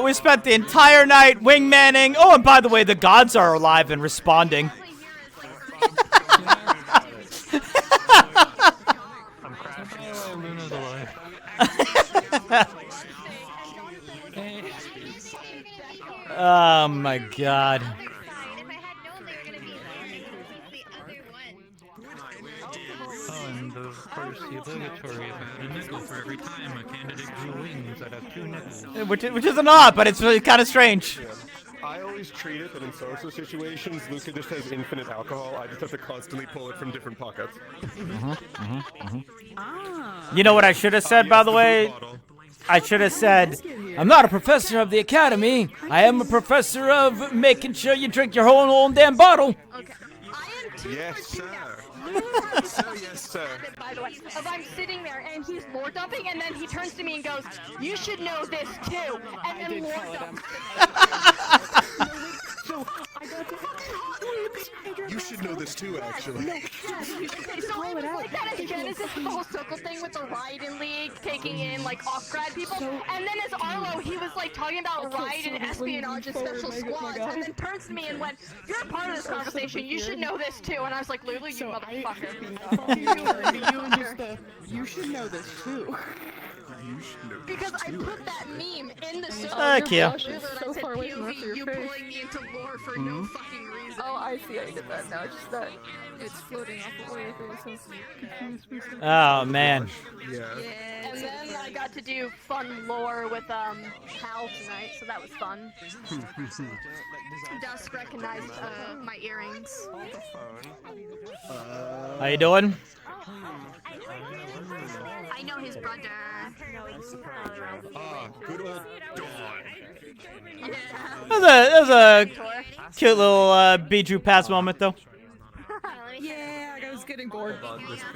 We spent the entire night wingmanning. Oh, and by the way, the gods are alive and responding. Luna's alive. Oh my God. Oh, and of course the obligatory about a nickel for every time a candidate grew wings that have 2 nickels. Which isn't odd, but it's really kind of strange. I always treat it that in social situations, Luca just has infinite alcohol. I just have to constantly pull it from different pockets. You know what I should have said, by the way? I should have said, I'm not a professor of the academy. I am a professor of making sure you drink your whole own damn bottle. Yes, sir. Yes, sir. By the way, if I'm sitting there and he's lore dumping, and then he turns to me and goes, "You should know this too," and then lore dumps. You should know this too, actually. Okay, so it was like that in Genesis, the whole circle thing with the Raiden League taking in like off-grad people, and then as Arlo, he was like talking about Raiden espionage and special squads, and then turns to me and went, "You're a part of this conversation. You should know this too." And I was like, "Lulu, you motherfucker." You should know this too. Because I put that meme in the social Thank you. and I said, POV, you pulling me into lore for no fucking reason. Oh, I see how you did that now. It's just that it's floating off the way. Oh man. Yeah. And then I got to do fun lore with Hal tonight, so that was fun. Dusk recognized my earrings. How you doing? I know his brother. Ah, good old Dawn. That was a cute little Bijou pass moment, though. Yeah, I was getting bored.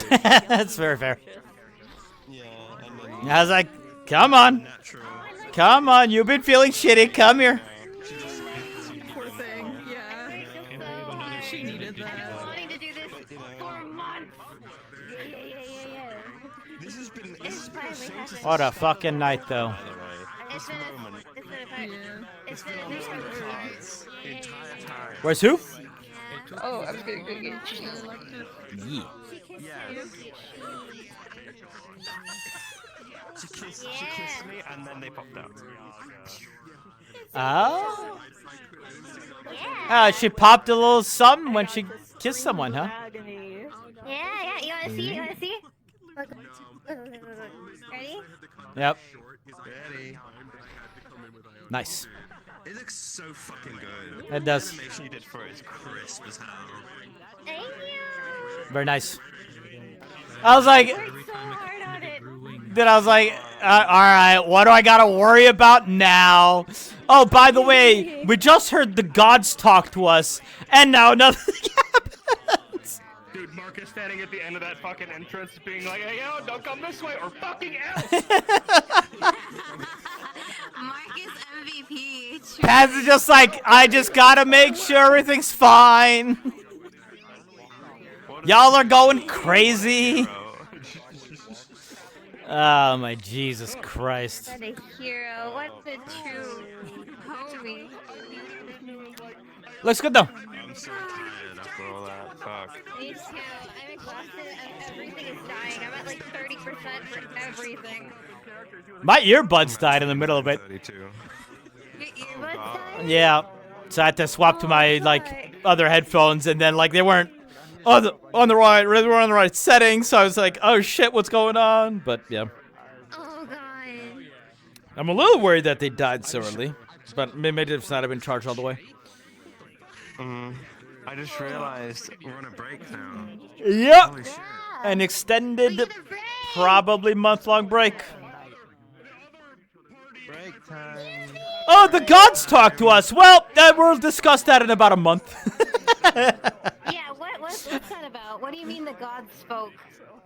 That's very fair. I was like, come on. Come on, you've been feeling shitty. Come here. Poor thing, yeah. wanting to do this for months. Yeah. This has been It's finally happened. What a fucking night, though. It's been a new Where's who? Oh, I'm gonna go get you. Yeah. She kissed me and then they popped out. Oh? She popped a little something when she kissed someone, huh? Yeah. You wanna see? Look. Ready? Yep. Ready. Nice. It looks so fucking good. It does. The animation you did for it is crisp as hell. Thank you. Very nice. I was like, then I was like, all right, what do I gotta worry about now? Oh, by the way, we just heard the gods talk to us, and now nothing happens. Dude, Marcus standing at the end of that fucking entrance being like, hey, yo, don't come this way or fucking else. Marcus MVP. Paz is just like, I just gotta make sure everything's fine. Y'all are going crazy. Oh my Jesus Christ. What a hero. What a true homie. Looks good though. I'm so tired after all that. Fuck. Me too. I'm exhausted. Everything is dying. I'm at like 30% for everything. My earbuds died in the middle of it. 32. Your earbuds died? Yeah. So I had to swap to my other headphones, and then they weren't on the right settings. So I was like, oh shit, what's going on? But yeah. Oh god. I'm a little worried that they died so early, but maybe it's not have been charged all the way. I just realized we're on a break now. Yep. Holy shit. An extended, probably month-long break. Break time. Oh, the gods talk to us. Well, we'll discuss that in about a month. Yeah, what's that about? What do you mean the gods spoke?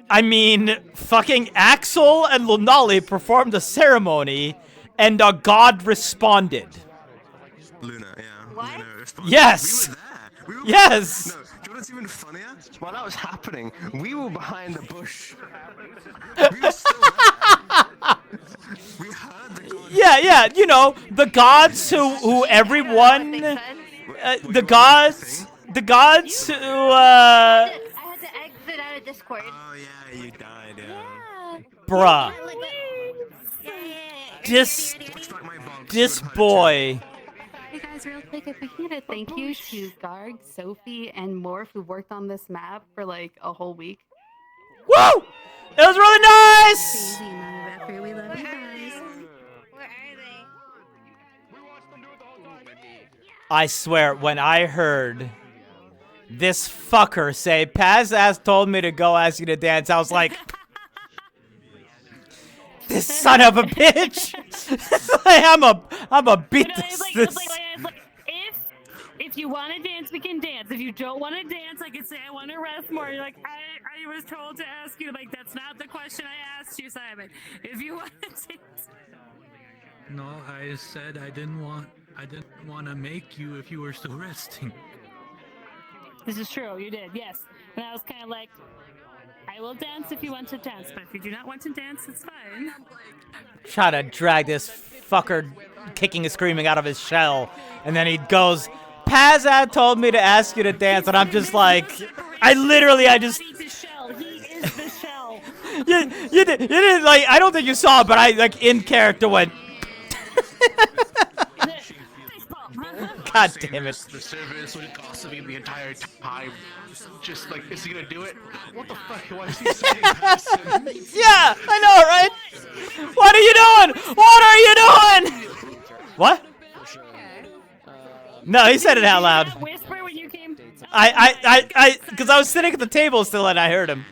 I mean, fucking Axel and Lunali performed a ceremony, and a god responded. Luna, yeah. What? Luna responded. Yes. We were there. Yes. No, do you know what's even funnier? While that was happening, we were behind the bush. We were still there. We heard the god. Yeah, you know, the gods who everyone, the gods who, I had to exit out of Discord. Oh yeah, you died, yeah. bruh, Yeah. this boy. Hey guys, real quick, if we can get a thank you to Garg, Sophie, and Morph who worked on this map for like a whole week. Woo! It was really nice! Crazy amount of effort. We love you guys. Where are they? I swear, when I heard this fucker say, Paz told me to go ask you to dance, I was like, this son of a bitch! I'm a beat this. If you want to dance, we can dance. If you don't want to dance, I can say I want to rest more. You're like, I was told to ask you. Like, that's not the question I asked you, Simon. If you want to dance. No, I said I didn't want to make you if you were still resting. This is true. You did, yes. And I was kind of like, I will dance if you want to dance, but if you do not want to dance, it's fine. Try to drag this fucker kicking and screaming out of his shell, and then he goes, Paz told me to ask you to dance, and I'm just like, I just. He is the shell. You didn't like. I don't think you saw it, but I in character went. God damn it! The service was gossiping the entire time. Just like, is he gonna do it? What the fuck? Why is he saying this? Yeah, I know, right? What are you doing? What are you doing? What? No, he said it out loud. Whisper when you came. Because I was sitting at the table still, and I heard him.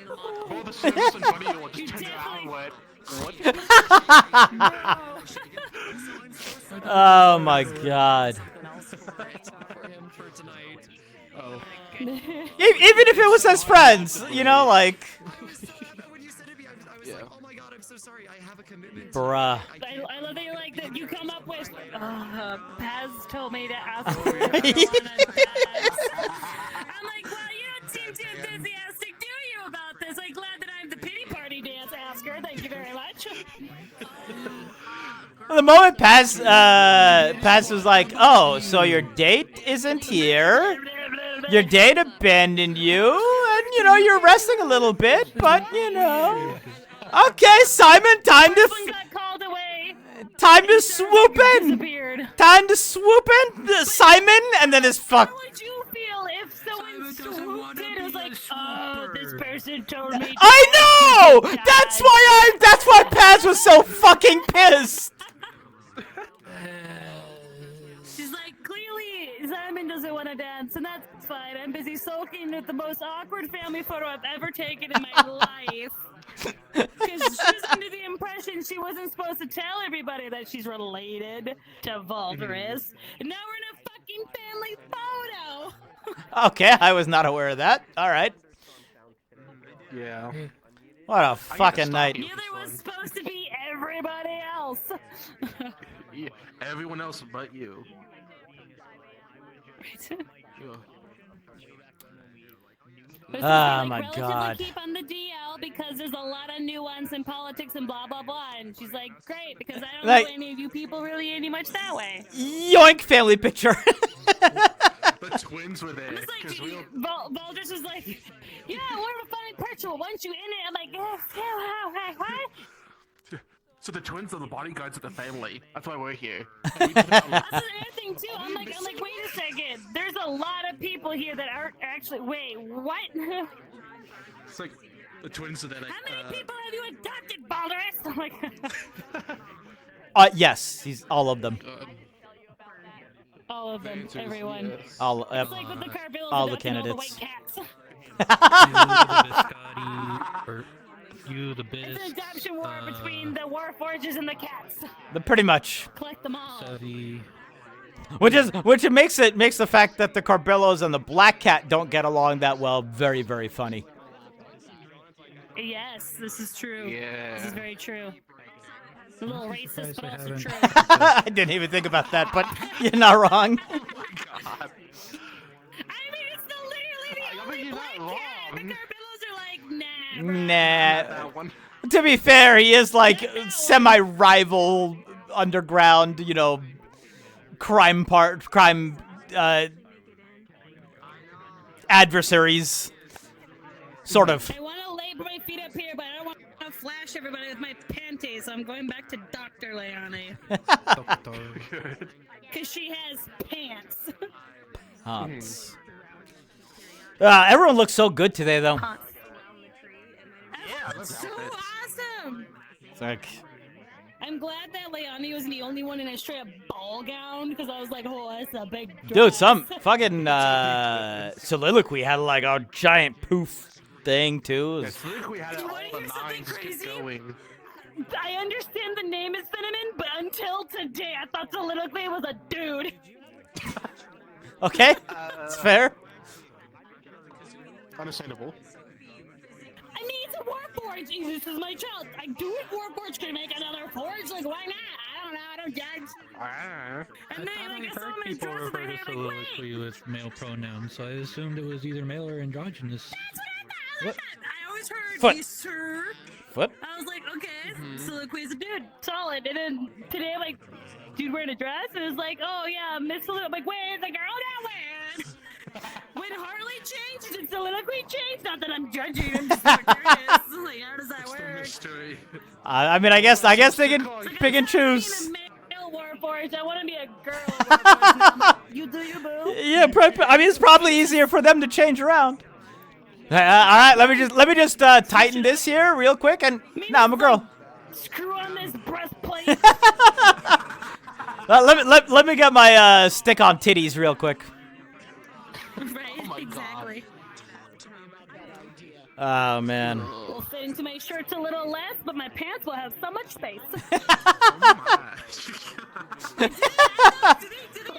Oh, the service was funny. You just turned around and went, what? Oh my god. Even if it was as friends, you know, like. Yeah. so sorry. I have a commitment. Bruh. I love that you're like that. You come up with. Paz told me to ask for everyone on Paz. I'm like, well, you don't seem too enthusiastic, do you, about this? I'm glad that I'm the pity party dance asker. Thank you very much. The moment Paz was like, oh, so your date isn't here. Your date abandoned you, and, you know, you're resting a little bit, but, you know. Okay, Simon, time to swoop in. Time to swoop in, Simon, and then his fuck. How would you feel if someone swooped in and was like, oh, this person told me? I know. That's why Paz was so fucking pissed. She's like, clearly Simon doesn't want to dance, and that's fine. I'm busy sulking at the most awkward family photo I've ever taken in my life. Because she was under the impression she wasn't supposed to tell everybody that she's related to Valderus. And now we're in a fucking family photo. Okay, I was not aware of that. All right. Yeah. What a fucking night. Neither was supposed to be everybody else. Yeah, everyone else but you. Oh my god. Keep on the DL because there's a lot of nuance in politics and blah blah blah. And she's like, great, because I don't know any of you people really any much that way. Yoink, family picture. The twins were there. Baldur's was like, yeah, we're a funny picture. Once you in it, I'm like, what? So the twins are the bodyguards of the family. That's why we're here. That's another thing too. I'm like, wait a second. There's a lot of people here that aren't actually. Wait, what? It's like the twins are that. How many people have you adopted, Baldur's? I'm like, yes, he's all of them. all of them, everyone. All, it's like with the Carbills all the adopting all the candidates. white cats. You, the Bisc, It's an adoption war between the Warforges and the cats. Pretty much. Collect them all. Which it makes the fact that the Carbillos and the Black Cat don't get along that well very, very funny. Yes, this is true. Yeah. This is very true. A little racist, but also true. I didn't even think about that, but you're not wrong. Oh my god. I mean, it's literally the only Black Cat. The Carbillos are like, nah. Nah. To be fair, he is like semi-rival underground, you know, crime adversaries. Sort of. I want to lay my feet up here, but I don't want to flash everybody with my panties, so I'm going back to Dr. Leone. Because she has pants. Pants. Everyone looks so good today, though. Yeah, that's so awesome. It's like, I'm glad that Leone was the only one in a straight up ball gown because I was like, oh, that's a big dress. dude, some fucking soliloquy had like a giant poof thing too. Yeah, soliloquy had all the nines going. I understand the name is feminine, but until today, I thought soliloquy was a dude. Okay, it's fair. Understandable. I mean, it's a Warforge. This is my child. I do it. Warforge can make another forge. Like, why not? I don't know. I don't judge. And then, like, I saw him in his People dress, refer and to I'm like, soliloquy with male pronouns, so I assumed it was either male or androgynous. what? I always heard Foot. yes, sir. Foot. I was like, okay, soliloquy is a dude. Solid. And then today, I'm like, dude wearing a dress? And it's like, oh, yeah, Miss Soliloquy. I'm like, wait, it's a girl now, weird. When Harley changed, did soliloquy change? Not that I'm judging. I'm just so curious. Like, how does that work? I mean, I guess they can pick and choose. Male Warforge. I want to be a girl Warforge now. Like, you do you, boo? Yeah, I mean, it's probably easier for them to change around. All right, let me just tighten this here real quick, and now I'm a girl. Screw on this breastplate. let me get my stick on titties real quick. Right, exactly. Oh man. We'll fit into my shirts a little less, but my pants will have so much space. Do they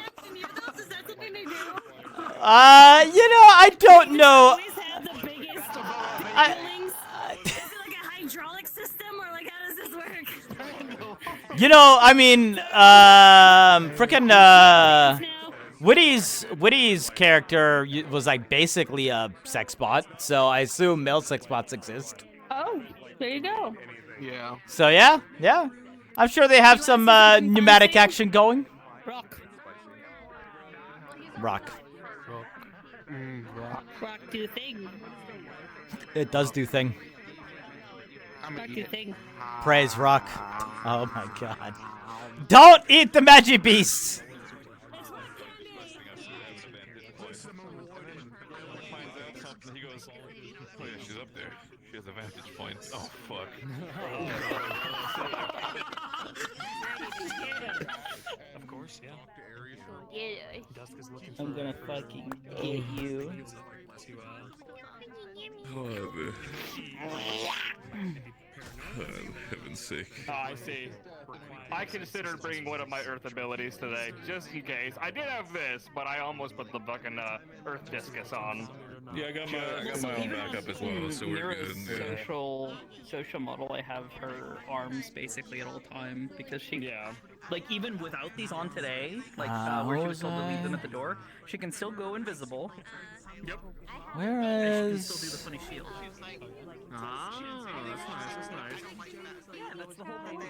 actually need those? Is that something they do? You know, I don't know. Always have the biggest feelings. Is it like a hydraulic system, or like how does You know, I mean, frickin' Witty's character was like basically a sex bot, so I assume male sex bots exist. Oh, there you go. Yeah. So yeah, I'm sure they have some pneumatic action going. Rock. Rock. Rock do thing. It does do thing. Rock do thing. Praise rock. Oh my god. Don't eat the magic beasts! He goes, oh yeah, she's up there. She has a vantage point. Oh, fuck. Of course, yeah. Yeah. I'm gonna fucking get you. For heaven's sake. Oh, I see. I considered bringing one of my Earth abilities today, just in case. I did have this, but I almost put the fucking Earth Discus on. Yeah, I got my own backup as well, so we're good. Yeah. Social model, I have her arms basically at all time because she, like even without these on today, like where she was told to leave them at the door, she can still go invisible. Yep. Whereas still do the funny shield. Ah, that's nice. That's nice. Yeah, that's the whole thing.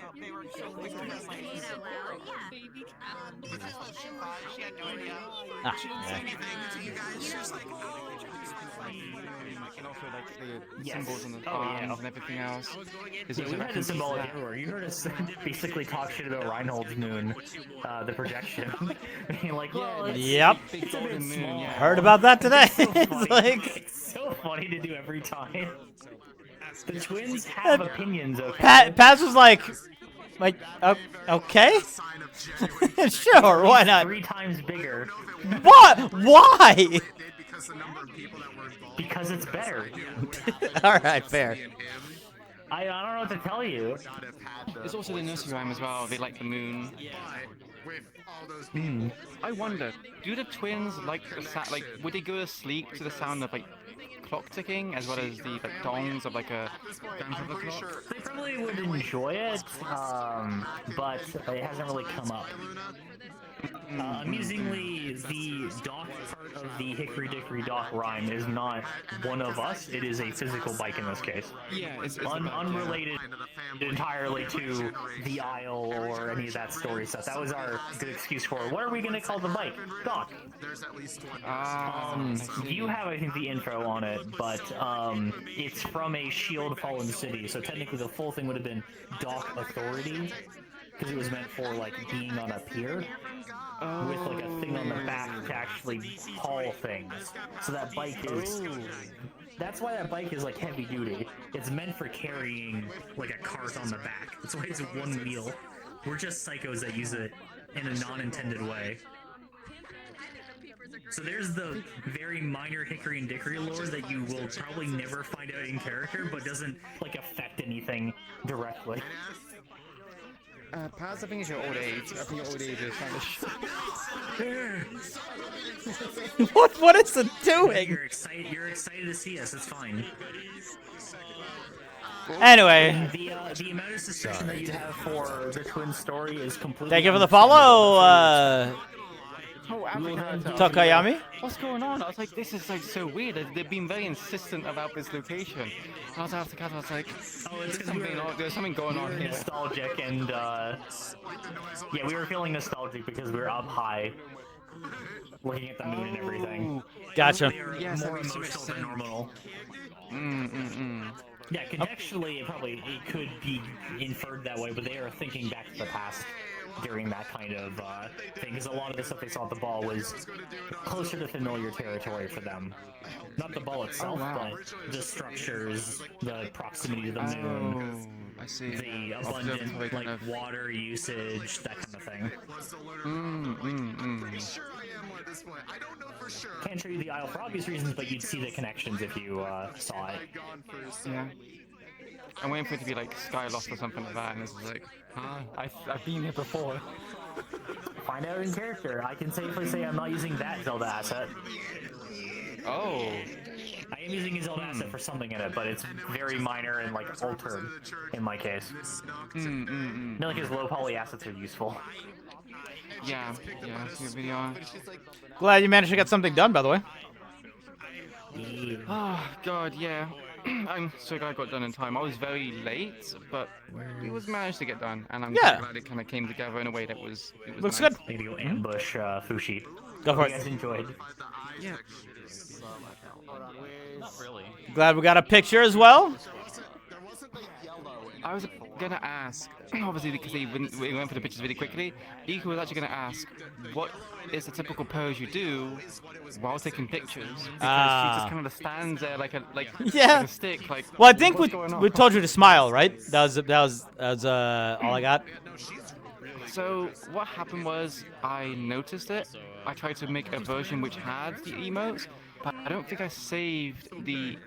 And also like the Yes. symbols and the Oh, yeah. arms and everything else. Yeah, we had a symbolic everywhere. You heard us basically talk shit about Reinhold's moon, the projection. Being like, well, it's, Yep. it's a bit small. Heard about that today. It's like it's so funny to do every time. The twins have opinions, okay? Paz was like, okay, sure, why not? 3 times bigger. What? Why? Because it's better. All right, fair. I don't know what to tell you. There's also the nursery rhyme as well. They like the moon. I wonder, do the twins like the like? Would they go to sleep to the sound of like clock ticking as well as the like dongs of like a grandfather clock? They probably would enjoy it, but it hasn't really come up. Amusingly, the dock part of the Hickory Dickory Dock rhyme is not one of us. It is a physical bike in this case. Yeah, it's unrelated entirely to the Isle or any of that story stuff. That was our good excuse for what are we going to call the bike? Dock. You have, I think, the intro on it, but it's from a Shield Fallen City, so technically the full thing would have been Dock Authority, because it was meant for like being on a pier with like a thing on the back to actually haul things. So that bike is. That's why that bike is like heavy duty. It's meant for carrying like a cart on the back. That's why it's one wheel. We're just psychos that use it in a non-intended way. So there's the very minor Hickory and Dickory lore that you will probably never find out in character, but doesn't like affect anything directly. Paz, I think it's your old age. I think your old age is kind of What is it doing? You're excited to see us. It's fine. Anyway. The amount of suspicion that you have for the twin story is completely. Thank you for the follow, Takayami. What's going on? I was like, this is like so weird. They've been very insistent about this location. I was after Kat, I was like, there's something going on here. Nostalgic and yeah, we were feeling nostalgic because we were up high, looking at the moon and everything. Gotcha. They are more emotional than normal. Yeah, contextually, it could be inferred that way, but they are thinking back to the past during that kind of thing, because a lot of the stuff they saw at the ball was closer to familiar territory for them. Not the ball itself, but the structures, the proximity to the moon, I see. the abundant like water usage, that kind of thing. Can't show you the Isle for obvious reasons, but you'd see the connections if you saw it. Yeah. I'm waiting for it to be like Skyloft or something like that, and it's like, I've been here before. Find out in character. I can safely say I'm not using that Zelda asset. Oh. I am using his old asset for something in it, but it's very minor and like altered in my case. Not like his low poly assets are useful. Yeah, you really are. Glad you managed to get something done, by the way. Oh God, yeah. I'm so glad I got done in time. I was very late, but it was managed to get done, and I'm glad it kind of came together in a way that was. Looks nice. good. Maybe you'll ambush Fushi. Go for You guys it. enjoyed. Yeah. Not really. Glad we got a picture as well. I was gonna ask, obviously because we went for the pictures really quickly. Iku was actually gonna ask, what is the typical pose you do while taking pictures? Because she just kind of stands there like a like a stick. Like, well, I think what's going on? we told you to smile, right? That was all I got. So what happened was I noticed it. I tried to make a version which had the emotes, but I don't think I saved the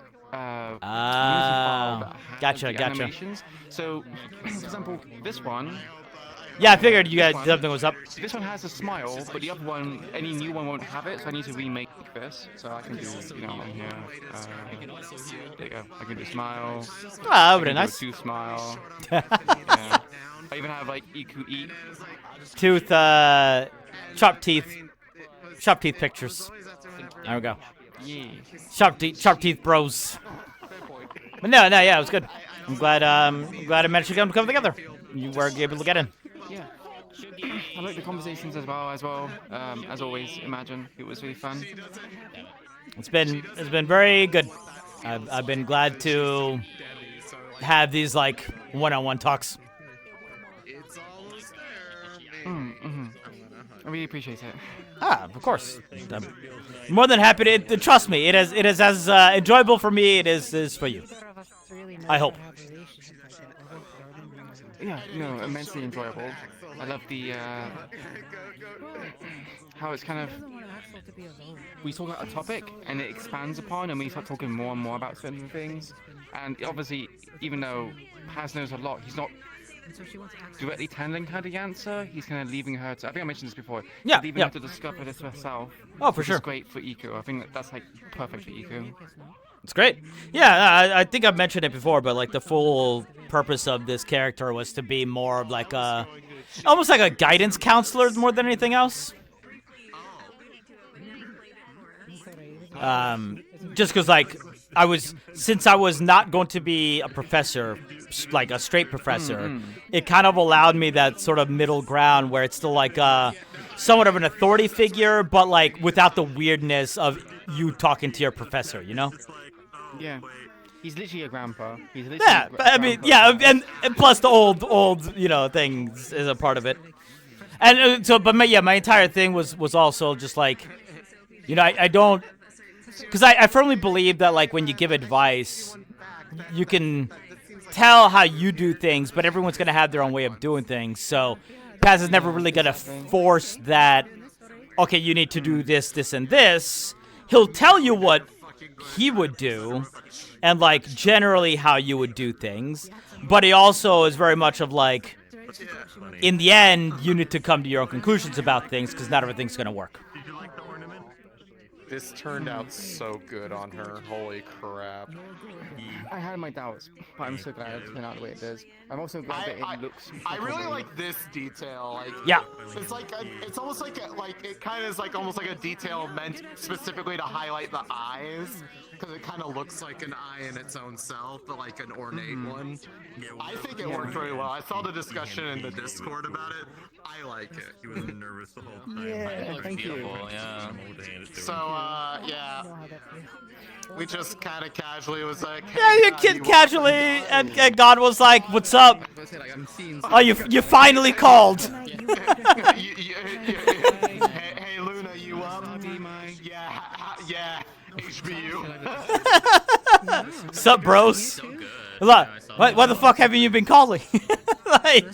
gotcha. animations. So, for example, this one. Yeah, I figured you guys something was up. This one has a smile, but the other one, any new one won't have it. So I need to remake this. So I can do, on here. There you go. I can do smile. Ah, very nice. Two smile. Yeah. I even have like Iku eat. Tooth, sharp teeth pictures. There we go. Yeah. Sharp teeth bros. But no, yeah, it was good. I'm glad I managed to come together. You were able to get in. Yeah. I like the conversations as well. As always, Imagine. It was really fun. It's been very good. I've been glad to have these like one-on-one talks. I really appreciate it. Of course. I'm more than happy to trust me. It is as enjoyable for me it is for you. I hope. Yeah, immensely enjoyable. I love the how it's kind of we talk about a topic and it expands upon, and we start talking more and more about certain things. And obviously, even though Paz knows a lot, he's not directly telling her the answer. He's kind of leaving her to. I think I mentioned this before. Yeah, leaving her to discover this herself. Oh, for which sure. is great for Iku. I think that's like perfect for Iku. It's great. Yeah, I think I've mentioned it before, but like the full purpose of this character was to be more of like almost like a guidance counselor more than anything else. Just because like since I was not going to be a professor, like a straight professor, it kind of allowed me that sort of middle ground where it's still like somewhat of an authority figure, but like without the weirdness of you talking to your professor, you know? Yeah. He's literally a grandpa. He's literally I mean, yeah, and plus the old, things is a part of it. And my entire thing was also just like, I don't, because I firmly believe that like when you give advice, you can tell how you do things, but everyone's gonna have their own way of doing things. So Paz is never really gonna force that. Okay, you need to do this, this, and this. He'll tell you what he would do, and like generally how you would do things. But he also is very much of like, in the end, you need to come to your own conclusions about things because not everything's gonna work. This turned out so good on her. Holy crap. I had my doubts, but I'm so glad it turned out the way it does. I'm also glad that it looks. I really like this detail. Like, yeah, it's like it's almost like it kind of is like almost like a detail meant specifically to highlight the eyes, because it kind of looks like an eye in its own self, but like an ornate one. I think it worked very well. I saw the discussion in the Discord about it. I like it. He was nervous the whole time. Yeah, thank you. Yeah. So yeah, we just kind of casually was like, yeah, you kid casually, and God was like, "What's up? Oh, you finally called." Hey Luna, you up? Yeah, HBU. Sup, bros? Look, why the fuck haven't you been calling? Like,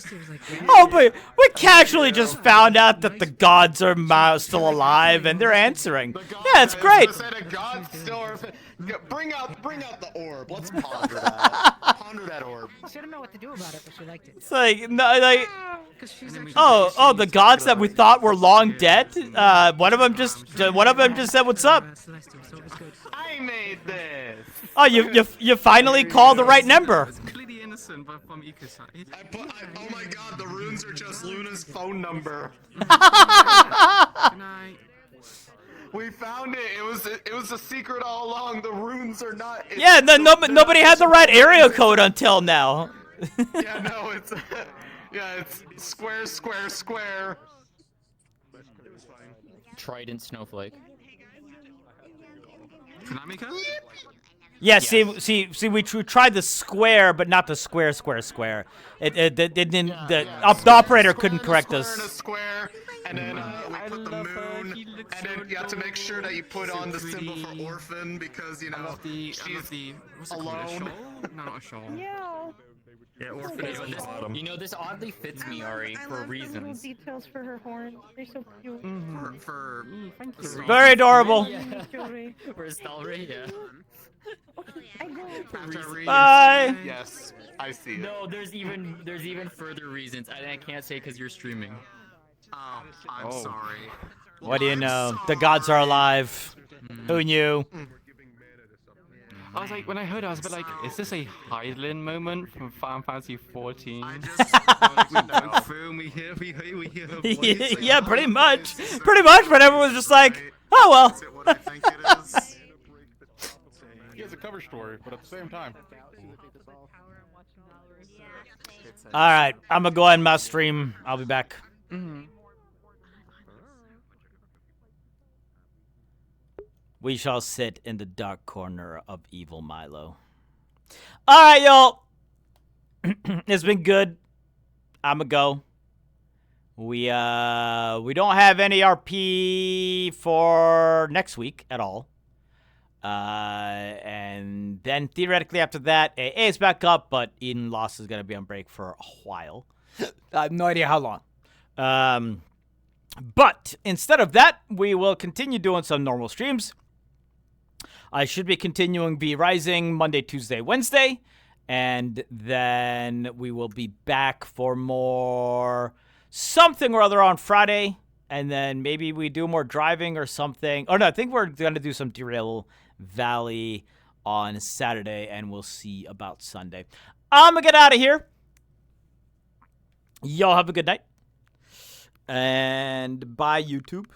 oh, but we casually just found out that the gods are still alive and they're answering. Yeah, it's great. Bring out the orb. Let's ponder that. Ponder that orb. She didn't know what to do about it, but she liked it. It's like, no, like, oh, the gods that we thought were long dead. One of them just said, "What's up?" I made this. Oh, you finally called the right number. Oh my god, the runes are just Luna's phone number. We found it. It was a secret all along. The runes are not. Yeah, nobody had the right area code until now. Yeah, no, it's square, square, square. Trident snowflake. Konami code? Yeah, see, we tried the square, but not the square. It didn't. The operator couldn't correct us. Square, and then we put the moon, and then you have to make sure that you put on the symbol for orphan because she's alone. Not a shawl. Yeah. Yeah, orphan is on the bottom. You know, this oddly fits me, Ari, for reasons. Little details for her horns. They're so cute. Thank you. Very adorable. For a celery, yeah. Bye. Yes, I see it. No, there's even further reasons. I can't say because you're streaming. Oh, I'm sorry. What do you know? The gods are alive. Who knew? I was like, when I heard it, I was a bit like, is this a Hylian moment from Final Fantasy 14? Yeah, pretty much. Pretty much, but everyone was just like, oh well. He has a cover story, but at the same time. All right, I'm gonna go ahead and mouse stream. I'll be back. We shall sit in the dark corner of evil Milo. All right, y'all. It's been good. I'ma go. We don't have any RP for next week at all. And then theoretically after that, AA is back up, but Eden Lost is gonna be on break for a while. I have no idea how long. But instead of that, we will continue doing some normal streams. I should be continuing V Rising Monday, Tuesday, Wednesday, and then we will be back for more something or other on Friday, and then maybe we do more driving or something. Oh, no, I think we're going to do some Derail Valley on Saturday, and we'll see about Sunday. I'm going to get out of here. Y'all have a good night. And bye, YouTube.